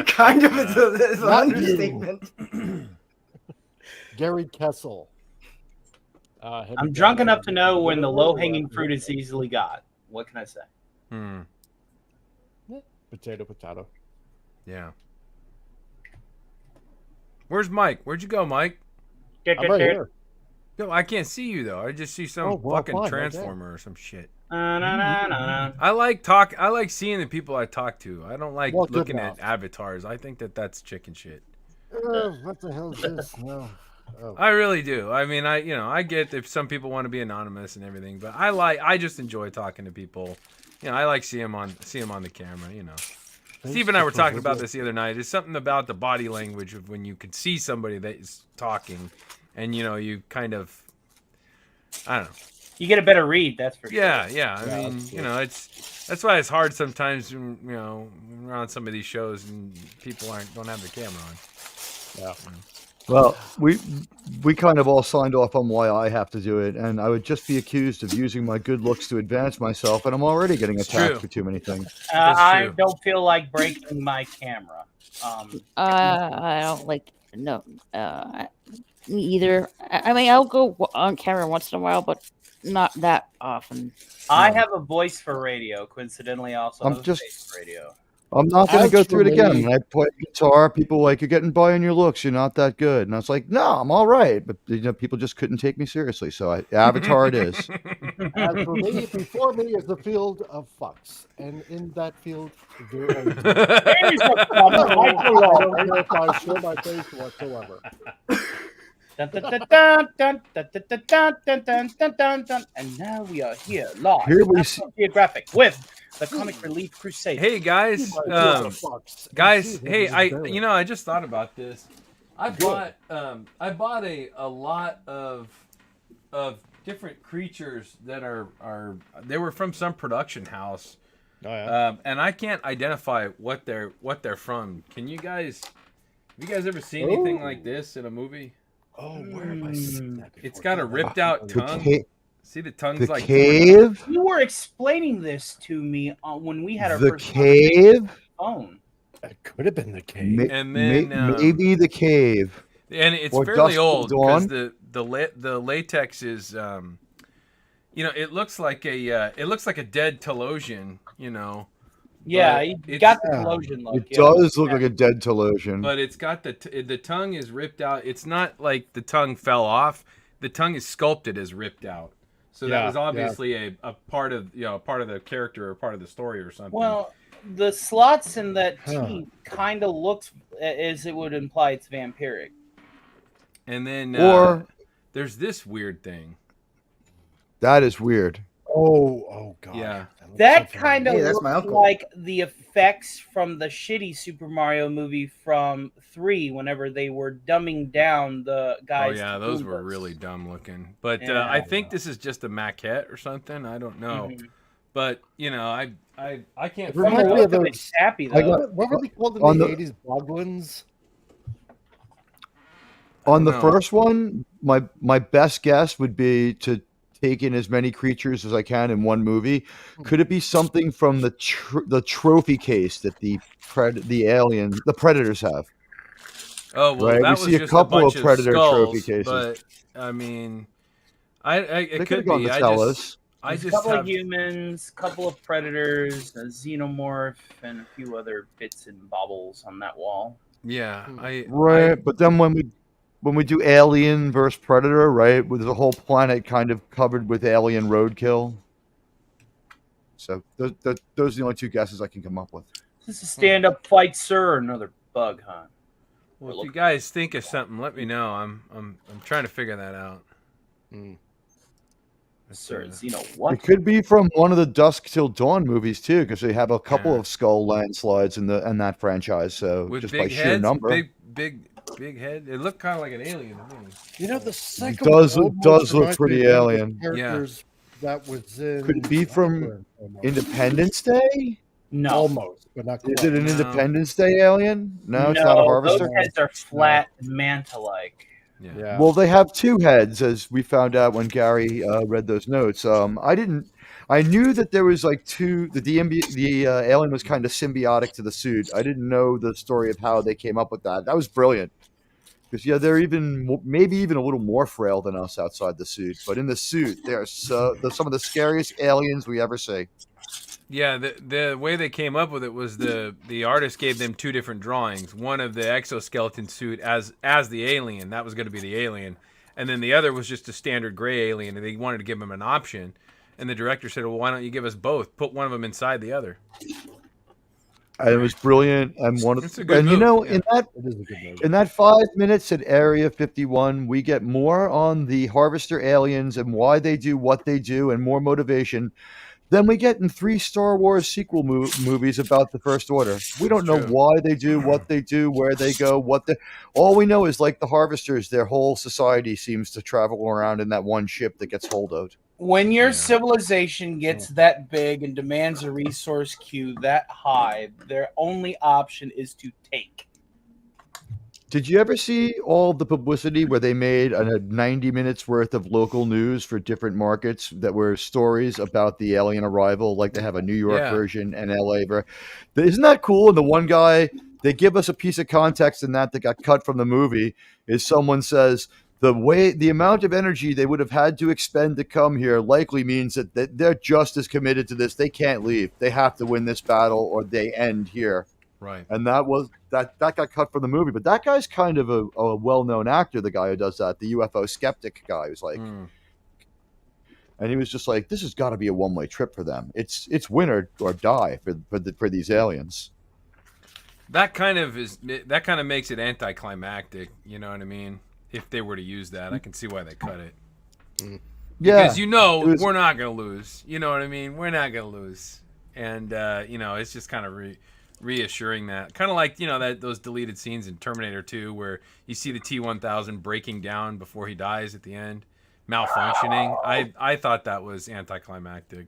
Kind of it's an Not you. understatement. Gary Kessel. I'm drunk enough to know when the low-hanging fruit is easily got. What can I say? Potato. Yeah. Where's Mike? Where'd you go, Mike? I'm right here. No, I can't see you though. I just see some Oh, well, fucking fine, okay. transformer or some shit. Na-na-na-na-na. I like seeing the people I talk to. I don't like Well, good looking enough. at avatars. I think that's chicken shit. What the hell is this? No. Oh. I really do. I mean, I get if some people want to be anonymous and everything, but I just enjoy talking to people. You know, I like see them on the camera. You know, Steve and I were talking about this the other night. There's something about the body language of when you can see somebody that is talking, and you kind of, I don't know. You get a better read, that's for sure. Yeah. I mean, that's why it's hard sometimes. When, we're on some of these shows and people don't have their camera on. Yeah. Well, we kind of all signed off on why I have to do it, and I would just be accused of using my good looks to advance myself, and I'm already getting attacked true. for too many things. I true. don't feel like breaking my camera. I don't like me either. I mean, I'll go on camera once in a while, but not that often. I have a voice for radio. Coincidentally, I also I'm have just- a face for radio. I'm not going to go through it again. Actually- When I play guitar, people are like, you're getting by on your looks. You're not that good. And I was like, no, I'm all right. But people just couldn't take me seriously. So Avatar it is. As for me, before me is the field of fucks, and in that field, there are Here's the I problem. don't know if I show my face whatsoever. Dun, dun, dun, dun, dun, dun, dun, dun, dun, dun, dun, dun, dun. And now we are here live. Here we at see- National Geographic with the Comic Relief Crusade. Hey guys, guys. Hey, I just thought about this. I bought a lot of different creatures that are they were from some production house. Oh, yeah. And I can't identify what they're from. Have you guys ever seen anything like this in a movie? Oh, where have I seen that before? It's got a ripped out The, tongue. ca- See the tongue's the like cave? You were explaining this to me when we had our The first conversation cave? on the phone. That could have been the cave. And then, maybe the cave. and it's Or fairly Dusk old Till because Dawn. the latex is it looks like a dead Telosian, Yeah, But you it's- got the Telosian look. It yeah. does look like a dead Telosian. but it's got the tongue is ripped out. It's not like the tongue fell off. The tongue is sculpted as ripped out. So that Yeah, was yeah. obviously a part of part of the character or part of the story or something. Well, the slots in that Huh. teeth kind of looks as it would imply it's vampiric. and then Or there's this weird thing. that is weird. Oh God. Yeah. looks That so kind of Hey, that's looks my uncle. like the effects from the shitty Super Mario movie from 3 whenever they were dumbing down the guys. Oh yeah, those were Goombas. really dumb looking. But Yeah. I think this is just a maquette or something. I don't know. Mhm. But I can't. It From reminds the me of look of those- it, sappy I though. got- What were they called in On the the- 80s? Boglins? On the know. first one, my best guess would be to take in as many creatures as I can in one movie. Could it be something from the trophy case that the predators have? Oh well, Right, we that was see a just couple bunch of Predator trophy skulls, cases. But I mean, It They could could have gone be. to I Tellus. just, I There's a just couple of have. humans, couple of predators, a xenomorph, and a few other bits and baubles on that wall. Yeah, Right, but then when we do Alien versus Predator, right, with the whole planet kind of covered with alien roadkill. So those are the only two guesses I can come up with. Is this a stand-up fight, sir, or another bug hunt? Well, if you guys think of something, let me know. I'm trying to figure that out. Sir, what? It could be from one of the Dusk Till Dawn movies too, because they have a couple of skull landslides in that franchise. So With just big by sheer heads, number, big head. It looked kind of like an alien to me. You know, the second does one look almost look reminds pretty me of the alien. characters that was in Could it be from Independence Day? No, almost, but not quite. Is it an No. Independence Day alien? No, it's not a harvester. Those heads are flat and manta-like. Yeah. Well, they have two heads, as we found out when Gary read those notes. I knew that there was like two. The alien was kind of symbiotic to the suit. I didn't know the story of how they came up with that. That was brilliant. Because they're maybe even a little more frail than us outside the suit. But in the suit, they're some of the scariest aliens we ever see. Yeah, the way they came up with it was the artist gave them two different drawings. One of the exoskeleton suit as the alien, that was going to be the alien, and then the other was just a standard gray alien, and they wanted to give them an option. And the director said, "Well, why don't you give us both? Put one of them inside the other." And it was brilliant. And It's a good you move, know, yeah. in that 5 minutes at Area 51, we get more on the Harvester aliens and why they do what they do, and more motivation than we get in 3 Star Wars sequel movies about the First Order. We don't know why they do what they do, where they go, all we know is, like the Harvesters, their whole society seems to travel around in that one ship that gets holdoed. When your civilization gets that big and demands a resource queue that high, their only option is to take. Did you ever see all the publicity where they made 90 minutes worth of local news for different markets that were stories about the alien arrival? Like they have a New York version and LA version. Isn't that cool? And the one guy, they give us a piece of context in that got cut from the movie, is someone says, the amount of energy they would have had to expend to come here likely means that they're just as committed to this. They can't leave. They have to win this battle or they end here. Right. And that got cut from the movie. But that guy's kind of a well-known actor, the guy who does that, the UFO skeptic guy who's like, and he was just like, this has got to be a one-way trip for them. It's win or die for these aliens. That kind of makes it anticlimactic. You know what I mean? If they were to use that, I can see why they cut it. Yeah, because we're not going to lose. You know what I mean? We're not going to lose, and it's just kind of reassuring that, kind of like those deleted scenes in Terminator 2 where you see the T-1000 breaking down before he dies at the end, malfunctioning. I thought that was anticlimactic.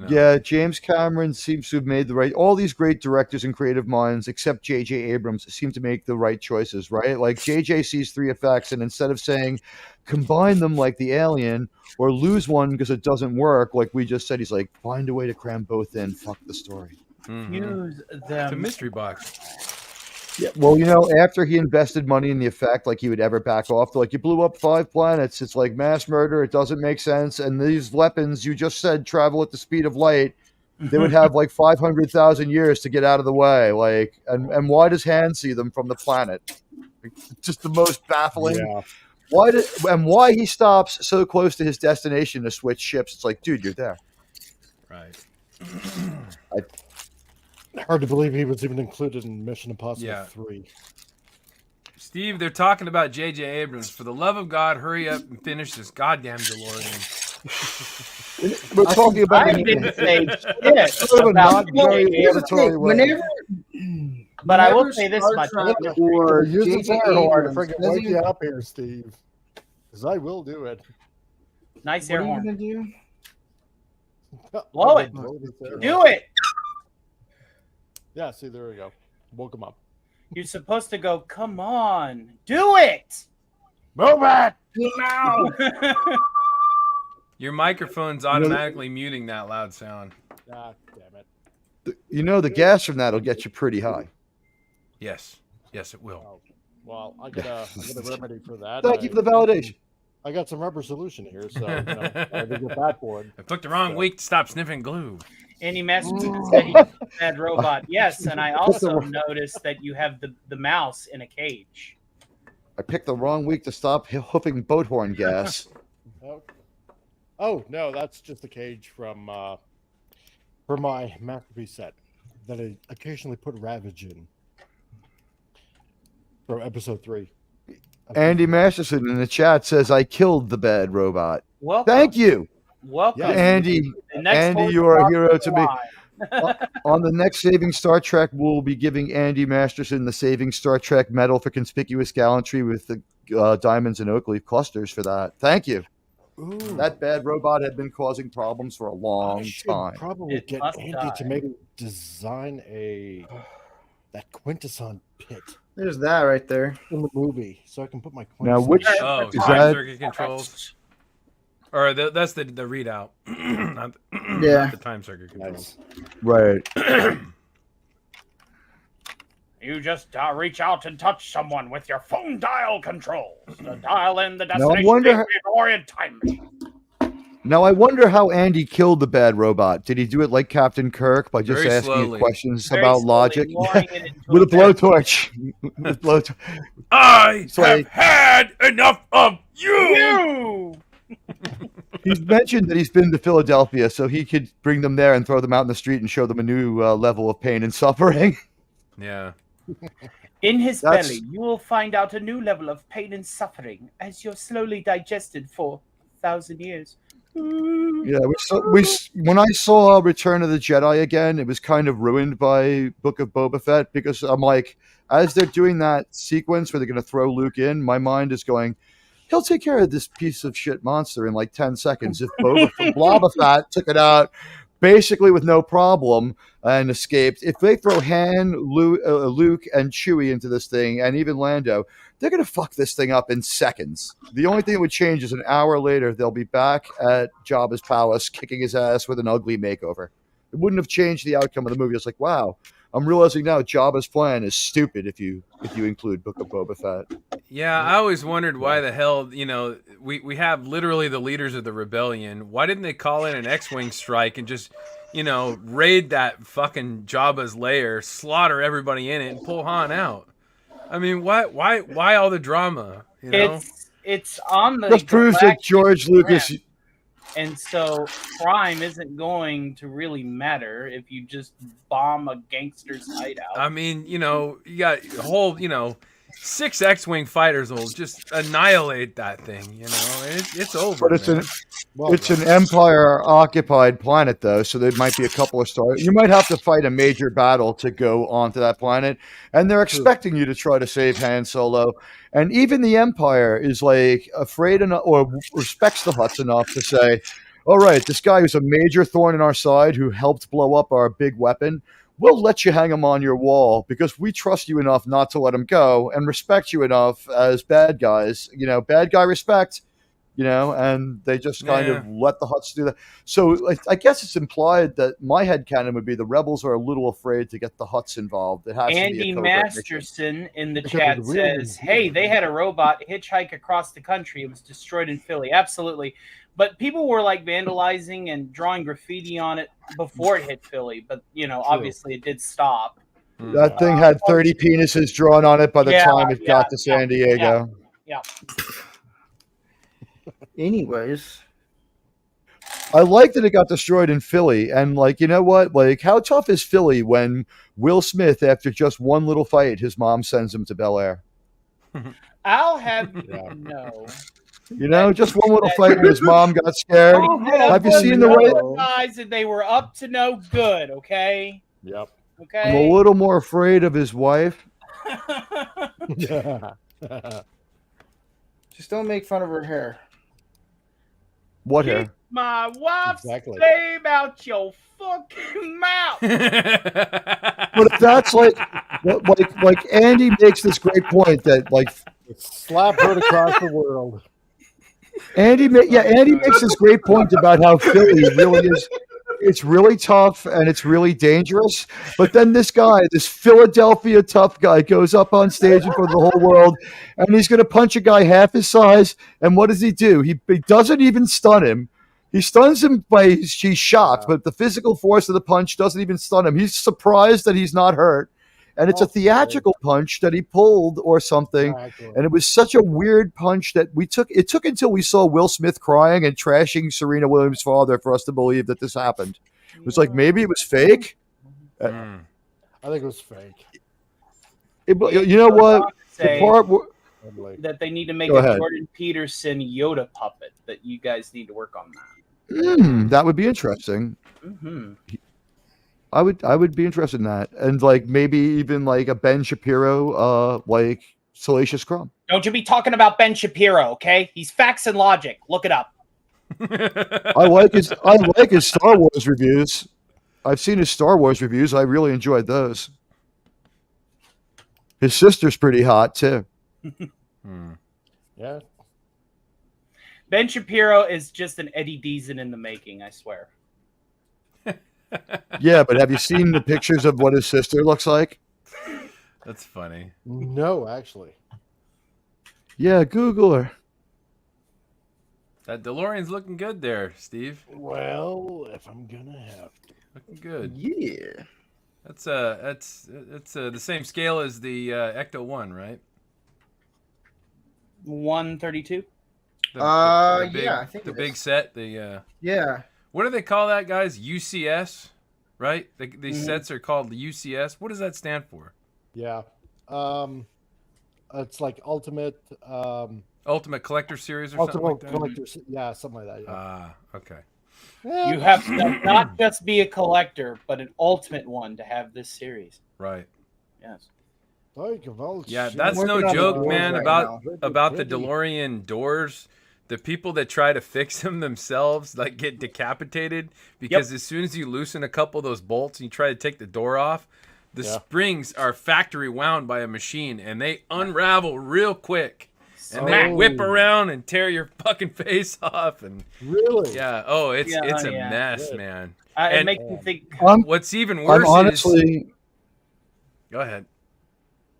Yeah, James Cameron seems to have made all these great directors and creative minds, except J.J. Abrams, seem to make the right choices, right? Like J.J. sees 3 effects, and instead of saying, combine them like the alien, or lose one because it doesn't work, like we just said, he's like, find a way to cram both in, fuck the story. Use them. It's a mystery box. Yeah, well, after he invested money in the effect, like he would ever back off. Like, you blew up 5 planets. It's like mass murder. It doesn't make sense. And these weapons, you just said, travel at the speed of light. They would have like 500,000 years to get out of the way. Like, and why does Han see them from the planet? Just the most baffling. Yeah. Why he stops so close to his destination to switch ships? It's like, dude, you're there. Right. Hard to believe he was even included in Mission Impossible Yeah. 3. Steve, they're talking about J.J. Abrams. For the love of God, hurry up and finish this goddamn DeLorean. We're talking about I didn't say shit sort of a about not very J.J. auditory way. But I will whenever say this Star much. Trek or Use the J.J. fire horn to Abrams freaking wake doesn't- you up here, Steve. Because I will do it. Nice What air are you horn. gonna do? Blow it. Do it. Yeah, see, there we go. Woke him up. You're supposed to go, come on. Do it. Move it! Now. Your microphone's automatically muting that loud sound. Ah, damn it. The gas from that will get you pretty high. Yes. Yes, it will. Oh, well, I got a remedy for that. Thank you for the validation. I got some rubber solution here, so I had to get that for it. I picked the wrong week to stop sniffing glue. Andy Masterson said he's a bad robot. Yes, and I also noticed that you have the mouse in a cage. I picked the wrong week to stop hoofing boat horn gas. Oh no, that's just a cage from my masterpiece set that I occasionally put Ravage in from episode 3. Andy Masterson in the chat says, "I killed the bad robot." Welcome. Thank you, Welcome, Andy. The next Andy, horse you are a drops hero the to me. line. On the next Saving Star Trek, we'll be giving Andy Masterson the Saving Star Trek Medal for conspicuous gallantry with the diamonds and oak leaf clusters for that. Thank you. Ooh, That bad robot had been causing problems for a I long should time. probably It get must Andy die. to maybe design that Quintesson pit There's that right there. in the movie, so I can put my Now, Quintesson. which Oh, is time that? circuit controls. Or that's the readout. Not Yeah. not the time circuit controls. Nice. Right. You just reach out and touch someone with your phone dial controls to dial in the Now, I destination wonder- DeLorean time machine. Now, I wonder how Andy killed the bad robot. Did he do it like Captain Kirk by just Very asking it slowly. questions Very about slowly logic? lowering it into With a bed. blowtorch. With blowtorch. I So have had enough of you. You! He's mentioned that he's been to Philadelphia, so he could bring them there and throw them out in the street and show them a new level of pain and suffering. Yeah. In his That's- belly, you will find out a new level of pain and suffering as you're slowly digested for 1,000 years. Yeah, when I saw Return of the Jedi again, it was kind of ruined by Book of Boba Fett because I'm like, as they're doing that sequence where they're going to throw Luke in, my mind is going, he'll take care of this piece of shit monster in like 10 seconds. If Boba Fett took it out basically with no problem and escaped, if they throw Han, Luke, and Chewie into this thing, and even Lando, they're going to fuck this thing up in seconds. The only thing that would change is an hour later, they'll be back at Jabba's palace kicking his ass with an ugly makeover. It wouldn't have changed the outcome of the movie. It's like, wow, I'm realizing now Jabba's plan is stupid if you include Book of Boba Fett. Yeah, I always wondered why the hell, we have literally the leaders of the rebellion. Why didn't they call in an X-Wing strike and just, raid that fucking Jabba's lair, slaughter everybody in it, and pull Han out? I mean, why all the drama? It's on the Just proves that galactic George Lucas. rim, and so crime isn't going to really matter if you just bomb a gangster's hideout. I mean, you got a whole, 6 X-Wing fighters will just annihilate that thing, It's over, But man. it's an Empire-occupied planet, though, so there might be a couple of stars. You might have to fight a major battle to go onto that planet, and they're expecting you to try to save Han Solo. And even the Empire is like afraid enough or respects the Hutts enough to say, "All right, this guy who's a major thorn in our side, who helped blow up our big weapon, we'll let you hang him on your wall because we trust you enough not to let him go and respect you enough as bad guys. Bad guy respect." And they just kind of let the Hutts do that. So I guess it's implied that my headcanon would be the rebels are a little afraid to get the Hutts involved. It has to be Andy a covert mission. Masterson in the Because chat of the real says, "Hey, they had a robot hitchhike across the country. It was destroyed in Philly." Absolutely, but people were like vandalizing and drawing graffiti on it before it hit Philly. But obviously, it did stop. That thing had 30 penises drawn on it by the time it got to San Diego. Yeah. Anyways, I like that it got destroyed in Philly. And, you know what? How tough is Philly when Will Smith, after just one little fight, his mom sends him to Bel Air? I'll have you know. Just one little fight and his mom got scared. Have you seen the way? guys? And they were up to no good. Okay. Yep. Okay. I'm a little more afraid of his wife. just don't make fun of her hair. What hair? My wife's Exactly. name out your fucking mouth. But if that's like Andy makes this great point that Slap her across the world. Andy makes this great point about how Philly really is. it's really tough and it's really dangerous. But then this guy, this Philadelphia tough guy, goes up on stage in front of the whole world, and he's going to punch a guy half his size. And what does he do? He doesn't even stun him. He stuns him by he's shocked, but the physical force of the punch doesn't even stun him. He's surprised that he's not hurt. And it's a theatrical punch that he pulled or something. And it was such a weird punch that it took until we saw Will Smith crying and trashing Serena Williams' father for us to believe that this happened. It was like, maybe it was fake. I think it was fake. You know what? Say The part that they need to make Go a ahead. Jordan Peterson Yoda puppet. That you guys need to work on that. that would be interesting. Mm-hmm. I would be interested in that. And like maybe even like a Ben Shapiro, like Salacious Crumb. Don't you be talking about Ben Shapiro, okay? He's facts and logic. Look it up. I like his Star Wars reviews. I've seen his Star Wars reviews. I really enjoyed those. His sister's pretty hot too. Yeah. Ben Shapiro is just an Eddie Deason in the making, I swear. Yeah, but have you seen the pictures of what his sister looks like? That's funny. No, actually. Yeah, Google her. That DeLorean's looking good there, Steve. Well, if I'm gonna have to. Looking good. Yeah. That's the same scale as the Ecto 1, right? 132. The big, yeah, I think the it big is. set. The Yeah. what do they call that, guys? UCS, right? These sets are called the UCS. What does that stand for? Yeah. It's like Ultimate Ultimate Collector Series or something like that. Collector. Yeah, something like that. Yeah. Ah, okay. You have to not just be a collector, but an ultimate one to have this series. Right. Yes. Yeah, that's no working on the joke, doors man. right About the DeLorean doors. The people that try to fix them themselves like get decapitated because as soon as you loosen a couple of those bolts and you try to take the door off, the springs are factory wound by a machine and they unravel real quick. And they whip around and tear your fucking face off. And really? Yeah. Oh, it's Yeah, a yeah. mess, man. It And makes me think. what's even I'm worse honestly, is. Go ahead.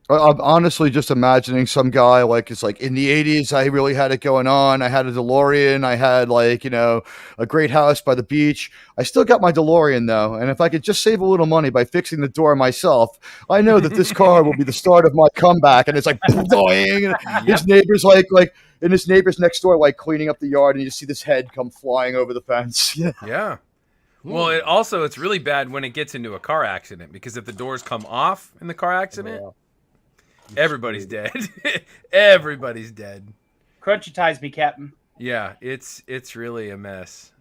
I'm honestly just imagining some guy like it's like in the 80s. I really had it going on. I had a DeLorean. I had like, a great house by the beach. I still got my DeLorean though. And if I could just save a little money by fixing the door myself, I know that this car will be the start of my comeback. And it's like, boing, and his neighbors like and his neighbors next door, like cleaning up the yard. And you see this head come flying over the fence. Yeah. Yeah. Well, it's really bad when it gets into a car accident because if the doors come off in the car accident, everybody's dead. Everybody's dead. Crunchy ties me, Captain. Yeah, it's really a mess.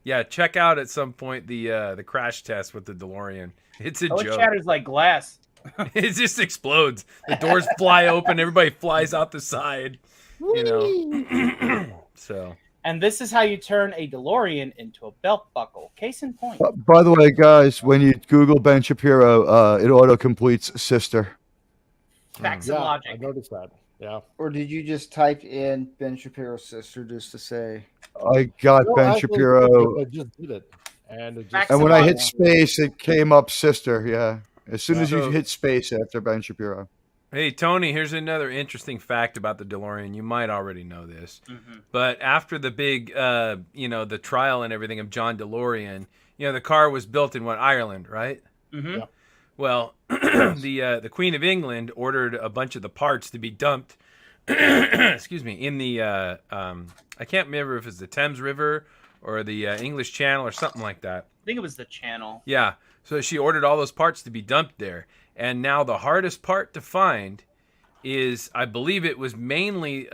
Yeah, check out at some point the crash test with the DeLorean. It's a It joke. shatters like glass. It just explodes. The doors fly open. Everybody flies out the side. So. And this is how you turn a DeLorean into a belt buckle. Case in point. By the way, guys, when you Google Ben Shapiro, it auto completes sister. Facts and I logic. noticed that. Yeah. Or did you just type in Ben Shapiro's sister just to say? I got No, Ben actually, Shapiro. I just did it, and it just. Facts And when I hit Logic. space, it came up sister. Yeah. As soon as you So- hit space after Ben Shapiro. Hey, Tony, here's another interesting fact about the DeLorean. You might already know this. But after the big, the trial and everything of John DeLorean, the car was built in Ireland, right? Mm-hmm. Yeah. Well, the Queen of England ordered a bunch of the parts to be dumped, excuse me, in the, I can't remember if it's the Thames River or the English Channel or something like that. I think it was the channel. Yeah. So she ordered all those parts to be dumped there. And now the hardest part to find is, I believe it was mainly,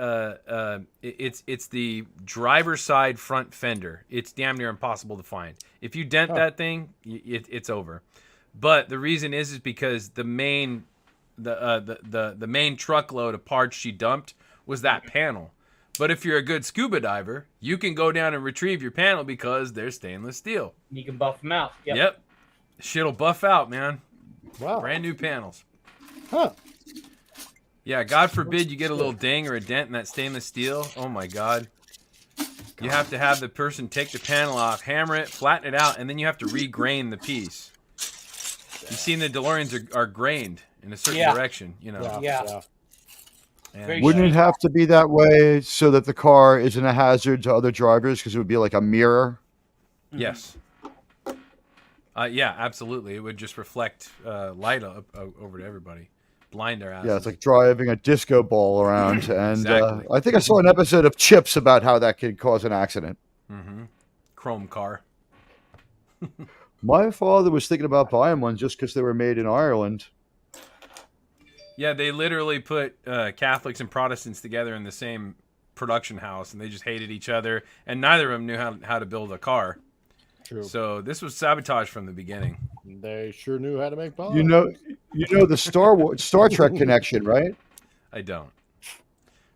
it's the driver's side front fender. It's damn near impossible to find. If you dent that thing, it's over. But the reason is because the main truckload of parts she dumped was that panel. But if you're a good scuba diver, you can go down and retrieve your panel because they're stainless steel. You can buff them out. Yep. Shit'll buff out, man. Wow. Brand new panels. Huh. Yeah, God forbid you get a little ding or a dent in that stainless steel. Oh my God. You have to have the person take the panel off, hammer it, flatten it out, and then you have to regrain the piece. You've seen the DeLoreans are grained in a certain direction, you know. Yeah. And, Wouldn't it have to be that way so that the car isn't a hazard to other drivers? Because it would be like a mirror. Yes. Yeah, absolutely. It would just reflect light over to everybody, blind their asses. Yeah, it's like driving a disco ball around. And Exactly. I think I saw an episode of Chips about how that could cause an accident. Mm-hmm. Chrome car. My father was thinking about buying one just because they were made in Ireland. Yeah, they literally put Catholics and Protestants together in the same production house, and they just hated each other, and neither of them knew how to build a car. True. So this was sabotage from the beginning. They sure knew how to make bombs. You know the Star Trek connection, right? I don't.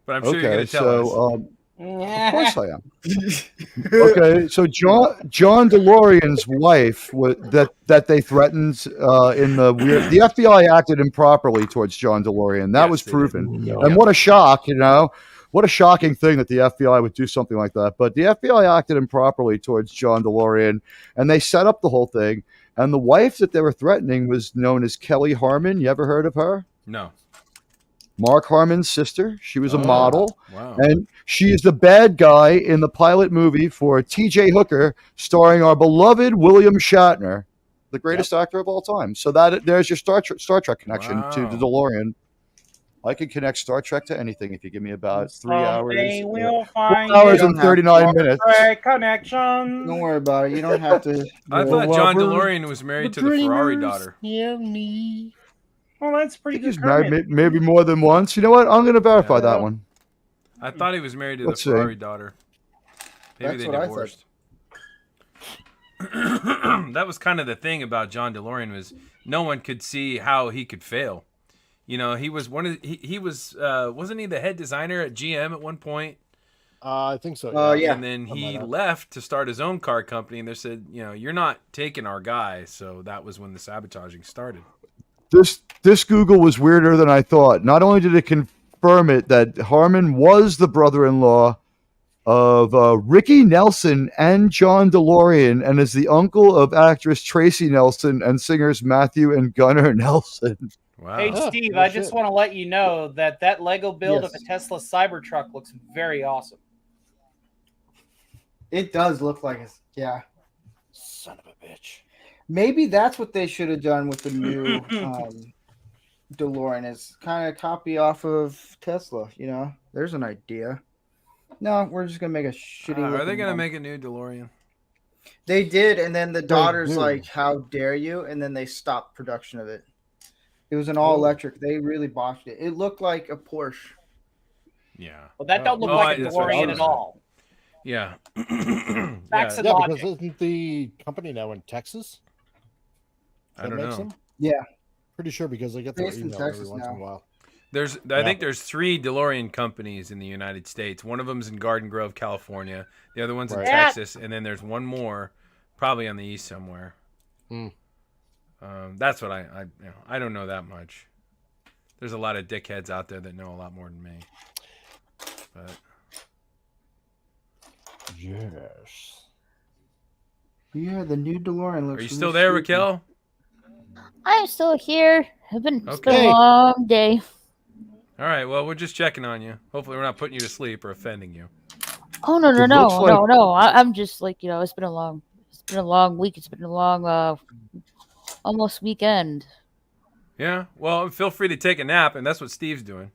But I'm sure you're going to tell us. Of course I am. Okay, so John DeLorean's wife that they threatened in the FBI acted improperly towards John DeLorean. That was proven. And what a shock, what a shocking thing that the FBI would do something like that. But the FBI acted improperly towards John DeLorean, and they set up the whole thing. And the wife that they were threatening was known as Kelly Harmon. You ever heard of her? No. Mark Harmon's sister. She was a model. Wow. And she is the bad guy in the pilot movie for T.J. Hooker, starring our beloved William Shatner, the greatest actor of all time. So there's your Star Trek connection to the DeLorean. I can connect Star Trek to anything if you give me about 3 hours. Someday we'll 4 find hours it. and 39 minutes. Connection. Don't worry about it. You don't have to. I thought John DeLorean was married to the Ferrari daughter. Hear me. Well, that's pretty good. He's married maybe more than once. You know what? I'm going to verify that one. I thought he was married to Let's the see. Ferrari daughter. Maybe That's they what I thought. divorced. That was kind of the thing about John DeLorean, was no one could see how he could fail. You know, he was he was wasn't he the head designer at GM at one point? I think so. Yeah. And then he left to start his own car company, and they said, you're not taking our guy. So that was when the sabotaging started. This Google was weirder than I thought. Not only did it confirm it that Harmon was the brother-in-law of Ricky Nelson and John DeLorean, and is the uncle of actress Tracy Nelson and singers Matthew and Gunnar Nelson. Wow. Hey, Steve, I just want to let you know that Lego build of a Tesla Cybertruck looks very awesome. It does look like it's Son of a bitch. Maybe that's what they should have done with the new DeLorean, is kind of copy off of Tesla. There's an idea. No, we're just gonna make a shitty. Are they looking going to one. make a new DeLorean? They did, and then the daughter's do. like, "How dare you?" And then they stopped production of it. It was an all electric. They really botched it. It looked like a Porsche. Yeah. Well, that don't look Oh, like a that's what I DeLorean was at all. Yeah. Facts and Yeah, logic. because isn't the company now in Texas? I don't know. Yeah. Pretty sure, because I get their Based in email every Texas once in a now. while. I think there's 3 DeLorean companies in the United States. One of them's in Garden Grove, California. The other one's in Right. Texas, and then there's one more, probably on the east somewhere. That's what I don't know that much. There's a lot of dickheads out there that know a lot more than me. But Yes. Yeah, the new DeLorean looks. are you still there, Raquel? I'm still here. It's been a Okay. long day. All right. Well, we're just checking on you. Hopefully, we're not putting you to sleep or offending you. Oh no It looks like- no! I'm just like, it's been a long week. It's been a long almost weekend. Yeah. Well, feel free to take a nap, and that's what Steve's doing.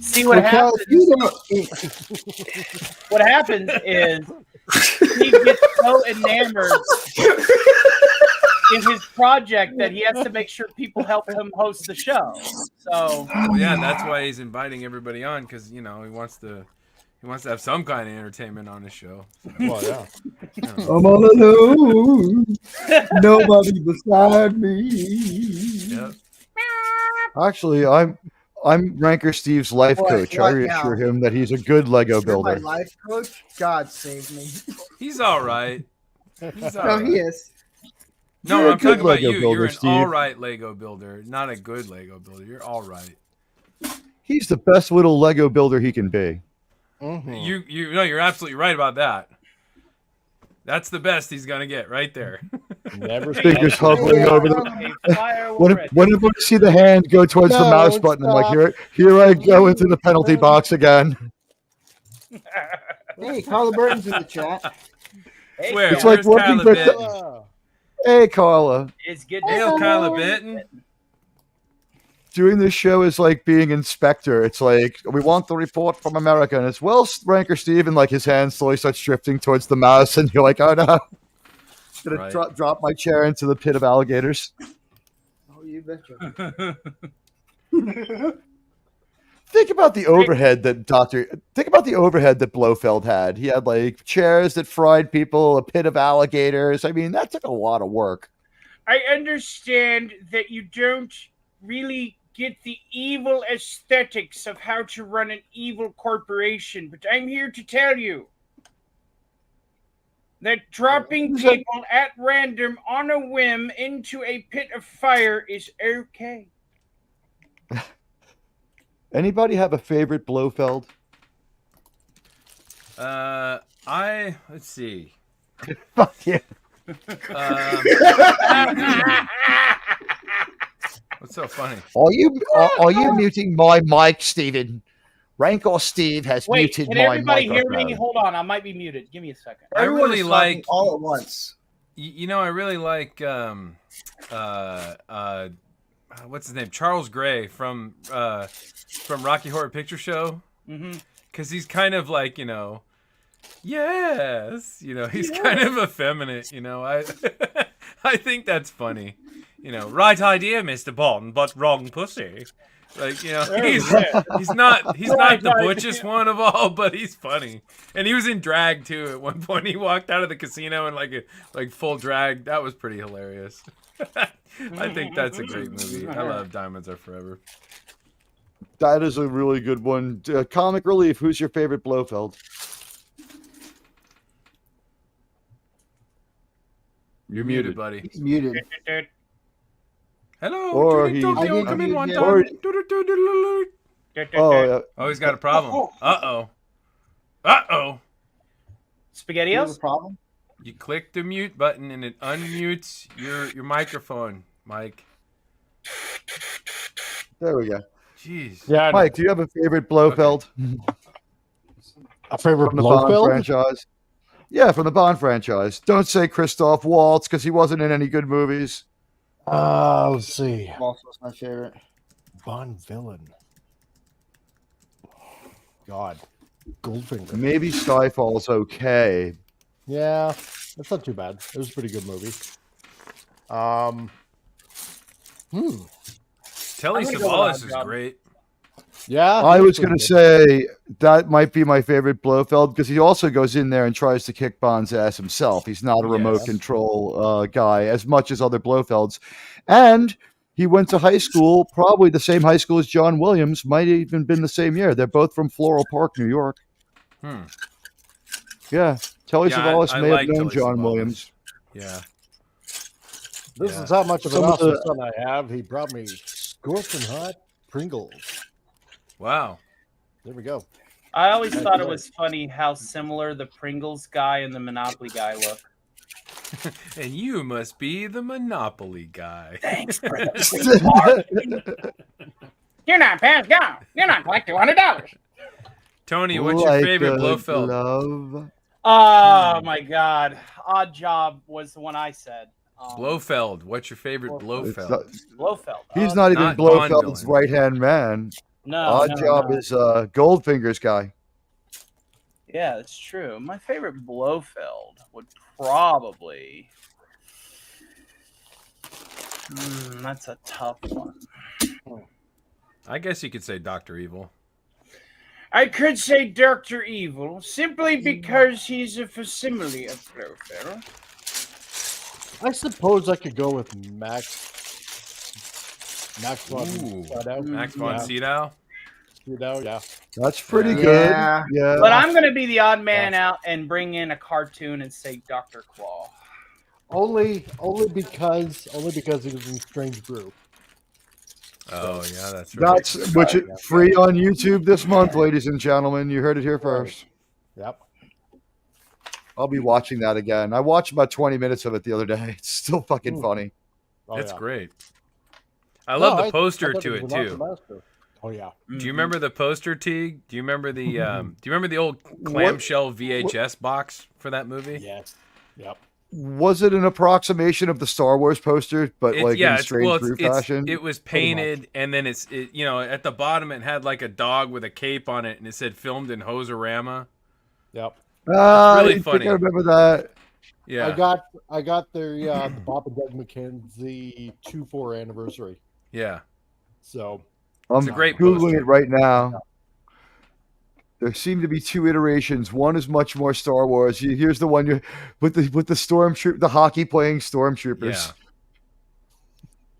See what Raquel, happens? if you don't- What happens is he gets so enamored in his project that he has to make sure people help him host the show. So Well, yeah, that's why he's inviting everybody on, because he wants to have some kind of entertainment on his show. Well, yeah. I'm all alone. Nobody beside me. Yep. Actually, I'm Ranker Steve's life What- coach. I what reassure now? him that he's a good Lego You're builder. my life coach. God save me. He's all right. He's all No, right. he is. No, You're a I'm good talking about Lego you. builder, You're an Steve. all right Lego builder, not a good Lego builder. You're all right. He's the best little Lego builder he can be. Mhm. You know, you're absolutely right about that. That's the best he's gonna get right there. Never Fingers stop. hovering over the. A fire already. Whenever I see the hand go towards the No, mouse button, I'm like, stop. here I go into the penalty box again. Hey, Carla Burton's in the chat. Hey, Where? It's like Where's working Kyla for- Benton? Ah, Hey, Carla. it's good to Hail Kyla Benton. Doing this show is like being inspector. It's like, we want the report from America. And it's, well, Ranker Steve, and like his hand slowly starts drifting towards the mouse. And you're like, oh no. Gonna Right. drop my chair into the pit of alligators. Oh, you betcha. Think about the overhead that Blofeld had. He had like chairs that fried people, a pit of alligators. I mean, that took a lot of work. I understand that you don't really get the evil aesthetics of how to run an evil corporation, but I'm here to tell you that dropping people at random on a whim into a pit of fire is okay. Anybody have a favorite Blofeld? Let's see. Fuck yeah. What's so funny? Are you muting my mic, Stephen? Rancor Steve has Wait, muted can my everybody hear microphone. me? Hold on, I might be muted. Give me a second. I Everyone really is talking like. all at once. You know, I really like what's his name? Charles Gray from Rocky Horror Picture Show. Mm-hmm. Because he's kind of like, you know, yes, you know, he's kind of effeminate, you know. I I think that's funny. You know, right idea, Mr. Bond, but wrong pussy. Like, you know, he's not the butchest one of all, but he's funny. And he was in drag too at one point. He walked out of the casino in like full drag. That was pretty hilarious. I think that's a great movie. I love Diamonds Are Forever. That is a really good one. Comic Relief, who's your favorite Blofeld? You're muted, buddy. He's muted. Hello, Or Judy he- Tokyo, I come in didn't one mute time. him. Oh, yeah. Oh, he's got a problem. Uh-oh. Uh-oh. Do you have a SpaghettiOs? problem? You click the mute button and it unmutes your microphone, Mike. There we go. Jeez. yeah, Mike, do you have a favorite Blofeld a favorite from the Bond Blofeld? franchise? Yeah, from the Bond franchise. Don't say Christoph Waltz because he wasn't in any good movies. Let's see. Also, my favorite. Bond villain. God, Goldfinger. Maybe Skyfall's okay. Yeah, that's not too bad. It was a pretty good movie. Telly I'm gonna go Savalas with is Odd Job. great. Yeah, I he was pretty going to good. say that might be my favorite Blofeld because he also goes in there and tries to kick Bond's ass himself. He's not a remote Yes. control guy as much as other Blofelds. And he went to high school, probably the same high school as John Williams, might have even been the same year. They're both from Floral Park, New York. Hmm. Yeah. Telly Yeah, Savalas I may like have known Telly John Savalas. Williams. Yeah. This Yeah. is how much of an Some of awesome the- son I have. He brought me scorching hot Pringles. Wow. There we go. I always thought it was funny how similar the Pringles guy and the Monopoly guy look. And you must be the Monopoly guy. Thanks, You're not past go. You're not like $200. Tony, what's your Like favorite a Blofeld? glove. Oh my God! Odd Job was the one I said. Blofeld. What's your favorite It's Blofeld? not- Blofeld. he's not even Not Bond Blofeld's villain. right-hand man. No. Odd no, Job no. is Goldfinger's guy. Yeah, that's true. My favorite Blofeld would probably. That's a tough one. I guess you could say Dr. Evil. I could say Dr. Evil simply because he's a facsimile of Blofeld. I suppose I could go with Max von Ooh. Sydow. Max von Sydow. Sydow, yeah. That's pretty Yeah. good. Yeah. But I'm going to be the odd man out and bring in a cartoon and say Dr. Claw. Only because he was in Strange Brew. Oh yeah, that's right. That's which is free on YouTube this month, ladies and gentlemen. You heard it here first. Yep. I'll be watching that again. I watched about 20 minutes of it the other day. It's still fucking funny. Oh, It's yeah. great. I love No, the poster thought to it was an too. awesome. Oh yeah. Do you remember the poster, Teague? Do you remember the old clamshell VHS box for that movie? Yes. Yep. Was it an approximation of the Star Wars poster, but like in strange brew fashion? It was painted, and then it, at the bottom it had like a dog with a cape on it, and it said "filmed in Hoserama." Yep. really I think funny. I remember that. Yeah, I got the Bob and Doug McKenzie 2-4 anniversary. yeah. So I'm a great Googling poster. it right now. There seem to be two iterations. One is much more Star Wars. Here's the one with the stormtrooper, the hockey playing stormtroopers.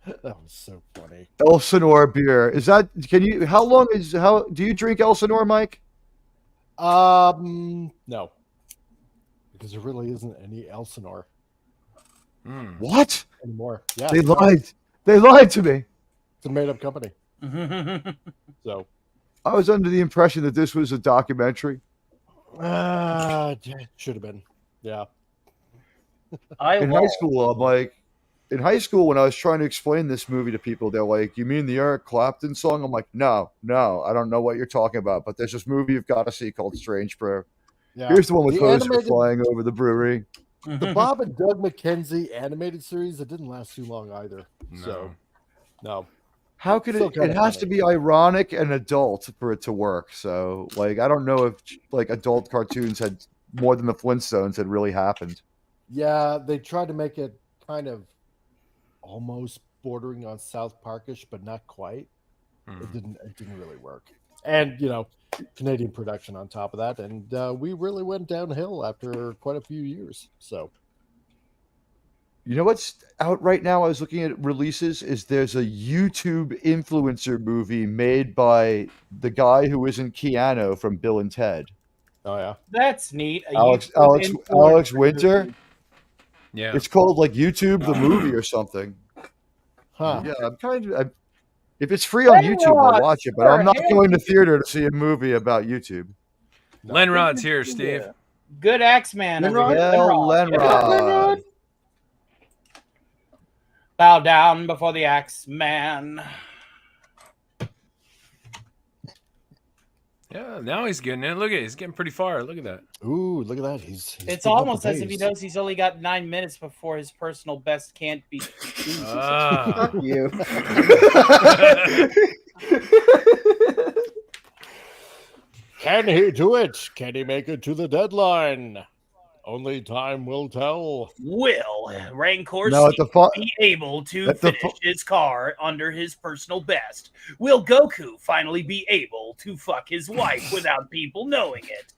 Yeah. that was so funny. Elsinore beer. Is that? Do you drink Elsinore, Mike? No, because there really isn't any Elsinore Mm. What? anymore. Yeah, They lied. They lied to me. It's a made-up company. So, I was under the impression that this was a documentary. it should have been. Yeah. In high school, I'm like, in high school, when I was trying to explain this movie to people, they're like, "You mean the Eric Clapton song?" I'm like, No, I don't know what you're talking about. But there's this movie you've got to see called Strange Brew. Yeah. Here's the one with The Hoser animated- flying over the brewery. The Bob and Doug McKenzie animated series, it didn't last too long either. So, no. How could Still it? kinda It has to funny. be ironic and adult for it to work. So, like, I don't know if like adult cartoons had more than the Flintstones had really happened. Yeah, they tried to make it kind of almost bordering on South Parkish, but not quite. It didn't really work. And Canadian production on top of that, and we really went downhill after quite a few years. So You know what's out right now? I was looking at releases. There's a YouTube influencer movie made by the guy who was in Keanu from Bill and Ted. oh yeah, That's neat. A Alex YouTube influencer Winter. movie. Yeah. It's called like YouTube the movie or something. huh? Yeah, if it's free on YouTube, I'll watch it. But I'm not going to theater to see a movie about YouTube. Lenrod's here, Steve. Good Axeman. over Lenrod? here. Hell, Lenrod. Bow down before the Axeman. Yeah, now he's getting it. Look at it. He's getting pretty far. Look at that. Ooh, look at that. He's It's picking up the almost as if he pace. knows he's only got 9 minutes before his personal best can't be. Ah. Fuck you. Can he do it? Can he make it to the deadline? Only time will tell. Will Rancor No, at the fa- be able to at the finish his car under his personal best? Will Goku finally be able to fuck his wife without people knowing it?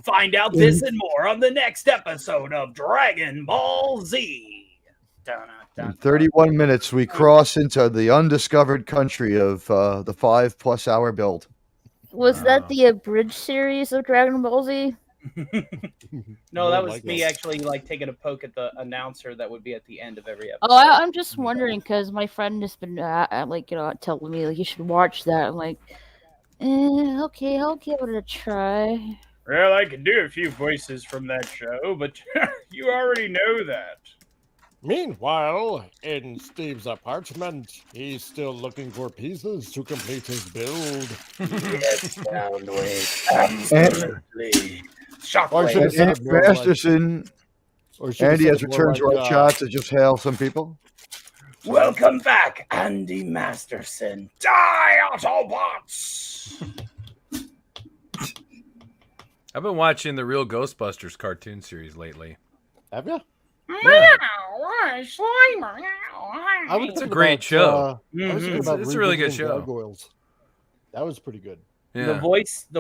Find out this and more on the next episode of Dragon Ball Z. In 31 minutes, we cross into the undiscovered country of the 5+ hour build. Was that the abridged series of Dragon Ball Z? No, that More was like me it. actually like taking a poke at the announcer that would be at the end of every episode. Oh, I'm just wondering because my friend has been telling me like you should watch that. I'm like, okay, I'll give it a try. Well, I can do a few voices from that show, but you already know that. Meanwhile, in Steve's apartment, he's still looking for pieces to complete his build. Yes, Soundwave. Or Absolutely. Shockwave. should- And more like- Masterson, Or should we Andy say has more returned to like, our chat to just hail some people. Welcome back, Andy Masterson. Die, Autobots! I've been watching the Real Ghostbusters cartoon series lately. Have you? Slimer. I was It's a thinking great about, show. I was thinking It's- about it's a really good revisiting show. Gargoyles. That was pretty good. Yeah. The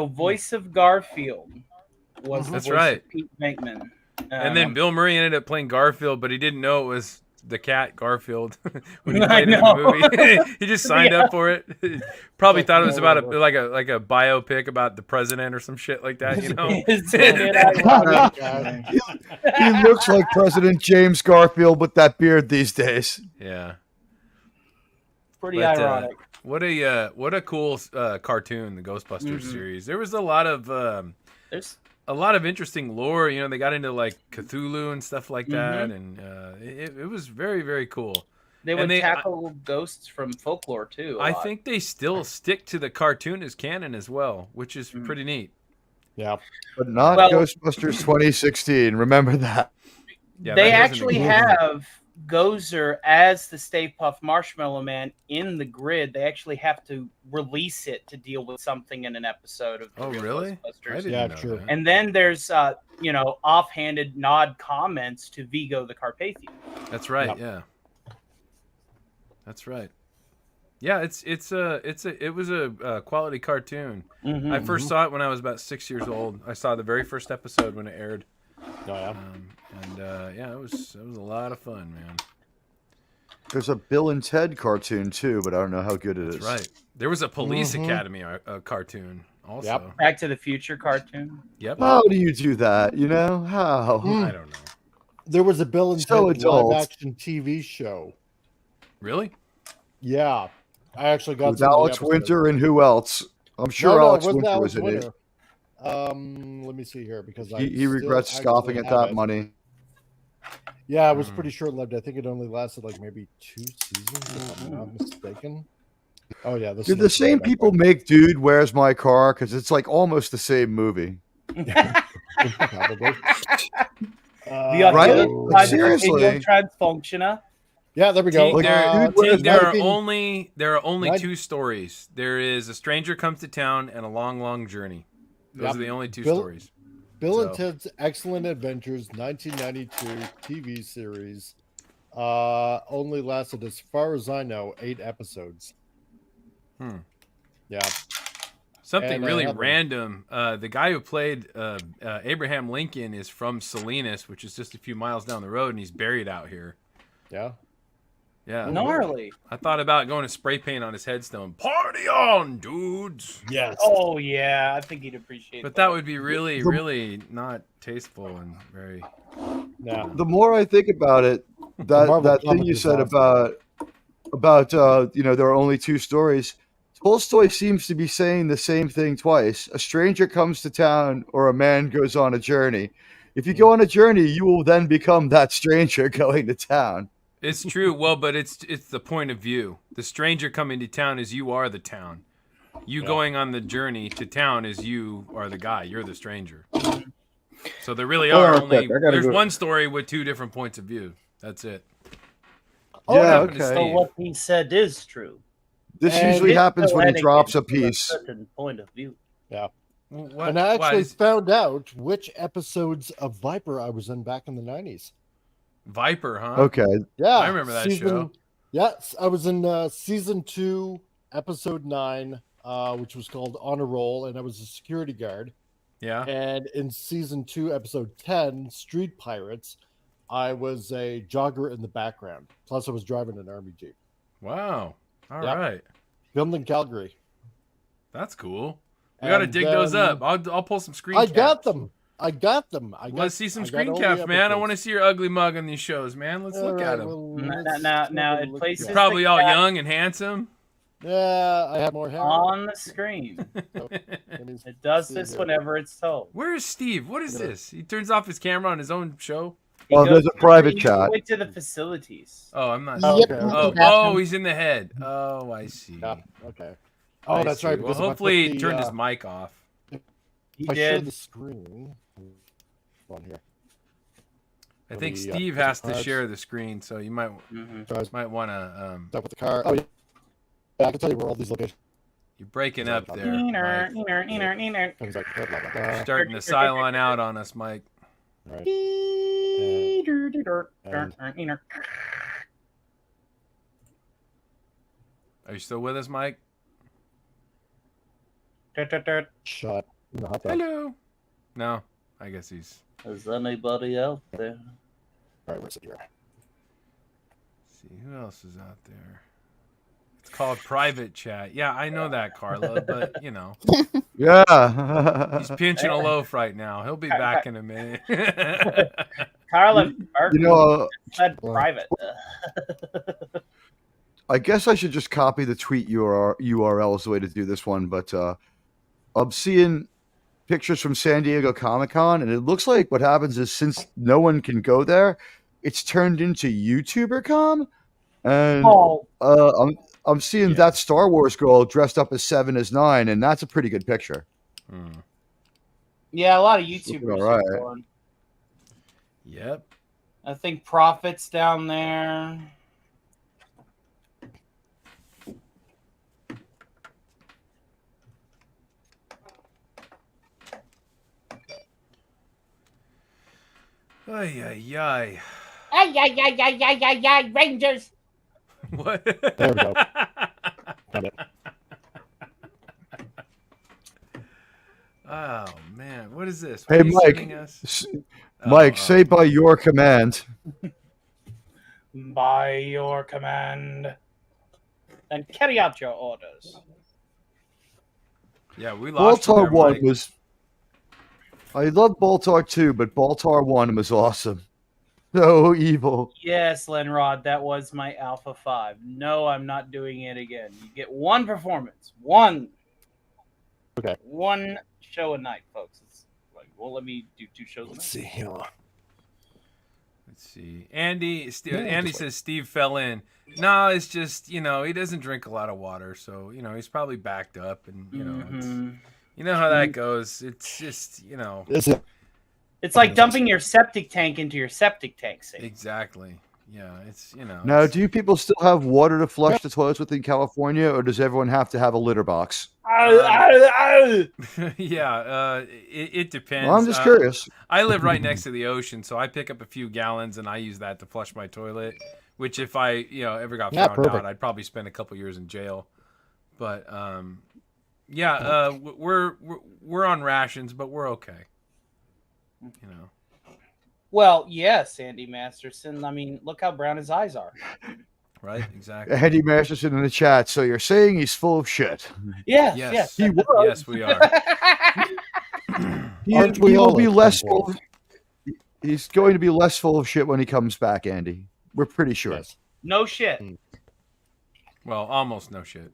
voice of Garfield was the That's voice right. of Pete Venkman. And then Bill Murray ended up playing Garfield, but he didn't know it was the cat Garfield when he I played it in know. the movie. He just signed Yeah. up for it. Probably thought it was about Yeah. like a biopic about the president or some shit like that, you know. He looks like President James Garfield with that beard these days. Yeah. Pretty But, ironic. What a cool cartoon, the Ghostbusters Mhm. series. There was a lot of There's a lot of interesting lore. You know, they got into like Cthulhu and stuff like that, and it was very, very cool. they And would tackle ghosts from folklore too. I think they still stick to the cartoon as canon as well, which is Mhm. pretty neat. Yeah. But not Well- Ghostbusters 2016. Remember that. Yeah, they that doesn't actually exist. have Gozer as the Stay Puft Marshmallow Man in the grid. They actually have to release it to deal with something in an episode of the Oh, real really? Ghostbusters. I didn't Yeah, know true. that. And then there's offhanded nod comments to Vigo the Carpathian. That's right. Yep. Yeah. That's right. Yeah, it was a quality cartoon. Mm-hmm. I first saw it when I was about 6 years old. I saw the very first episode when it aired, Oh, yeah. yeah, it was a lot of fun, man. There's a Bill and Ted cartoon too, but I don't know how good it is. That's right. There was a Police Mhm. Academy cartoon also. Yep. Back to the Future cartoon. Yep. How do you do that? You know how? I don't know. There was a Bill and So Ted adult. live action TV show. Really? Yeah. I actually got With some of the Alex episodes. Winter and who else? I'm sure No, Alex it wasn't Winter Alex was in it. Winter. Let me see here because I He still regrets actually scoffing at have that it. money. Yeah, it was pretty short lived. I think it only lasted like maybe 2 seasons, if I'm not mistaken. Oh yeah, this Did is the same back people when- make Dude, Where's My Car? Because it's like almost the same movie. Probably. The Right? Arcadio Like, seriously. Transfunctioner. Yeah, there we go. Teague, Like, dude, where's there my are thing? only Nine- 2 stories. There is A Stranger Comes to Town and A Long, Long Journey. Those Yep. are the only 2 Bill- stories. Bill and So- Ted's Excellent Adventures 1992 TV series only lasted, as far as I know, 8 episodes. Hmm. Yeah. Something And I really have them. random. The guy who played Abraham Lincoln is from Salinas, which is just a few miles down the road, and he's buried out here. Yeah. Yeah. Gnarly. I thought about going to spray paint on his headstone. Party on, dudes! Yes. Oh yeah, I think he'd appreciate. But that would be really, really not tasteful and very. Yeah. The more I think about it, that Marvel that thing comic you is said awesome. about there are only 2 stories. Tolstoy seems to be saying the same thing twice. A stranger comes to town, or a man goes on a journey. If you go on a journey, you will then become that stranger going to town. It's true. Well, but it's the point of view. The stranger coming to town is you are the town. You going on the journey to town is you are the guy. You're the stranger. So there really Hold are on a only. sec, I gotta There's go. one story with 2 different points of view. That's it. Yeah, happened to okay. Steve? So what he said is true. This And usually It's happens so when he elegant drops a from piece. certain point of view. Well, what, And I why actually is- found out which episodes of Viper I was in back in the 90s. Viper, huh? Okay. Yeah. I remember that show. Yes, I was in season 2, episode 9, which was called On a Roll, and I was a security guard. Yeah. And in season 2, episode 10, Street Pirates, I was a jogger in the background. Plus, I was driving an army jeep. Wow. All right. Yep. Filmed in Calgary. That's cool. We got to And dig those then- up. I'll pull some screen I caps. got them. I got them. Let's see some I got screen all the caps, man. I episodes. want to see your ugly mug on these shows, man. Let's look at them. well, Now- let's now take a it look places at You're probably the all cat young and handsome. Yeah, I had more hair. on the screen. Let me It does see this here. whenever it's told. Where is Steve? What is Yeah. this? He turns off his camera on his own show. He Oh, goes there's a to- private he chat. went to the facilities. Oh, I'm not. Oh, Yep. okay. into the Oh, bathroom. he's in the head. Oh, I see. Yeah, okay. I Oh, that's see. right. Well, Because if I put hopefully he the, turned his mic off. He if I share did. the screen. On here. I Let think me, Steve put the has to cards. share the screen, so you might Mhm. So I was want to. stuck with the car. Oh, yeah. I can tell you where all these locations. You're breaking up there. Neener, Mike. neener, neener, neener. Things like blah, blah, blah, blah. Starting to Cylon out on us, Mike. Right. Neener. Are you still with us, Mike? Shot in the hot tub. Hello. No, I guess he's. Is anybody out there? All right, where's it here? Let's see who else is out there. It's called private chat. Yeah, I know that, Carla, but you know, Yeah. he's pinching a loaf right now. He'll be back in a minute. Carla You know, said private. I guess I should just copy the tweet URL is the way to do this one. But I'm seeing pictures from San Diego Comic-Con, and it looks like what happens is since no one can go there, it's turned into YouTuberCon. And I'm seeing that Star Wars girl dressed up as 7 as 9, and that's a pretty good picture. Yeah, a lot of YouTubers Looking all right. are going. Yep. I think Prophet's down there. Ay, ay, ay. Ay, ay, ay, ay, ay, ay, ay, Rangers. What? There we go. Got it. Oh man, what is this? Hey, What are you Mike. sending us? Mike, say by your command. By your command. Then carry out your orders. Yeah, we lost. Baltar there, 1 Mike. was. I love Baltar 2, but Baltar 1 was awesome. So evil. Yes, Lenrod, that was my Alpha 5. No, I'm not doing it again. You get one performance. One. Okay. One show a night, folks. It's like, well, let me do 2 shows a night. Let's see here. Let's see. Andy says Steve fell in. No, it's just, he doesn't drink a lot of water, so he's probably backed up, and you know how that goes. It's just It's like dumping your septic tank into your septic tank sink. Exactly. Yeah, it's Now, do you people still have water to flush the toilets with in California, or does everyone have to have a litter box? Yeah, it depends. Well, I'm just curious. I live right next to the ocean, so I pick up a few gallons and I use that to flush my toilet. Which, if I ever got found out, I'd probably spend a couple years in jail. But we're on rations, but we're okay. Well, yes, Andy Masterson. I mean, look how brown his eyes are. Right, exactly. Andy Masterson in the chat. So you're saying he's full of shit? Yes. He was. Yes, we are. He will be less full. He's going to be less full of shit when he comes back, Andy. We're pretty sure. Yes. No shit. Well, almost no shit.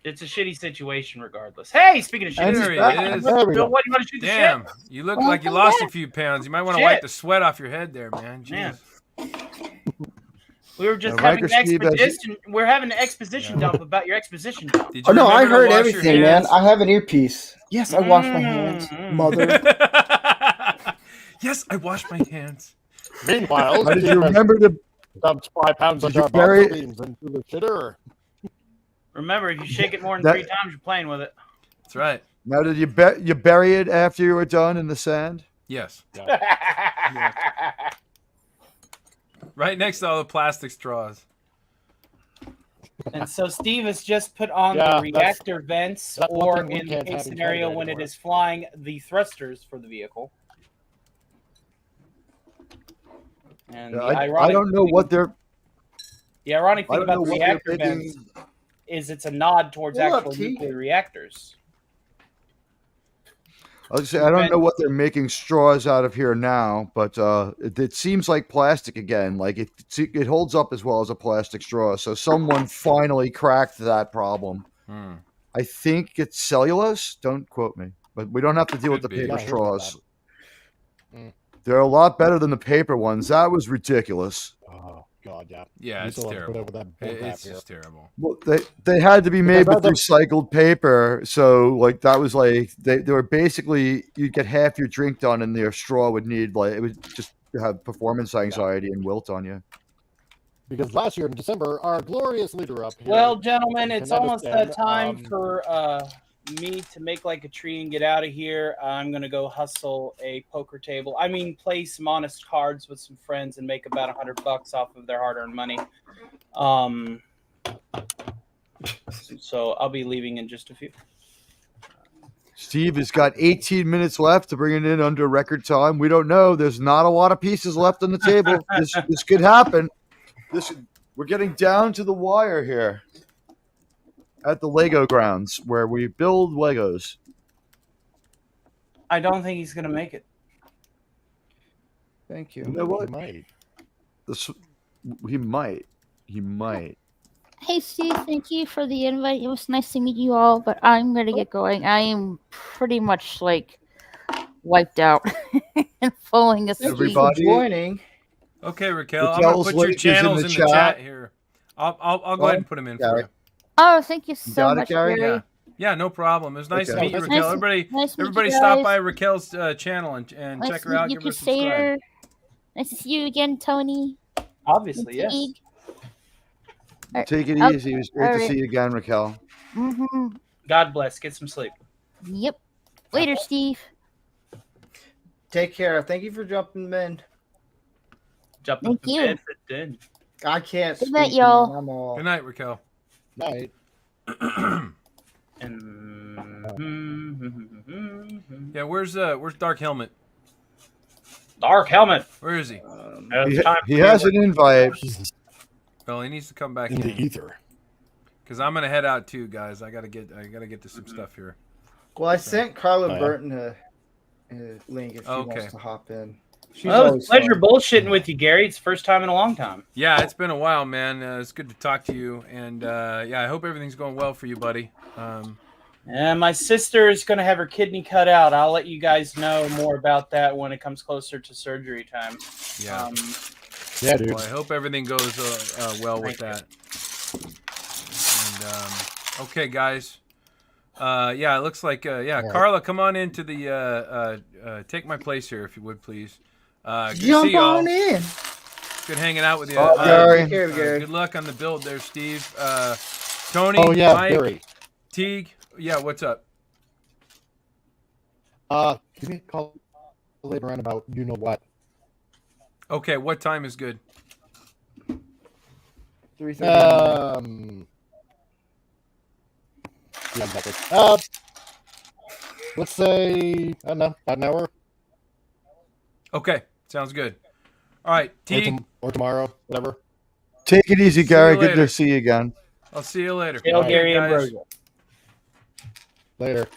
It's a shitty situation regardless. Hey, speaking of shit, There he is. Bill, what do you want to shoot the Damn, shit? you look like you lost a few pounds. You might want to wipe the sweat off your head there, man. Jeez. We were just Yeah, having an Riker Steve has- exposition. We're having an exposition dump about your exposition dump. Did Oh you no, I remember to heard wash your everything, man. hands? I have an earpiece. Yes, I wash my hands, mother. Yes, I wash my hands. Meanwhile, Did you remember to? dumped 5 pounds of Did you our bury- beans into the shitter. Remember, if you shake it more than That- 3 times, you're playing with it. That's right. Now, did you you bury it after you were done in the sand? Yes. Right next to all the plastic straws. And so Steve has just put on Yeah, the that's- reactor vents, that's or something we in the can't case have in scenario Canada when it anymore. is flying, the thrusters for the vehicle. And the I ironic don't know thing- what they're. The ironic I thing don't know about the what they're reactor thinking. vents is it's a nod towards Hold up, actual T. nuclear reactors. I was gonna say, I don't know what they're making straws out of here now, but it seems like plastic again. Like it holds up as well as a plastic straw. So someone finally cracked that problem. I think it's cellulose. Don't quote me, but we don't have to deal with the Could be. paper Yeah, I heard about straws. They're a lot better than the paper ones. That was ridiculous. Oh God, yeah. Yeah, We it's still have to put terrible. up with that bull crap It's here. just terrible. Well, they had to be made with Because recycled paper, so like that was like they were basically you'd get half your drink done, and their straw would need like it would just have performance anxiety and wilt on you. Because last year in December, our glorious leader up here. Well, gentlemen, you it's can almost understand, that time for me to make like a tree and get out of here. I'm gonna go hustle a poker table. I mean, play some honest cards with some friends and make about $100 off of their hard-earned money. So I'll be leaving in just a few. Steve has got 18 minutes left to bring it in under record time. We don't know. There's not a lot of pieces left on the table. This could happen. We're getting down to the wire here at the Lego grounds where we build Legos. I don't think he's gonna make it. Thank you. You know what? Might. He might. He might. Hey Steve, thank you for the invite. It was nice to meet you all, but I'm gonna get going. I am pretty much like wiped out and falling asleep. Everybody- joining. Okay, Raquel, I'm Raquel's gonna put your link is in channels the in the chat. chat here. I'll go ahead and put them in for Gary. you. Oh, thank you so got it, much, Gary? Gary. Yeah, no problem. It was nice to Okay. meet you, Nice Raquel. to- Everybody, nice to meet you everybody, stop guys. by Raquel's channel and Nice check to her out. meet you, Give her a subscribe. Crusader. Nice to see you again, Tony. Obviously, yes. Take it Oh, easy. It was great to alright. see you again, Raquel. Mm-hmm. God bless. Get some sleep. Yep. Later, Steve. Take care. Thank you for jumping in. Jump Thank into you. bed, fit in. I can't. Good night, speak, y'all. man. I'm all. Good night, Raquel. Night. And Yeah, where's Dark Helmet? Dark Helmet. Where is he? It's He, time he for has your- an invite. He's Well, he needs to come back in the in ether. because I'm gonna head out too, guys. I gotta get to some stuff here. Well, I sent Carla Oh, yeah. Burton a link if she Okay. wants to hop in. She's Well, always it's a pleasure fun. bullshitting with you, Gary. It's the first time in a long time. Yeah, it's been a while, man. It's good to talk to you, and yeah, I hope everything's going well for you, buddy. And my sister is going to have her kidney cut out. I'll let you guys know more about that when it comes closer to surgery time. Yeah. Yeah, dude. Well, I hope everything goes well with that. And okay, guys. Yeah, it looks like yeah. right. Carla, come on into the take my place here if you would, please. Good to Jump see y'all. on in. Good hanging out with you. Oh, Gary. Take care, Gary. Good luck on the build there, Steve. Tony, Oh yeah, Mike, Barry. Teague. Yeah, what's up? Give me a call later on about you know what. Okay, what time is good? 3:30. Yeah, exactly. Let's say I don't know, about an hour Okay, sounds good. All right, Teague. or tomorrow, whatever. Take it easy, See Gary. you Good later. to see you again. I'll see you later. Hail Okay, Gary guys. Ambrosia. Later.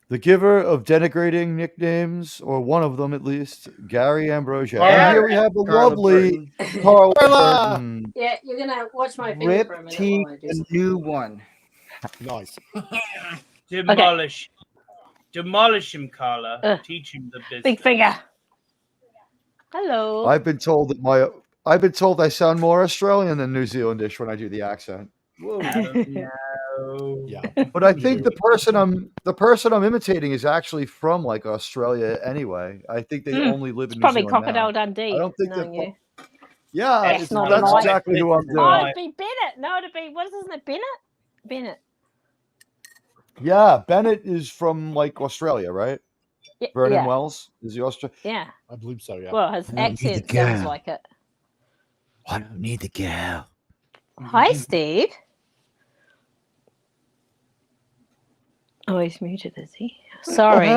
The giver of denigrating nicknames, or one of them at least, Gary Ambrosia. Carla- And here we have the Carla lovely Burton. Carla Carla! Burton. Yeah, you're gonna watch my finger Rip for a minute Teague, while I do a something. new one. Nice. Demolish. Demolish him, Carla. Ugh. Teach him the business. Big finger. Hello. I've been told I sound more Australian than New Zealandish when I do the accent. Whoa. No. Yeah. But I think the person I'm imitating is actually from like Australia anyway. I think they only live in New Probably Zealand Crocodile now. Dundee. I don't think knowing they're you. Yeah, That's it's, not that's nice. exactly who I'm Oh, doing. it'd be Bennett. No, it'd be what isn't it? Bennett. Bennett. Yeah, Bennett is from like Australia, right? Yeah. Vernon yeah. Wells is he Australian? Yeah. I believe so, yeah. Well, his I don't need the accent sounds girl. like it. I don't need the girl. Hi, Steve. Oh, he's muted, is he? Sorry.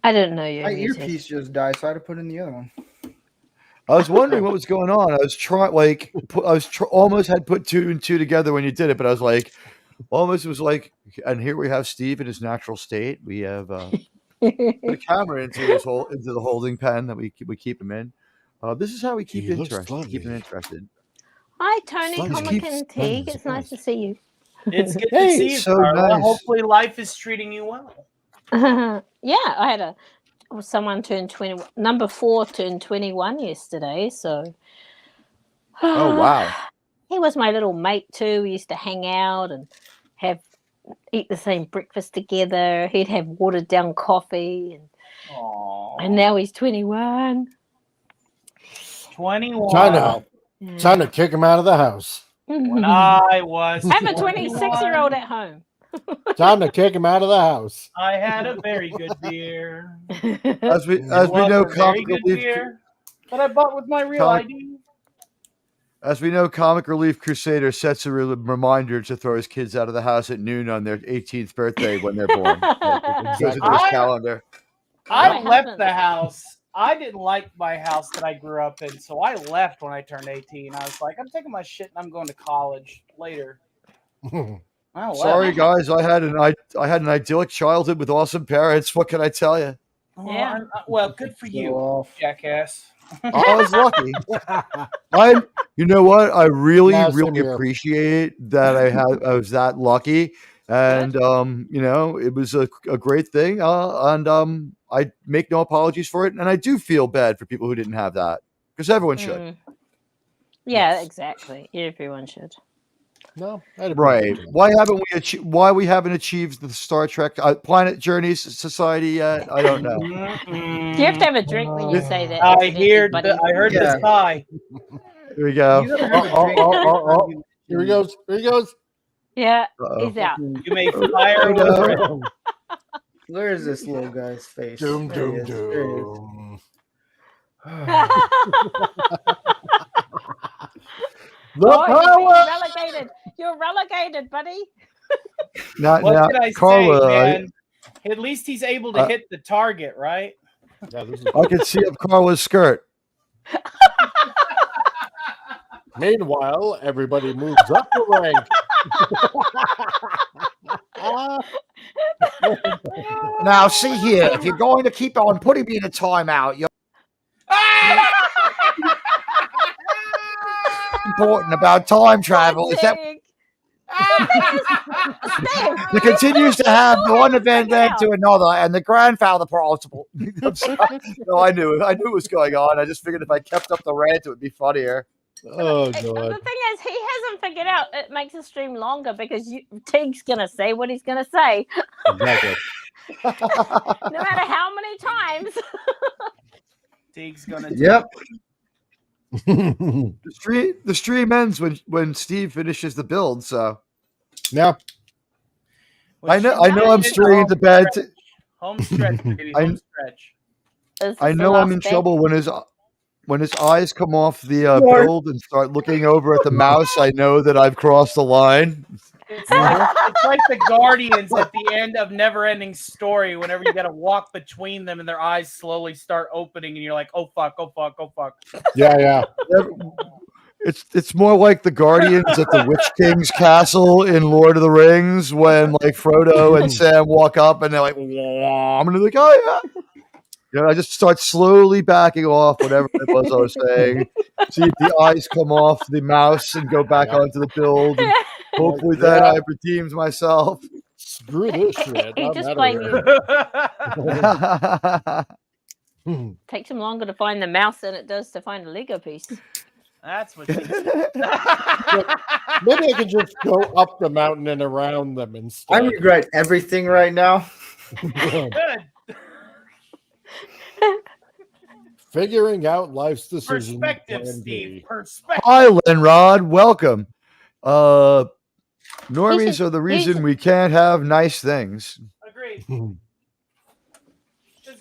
I didn't know you were My muted. earpiece just died, so I had to put in the other one. I was wondering what was going on. I was trying, like, almost had put two and two together when you did it, but I was like, almost was like, and here we have Steve in his natural state. We have put a camera into the holding pen that we keep him in. This is how we keep He looks interested. Keep him lovely. interested. Hi, Tony, Slowly Comic keeps and slowly Teague. It's nice to surprised. see you. It's good Hey, to see you, so Carla. nice. Hopefully life is treating you well. Yeah, I had someone turn 20. Number 4 turned 21 yesterday. So. Oh wow! He was my little mate too. We used to hang out and eat the same breakfast together. He'd have watered down coffee, Aww. and now he's 21. 21. Trying to kick him out of the house. When I was Have a 26-year-old at home. Trying to kick him out of the house. I had a very good beer. As we It was know, a very comic good relief. beer that I bought with my real Comic- ID. As we know, Comic Relief Crusader sets a reminder to throw his kids out of the house at noon on their 18th birthday when they're born. It goes into his I- calendar. I My left husband- the house. I didn't like my house that I grew up in, so I left when I turned 18. I was like, I'm taking my shit and I'm going to college later. I left. Sorry, guys. I had an idyllic childhood with awesome parents. What can I tell you? Yeah. Well, good for Show you, off. jackass. I was lucky. You know what? I really, Yeah, same really here. appreciate that I was that lucky, and you know, it was a great thing. And I make no apologies for it, and I do feel bad for people who didn't have that because everyone should. Yeah, Yes. exactly. Everyone should. No, I had a pretty Right? good time. Why we haven't achieved the Star Trek Planet Journeys Society yet? I don't know. Do you have to have a drink when you say that? I heard buddy? I heard Yeah. the sigh. Here we go. You gotta have a drink. Here he goes. Here he goes. Yeah, Uh-oh. he's out. You may fire Oh, over no. it. Where is this little guy's face? Doom, There he doom, is. There he is. doom. The Oh, you're power. relegated. You're relegated, buddy. Now, What did I Carla, say, man? At least he's able to hit the target, right? Yeah, this is I can see up Carla's skirt. Meanwhile, everybody moves up the rank. Now, see here, if you're going to keep on putting me in a timeout, you're important about time travel is that Dig. it continues to have one event led to another, and the grandfather principle. I'm sorry. No, I knew it was going on. I just figured if I kept up the rant, it would be funnier. Oh The god. thing is, he hasn't figured out it makes the stream longer because Tig's gonna say what he's gonna say, Exactly. no matter how many times. Teague's gonna Yep. The stream ends when Steve finishes the build. So Yeah. I know I'm straying into bed. Home stretch, baby. I- Home stretch. This I is the know I'm last in bit. trouble when his eyes come off the Lord. build and start looking over at the mouse. I know that I've crossed the line. It's like the Guardians at the end of Never-Ending Story. Whenever you got to walk between them and their eyes slowly start opening, and you're like, "Oh fuck! Oh fuck! Oh fuck!" Yeah. It's more like the Guardians at the Witch King's castle in Lord of the Rings when like Frodo and Sam walk up and they're like, "Wah," I'm gonna be like, oh yeah. You know, I just start slowly backing off whatever it was I was saying. See if the eyes come off the mouse and go back onto the build. And hopefully then I redeemed myself. Screw this shit. He I'm just outta played here. you. Takes him longer to find the mouse than it does to find a Lego piece. That's what. She said. Maybe I can just go up the mountain and around them I instead. regret everything right now. Good. Figuring out life's decisions. Perspective, Plan Steve. B. Perspective. Hi, Lenrod. Welcome. Normies are the reason we can't have nice things. Agreed. Because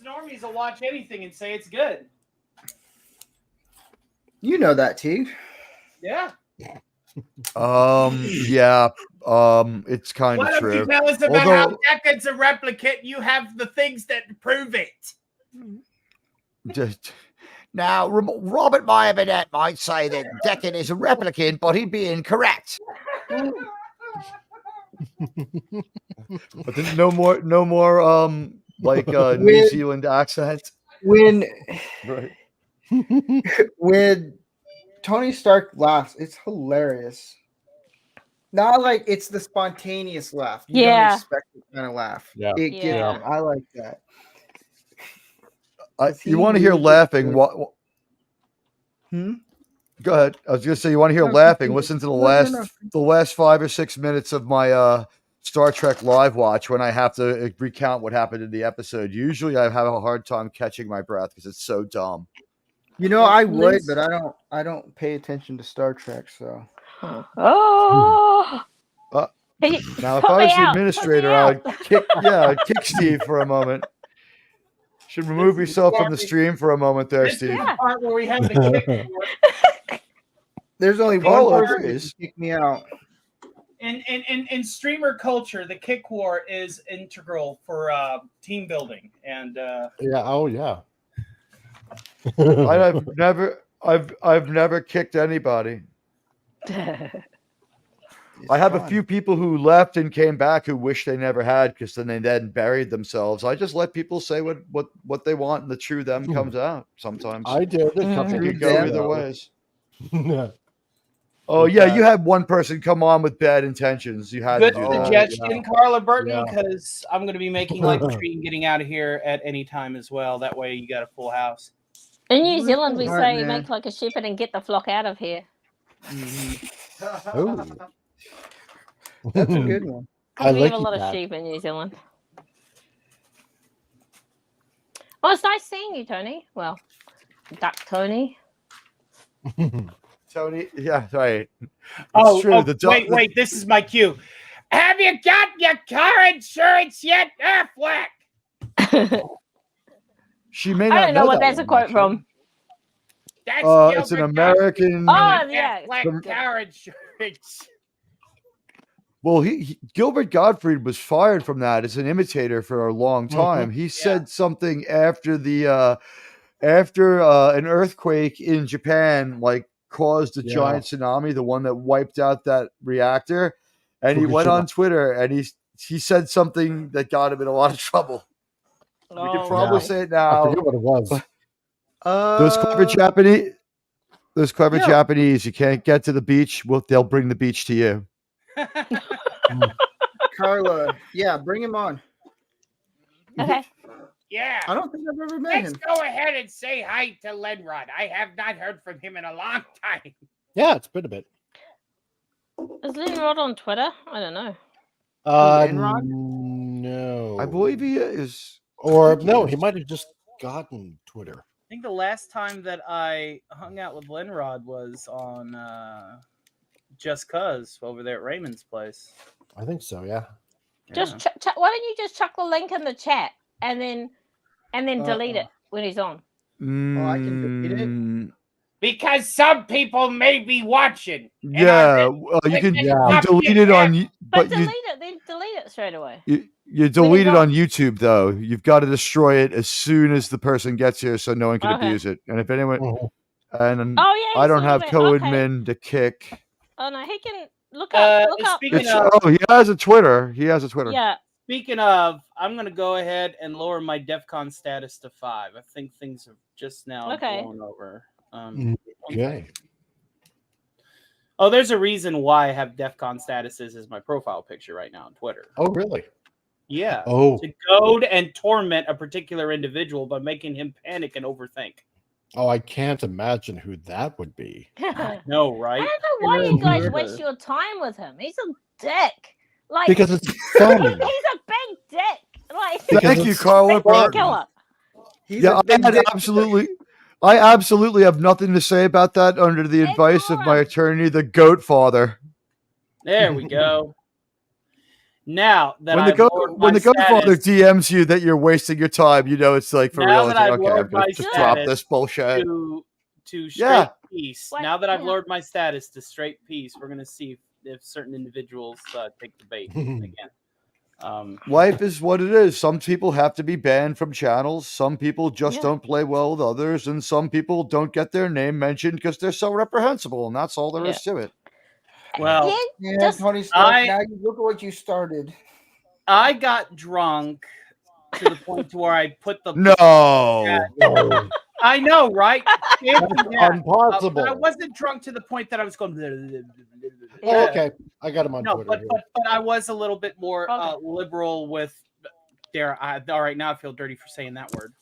normies will watch anything and say it's good. You know that, T. Yeah. Yeah. It's kind Why of don't you true. tell us about how Although- Deccan's a replicant? You have the things that prove it. Just, Now, Robert Meyer Burnett might say that Deccan is a replicant, but he'd be incorrect. but then no more like New With- Zealand accent. When Right. when Tony Stark laughs, it's hilarious. Not like it's the spontaneous laugh. You Yeah. don't expect the kind of laugh. Yeah. It gives Yeah. him. I like that. You want to hear laughing? What? Hmm? Go ahead. I was gonna say you want to hear No, laughing. continue. Listen to the No, no. the last 5 or 6 minutes of my Star Trek live watch when I have to recount what happened in the episode. Usually I have a hard time catching my breath because it's so dumb. You know, I would, Liz- but I don't pay attention to Star Trek, so Oh. Hey, Now, if put I me was the out, put me administrator, out. I'd kick Steve for a moment. Should remove yourself from the stream for a moment there, This is Steve. the Yeah. part where we have the kick. there's only Oh, one there person who is. can kick me out. In streamer culture, the kick war is integral for team building, and Yeah. Oh yeah. I've never kicked anybody. I have a fun. few people who left and came back who wish they never had, because then they buried themselves. I just let people say what they want, and the true them comes out sometimes. I did a couple It could weeks go them. either ago. ways. Yeah. Oh In yeah, fact- you had one person come on with bad intentions. You had Good to do that. suggestion, Carla Burton, Yeah. because I'm going to be making life a treat and getting out of here at any time as well. That way, you got a full house. In New Zealand, we Smart say man. make like a shepherd and get the flock out of here. Ooh. That's a good one. I We like have a lot of that. sheep in New Zealand. Oh, it's nice seeing you, Tony. Well, Duck Tony. Tony, yeah, right. It's Oh, true. oh, The dog- wait, this is my cue. Have you got your car insurance yet, Affleck? She may I not don't know what that that's a one, quote actually. from. That's It's an Gilbert American. Oh, yeah. Affleck car insurance. Well, Gilbert Gottfried was fired from that as an imitator for a long time. He said something after the an earthquake in Japan, like, caused a Yeah. giant tsunami, the one that wiped out that reactor, and he went Fukushima. on Twitter and he said something that got him in a lot of trouble. We can Oh, probably Yeah. say it I now. forget what it was. Those clever Japanese, yeah. Japanese, you can't get to the beach. They'll bring the beach to you. Carla, yeah, bring him on. okay. Yeah. I don't think I've ever met Let's him. go ahead and say hi to Lenrod. I have not heard from him in a long time. Yeah, it's been a bit. Is Linrod on Twitter? I don't know. Enron? No. I believe he is. Or no, he might have just gotten Twitter. I think the last time that I hung out with Lenrod was on Just Cuz over there at Raymond's place. I think so. Yeah. Just why don't you just chuck the link in the chat and then delete it when he's on? Oh, I can delete it. Because some people may be watching. and Yeah, I'm- you can Yeah. delete it on, But but you delete it, then delete it straight away. you delete it on. on YouTube though. You've got to destroy it as soon as the person gets here, so no one can Okay. abuse it. And if anyone, Mhm. and Oh yeah. I he's don't talking have about- co-admin to kick. Oh no, he can look up. Look up. speaking It's, of- he has a Twitter. He has a Twitter. Yeah. Speaking of, I'm going to go ahead and lower my DEFCON status to 5. I think things have just now Okay. blown over. Okay. Oh, there's a reason why I have DEFCON statuses as my profile picture right now on Twitter. Oh, really? Yeah. Oh. To goad and torment a particular individual by making him panic and overthink. Oh, I can't imagine who that would be. No, right? I don't know why you guys Weird. waste your time with him. He's a dick. Like Because it's he's funny. a big dick. Like Because Thank you, it's Carla. big Burton. killer. He's Yeah, a big dick. I absolutely have nothing to say about that under the advice of my attorney, the Goat Father. There we go. Now that When I've lowered when my the Goat Father status DMs you that you're wasting your time, you know it's like for Now real. that It's like, I've okay, I'm lowered gonna my just drop status this bullshit. to straight Yeah. peace. What? Now that I've Yeah. lowered my status to straight peace, we're gonna see if certain individuals take the bait again. Life is what it is. Some people have to be banned from channels. Some people just Yeah. don't play well with others, and some people don't get their name mentioned because they're so reprehensible, and that's all there is to it. Well, Yeah, Yeah, just Tony Stark. I- Now you look at what you started. I got drunk to the point to where I put the No. No. I know, right? Yeah, Impossible. but I wasn't drunk to the point that I was going. Oh, okay. I got him on No, Twitter. but, here. but I was a little bit more Okay. liberal with. All right, now I feel dirty for saying that word.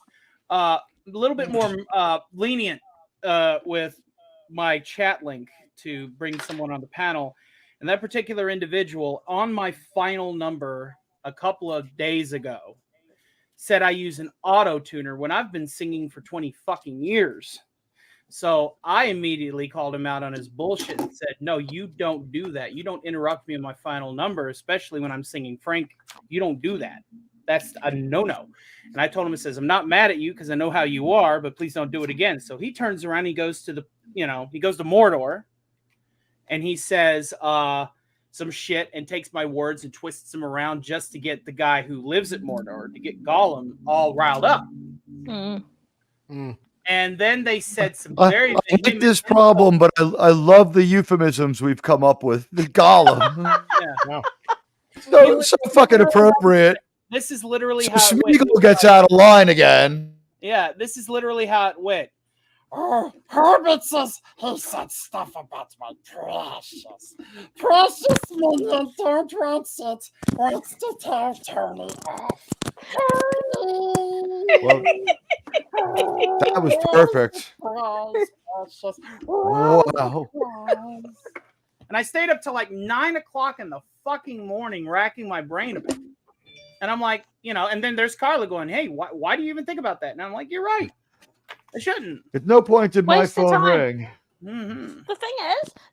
A little bit more lenient with my chat link to bring someone on the panel, and that particular individual on my final number a couple of days ago said I use an auto tuner when I've been singing for 20 fucking years. So I immediately called him out on his bullshit and said, no, you don't do that. You don't interrupt me in my final number, especially when I'm singing Frank. You don't do that. That's a no-no. And I told him, it says, I'm not mad at you because I know how you are, but please don't do it again. So he turns around, he goes to he goes to Mordor and he says some shit and takes my words and twists them around just to get the guy who lives at Mordor, to get Gollum all riled up. Mm. And then they said some I very hate this problem, but I love the euphemisms we've come up with. The golem. so fucking appropriate. This is literally So how it went. Smeagol gets out of line again. Yeah, this is literally how it went. Oh, Herbert says he said stuff about my precious minion. Don't want it. Wants to tell Tony off. Well, that was perfect. Wow. And I stayed up till like 9 o'clock in the fucking morning, racking my brain about it. And I'm like, and then there's Carla going, "Hey, why do you even think about that?" And I'm like, "You're right. I shouldn't." At no point did my Waste of phone time. ring. Mm-hmm.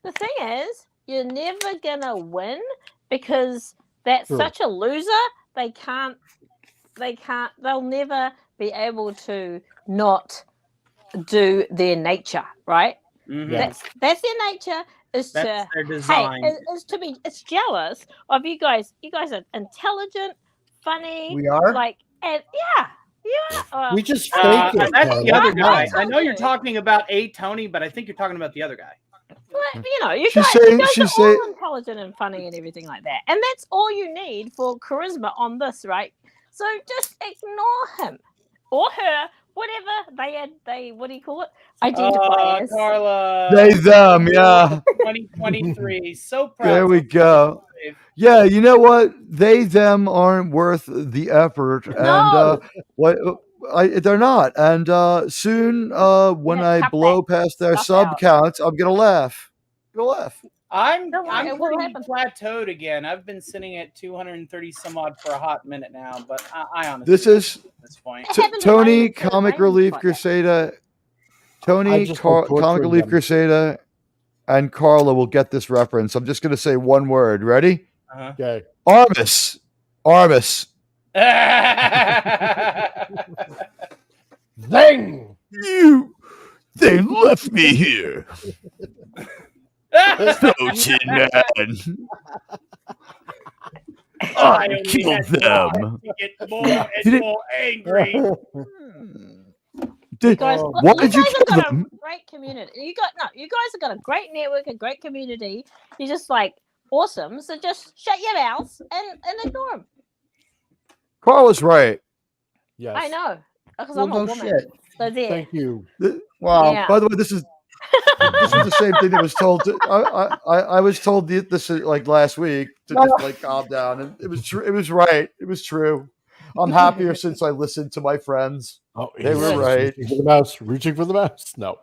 The thing is, you're never gonna win because that's True. such a loser. They'll never be able to not do their nature, right? Mm-hmm. That's their nature. That's their design. It's jealous of you guys. You guys are intelligent, funny. We are? And We just fake That's it. the other guy. I I know you're talking about Tony, but I think you're talking about the other guy. you She's guys, saying- you guys she's are saying- all intelligent and funny and everything like that. And that's all you need for charisma on this, right? So just ignore him or her, whatever they what do you call it? Identify as. Carla. They, them, yeah. 2023. So proud. There we go. Yeah, you know what? They, them aren't worth the effort. No. And they're not. And soon, when Yeah, I cut blow that past their stuff sub out. counts, I'm going to laugh. I'm Don't worry, it will pretty happen. plateaued again. I've been sitting at 230 some odd for a hot minute now, but I honestly This is at this point. It happens Tony, right into Comic the Relief like that. Crusader. I Tony, just like Comic torturing Relief them. Crusader, and Carla will get this reference. I'm just going to say one word. Ready? Uh-huh. Okay. Armis. Zing! They left me here. So, Tin Man. I only killed had them. to get more and Did it- more angry. Guys, Oh. Why you did you guys have kill got them? a great community. You guys have got a great network, a great community. You're just like awesome. So just shut your mouths and ignore them. Carla's right. Yes. I know because Well, I'm a no woman. shit. So there. Thank you. Wow. Yeah. By the way, this was the same thing that was told. I was told this like last week to just like calm down, and it was true. It was right. It was true. I'm happier since I listened to my friends. Oh, They he's were right. Reaching for the mouse. Reaching for the mouse. No.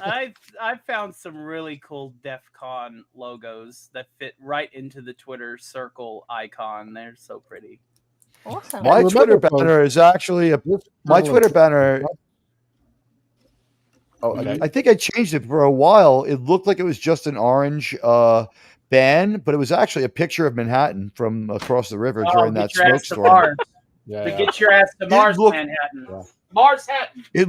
I've found some really cool DEF CON logos that fit right into the Twitter circle icon. They're so pretty. Awesome. My Remember, Twitter folks, banner is actually my Twitter banner. Oh, Okay. I think I changed it for a while. It looked like it was just an orange band, but it was actually a picture of Manhattan from across the river during that Get your ass to snowstorm. Mars. Yeah. To get your ass to Mars, looked- Manhattan. Yeah. Mars Hatton. It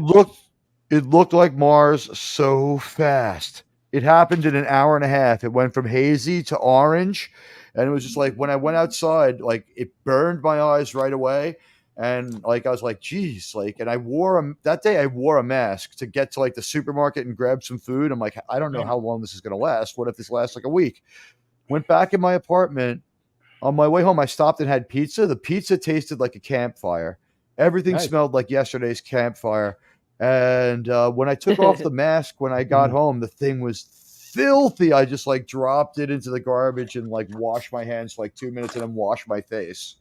looked like Mars so fast. It happened in an hour and a half. It went from hazy to orange, and it was just like when I went outside, like it burned my eyes right away. And like I was like, geez, like, and I wore a mask to get to like the supermarket and grab some food. I'm like, I don't know how long this is gonna last. What if this lasts like a week? Went back in my apartment. On my way home, I stopped and had pizza. The pizza tasted like a campfire. Everything Nice. smelled like yesterday's campfire. And when I took off the mask when I got home, the thing was filthy. I just like dropped it into the garbage and like washed my hands for like 2 minutes and then washed my face.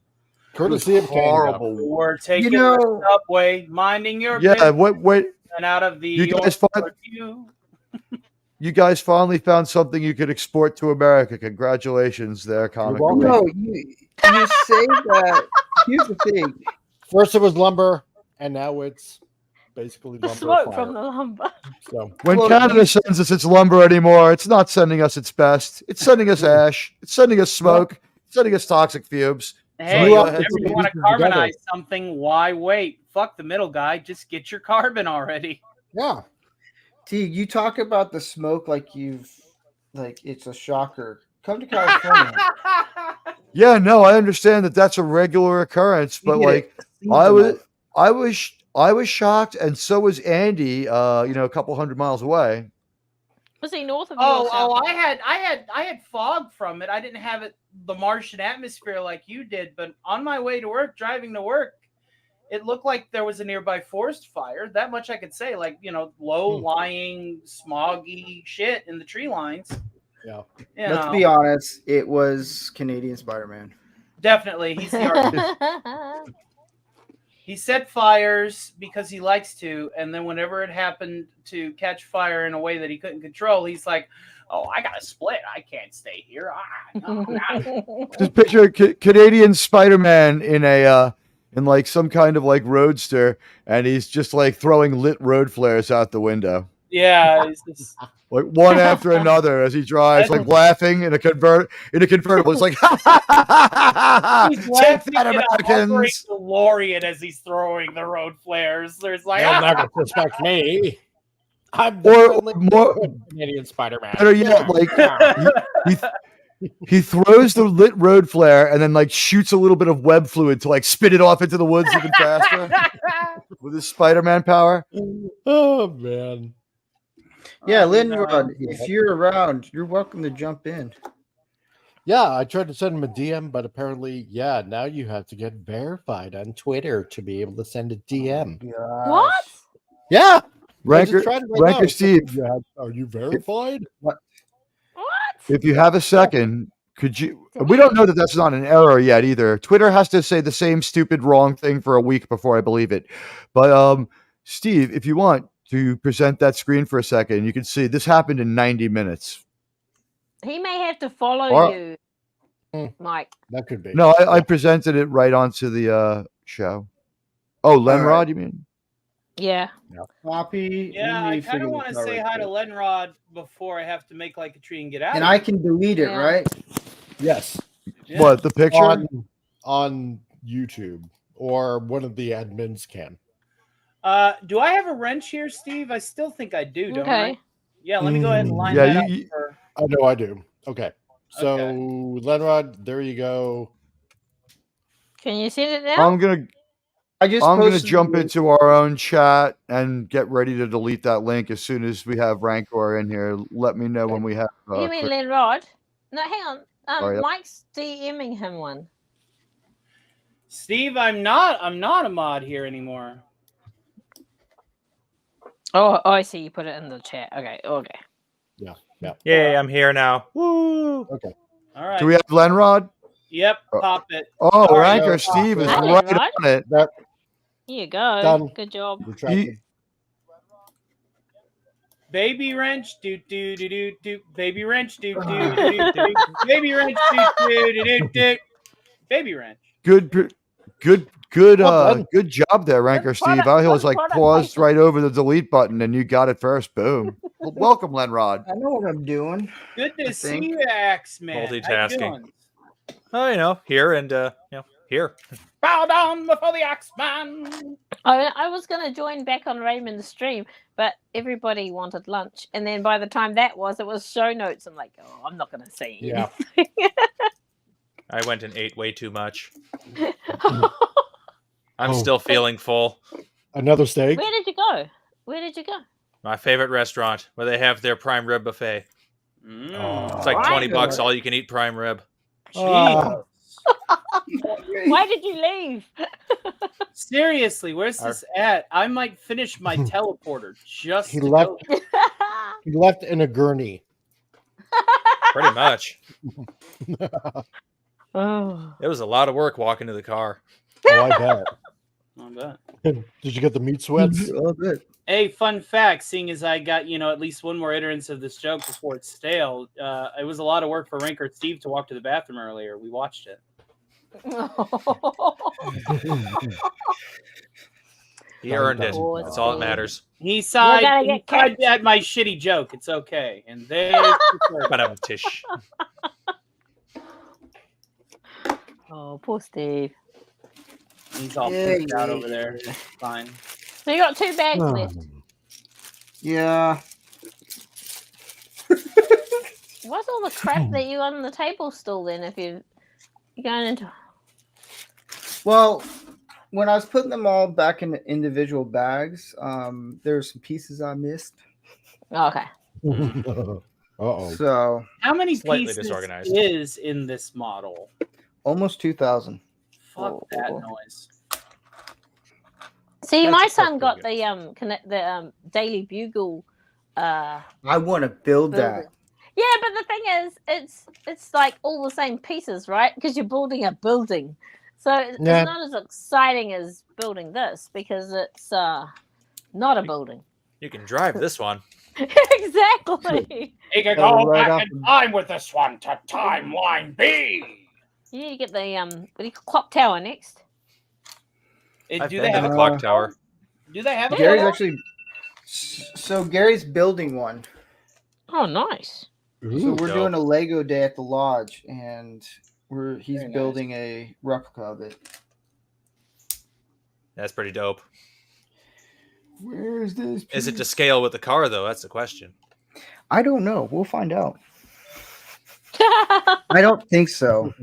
Courtesy of Canada. Horrible. We're taking You know- the subway, minding your Yeah, business, wait. and out of the You guys York find- Review. You guys finally found something you could export to America. Congratulations there, Comic welcome. Relief. No, you say that. Here's the thing. First it was lumber, and now it's basically The lumber. smoke fire. from the lumber. So When Well, Canada sends us its lumber anymore, it's not sending us its best. It's sending us ash. It's sending us smoke. It's sending us toxic fumes. Hey, Blew up whenever the you want to pieces together. carbonize something, why wait? Fuck the middle guy. Just get your carbon already. yeah. T, you talk about the smoke like it's a shocker. Come to California. Yeah, no, I understand that that's a regular occurrence, but You get like it. I I was shocked, and so was Andy. A couple 100 miles away. Was he north of you? or south? I had fog from it. I didn't have it the Martian atmosphere like you did, but on my way to work, driving to work, it looked like there was a nearby forest fire. That much I could say, low-lying, smoggy shit in the tree lines. Yeah. Let's be honest, it was Canadian Spider-Man. Definitely, he's the artist. He set fires because he likes to, and then whenever it happened to catch fire in a way that he couldn't control, he's like, "Oh, I gotta split. I can't stay here." Just picture Canadian Spider-Man in like some kind of like roadster, and he's just like throwing lit road flares out the window. Yeah, it's just... like one after another as he drives, like laughing in a convertible. It's like, ha ha ha ha ha! He's Take laughing that, in a hovering Americans! DeLorean as he's throwing the road flares. There's like, They'll never suspect me. I'm Or the more Canadian Spider-Man. better yet, like he throws the lit road flare and then like shoots a little bit of web fluid to like spit it off into the woods even faster with his Spider-Man power. Oh man. Yeah, Linrod, if you're around, you're welcome to jump in. Yeah, I tried to send him a DM, but apparently, now you have to get verified on Twitter to be able to send a DM. What? Yeah. Ranker Steve, are you verified? What? if you have a second, could you? We don't know that that's not an error yet either. Twitter has to say the same stupid wrong thing for a week before I believe it. But Steve, if you want to present that screen for a second, you can see this happened in 90 minutes. He may have to follow you, Mike. That could be. No, I presented it right onto the show. Oh, Lenrod, you mean? Yeah. Copy. yeah, I kind of want to say hi to Lenrod before I have to make like a tree and get out. And I can delete it, right? Yes. Yeah. What, the picture? On YouTube, or one of the admins can. Do I have a wrench here, Steve? I still think I do, don't I? Okay. Yeah, let me go ahead and line Yeah, that you- up. For... I know I do. Okay. So, Okay. Lenrod, there you go. Can you see it now? I'm gonna jump into our own chat and get ready to delete that link as soon as we have Rancor in here. Let me know when we have. You mean Lenrod? No, hang on. Oh, yeah. Mike's DMing him one. Steve, I'm not a mod here anymore. Oh, I see. You put it in the chat. Okay. Yeah. Yay, I'm here now. Woo! Okay. All right. Do we have Lenrod? Yep, pop it. Oh, All right, Ranker no, Steve is Hi, right Lenrod. on it. Here you go. Done. Good job. Baby wrench, do do do do do. Baby wrench, do do do do do. Baby wrench, do do do do do. Baby wrench. Good done. good job there, Ranker Steve. product- I was good like product paused placement. right over the delete button and you got it first. Boom. Well, welcome, Lenrod. I know what I'm doing. Good to see think. you, Axeman. How you Multitasking. doing? Oh, here and here. Bow down before the Axeman. I was going to join back on Raymond's stream, but everybody wanted lunch. And then by the time it was show notes. I'm like, oh, I'm not going to say Yeah. anything. I went and ate way too much. Where I'm Oh. still feeling full. Another steak. did you go? Where did you go? My favorite restaurant where they have their prime rib buffet. It's like Prime $20 all you can eat prime rib. Oh. Why did you leave? Seriously, where's this at? I might finish my teleporter just He to left. go. He left in a gurney. Pretty much. Oh. It was a lot of work walking to the car. Oh, I bet. I bet. Did you get the meat sweats? Oh, good. Hey, fun fact, seeing as I got, at least one more iterance of this joke before it's stale, it was a lot of work for Ranker Steve to walk to the bathroom earlier. We watched it. He earned it. That's all that matters. He sighed, gotta he get sighed at my shitty joke. It's okay. And there's But tish. Oh, poor Steve. He's all Yeah, pissed out yeah, over there. Fine. So you got 2 bags left. Yeah. What's all the crap that you got on the table still then if you're going into... Well, when I was putting them all back in individual bags, there were some pieces I missed. Okay. Uh-oh. So How many Slightly pieces disorganized. is in this model? almost 2,000. Fuck that noise. See, That's my a son perfect got the Daily Bugle. I want to build that. Yeah, but the thing is, it's like all the same pieces, right? Because you're building a building, so it's Yeah. not as exciting as building this because it's not a building. You can drive this one. Exactly. You can Oh, go right back off in time with this one to timeline B. You need to get the what do you call clock tower next? I've Do been they to have the a clock tower. Do they have a Gary's photo? actually. So Gary's building one. Oh, nice. So Ooh. we're dope. doing a Lego day at the lodge, and he's Very nice. building a replica of it. That's pretty dope. Where is this? Is it piece? to scale with the car though? That's the question. I don't know. We'll find out. I don't think so.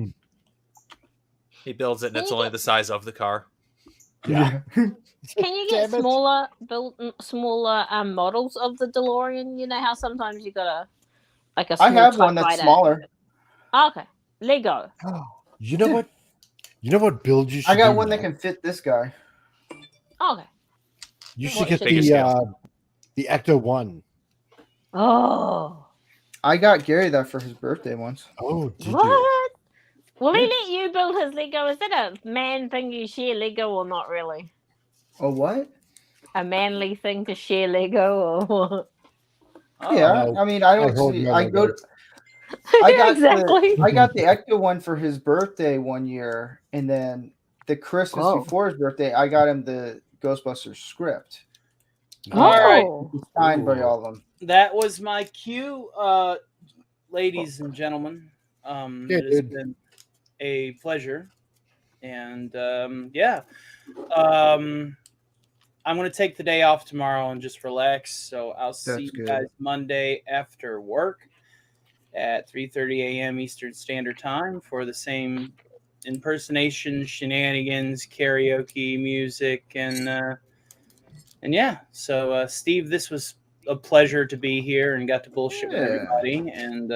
He builds it and it's only the size of the car. Yeah. Can you get Damn it. smaller models of the DeLorean? You know how sometimes you got a I small have one that's typewriter. smaller. Oh, okay, Lego. You know what? You know what build you should I got do one that now? can fit this guy. Oh, okay. You What should get should Bigger the scale. Ecto 1. Oh, I got Gary that for his birthday once. Oh, did you? what? Will he let you build his Lego? Is that a man thing you share Lego or not really? Oh, what? A manly thing to share Lego or what? Yeah, No, I mean, I don't hold see. no I go. Legos. I got exactly. I got the Ecto one for his birthday one year, and then the Christmas Oh. before his birthday, I got him the Ghostbusters script. All right. Oh. He's signed by Ooh. all of them. That was my cue, ladies and gentlemen. Yeah, It has dude. been a pleasure, and yeah, I'm gonna take the day off tomorrow and just relax. So I'll see That's you good. guys Monday after work at 3:30 a.m. Eastern Standard Time for the same impersonation, shenanigans, karaoke, music, and yeah. So Steve, this was a pleasure to be here and got to bullshit with Yeah. everybody, and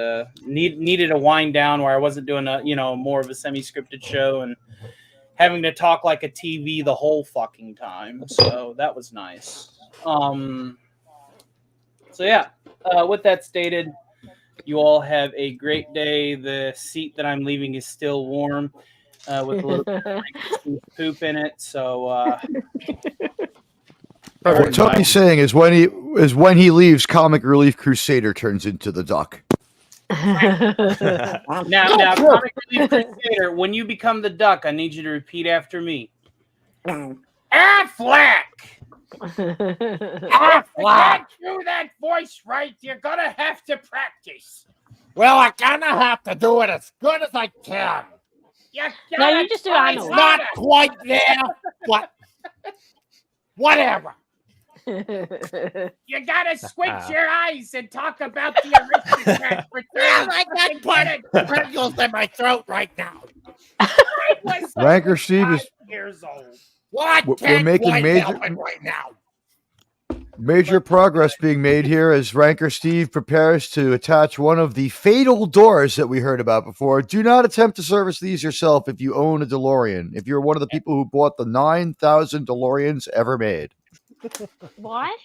needed a wind down where I wasn't doing more of a semi-scripted show and having to talk like a TV the whole fucking time. So that was nice. So yeah, with that stated, you all have a great day. The seat that I'm leaving is still warm with a little bit of poop in it. So What Tony's saying is when he leaves, Comic Relief Crusader turns into the duck. now, Comic Relief Crusader, when you become the duck, I need you to repeat after me. Affleck! Affleck! Get through that voice right, you're gonna have to practice. Well, I kind of have to do it as good as I can. You No, gotta you just do try It's Arnold. not harder. quite there, but whatever. You gotta squint your eyes and talk about the aristocrat for 30 Yeah, I fucking got minutes. Pringles in my throat right now. I was Ranker Steve is 5 years old. Well, I We're can't making quite major- help it right now. Major progress being made here as Ranker Steve prepares to attach one of the fatal doors that we heard about before. Do not attempt to service these yourself if you own a DeLorean. If you're one of the people who bought the 9,000 DeLoreans ever made. What?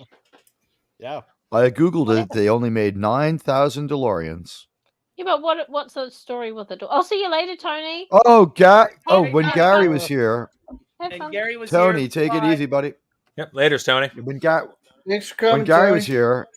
Yeah. I Googled it. They only made 9,000 DeLoreans. Yeah, but what's the story with the door? I'll see you later, Tony. Oh, Hey, when hey, Gary hey. was here. Have And fun. Gary was Tony, here. take it Bye. easy, buddy. Yep. Later, Tony. When Thanks for coming, Gary Tony. was here,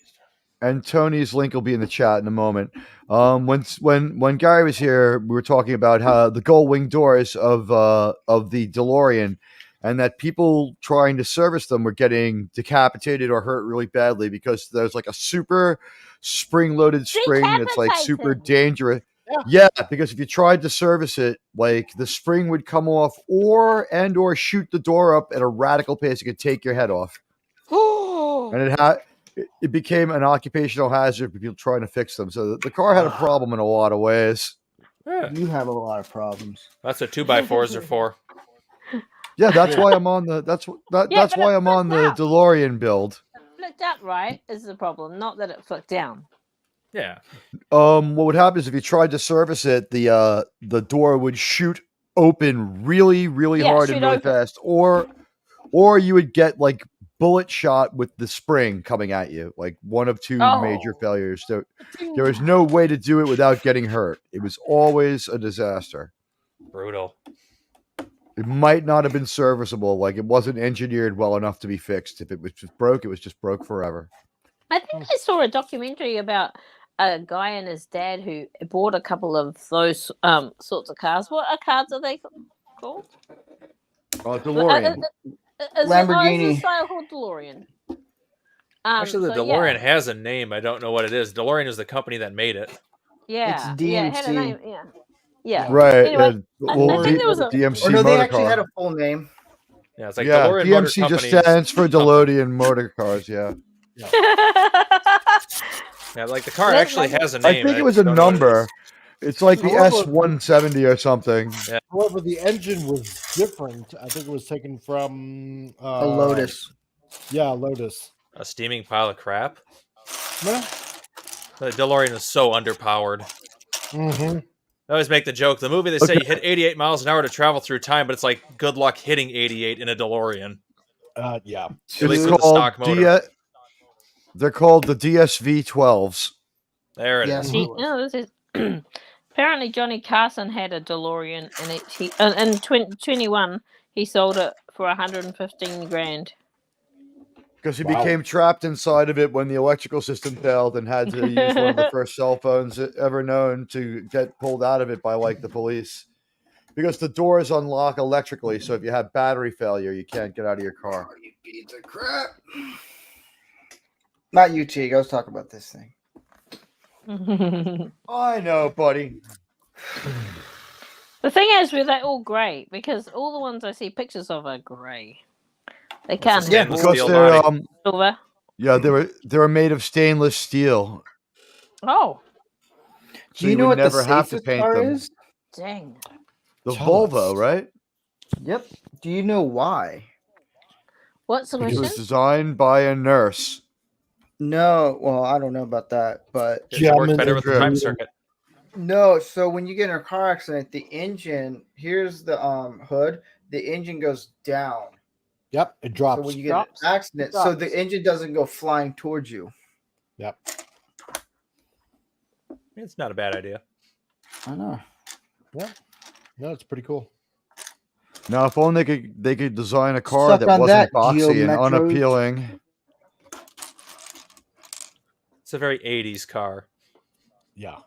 and Tony's link will be in the chat in a moment. When Gary was here, we were talking about how the gull wing doors of the DeLorean, and that people trying to service them were getting decapitated or hurt really badly because there's like a super spring-loaded spring that's like super Decapitated. dangerous. Yeah, because if you tried to service it, like the spring would come off or shoot the door up at a radical pace. It could take your head off. And it became an occupational hazard for people trying to fix them. So the car had a problem in a lot of ways. Yeah. You have a lot of problems. That's what 2x4s are for. Yeah, that's why I'm on the. That's but why it I'm on flipped the out. DeLorean build. Flipped out, right? Is the problem, not that it flipped down. Yeah. What would happen is if you tried to service it, the door would shoot open really, really Yeah, hard shoot and really open. fast, or you would get like bullet shot with the spring coming at you, like one of two major Oh. failures. There was no way to do it without getting hurt. It was always a disaster. Brutal. It might not have been serviceable, like it wasn't engineered well enough to be fixed. If it was just broke, it was just broke forever. I think I saw a documentary about a guy and his dad who bought a couple of those sorts of cars. What cars are they called? DeLorean. Is Lamborghini. a style called DeLorean. Actually, the so, DeLorean has a name. I don't know what it is. DeLorean is the company that made it. Yeah, It's yeah, it had a DMC. name. Yeah. Right. Anyway, well, I think there was a DMC Or no, they motor actually car. had a full name. Yeah, it's like Yeah, DeLorean Motor DMC just Company. stands for DeLorean Motor Cars. Yeah. Yeah, like the car That- actually that- has a I name. think it was a don't know what it number. is. It's like the However- S170 or something. Yeah. However, the engine was different. I think it was taken from A Lotus. Yeah, Lotus. A steaming pile of crap. Yeah. The DeLorean is so underpowered. Mm-hmm. I always make the joke. The movie, they say Okay. you hit 88 miles an hour to travel through time, but it's like good luck hitting 88 in a DeLorean. Yeah. At least It's with the called stock motor. they're called the DSV 12s. There it is. Yes. No, this is apparently Johnny Carson had a DeLorean, and in 2021 he sold it for 115 grand. Because he Wow. became trapped inside of it when the electrical system failed and had to use one of the first cell phones ever known to get pulled out of it by like the police. Because the doors unlock electrically, so if you have battery failure, you can't get out of your car. You piece of crap. Not you, Teague. I was talking about this thing. I know, buddy. The thing is, they're all grey because all the ones I see pictures of are grey. They can't Yeah, have Because steel they're body. silver. yeah, they were made of stainless steel. Oh, So Do you know would what never the have to safest paint car them. is? dang! The Tell Volvo, us. right? Yep. Do you know why? What's the It was question? designed by a nurse. No. Well, I don't know about that, but It worked German better with the time engineer. circuit. no. So when you get in a car accident, the engine here's the hood. The engine goes down. Yep, it drops. So when you get Drops. in an accident, so the engine doesn't go flying towards you. Yep. It's not a bad idea. I know. No, it's pretty cool. Now, if only they could design a car Suck that on wasn't that, boxy and Geo Metros. unappealing. It's a very 80s car. Yeah.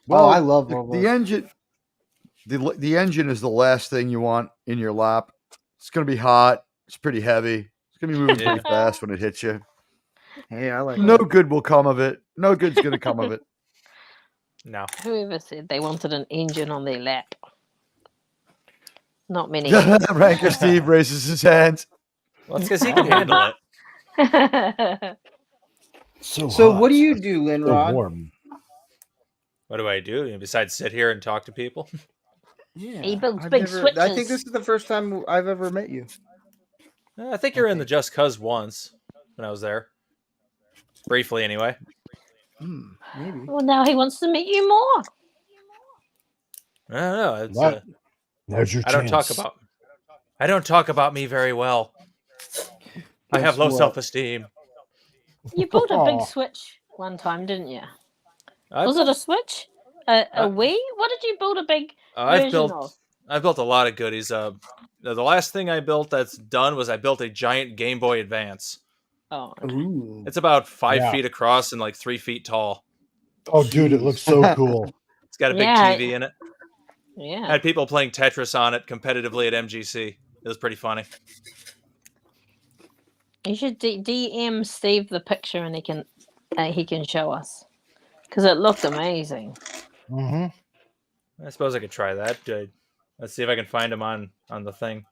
Oh, I love the Volvos. engine. The engine is the last thing you want in your lap. It's gonna be hot. It's pretty heavy. It's gonna be moving pretty Yeah. fast when it hits you. Hey, I like No that. good will come of it. No good's gonna come of it. No. Whoever said they wanted an engine on their lap? Not many. Ranker Steve raises his hand. Well, it's because he can handle it. So So what do hot. you do, So Linrod? warm. What do I do besides sit here and talk to people? Yeah, He builds I've big never- I switches. think this is the first time I've ever met you. I think you're in the Just Cuz once when I was there. Briefly, anyway. Maybe. Well, now he wants to meet you more. I don't know. It's, What? There's your I don't talk chance. about me very well. I have Guess low what? self-esteem. You built a big Aw. switch one time, didn't you? I Was it a switch? A Wii? What did you build a big I've version of? built a lot of goodies. The last thing I built that's done was I built a giant Game Boy Advance. Oh, Ooh. It's about 5 Yeah. feet across and like 3 feet tall. Oh, dude, it looks so cool. It's got a big Yeah. TV in it. I yeah. had people playing Tetris on it competitively at MGC. It was pretty funny. You should DM Steve the picture, and he can show us because it looked amazing. Mm-hmm. I suppose I could try that. Let's see if I can find him on the thing.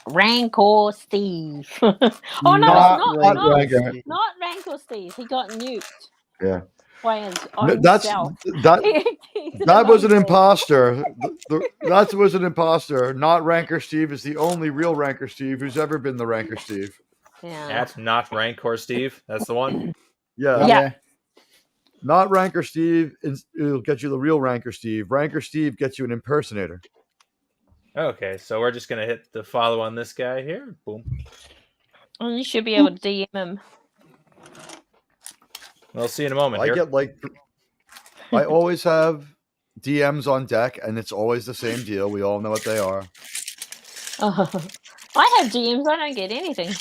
Rancor Steve. Oh no, Not it's not Rancor. Rancor Steve. He got nuked. Yeah. by his No, own that's self. that. He's an That was an imposter. imposter. That was an imposter. Not Ranker Steve is the only real Ranker Steve who's ever been the Ranker Steve. Yeah. At not Rancor Steve. That's the one. Yeah. Yeah. Not Ranker Steve. It'll get you the real Ranker Steve. Ranker Steve gets you an impersonator. Okay, so we're just gonna hit the follow on this guy here. Boom. And you should be able to DM him. We'll see in a moment. I Here. get like, I always have DMs on deck, and it's always the same deal. We all know what they are. I have DMs. I don't get anything.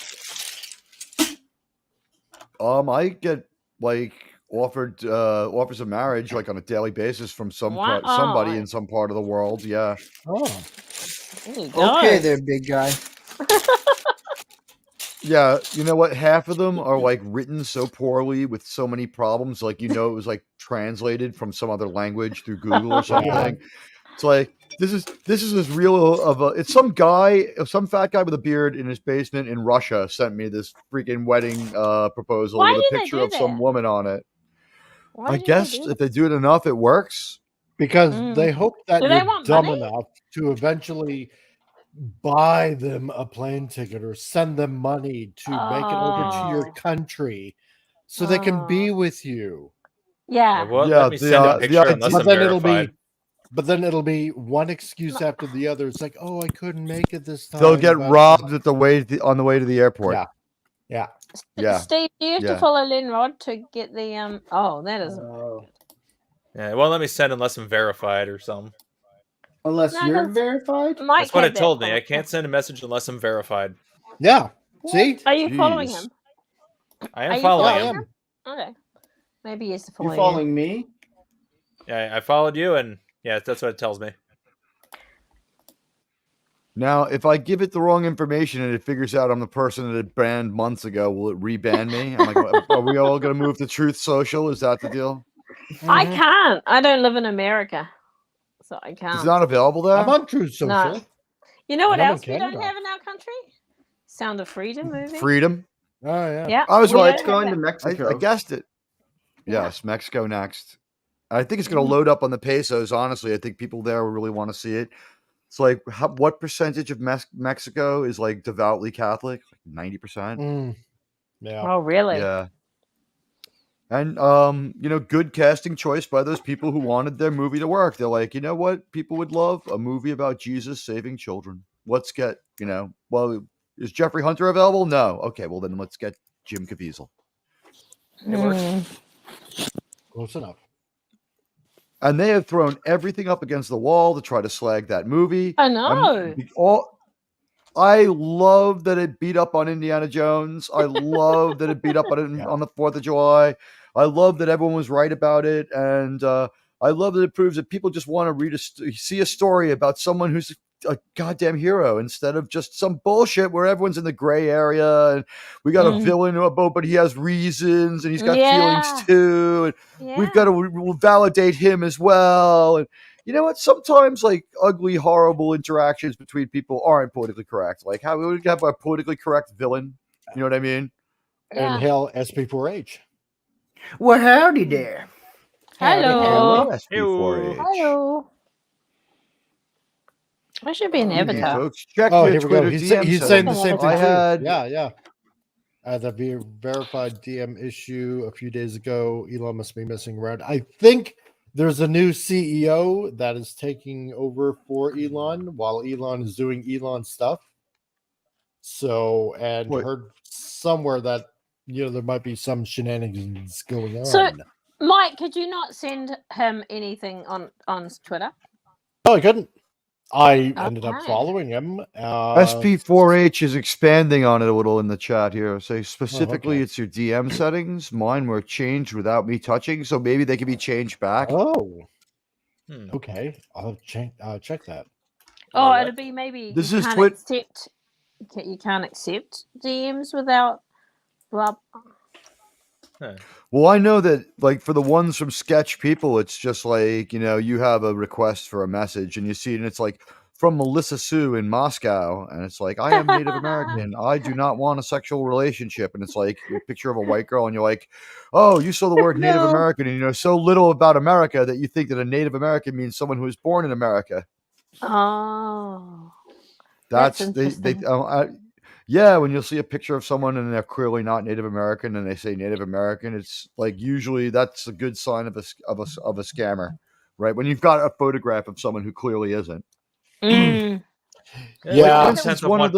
I get like offered offers of marriage like on a daily basis from Wow. somebody in some part of the world. Yeah. Oh. Okay, there, big guy. Yeah, you know what? Half of them are like written so poorly with so many problems. Like, it was like translated from some other language through Google or something. It's like this is as real of a. It's some fat guy with a beard in his basement in Russia sent me this freaking wedding proposal Why with a do they picture do of some that? woman on it. Why I do they guess do if they do it enough, it works. Because Mm. they hope that Do they you're want dumb money? enough to eventually buy them a plane ticket or send them money to make it over to your Oh. country so they can be with you. Yeah. Well, Yeah, let me send a picture unless But I'm then verified. it'll be one excuse after the other. It's like, oh, I couldn't make it this time. They'll get but- robbed on the way to the airport. Yeah. Yeah. Yeah. Steve, do you have Yeah. to follow Linrod to get the Oh, that is. Yeah, it won't let me send unless I'm verified or something. Unless No, you're that's- verified. Mike That's what had it that told me. problem. I can't send a message unless I'm verified. Yeah. See? Are you following Jeez. him? I Are am you following following him. Okay. Maybe he's You're following. following me. Yeah, I followed you, and yeah, that's what it tells me. Now, if I give it the wrong information and it figures out I'm the person that it banned months ago, will it reban me? Are we all going to move to Truth Social? Is that the deal? I can't. I don't live in America, so I can't. It's not available there. I'm on Truth Social. No. You know what I'm in else we don't Canada. have in our country? Sound of Freedom movie. Freedom. Oh yeah. Yeah. I was we right. don't It's have going to that. Mexico. I guessed it. Yes, Mexico next. I think it's going to load up on the pesos. Honestly, I think people there will really want to see it. It's like, what percentage of Mexico is like devoutly Catholic? Like 90%. Mm. Yeah. Oh, really? Yeah. And good casting choice by those people who wanted their movie to work. They're like, you know what people would love? A movie about Jesus saving children. Let's get, well, is Jeffrey Hunter available? No. Okay, well then let's get Jim Caviezel. It works. Close enough. And they have thrown everything up against the wall to try to slag that movie. I know. I love that it beat up on Indiana Jones. I love that it beat up on the 4th of July. I love that everyone was right about it. And I love that it proves that people just want to see a story about someone who's a goddamn hero instead of just some bullshit where everyone's in the gray area and we got a villain, but he has reasons and he's got feelings too. And we've got to validate him as well. And you know what? Sometimes like ugly, horrible interactions between people aren't politically correct. Like how we would have a politically correct villain. You know what I mean? And hail SP4H. Well, howdy there. Hello. SP4H. Hello. I should be an Evening, avatar. folks. Check Oh, your here we go. Twitter He's DM saying the settings. same thing I too. had Yeah. The verified DM issue a few days ago. Elon must be messing around. I think there's a new CEO that is taking over for Elon while Elon is doing Elon stuff. So, and Wait. heard somewhere that there might be some shenanigans going on. So, Mike, could you not send him anything on Twitter? No, I couldn't. I ended up Okay. following him. SP4H is expanding on it a little in the chat here. Say specifically, okay. it's your DM settings. Mine were changed without me touching, so maybe they can be changed back. Oh, Hmm. okay. I'll check that. Oh, it'll be maybe This you is can't Twit- accept. You can't accept DMs without. Blah. Well, I know that like for the ones from Sketch People, it's just like you have a request for a message and you see it and it's like from Melissa Sue in Moscow, and it's like, I am Native American. I do not want a sexual relationship. And it's like a picture of a white girl, and you're like, oh, you saw the word Native No. American, and you know so little about America that you think that a Native American means someone who was born in America. Oh. That's That's they interesting. yeah, when you'll see a picture of someone and they're clearly not Native American and they say Native American, it's like usually that's a good sign of a scammer, right? When you've got a photograph of someone who clearly isn't. Mm. Yeah. For instance, one of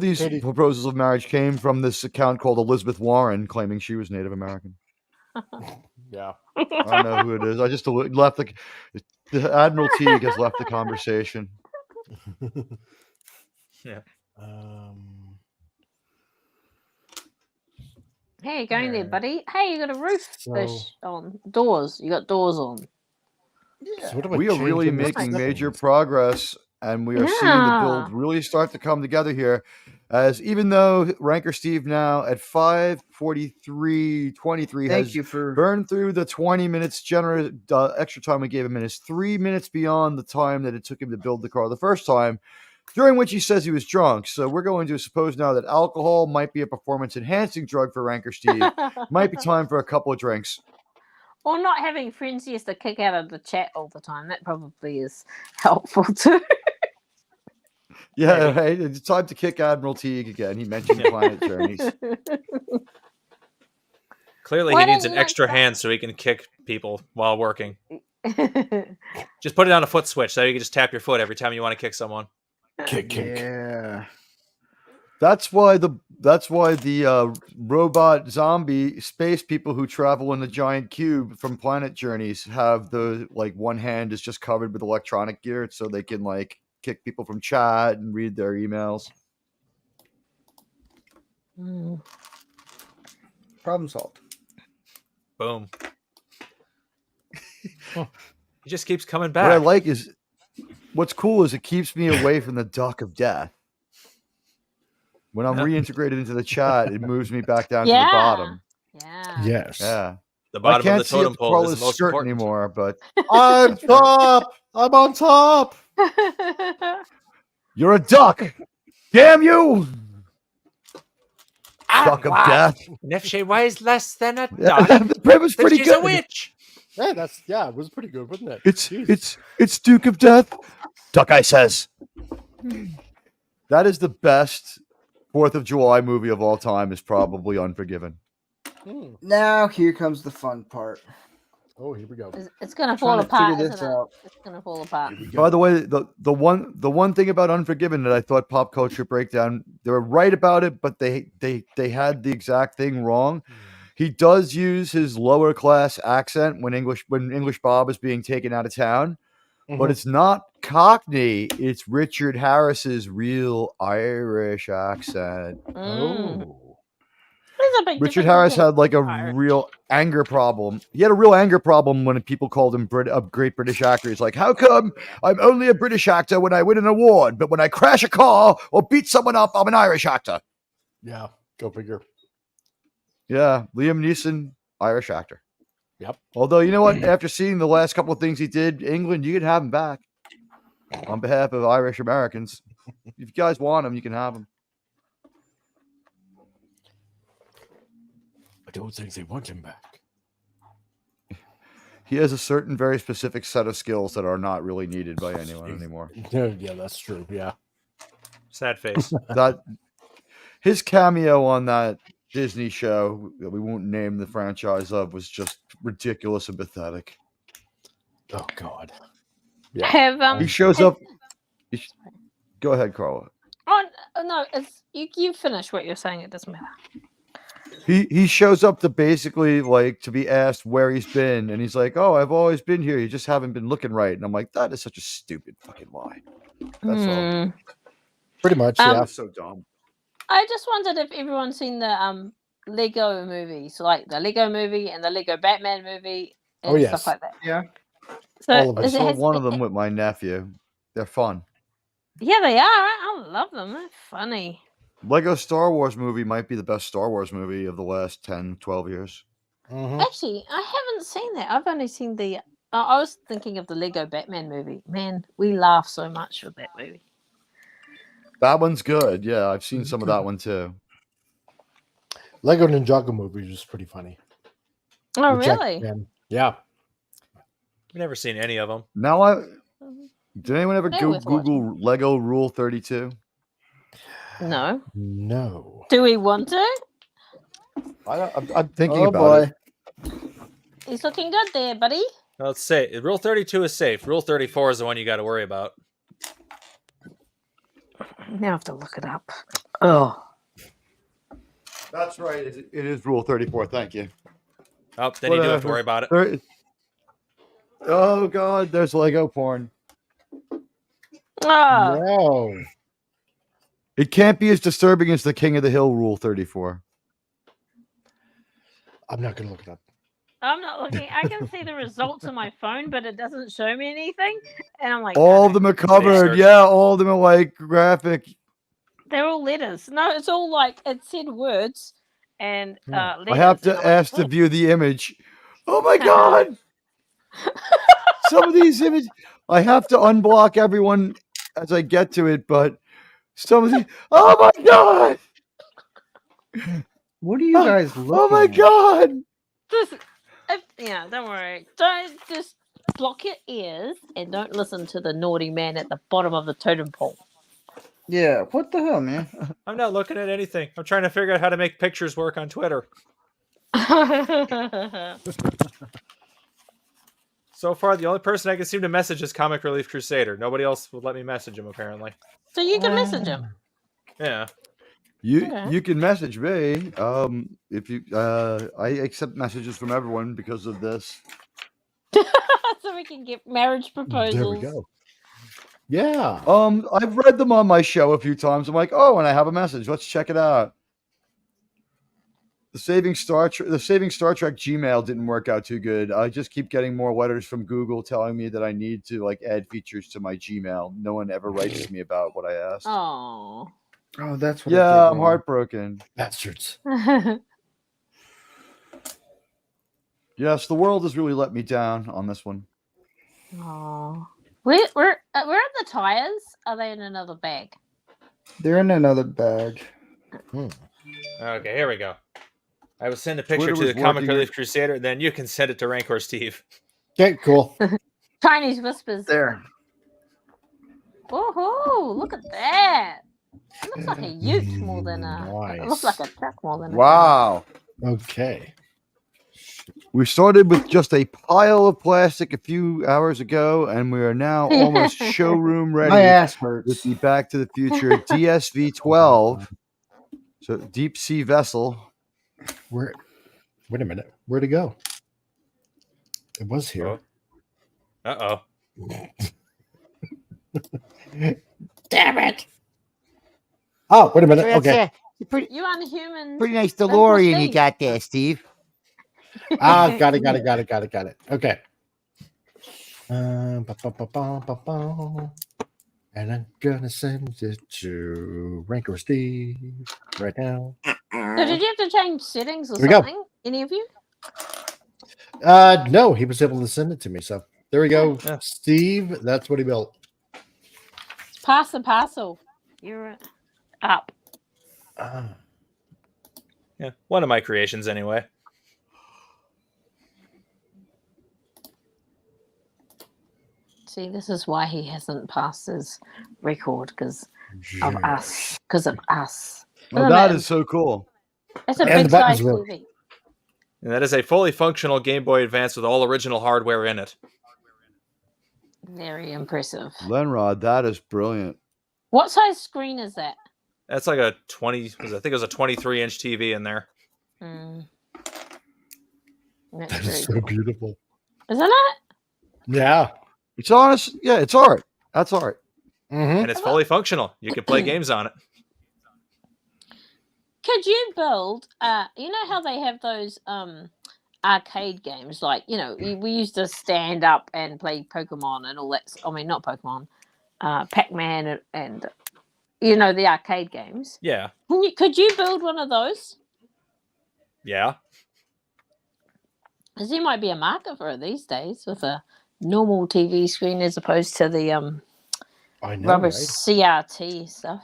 these Katie. proposals of marriage came from this account called Elizabeth Warren, claiming she was Native American. Yeah. I don't know who it is. I just left the Admiral Teague has left the conversation. Yeah. Hey, you going there, buddy? Hey, you got a roof fish on. Doors. You got doors on. So what do I We are change really in this making settings? major progress, and we are seeing the build really start to come together here. As even though Ranker Steve now at 5:43:23 Thank has you for burned through the 20 minutes generous extra time we gave him, and is 3 minutes beyond the time that it took him to build the car the first time, during which he says he was drunk. So we're going to suppose now that alcohol might be a performance-enhancing drug for Ranker Steve. Might be time for a couple of drinks. Or not having friends he has to kick out of the chat all the time. That probably is helpful too. Yeah, right. It's time to kick Admiral Teague again. He mentioned Planet Journeys. Clearly, Why he needs don't an you like extra hand so he can kick people while working. Just put it on a foot switch so you can just tap your foot every time you want to kick someone. Kick. Yeah. That's why the robot zombie space people who travel in the giant cube from Planet Journeys have the like one hand is just covered with electronic gear so they can like kick people from chat and read their emails. Problem solved. Boom. He just keeps coming What I back. like is what's cool is it keeps me away from the duck of death. When I'm reintegrated into the chat, it moves me back down to the bottom. Yeah. Yes. Yeah. The bottom I can't of the see up totem to pole Carla's is the most skirt important. anymore, but I'm top. I'm on top. You're a duck. Damn you. Duck of death. And if she weighs less than a Yeah, duck, the print was then pretty she's good. a witch. Yeah, it was pretty good, wasn't it? It's Duke of Death. Duck Eye says. That is the best 4th of July movie of all time. Is probably Unforgiven. Now here comes the fun part. Oh, here we go. It's gonna Trying fall to apart, figure isn't this it? out. It's gonna fall apart. By the way, the one thing about Unforgiven that I thought Pop Culture Breakdown, they were right about it, but they had the exact thing wrong. He does use his lower class accent when English Bob is being taken out of town, but it's not Cockney. It's Richard Harris's real Irish accent. Oh. There's a big Richard difference Harris between had like a Irish. real anger problem. He had a real anger problem when people called him a great British actor. He's like, how come I'm only a British actor when I win an award, but when I crash a car or beat someone up, I'm an Irish actor? Yeah, go figure. Yeah, Liam Neeson, Irish actor. Yep. Although, you know what? After seeing the last couple of things he did, England, you can have him back. On behalf of Irish Americans. If you guys want him, you can have him. I don't think they want him back. He has a certain very specific set of skills that are not really needed by anyone anymore. Yeah, that's true. Yeah. Sad face. That his cameo on that Disney show that we won't name the franchise of was just ridiculous and pathetic. Oh God. Yeah. Have He shows up. Go ahead, Carla. Oh no, it's you finish what you're saying. It doesn't matter. He shows up to basically like to be asked where he's been, and he's like, "Oh, I've always been here. You just haven't been looking right." And I'm like, "That is such a stupid fucking lie." That's all. Pretty much. Um, Yeah. That's so dumb. I just wondered if everyone's seen the Lego movies, like the Lego movie and the Lego Batman movie and Oh, yes. stuff like that. Yeah. So I saw one of them with my nephew. They're fun. Yeah, they are. I love them. They're funny. Lego Star Wars movie might be the best Star Wars movie of the last 10, 12 years. Actually, I haven't seen that. I've only seen the I was thinking of the Lego Batman movie. Man, we laugh so much with that movie. That one's good. Yeah, I've seen some of that one too. Lego Ninjago movie was pretty funny. Oh, With Jackie really? Chan. Yeah. I've never seen any of them. Now, did anyone ever They're worth Google Lego Rule 32? No. No. Do we want to? I'm thinking Oh, about it. He's looking good there, buddy. Well, let's say Rule 32 is safe. Rule 34 is the one you got to worry about. Now I have to look it up. Oh. That's right. It is Rule 34. Thank you. Oh, then you do have to worry about it. Oh, God. There's Lego porn. Oh. No. It can't be as disturbing as the King of the Hill Rule 34. I'm not going to look it up. I'm not looking. I can see the results on my phone, but it doesn't show me anything. And I'm like, All of them are covered. Yeah, all of them are like graphic. they're all letters. No, it's all like it said words and letters. I have to ask to view the image. Oh my God. Some of these images, I have to unblock everyone as I get to it, but some of these, oh my God. What are you guys looking Oh my at? God. Yeah, don't worry. Don't just block your ears and don't listen to the naughty man at the bottom of the totem pole. Yeah, what the hell, man? I'm not looking at anything. I'm trying to figure out how to make pictures work on Twitter. So far, the only person I can seem to message is Comic Relief Crusader. Nobody else would let me message him, apparently. So you can message him. Yeah. You can message me. If you I accept messages from everyone because of this. So we can get marriage proposals. There we go. Yeah. I've read them on my show a few times. I'm like, oh, and I have a message. Let's check it out. The Saving Star Trek Gmail didn't work out too good. I just keep getting more letters from Google telling me that I need to like add features to my Gmail. No one ever writes to me about what I asked. Oh. Oh, that's what. Yeah, I'm heartbroken. Bastards. Yes, the world has really let me down on this one. Oh. Where are the tires? Are they in another bag? They're in another bag. Okay, here we go. I will send a picture Twitter to was the Comic working Relief Crusader, then you can send it to Rancor Steve. Okay, cool. Chinese whispers. There. Woohoo! Look at that. It looks like a ute more than a. It looks like a truck more than a. Wow. Okay. We started with just a pile of plastic a few hours ago, and we are now almost showroom ready. My ass hurts. With the Back to the Future DSV-12, so deep sea vessel. Wait a minute. Where'd it go? It was here. Uh-oh. Damn it! Oh, wait a minute. That's Okay. You unhuman. Pretty nice Uncle DeLorean you Steve. got there, Steve. Got it. Okay. Ba-ba-ba-ba-ba-ba. And I'm gonna send it to Rancor Steve right now. So did you have to change settings or Here we go. something? Any of you? No, he was able to send it to me. So there we go. Steve, that's what he built. Pass the parcel. You're up. Yeah, one of my creations anyway. See, this is why he hasn't passed his record because of us. Because of us. Oh, that is so cool. It's a And big the buttons size work. TV. And that is a fully functional Game Boy Advance with all original hardware in it. Very impressive. Lenrod, that is brilliant. What size screen is that? That's like a 20, I think it was a 23-inch TV in there. Mm. That That's is very so cool. beautiful. Isn't it? Yeah. It's honest. Yeah, it's art. That's art. And it's fully functional. You can play games on it. Could you build you know how they have those arcade games, like, you know, we used to stand up and play Pokemon and all that. I mean, not Pokemon, Pac-Man and you know, the arcade games. Yeah. Could you build one of those? Yeah. Because you might be a market for it these days with a normal TV screen as opposed to the I know, rubber right? CRT stuff.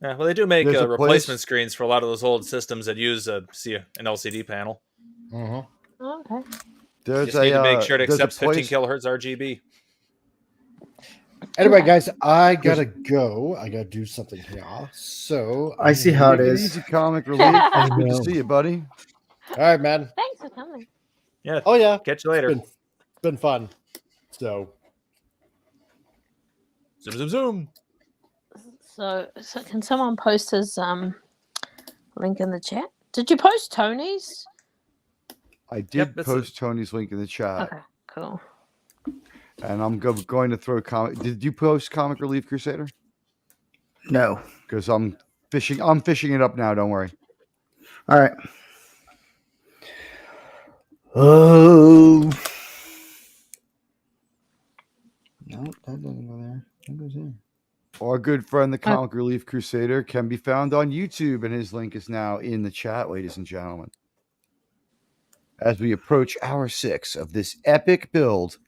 Yeah, well, they do make There's a replacement place- screens for a lot of those old systems that use an LCD panel. Okay. There's Just need to make sure it there's a accepts 15 place- kilohertz RGB. Anyway, guys, I gotta go. I gotta do something here. So I see how it Take is. Easy, Comic Relief. I Good to know. see you, buddy. All right, man. Thanks for coming. Yeah. Oh yeah. Catch you later. It's been fun. So Zoom, zoom, zoom. So can someone post his link in the chat? Did you post Tony's? I did that's post Tony's link in the chat, Okay, cool. and I'm going to throw comic. Did you post Comic Relief Crusader? No. Because I'm fishing. I'm fishing it up now. Don't worry. All right. Oh. No, that doesn't go there. That goes in. Our good friend, the Comic Relief Crusader, can be found on YouTube, and his link is now in the chat, ladies and gentlemen. As we approach hour 6 of this epic build,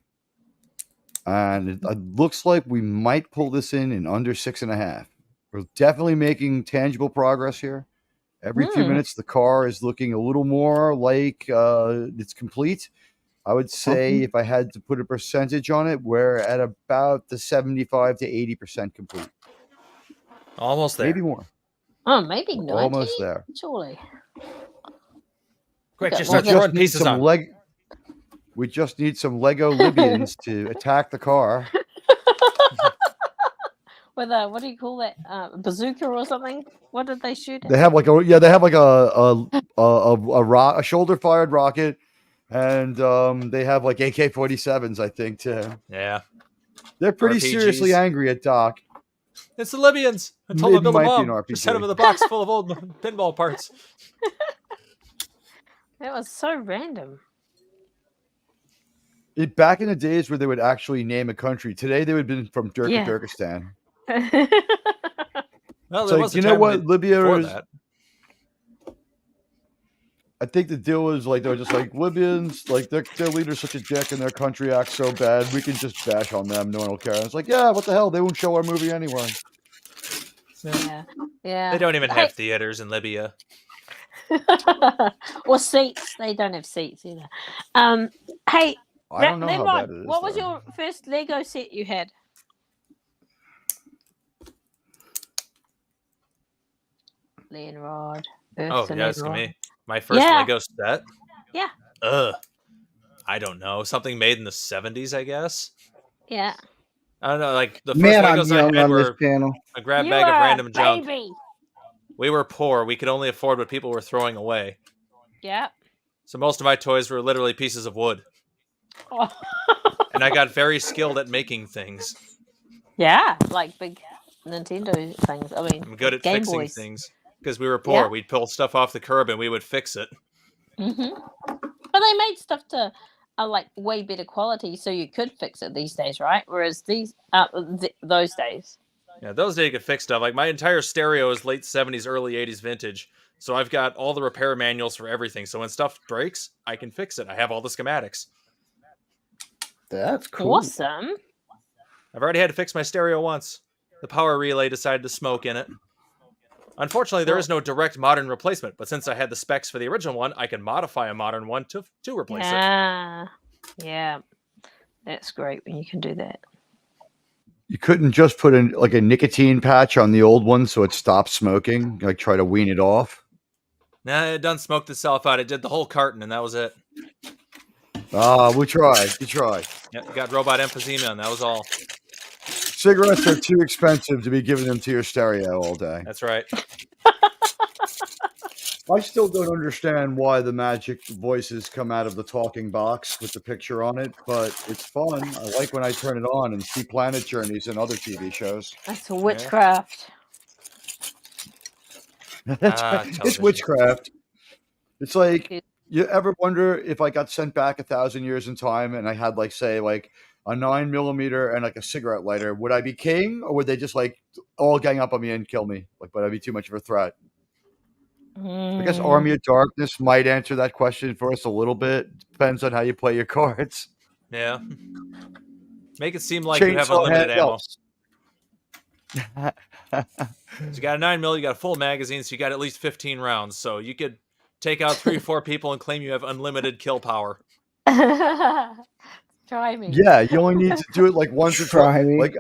and it looks like we might pull this in under 6.5. We're definitely making tangible progress here. Every few minutes, the car is looking a little more like it's complete. I would say if I had to put a percentage on it, we're at about the 75 to 80% complete. Almost there. Maybe more. Oh, maybe 90? Almost there. Surely. Quick, Okay, just well, start then- throwing pieces on. We just need some Lego Libyans to attack the car. With a, what do you call that? Bazooka or something? What did they shoot at? They have like a shoulder fired rocket, and they have like AK-47s, I think, too. Yeah. They're pretty seriously RPGs. angry at Doc. It's the Libyans. I told them It to build a might be an bomb. Just had them RPG. in a box full of old pinball parts. That was so random. Back in the days where they would actually name a country, today they would have been from Yeah. Turkestan. Well, It's there like, was a you know time what, Libya before is. that. I think the deal was like they were just like Libyans, like their leader's such a dick and their country acts so bad, we can just bash on them, no one will care. And it's like, yeah, what the hell? They won't show our movie anyway. Yeah. Yeah. They don't even Hey- have theaters in Libya. or seats. They don't have seats either. Hey, I don't know how Nimrod, bad it is. what was though. your first Lego set you had? Leonrod. Oh, Earth to yeah, it's Leonrod. me. My first Yeah. Lego set? Yeah. I don't know. Something made in the 70s, I guess. Yeah. I don't know. Like the first Man, I'm Legos I young had on this were panel. a grab You bag of are a random junk. baby. We were poor. We could only afford what people were throwing away. Yeah. So most of my toys were literally pieces of wood. Oh. And I got very skilled at making things. Yeah, like big Nintendo things. I mean, I'm good at Game fixing Boys. things. Because we were poor. Yeah. We'd pull stuff off the curb and we would fix it. But they made stuff to like way better quality, so you could fix it these days, right? Whereas those days. Yeah, those days you could fix stuff. Like my entire stereo is late 70s, early 80s vintage. So I've got all the repair manuals for everything. So when stuff breaks, I can fix it. I have all the schematics. That's cool. Awesome. I've already had to fix my stereo once. The power relay decided to smoke in it. Unfortunately, there is no direct modern replacement, but since I had the specs for the original one, I can modify a modern one to replace it. Yeah. Yeah. That's great when you can do that. You couldn't just put in like a nicotine patch on the old one so it stopped smoking, like try to wean it off. Nah, it done smoked itself out. It did the whole carton, and that was it. Ah, we tried. You tried. Yeah, got robot emphysema, and that was all. Cigarettes are too expensive to be giving them to your stereo all day. That's right. I still don't understand why the magic voices come out of the talking box with the picture on it, but it's fun. I like when I turn it on and see Planet Journeys and other TV shows. That's witchcraft. It's television. witchcraft. It's like, you ever wonder if I got sent back 1,000 years in time and I had like, say, like a 9mm and like a cigarette lighter, would I be king, or would they just like all gang up on me and kill me? Like, would I be too much of a threat? I guess Army of Darkness might answer that question for us a little bit. Depends on how you play your cards. Yeah. Make it seem like you have Chainsaw unlimited hand ammo. helps. So you got a 9mm, you got a full magazine, so you got at least 15 rounds. So you could take out 3 or 4 people and claim you have unlimited kill power. Try me. Yeah, you only need to do it like once or Try twice. me. Like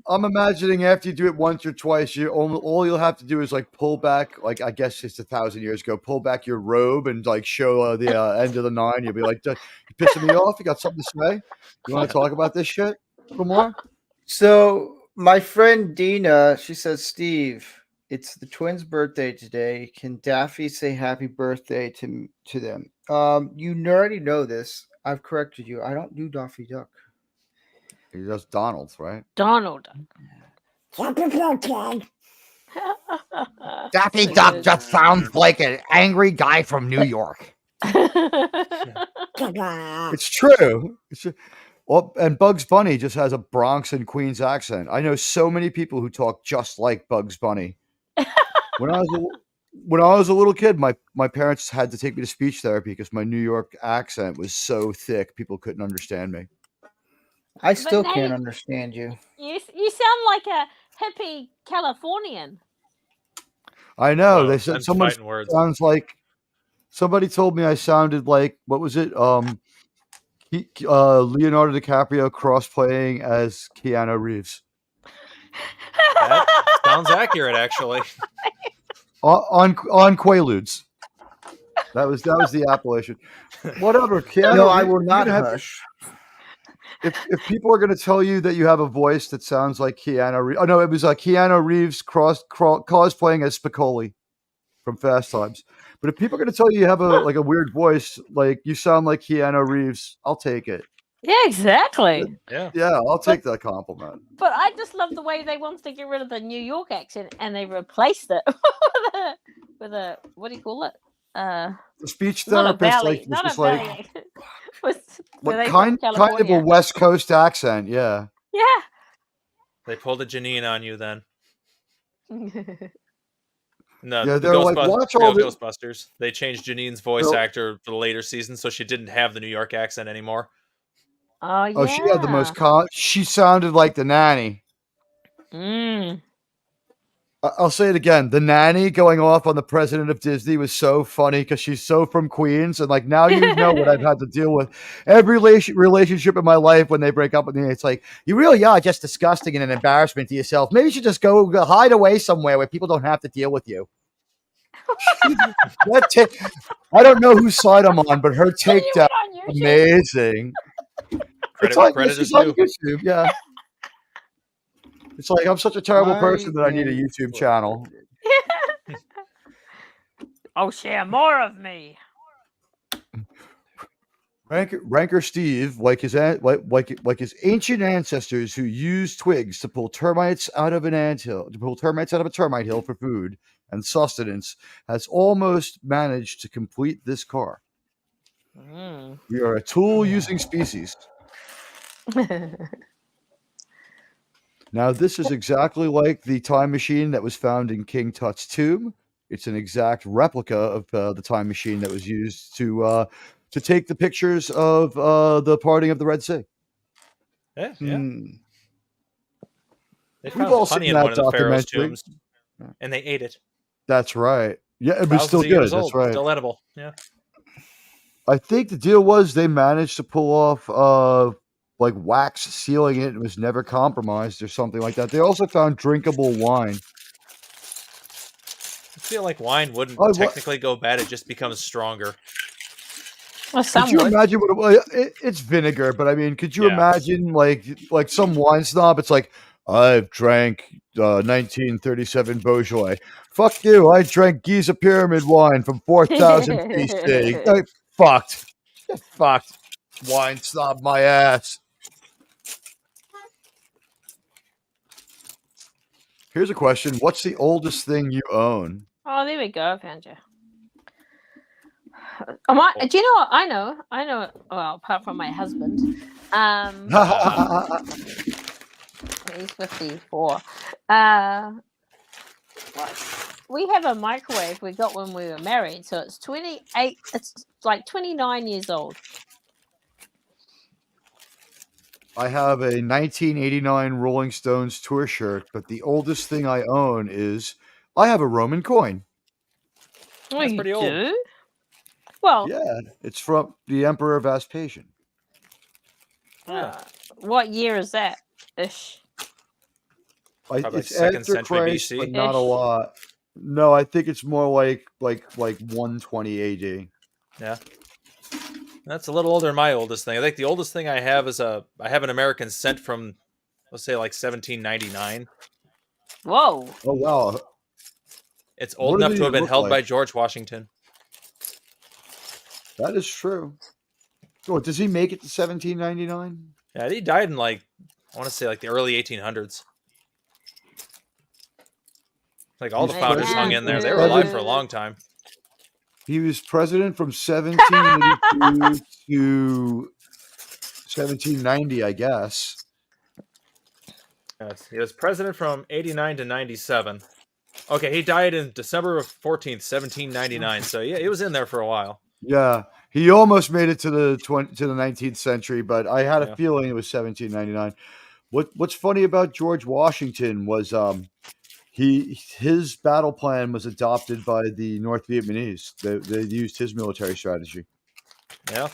I'm imagining after you do it once or twice, all you'll have to do is like pull back. Like I guess it's 1,000 years ago, pull back your robe and like show the end of the 9. You'll be like, "You pissing me off? You got something to say? You want to talk about this shit a little more?" So my friend Dina, she says, Steve, it's the twins' birthday today. Can Daffy say happy birthday to them? You already know this. I've corrected you. I don't do Daffy Duck. He does Donald's, right? Donald. Happy birthday. Daffy Duck just sounds like an angry guy from New York. It's true. It's true. Well, and Bugs Bunny just has a Bronx and Queens accent. I know so many people who talk just like Bugs Bunny. When I was a little kid, my parents had to take me to speech therapy because my New York accent was so thick people couldn't understand me. I still now can't you- understand you. You sound like a hippie Californian. I know. Whoa, They said I'm someone fighting words. sounds like somebody told me I sounded like what was it? Leonardo DiCaprio cross-playing as Keanu Reeves. That sounds accurate, actually. On Quaaludes. That was the appellation. Whatever. Keanu No, I Reeves, will you not can have- hush. If people are going to tell you that you have a voice that sounds like Keanu Reeves, oh no, it was Keanu Reeves cosplaying as Spicoli from Fast Times. But if people are going to tell you have a weird voice, like you sound like Keanu Reeves, I'll take it. Yeah, exactly. Yeah. Yeah, I'll take that compliment. But I just love the way they wanted to get rid of the New York accent and they replaced it with a what do you call it? The speech Not a therapist valley, was not a just like valley accent. Were what they kind from of a California? West Coast accent, yeah. Yeah. They pulled a Janine on you then. No, Yeah, the they're like, watch all the- Ghostbusters. They changed Janine's voice They'll- actor for the later season, so she didn't have the New York accent anymore. Oh yeah. Oh, she had the most. She sounded like the nanny. Mm. I'll say it again. The nanny going off on the president of Disney was so funny because she's so from Queens, and like now you know what I've had to deal with. Every relationship in my life when they break up with me, it's like you really are just disgusting and an embarrassment to yourself. Maybe you should just go hide away somewhere where people don't have to deal with you. I don't know whose side I'm on, but her takedown is amazing. Credit It's like credit this is is on due. YouTube, yeah. It's like I'm such a terrible Why person that I need a YouTube channel. Oh, share more of me. Ranker Steve, like his ancient ancestors who used twigs to pull termites out of an anthill, a termite hill for food and sustenance, has almost managed to complete this car. Mm. We are a tool-using species. Now, this is exactly like the time machine that was found in King Tut's tomb. It's an exact replica of the time machine that was used to take the pictures of the parting of the Red Sea. Yeah, Hmm. yeah. They We've found all honey seen in that one of the pharaoh's documentary. tombs, and they ate it. That's right. Yeah, it was Thousands still of years good. That's old, right. Still edible. Yeah. I think the deal was they managed to pull off like wax sealing it. It was never compromised or something like that. They also found drinkable wine. I feel like wine wouldn't Oh, technically go bad. It just becomes stronger. Could you imagine it's vinegar, but I mean, could you Yeah. imagine like some wine snob? It's like I've drank 1937 Beaujolais. Fuck you! I drank Giza Pyramid wine from 4000 BC. Like, fucked. Get fucked. Wine snob my ass. Here's a question: what's the oldest thing you own? Oh, there we go. I found you. Do you know what? I know. Well, apart from my husband, he's 54. We have a microwave we got when we were married, so it's 28. It's like 29 years old. I have a 1989 Rolling Stones tour shirt, but the oldest thing I own is I have a Roman coin. Oh, That's you pretty old. do? Well, Yeah, it's from the Emperor Vespasian. what year is that? Ish. Probably like It's 2nd after century Christ, BC. but not a Ish. lot. No, I think it's more like 120 AD. Yeah. That's a little older than my oldest thing. I think the oldest thing I have is I have an American cent from, let's say, like 1799. Whoa. Oh wow, It's What old does enough it to have even been look held by like? George Washington. that is true. Oh, does he make it to 1799? Yeah, he died in like, I want to say like the early 1800s. Like all the He's founders hung president in there. from They were alive for a seven- long time. He was president from 1782 to 1790, I guess. Yes, he was president from 89 to 97. Okay, he died in December of 14th, 1799. So yeah, he was in there for a while. Yeah, he almost made it to the 19th century, but I had a Yeah. feeling it was 1799. What's funny about George Washington was his battle plan was adopted by the North Vietnamese. They used his military strategy. Yeah.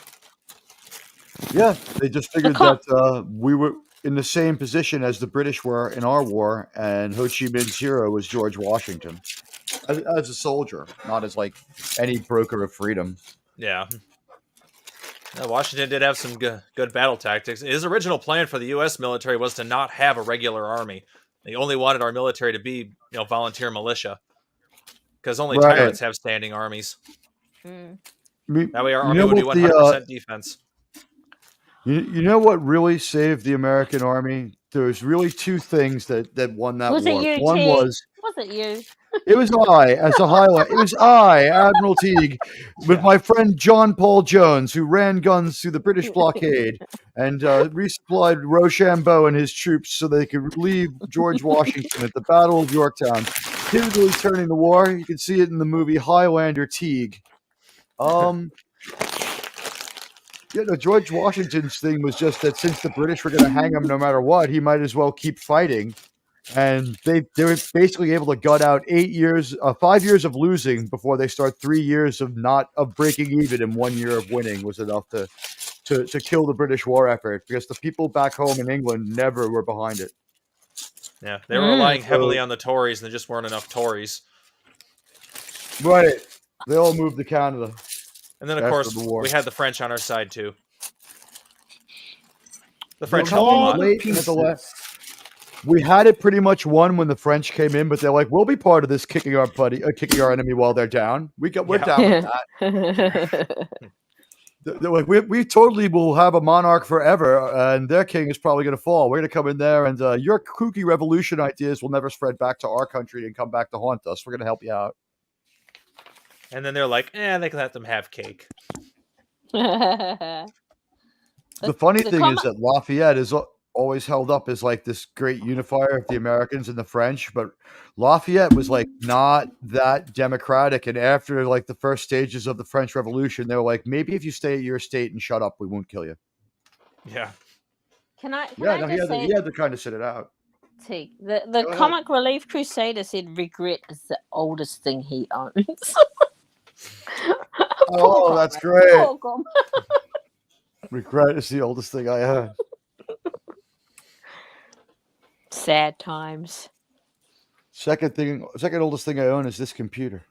Yeah, they just figured co- that we were in the same position as the British were in our war, and Ho Chi Minh's hero was George Washington as a soldier, not as like any broker of freedom. Yeah. Yeah, Washington did have some good battle tactics. His original plan for the U.S. military was to not have a regular army. They only wanted our military to be, volunteer militia, because only Right. tyrants have standing armies. Mm. That way, our You army know would be what the, 100% defense. You know what really saved the American army? There was really two things that won that Was war. it you, One Teague? was Was it you? it was I as a highlight. It was I, Admiral Teague, with my friend John Paul Jones, who ran guns through the British blockade and resupplied Rochambeau and his troops so they could relieve George Washington at the Battle of Yorktown, pivotal turning the war. You can see it in the movie Highlander Teague. George Washington's thing was just that since the British were going to hang him no matter what, he might as well keep fighting. And they were basically able to gut out 5 years of losing before they start 3 years of breaking even, and 1 year of winning was enough to kill the British war effort, because the people back home in England never were behind it. Yeah, they were relying heavily on the Tories, and there just weren't enough Tories. Right. They all moved to Canada. And then, of after course, the war. we had the French on our side, too. The They French were helped a coming lot. late at the last- We had it pretty much won when the French came in, but they're like, we'll be part of this kicking our enemy while they're down. We're down with that. They're like, we totally will have a monarch forever, and their king is probably going to fall. We're going to come in there, and your kooky revolution ideas will never spread back to our country and come back to haunt us. We're going to help you out. And then they're like, they can let them have cake. The funny thing is that Lafayette is always held up as like this great unifier of the Americans and the French, but Lafayette was like not that democratic. And after like the first stages of the French Revolution, they were like, maybe if you stay at your state and shut up, we won't kill you. Yeah. Can I He had say, to kind of sit it out. Teague, the ahead. Comic Relief Crusader said regret is the oldest thing he owns. Oh, that's great. Poor Comrade. Regret is the oldest thing I had. Sad times. Second oldest thing I own is this computer.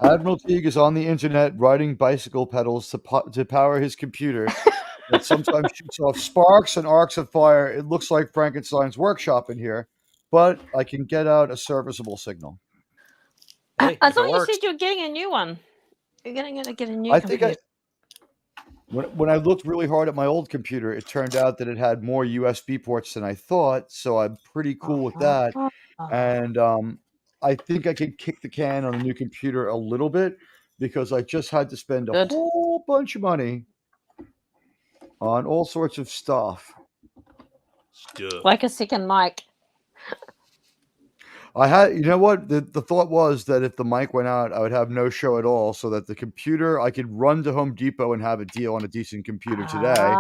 Admiral Teague is on the internet riding bicycle pedals to power his computer that sometimes shoots off sparks and arcs of fire. It looks like Frankenstein's workshop in here, but I can get out a serviceable signal. Hey, I if thought it you works. said you're getting a new one. You're going to get a new I think computer. when I looked really hard at my old computer, it turned out that it had more USB ports than I thought, so I'm pretty cool with that. And I think I can kick the can on a new computer a little bit, because I just had to spend a Good. whole bunch of money on all sorts of stuff. Like a second mic. I had, you know what? The thought was that if the mic went out, I would have no show at all, so that the computer, I could run to Home Depot and have a deal on a decent computer today.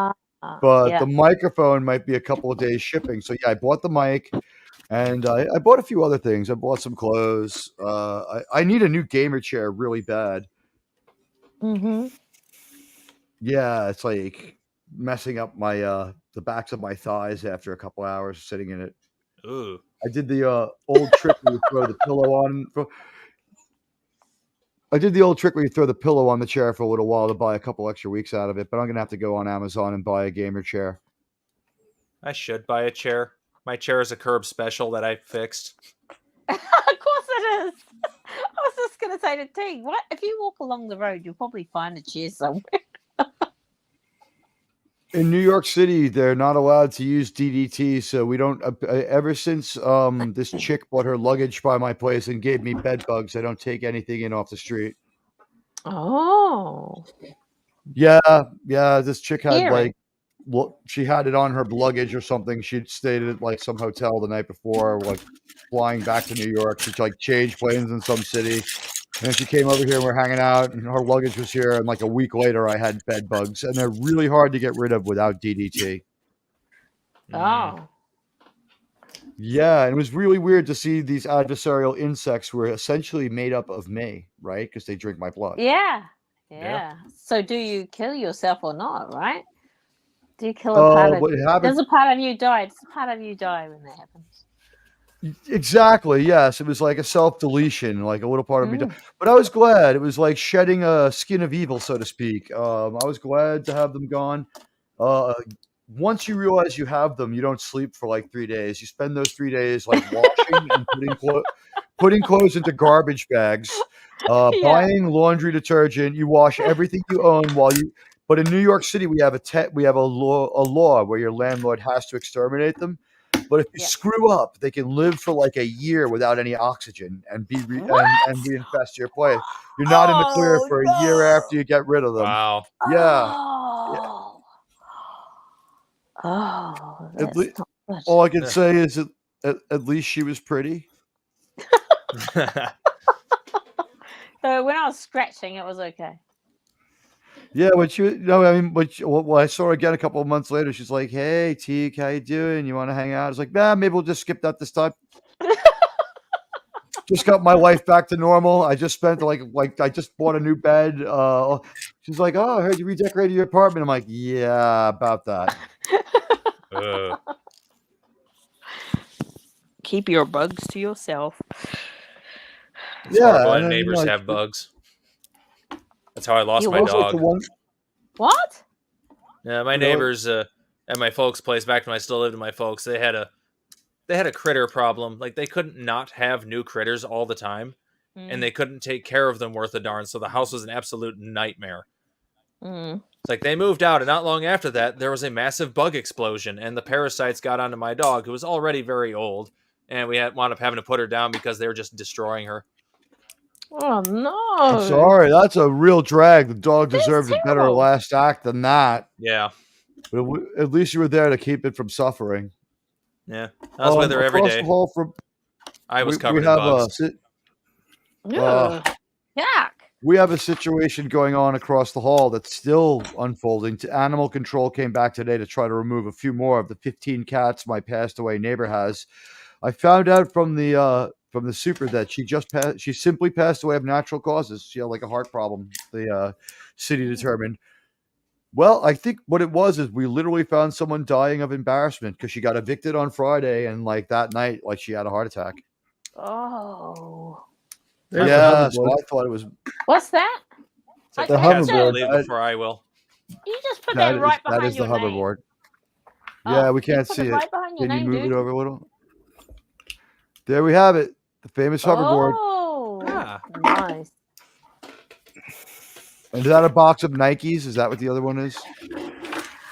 But yeah. the microphone might be a couple of days shipping. So yeah, I bought the mic, and I bought a few other things. I bought some clothes. I need a new gamer chair really bad. Mm-hmm. Yeah, it's like messing up my the backs of my thighs after a couple hours sitting in it. Ooh. I did the old trick where you throw the pillow on. I did the old trick where you throw the pillow on the chair for a little while to buy a couple extra weeks out of it. But I'm gonna have to go on Amazon and buy a gamer chair. I should buy a chair. My chair is a curb special that I fixed. Of course it is. I was just going to say to T, what if you walk along the road, you'll probably find a chair somewhere. In New York City, they're not allowed to use DDT, so we don't. Ever since this chick bought her luggage by my place and gave me bed bugs, I don't take anything in off the street. Oh. Yeah. This chick had Scary. she had it on her luggage or something. She'd stayed at like some hotel the night before, like flying back to New York. She like changed planes in some city. And then she came over here and we're hanging out, and her luggage was here. And like a week later, I had bed bugs, and they're really hard to get rid of without DDT. Oh. Yeah, and it was really weird to see these adversarial insects were essentially made up of me, right? Because they drink my blood. Yeah. Yeah. So do you kill yourself or not, right? Do you kill a part of what happened? Does a part of you die? Does a part of you die when that happens? Exactly. Yes, it was like a self-deletion, like a little part of me. But I was glad. It was like shedding a skin of evil, so to speak. I was glad to have them gone. Once you realize you have them, you don't sleep for like 3 days. You spend those 3 days like washing and putting clothes into garbage bags, buying laundry detergent. You wash everything you own while you. But in New York City, we have a law where your landlord has to exterminate them. But if you screw up, they can live for like a year without any oxygen and and reinfest your place. You're not in the clear for a year after you get rid of them. Wow. Yeah. Oh. All I can say is at least she was pretty. So when I was scratching, it was okay. Yeah, when I saw her again a couple of months later. She's like, "Hey, Teak, how you doing? You want to hang out?" I was like, "Nah, maybe we'll just skip that this time." Just got my life back to normal. I just spent I just bought a new bed. She's like, "Oh, I heard you redecorated your apartment." I'm like, "Yeah, about that." Keep your bugs to yourself. It's horrible when neighbors have bugs. That's how I lost my dog. What? Yeah, my neighbors at my folks' place back when I still lived with my folks, they had a critter problem. Like they couldn't not have new critters all the time, and they couldn't take care of them worth a darn. So the house was an absolute nightmare. It's like they moved out, and not long after that, there was a massive bug explosion, and the parasites got onto my dog, who was already very old, and we wound up having to put her down because they were just destroying her. Oh no! I'm sorry, that's a real drag. The dog deserved a better last act than that. Yeah, but at least you were there to keep it from suffering. Yeah, I was with her every day. I was covered in bugs. We have a situation going on across the hall that's still unfolding. Animal control came back today to try to remove a few more of the 15 cats my passed away neighbor has. I found out from the super that she simply passed away of natural causes. She had like a heart problem. The city determined. Well, I think what it was is we literally found someone dying of embarrassment because she got evicted on Friday, and like that night, like she had a heart attack. Oh. Yeah, so I thought it was. What's that? It's like the hoverboard. Before I will. You just put that right behind That is the your hoverboard. name. Yeah, we can't put see it it. right behind your Can you name, move dude. it over a little? There we have it. The famous hoverboard. Oh, nice. And is that a box of Nikes? Is that what the other one is?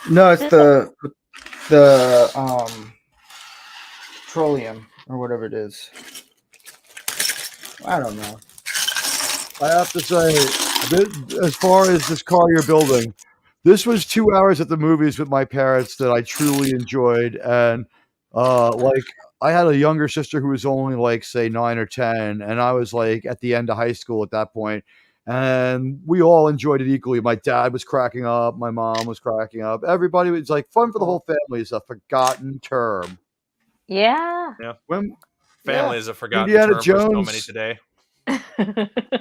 No, it's the petroleum or whatever it is. I don't know. I have to say, as far as this car you're building, this was 2 hours at the movies with my parents that I truly enjoyed, and like I had a younger sister who was only like say 9 or 10, and I was like at the end of high school at that point, and we all enjoyed it equally. My dad was cracking up, my mom was cracking up. Everybody was like fun for the whole family is a forgotten term. Yeah. Yeah. When Family is a forgotten Indiana term for so many Jones. today.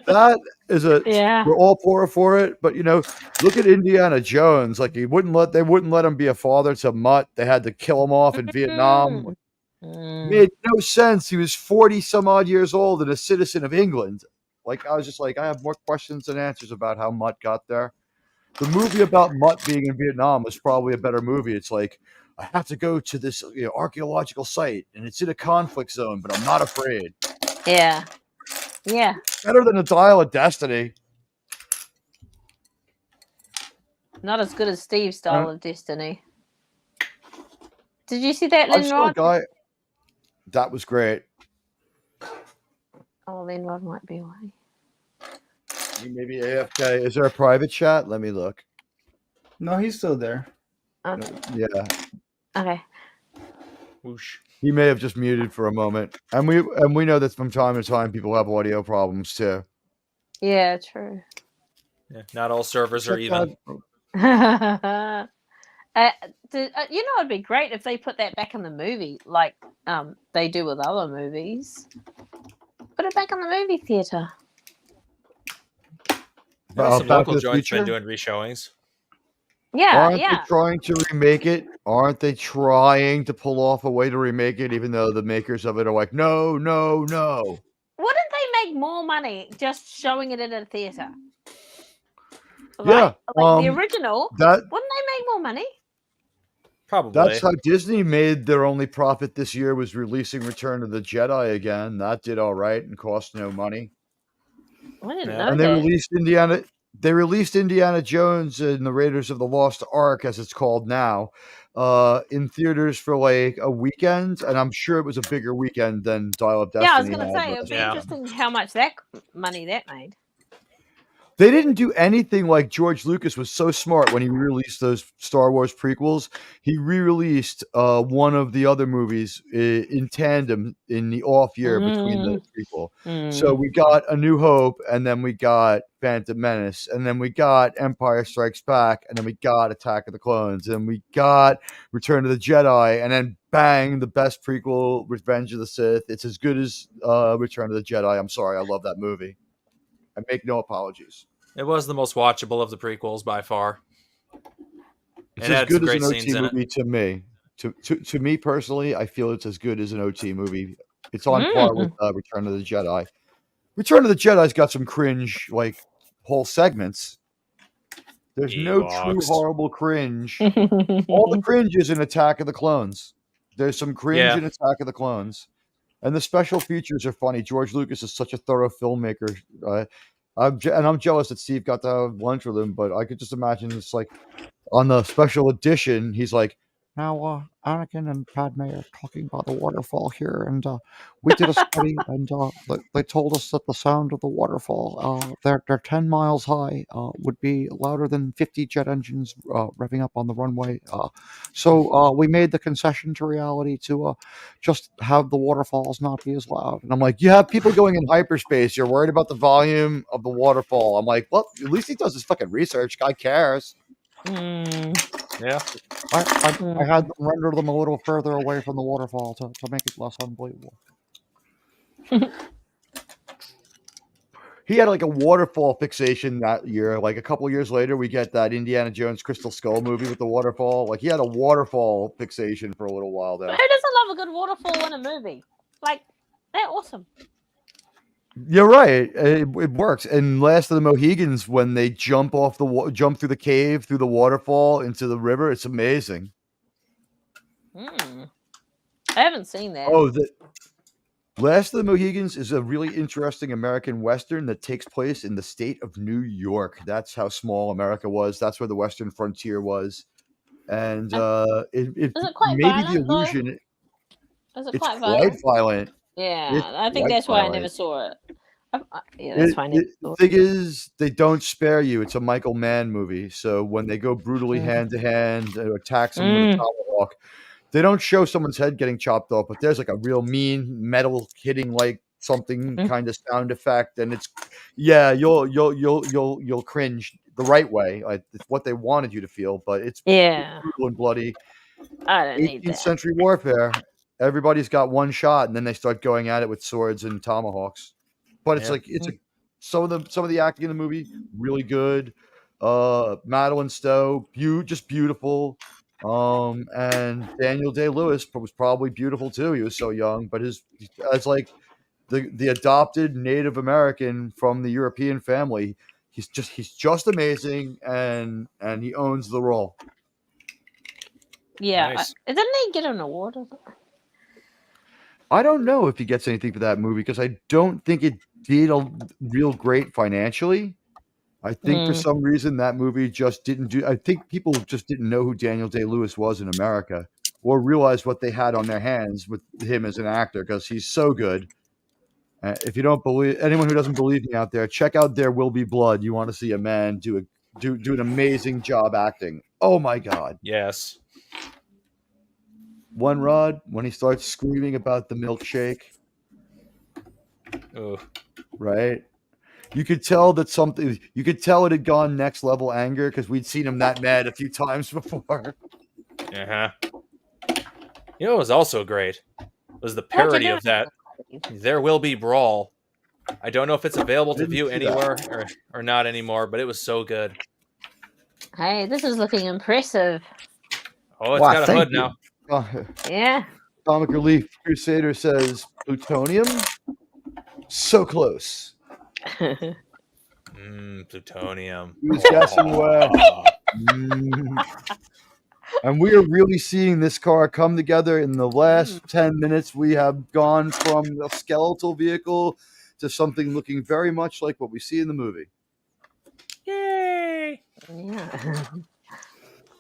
That is a Yeah. we're all for it, but look at Indiana Jones. Like they wouldn't let him be a father to Mutt. They had to kill him off in Vietnam. Made no sense. He was 40 some odd years old and a citizen of England. Like I was just like, I have more questions than answers about how Mutt got there. The movie about Mutt being in Vietnam was probably a better movie. It's like, I have to go to this archaeological site and it's in a conflict zone, but I'm not afraid. Yeah. Yeah. Better than a Dial of Destiny. Not as good as Steve's Dial of Destiny. Did you see that, I saw a Linrod? guy. That was great. Oh, Linrod might be away. Maybe AFK. Is there a private chat? Let me look. No, he's still there. Yeah. Okay. Whoosh. He may have just muted for a moment. And we know that from time to time people have audio problems too. Yeah, true. Yeah, not all servers are even. It'd be great if they put that back in the movie, like they do with other movies. Put it back in the movie theater. Some Back local to the joints been Future? doing reshowings. Yeah, Aren't yeah. they trying to remake it? Aren't they trying to pull off a way to remake it, even though the makers of it are like, no. Wouldn't they make more money just showing it in a theater? Yeah, Like the original. that- Wouldn't they make more money? Probably. That's how Disney made their only profit this year was releasing Return of the Jedi again. That did all right and cost no money. I didn't Yeah. know And that. they released Indiana Jones and the Raiders of the Lost Ark, as it's called now, in theaters for like a weekend, and I'm sure it was a bigger weekend than Dial of Destiny. Yeah, I was going to had, say but- it'd be interesting how much money that made. They didn't do anything like George Lucas was so smart when he released those Star Wars prequels. He re-released one of the other movies in tandem in the off year between the prequel. So we got A New Hope, and then we got Phantom Menace, and then we got Empire Strikes Back, and then we got Attack of the Clones, and we got Return of the Jedi, and then bang, the best prequel, Revenge of the Sith. It's as good as Return of the Jedi. I'm sorry, I love that movie. I make no apologies. It was the most watchable of the prequels by far. It's It as had some good as great an scenes OT in it. movie to me. To me personally, I feel it's as good as an OT movie. It's on par with Return of the Jedi. Return of the Jedi's got some cringe, like whole segments. There's no true Ewoks. horrible cringe. All the cringe is in Attack of the Clones. There's some cringe Yeah. in Attack of the Clones, and the special features are funny. George Lucas is such a thorough filmmaker. I'm jealous that Steve got to have lunch with him, but I could just imagine it's like on the special edition, he's like, Now, Anakin and Padme are talking about the waterfall here, and we did a study, and they told us that the sound of the waterfall, they're 10 miles high, would be louder than 50 jet engines revving up on the runway. So we made the concession to reality to just have the waterfalls not be as loud. and I'm like, you have people going in hyperspace. You're worried about the volume of the waterfall. I'm like, well, at least he does his fucking research. Guy cares. Yeah. I had them render them a little further away from the waterfall to make it less unbelievable. He had like a waterfall fixation that year. Like a couple of years later, we get that Indiana Jones Crystal Skull movie with the waterfall. Like he had a waterfall fixation for a little while there. Who doesn't love a good waterfall in a movie? Like, they're awesome. You're right. It works. And Last of the Mohegans, when they jump jump through the cave, through the waterfall into the river, it's amazing. I haven't seen that. Oh, the Last of the Mohegans is a really interesting American Western that takes place in the state of New York. That's how small America was. That's where the Western frontier was. And it Is it quite maybe violent, the though? illusion. Is it It's quite quite violent? violent. Yeah, It's I think quite that's why I violent. never saw it. Yeah, that's why I never saw The it. thing is, they don't spare you. It's a Michael Mann movie. So when they go brutally hand to hand, attack someone with a tomahawk, They don't show someone's head getting chopped off, but there's like a real mean metal hitting like something kind of sound effect, and it's you'll cringe the right way. Like it's what they wanted you to feel, but it's Yeah. brutal and bloody. I don't need 18th that. century warfare. Everybody's got one shot, and then they start going at it with swords and tomahawks. But it's Yeah. like some of the acting in the movie really good. Madeline Stowe, just beautiful. And Daniel Day-Lewis was probably beautiful too. He was so young, but as like the adopted Native American from the European family, he's just amazing, and he owns the role. Yeah. Nice. Didn't he get an award? I don't know if he gets anything for that movie because I don't think it did a real great financially. I think for some reason that movie just didn't do. I think people just didn't know who Daniel Day-Lewis was in America, or realize what they had on their hands with him as an actor, because he's so good. If you don't believe, anyone who doesn't believe me out there, check out There Will Be Blood. You want to see a man do an amazing job acting. Oh my God. Yes. One Rod, when he starts screaming about the milkshake, right? You could tell that you could tell it had gone next level anger, because we'd seen him that mad a few times before. Uh-huh. You know what was also great? Was the parody of that There Will Be Brawl. I don't know if it's available to view anywhere or not anymore, but it was so good. Hey, this is looking impressive. Oh, it's got a hood now. Yeah. Comic Relief Crusader says plutonium. So close. Plutonium. Who's guessing where? And we are really seeing this car come together in the last 10 minutes. We have gone from a skeletal vehicle to something looking very much like what we see in the movie. Yay! Yeah.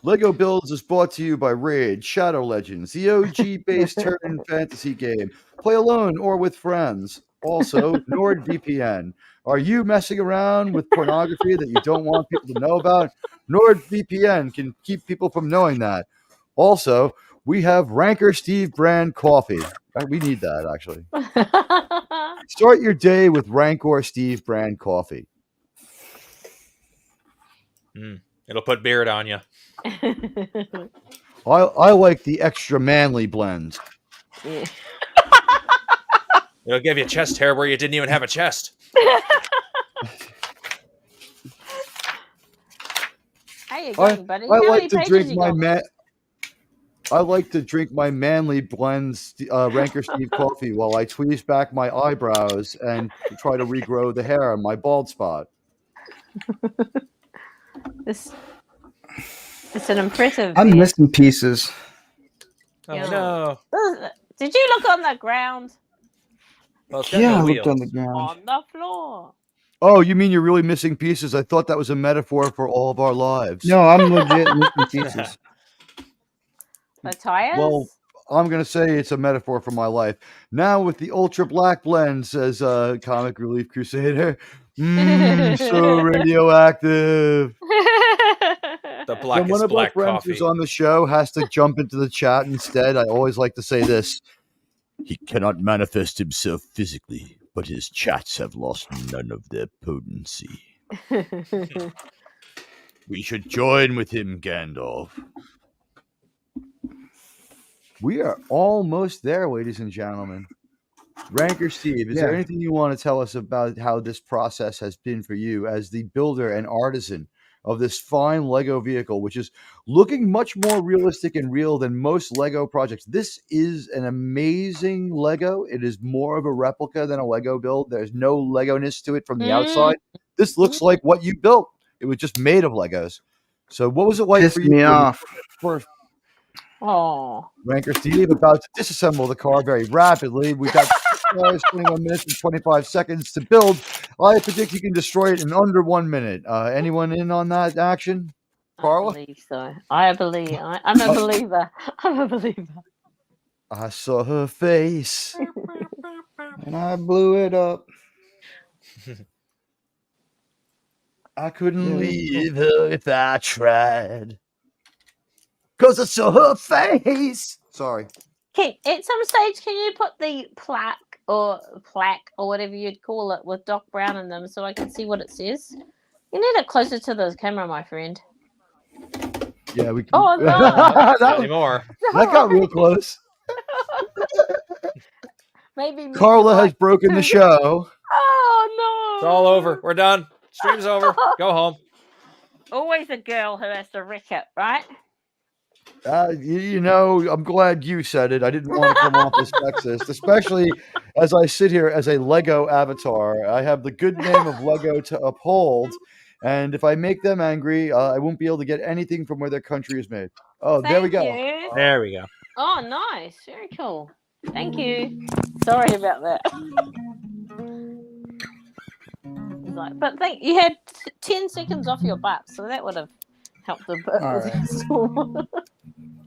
Lego Builds is brought to you by Raid Shadow Legends, the OG-based turn fantasy game. Play alone or with friends. Also, NordVPN. Are you messing around with pornography that you don't want people to know about? NordVPN can keep people from knowing that. Also, we have Ranker Steve brand coffee. We need that, actually. Start your day with Rancor Steve brand coffee. It'll put beard on you. I like the extra manly blend. Yeah. It'll give you chest hair where you didn't even have a chest. How you going, buddy? I How many like to pages drink you my got? I like to drink my manly blends, Ranker Steve coffee, while I tweeze back my eyebrows and try to regrow the hair on my bald spot. It's an impressive. I'm beard. missing pieces. Oh Yeah. no! Did you look on the ground? Well, it's got Yeah, no I looked on wheels. the ground. On the floor. Oh, you mean you're really missing pieces? I thought that was a metaphor for all of our lives. No, I'm legit missing pieces. The tires? Well, I'm going to say it's a metaphor for my life. Now with the ultra black blend, says Comic Relief Crusader. So radioactive. The When blackest one of our black friends coffee. who's on the show has to jump into the chat instead, I always like to say this. He cannot manifest himself physically, but his chats have lost none of their potency. We should join with him, Gandalf. We are almost there, ladies and gentlemen. Ranker Steve, is there Yeah. anything you want to tell us about how this process has been for you as the builder and artisan of this fine Lego vehicle, which is looking much more realistic and real than most Lego projects? This is an amazing Lego. It is more of a replica than a Lego build. There's no Lego-ness to it from the outside. This looks like what you built. It was just made of Legos. So what was it like Pissed for you? me when you off. first Oh. Ranker Steve about to disassemble the car very rapidly. We've got 21 minutes and 25 seconds to build. I predict you can destroy it in under 1 minute. Anyone in on that action? Carla? I believe so. I believe. I'm a believer. I'm a believer. I saw her face. And I blew it up. I couldn't leave her if I tried. 'Cause I saw her face. Sorry. At some stage, can you put the plaque or whatever you'd call it with Doc Brown in them so I can see what it says? You need it closer to the camera, my friend. Yeah, we can. Oh no! That anymore. That got real close. Maybe Carla has broken the show. Oh It's all over. We're done. Stream's over. Go home. no! Always a girl who has to wreck it, right? You know, I'm glad you said it. I didn't want to come off as sexist, especially as I sit here as a Lego avatar. I have the good name of Lego to uphold, and if I make them angry, I won't be able to get anything from where their country is made. Oh, there we go. You. There we go. Oh, nice. Very cool. Thank you. Sorry about that. It's like, but you had 10 seconds off your butt, so that would have helped a bit. All with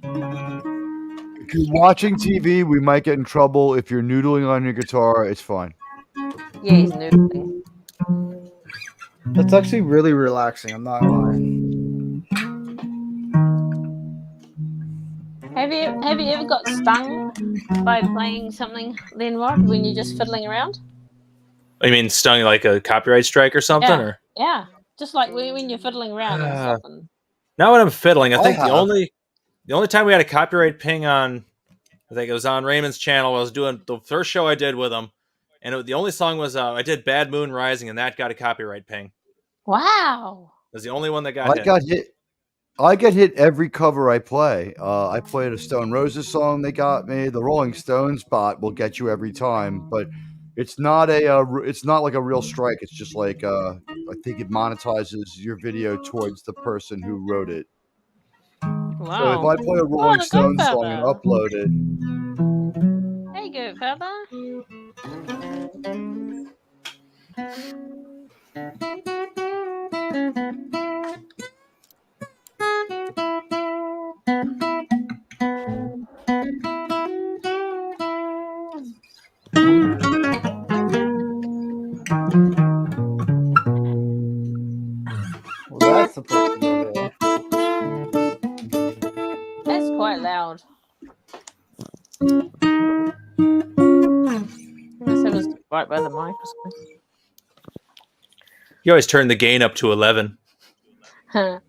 If you're watching TV, we might get in trouble. If you're noodling on your guitar, it's fine. Yeah, he's noodling. That's actually really relaxing. I'm not lying. Have you ever got stung by playing something, Lenrod, when you're just fiddling around? Oh, you mean stung like a copyright strike or something? Yeah, Or yeah. Just like when you're fiddling around and something. not when I'm fiddling. I think have. the only time we had a copyright ping on, I think it was on Raymond's channel. I was doing the first show I did with him, and the only song was I did "Bad Moon Rising," and that got a copyright ping. Wow. It was the only one that got hit. I get hit every cover I play. I played a Stone Roses song. They got me. The Rolling Stones bot will get you every time, but it's not it's not like a real strike. It's just like I think it monetizes your video towards the person who wrote it. Wow. So if I play a Rolling Stones song and upload it, There you go, fella. Well, that's supposed to be there. That's quite loud. Unless it was right by the mic or something. You always turn the gain up to 11. I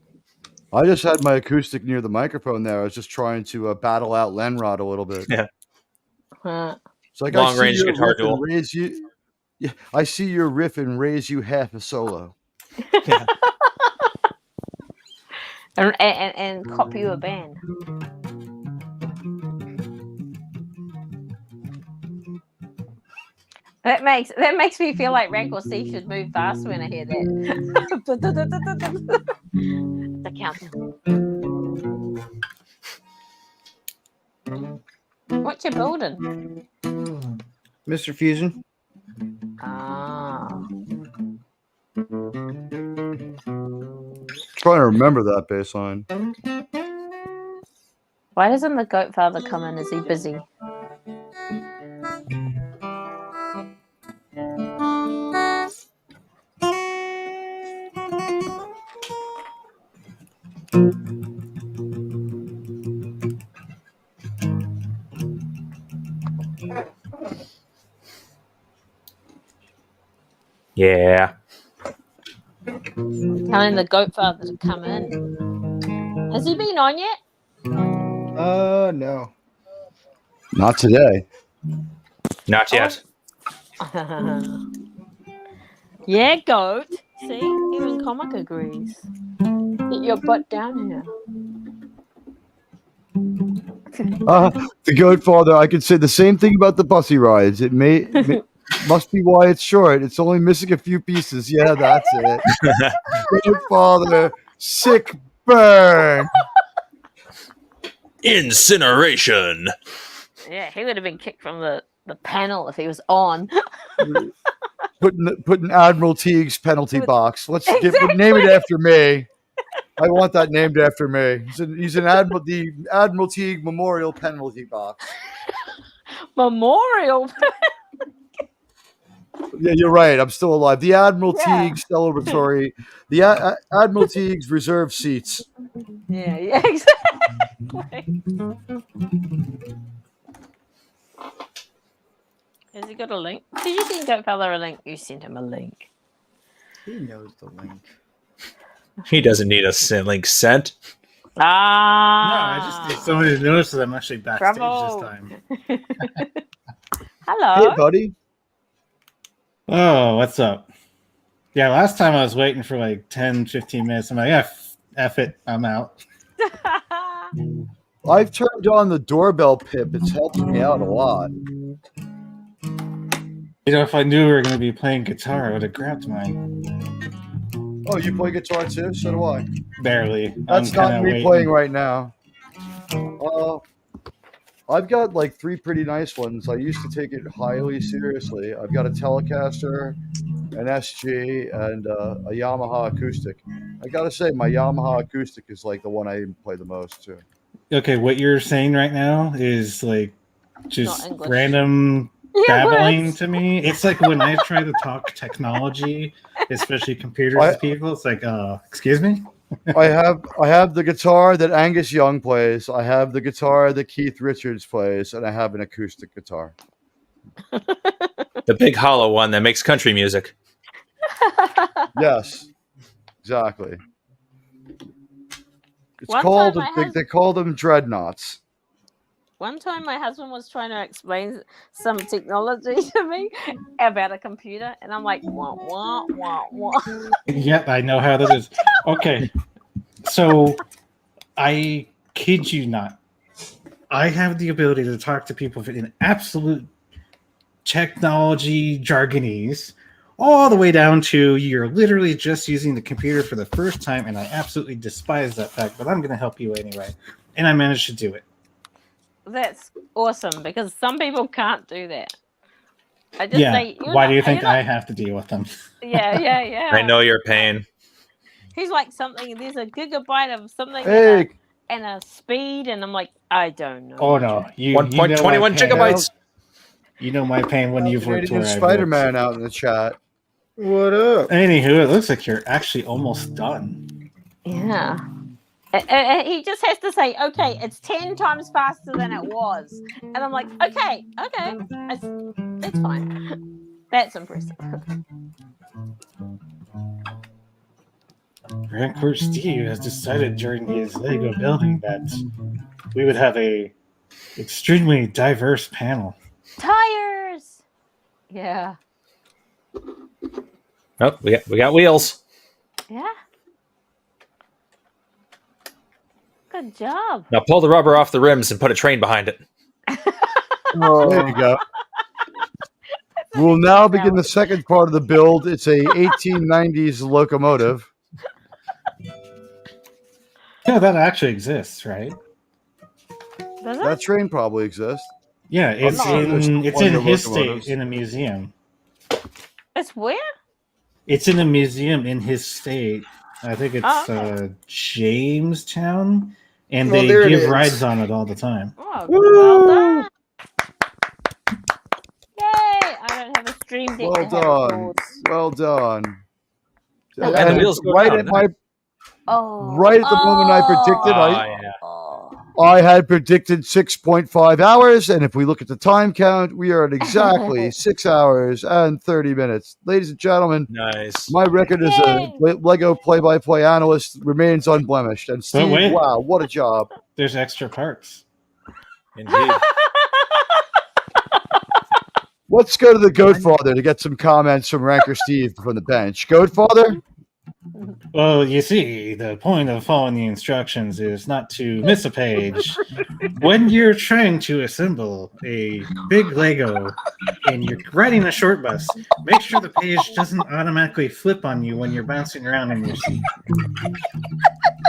just had my acoustic near the microphone there. I was just trying to battle out Lenrod a little bit. Yeah. It's like Long range guitar duel. I see your riff and raise you half a solo. and copy you a band. That makes me feel like Rank or C should move faster when I hear that. The countdown. What you building? Mr. Fusion. Ah. Trying to remember that bass line. Why doesn't the goat father come in? Is he busy? Yeah. Telling the goat father to come in. Has he been on yet? No. Not today. Not yet. Yeah, goat. See, even Comic agrees. Get your butt down here. The Goat Father, I could say the same thing about the bussy rides. It must be why it's short. It's only missing a few pieces. Yeah, that's it. Goat Father, sick burn. Incineration. Yeah, he would have been kicked from the panel if he was on. Putting Admiral Teague's penalty box. Let's Exactly. name it after me. I want that named after me. He's an Admiral, the Admiral Teague Memorial Penalty Box. Memorial. Yeah, you're right. I'm still alive. The Admiral Yeah. Teague celebratory. The Admiral Teague's reserve seats. Yeah, exactly. Has he got a link? Did you send that fella a link? You sent him a link. He knows the link. He doesn't need a link sent. Ah. No, I just somebody noticed that I'm actually backstage Bravo. this time. Hello. Hey, buddy. Oh, what's up? Yeah, last time I was waiting for like 10, 15 minutes. I'm like, yeah, F it, I'm out. I've turned on the doorbell pip. It's helping me out a lot. You know, if I knew we were going to be playing guitar, I would have grabbed mine. Oh, you play guitar too? So do I. Barely. That's I'm not kinda me waiting. playing right now. I've got like 3 pretty nice ones. I used to take it highly seriously. I've got a Telecaster, an SG, and a Yamaha acoustic. I gotta say, my Yamaha acoustic is like the one I play the most too. Okay, what you're saying right now is like just English. random Yeah, babbling what? to me. It's like when I try to talk technology, especially computers to people, it's like, excuse me? I have the guitar that Angus Young plays. I have the guitar that Keith Richards plays, and I have an acoustic guitar. The big hollow one that makes country music. Yes, exactly. It's One called. time I They call them dreadnoughts. One time, my husband was trying to explain some technology to me about a computer, and I'm like, wah, wah, wah, wah. Yep, I know how that is. Okay, so I kid you not. I have the ability to talk to people in absolute technology jargonese, all the way down to you're literally just using the computer for the first time, and I absolutely despise that fact, but I'm going to help you anyway. And I managed to do it. That's awesome because some people can't do that. I just Yeah, say, why do you think you're not- I have to deal with them? Yeah, yeah, yeah. I know your pain. He's like something. There's a gigabyte of something Hey. and a speed, and I'm like, I don't know. Oh no, you 1.21 know my pain. gigabytes. You know my pain when you've worked Canadian where I've Spider-Man worked. out in the chat. What up? Anywho, it looks like you're actually almost done. Yeah. He just has to say, okay, it's 10 times faster than it was. And I'm like, okay, it's fine. That's impressive. Rancourt Steve has decided during his Lego building that we would have a extremely diverse panel. Tires! Yeah. Oh, we got wheels. Yeah. Good job. Now pull the rubber off the rims and put a train behind it. There you go. We'll now begin the second part of the build. It's a 1890s locomotive. Yeah, that actually exists, right? Does That train probably exists. Yeah, it's not sure in there's it's in wonder his locomotives. state in a museum. It's where? It's in a museum in his state. I think it's Oh, okay. Jamestown, and Well, they there it give is. rides on it all the time. Oh, well done. Yay! I don't have a stream deck. Well to have done. applause. Well done. Oh, and the wheels go right down, at my Oh. right at the moment I predicted, yeah. I had predicted 6.5 hours, and if we look at the time count, we are at exactly 6 hours and 30 minutes. Ladies and gentlemen, Nice. my record as a Lego play-by-play analyst remains unblemished. And Steve, wait. wow, what a job! There's extra parts. Indeed. Let's go to the Goatfather to get some comments from Ranker Steve from the bench. Goatfather? Well, you see, the point of following the instructions is not to miss a page. When you're trying to assemble a big Lego and you're riding a short bus, make sure the page doesn't automatically flip on you when you're bouncing around in your seat.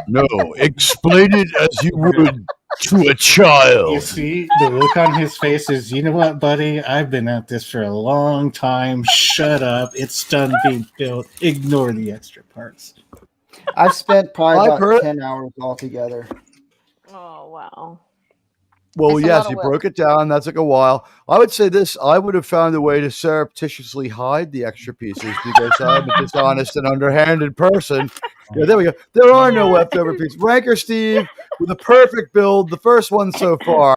No, explain it as you would to a You child. see, the look on his face is, you know what, buddy? I've been at this for a long time. Shut up. It's done being built. Ignore the extra parts. I've spent probably I've about heard- 10 hours altogether. Oh, wow. Well, That's a yes, lot of you work. broke it down. That took a while. I would say this: I would have found a way to surreptitiously hide the extra pieces because I'm a dishonest and underhanded person. Yeah, there we go. There are no leftover pieces. Ranker Steve with a perfect build, the first one so far.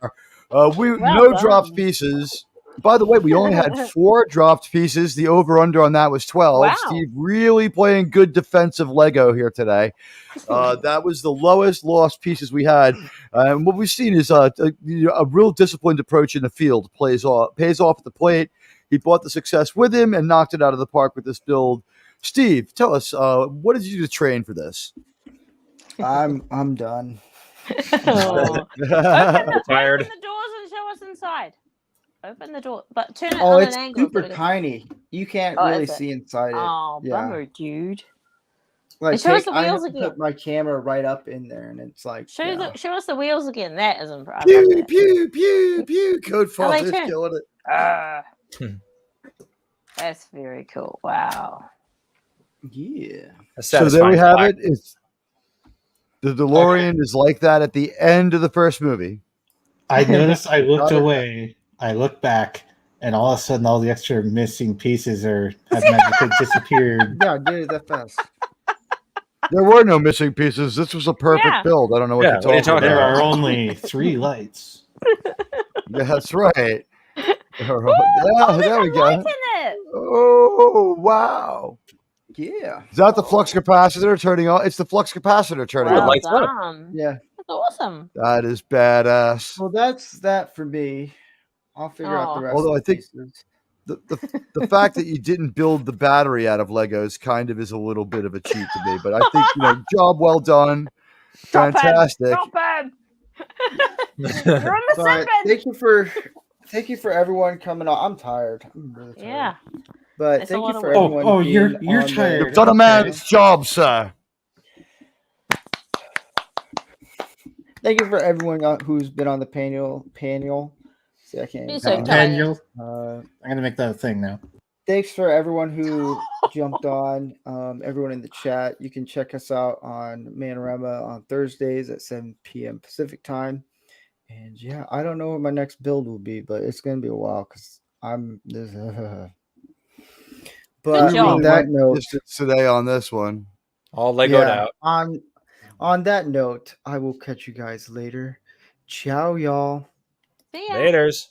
No dropped pieces. By the way, we only had 4 dropped pieces. The over-under on that was 12. Wow. Steve really playing good defensive Lego here today. That was the lowest lost pieces we had. And what we've seen is a real disciplined approach in the field pays off at the plate. He brought the success with him and knocked it out of the park with this build. Steve, tell us, what did you do to train for this? I'm done. Oh. Tired. Open the doors and show us inside. Open the door, but turn it Oh, on it's an angle. super so that tiny. You can't Oh, really is it? see inside it. Oh, Yeah. bummer, dude. Like, show us the I have wheels to again. put my camera right up in there, and it's like, Show yeah. show us the wheels again. That is impressive. Pew, pew, pew, pew. Code How they Father's turn? killing it. That's very cool. Wow. Yeah. So there we have it. It's the DeLorean is like that at the end of the first movie. I noticed I looked Not away, I looked back, and all of a sudden all the extra missing pieces have magically disappeared. Yeah, I did it that fast. There were no missing pieces. This was a perfect Yeah. build. I don't know what Yeah, you're what are you talking talking about. There are only 3 lights. Yeah, that's right. Yeah, Oh, there we there's a light go. in it. Oh, wow. Yeah. Is that the flux capacitor turning on? It's the flux capacitor turning Well on. lights up. done. Yeah. That's awesome. That is badass. Well, that's that for me. I'll figure out the Aw. rest. Although of I the think pieces. the fact that you didn't build the battery out of Legos kind of is a little bit of a cheat to me. But I think, job well done. Drop Fantastic. Him. Drop him. You're in the But sandbag. thank you for everyone coming on. I'm tired. I'm really tired. Yeah. But It's a thank lot you of for work. everyone. Oh, you're being on tired. You've done a man's job, sir. Thank you for everyone who's been on the panel. See, I can't. You're even so talk. tired. Daniel, Uh, I'm gonna make that a thing now. Thanks for everyone who jumped on. Everyone in the chat. You can check us out on Manorama on Thursdays at 7 p.m. Pacific time. And yeah, I don't know what my next build will be, but it's gonna be a while because I'm this. But job. on that note, Distance today on this one. All Legoed yeah, out. on that note, I will catch you guys later. Ciao, y'all. See ya. Laters.